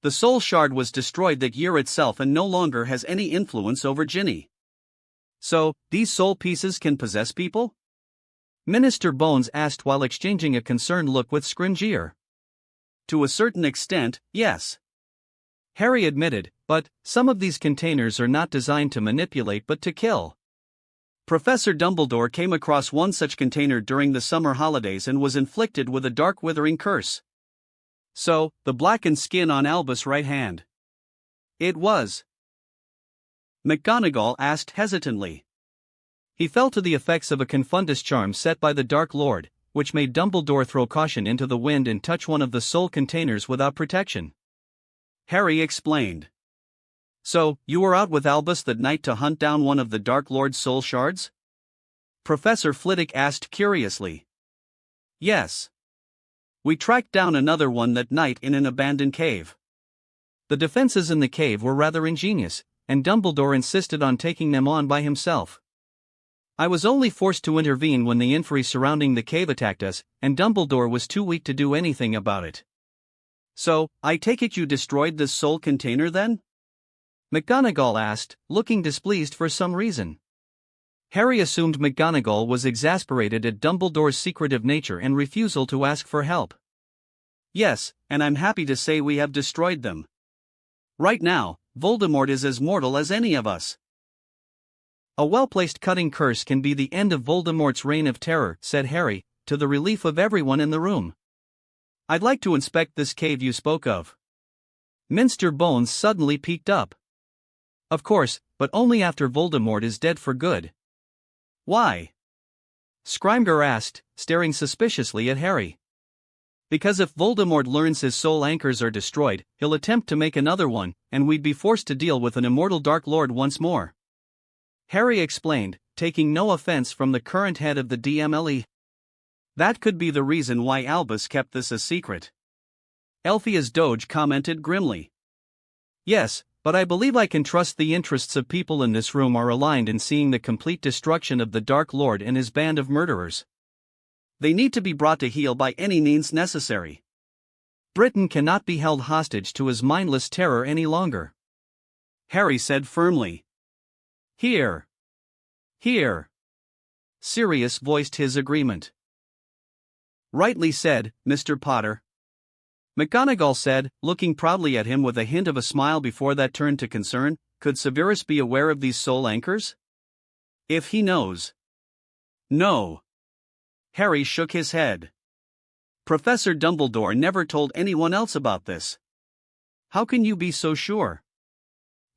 The soul shard was destroyed that year itself and no longer has any influence over Ginny. So, these soul pieces can possess people? Minister Bones asked while exchanging a concerned look with Scrimgeour. To a certain extent, yes. Harry admitted, but some of these containers are not designed to manipulate but to kill. Professor Dumbledore came across one such container during the summer holidays and was inflicted with a dark withering curse. So, the blackened skin on Albus' right hand. It was. McGonagall asked hesitantly. He fell to the effects of a confundus charm set by the Dark Lord, which made Dumbledore throw caution into the wind and touch one of the soul containers without protection. Harry explained. So, you were out with Albus that night to hunt down one of the Dark Lord's soul shards? Professor Flitwick asked curiously. Yes. We tracked down another one that night in an abandoned cave. The defenses in the cave were rather ingenious, and Dumbledore insisted on taking them on by himself. I was only forced to intervene when the inferi surrounding the cave attacked us, and Dumbledore was too weak to do anything about it. So, I take it you destroyed this soul container then? McGonagall asked, looking displeased for some reason. Harry assumed McGonagall was exasperated at Dumbledore's secretive nature and refusal to ask for help. Yes, and I'm happy to say we have destroyed them. Right now, Voldemort is as mortal as any of us. A well-placed cutting curse can be the end of Voldemort's reign of terror, said Harry, to the relief of everyone in the room. I'd like to inspect this cave you spoke of. Minster Bones suddenly peeked up. Of course, but only after Voldemort is dead for good. Why? Scrimgeour asked, staring suspiciously at Harry. Because if Voldemort learns his soul anchors are destroyed, he'll attempt to make another one, and we'd be forced to deal with an immortal Dark Lord once more. Harry explained, taking no offense from the current head of the DMLE. That could be the reason why Albus kept this a secret. Elphia's Doge commented grimly. Yes, but I believe I can trust the interests of people in this room are aligned in seeing the complete destruction of the Dark Lord and his band of murderers. They need to be brought to heel by any means necessary. Britain cannot be held hostage to his mindless terror any longer. Harry said firmly. Here. Here. Sirius voiced his agreement. Rightly said, Mr. Potter. McGonagall said, looking proudly at him with a hint of a smile before that turned to concern. Could Severus be aware of these soul anchors? If he knows. No. Harry shook his head. Professor Dumbledore never told anyone else about this. How can you be so sure?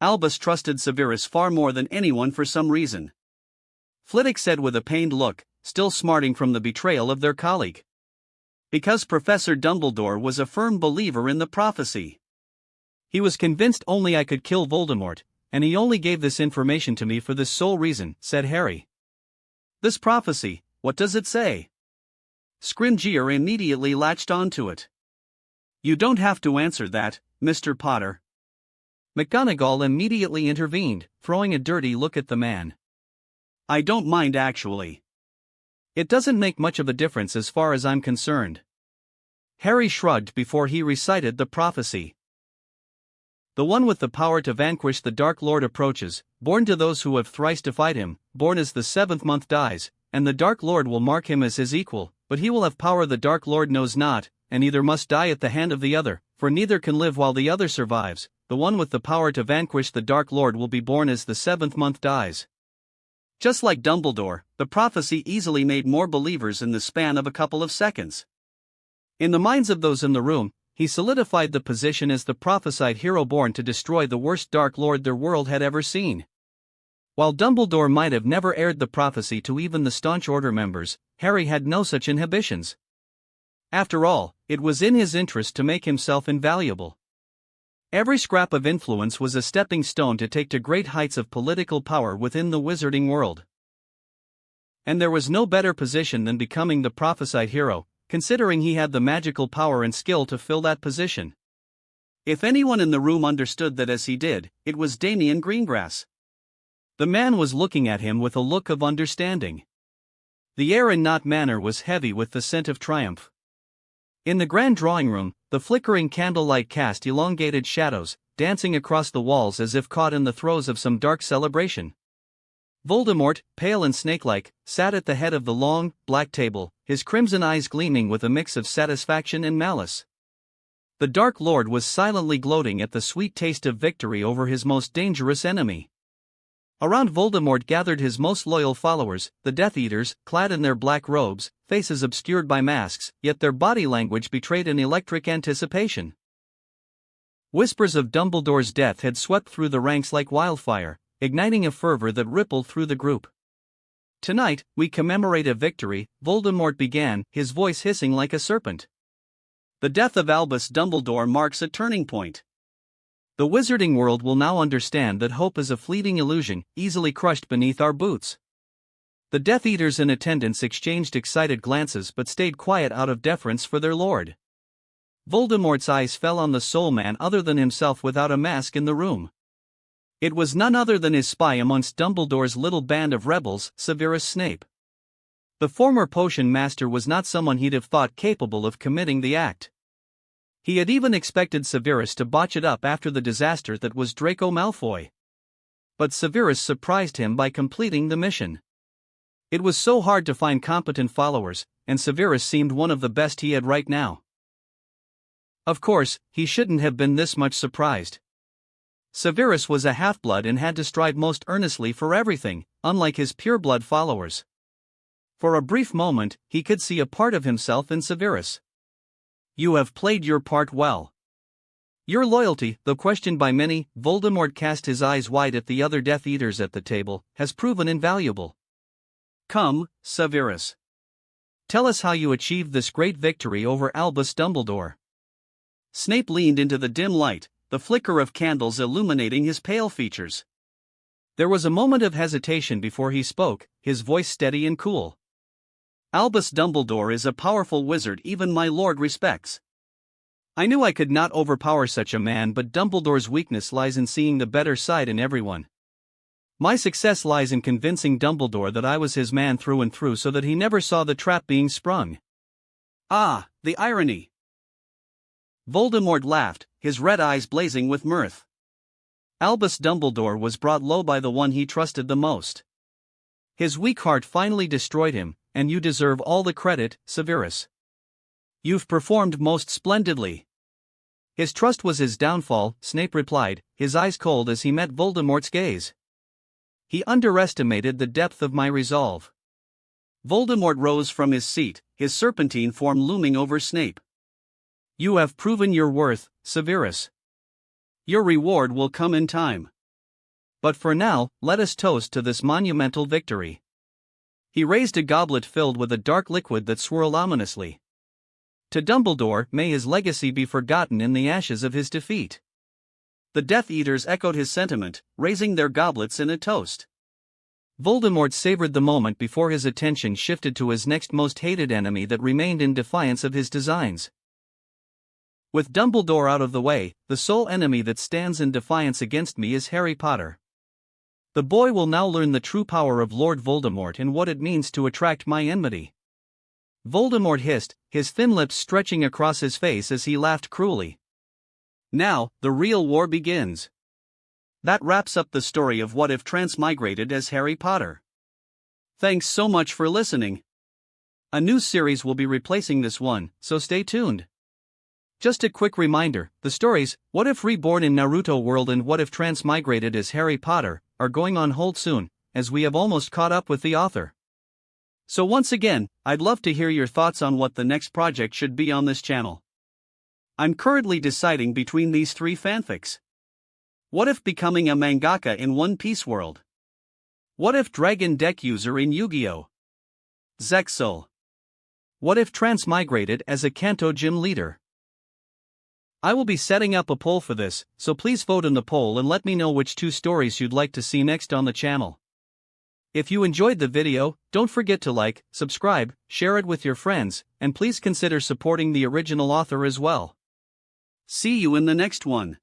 Albus trusted Severus far more than anyone for some reason. Flitwick said with a pained look, still smarting from the betrayal of their colleague. Because Professor Dumbledore was a firm believer in the prophecy. He was convinced only I could kill Voldemort, and he only gave this information to me for this sole reason, said Harry. This prophecy, what does it say? Scrimgeour immediately latched onto it. You don't have to answer that, Mr. Potter. McGonagall immediately intervened, throwing a dirty look at the man. I don't mind actually. It doesn't make much of a difference as far as I'm concerned. Harry shrugged before he recited the prophecy. The one with the power to vanquish the Dark Lord approaches, born to those who have thrice defied him, born as the seventh month dies, and the Dark Lord will mark him as his equal, but he will have power the Dark Lord knows not, and either must die at the hand of the other, for neither can live while the other survives. The one with the power to vanquish the Dark Lord will be born as the seventh month dies. Just like Dumbledore, the prophecy easily made more believers in the span of a couple of seconds. In the minds of those in the room, he solidified the position as the prophesied hero born to destroy the worst Dark Lord their world had ever seen. While Dumbledore might have never aired the prophecy to even the staunch Order members, Harry had no such inhibitions. After all, it was in his interest to make himself invaluable. Every scrap of influence was a stepping stone to take to great heights of political power within the wizarding world. And there was no better position than becoming the prophesied hero, considering he had the magical power and skill to fill that position. If anyone in the room understood that as he did, it was Damian Greengrass. The man was looking at him with a look of understanding. The air in Knot Manor was heavy with the scent of triumph. In the grand drawing room, the flickering candlelight cast elongated shadows, dancing across the walls as if caught in the throes of some dark celebration. Voldemort, pale and snake-like, sat at the head of the long, black table, his crimson eyes gleaming with a mix of satisfaction and malice. The Dark Lord was silently gloating at the sweet taste of victory over his most dangerous enemy. Around Voldemort gathered his most loyal followers, the Death Eaters, clad in their black robes, faces obscured by masks, yet their body language betrayed an electric anticipation. Whispers of Dumbledore's death had swept through the ranks like wildfire, igniting a fervor that rippled through the group. "Tonight, we commemorate a victory," Voldemort began, his voice hissing like a serpent. "The death of Albus Dumbledore marks a turning point. The wizarding world will now understand that hope is a fleeting illusion, easily crushed beneath our boots." The Death Eaters in attendance exchanged excited glances but stayed quiet out of deference for their lord. Voldemort's eyes fell on the sole man other than himself without a mask in the room. It was none other than his spy amongst Dumbledore's little band of rebels, Severus Snape. The former potion master was not someone he'd have thought capable of committing the act. He had even expected Severus to botch it up after the disaster that was Draco Malfoy. But Severus surprised him by completing the mission. It was so hard to find competent followers, and Severus seemed one of the best he had right now. Of course, he shouldn't have been this much surprised. Severus was a half-blood and had to strive most earnestly for everything, unlike his pureblood followers. For a brief moment, he could see a part of himself in Severus. "You have played your part well. Your loyalty, though questioned by many," Voldemort cast his eyes wide at the other Death Eaters at the table, "has proven invaluable. Come, Severus. Tell us how you achieved this great victory over Albus Dumbledore." Snape leaned into the dim light, the flicker of candles illuminating his pale features. There was a moment of hesitation before he spoke, his voice steady and cool. "Albus Dumbledore is a powerful wizard even my lord respects. I knew I could not overpower such a man, but Dumbledore's weakness lies in seeing the better side in everyone. My success lies in convincing Dumbledore that I was his man through and through so that he never saw the trap being sprung." "Ah, the irony!" Voldemort laughed, his red eyes blazing with mirth. "Albus Dumbledore was brought low by the one he trusted the most. His weak heart finally destroyed him, and you deserve all the credit, Severus. You've performed most splendidly." "His trust was his downfall," Snape replied, his eyes cold as he met Voldemort's gaze. "He underestimated the depth of my resolve." Voldemort rose from his seat, his serpentine form looming over Snape. "You have proven your worth, Severus. Your reward will come in time. But for now, let us toast to this monumental victory." He raised a goblet filled with a dark liquid that swirled ominously. "To Dumbledore, may his legacy be forgotten in the ashes of his defeat." The Death Eaters echoed his sentiment, raising their goblets in a toast. Voldemort savored the moment before his attention shifted to his next most hated enemy that remained in defiance of his designs. "With Dumbledore out of the way, the sole enemy that stands in defiance against me is Harry Potter. The boy will now learn the true power of Lord Voldemort and what it means to attract my enmity." Voldemort hissed, his thin lips stretching across his face as he laughed cruelly. "Now, the real war begins." That wraps up the story of What If Transmigrated as Harry Potter. Thanks so much for listening. A new series will be replacing this one, so stay tuned. Just a quick reminder, the stories, What If Reborn in Naruto World and What If Transmigrated as Harry Potter, are going on hold soon, as we have almost caught up with the author. So once again, I'd love to hear your thoughts on what the next project should be on this channel. I'm currently deciding between these three fanfics. What if becoming a mangaka in One Piece world? What if Dragon Deck user in Yu-Gi-Oh! Zexal. What if Transmigrated as a Kanto gym leader? I will be setting up a poll for this, so please vote in the poll and let me know which 2 stories you'd like to see next on the channel. If you enjoyed the video, don't forget to like, subscribe, share it with your friends, and please consider supporting the original author as well. See you in the next one.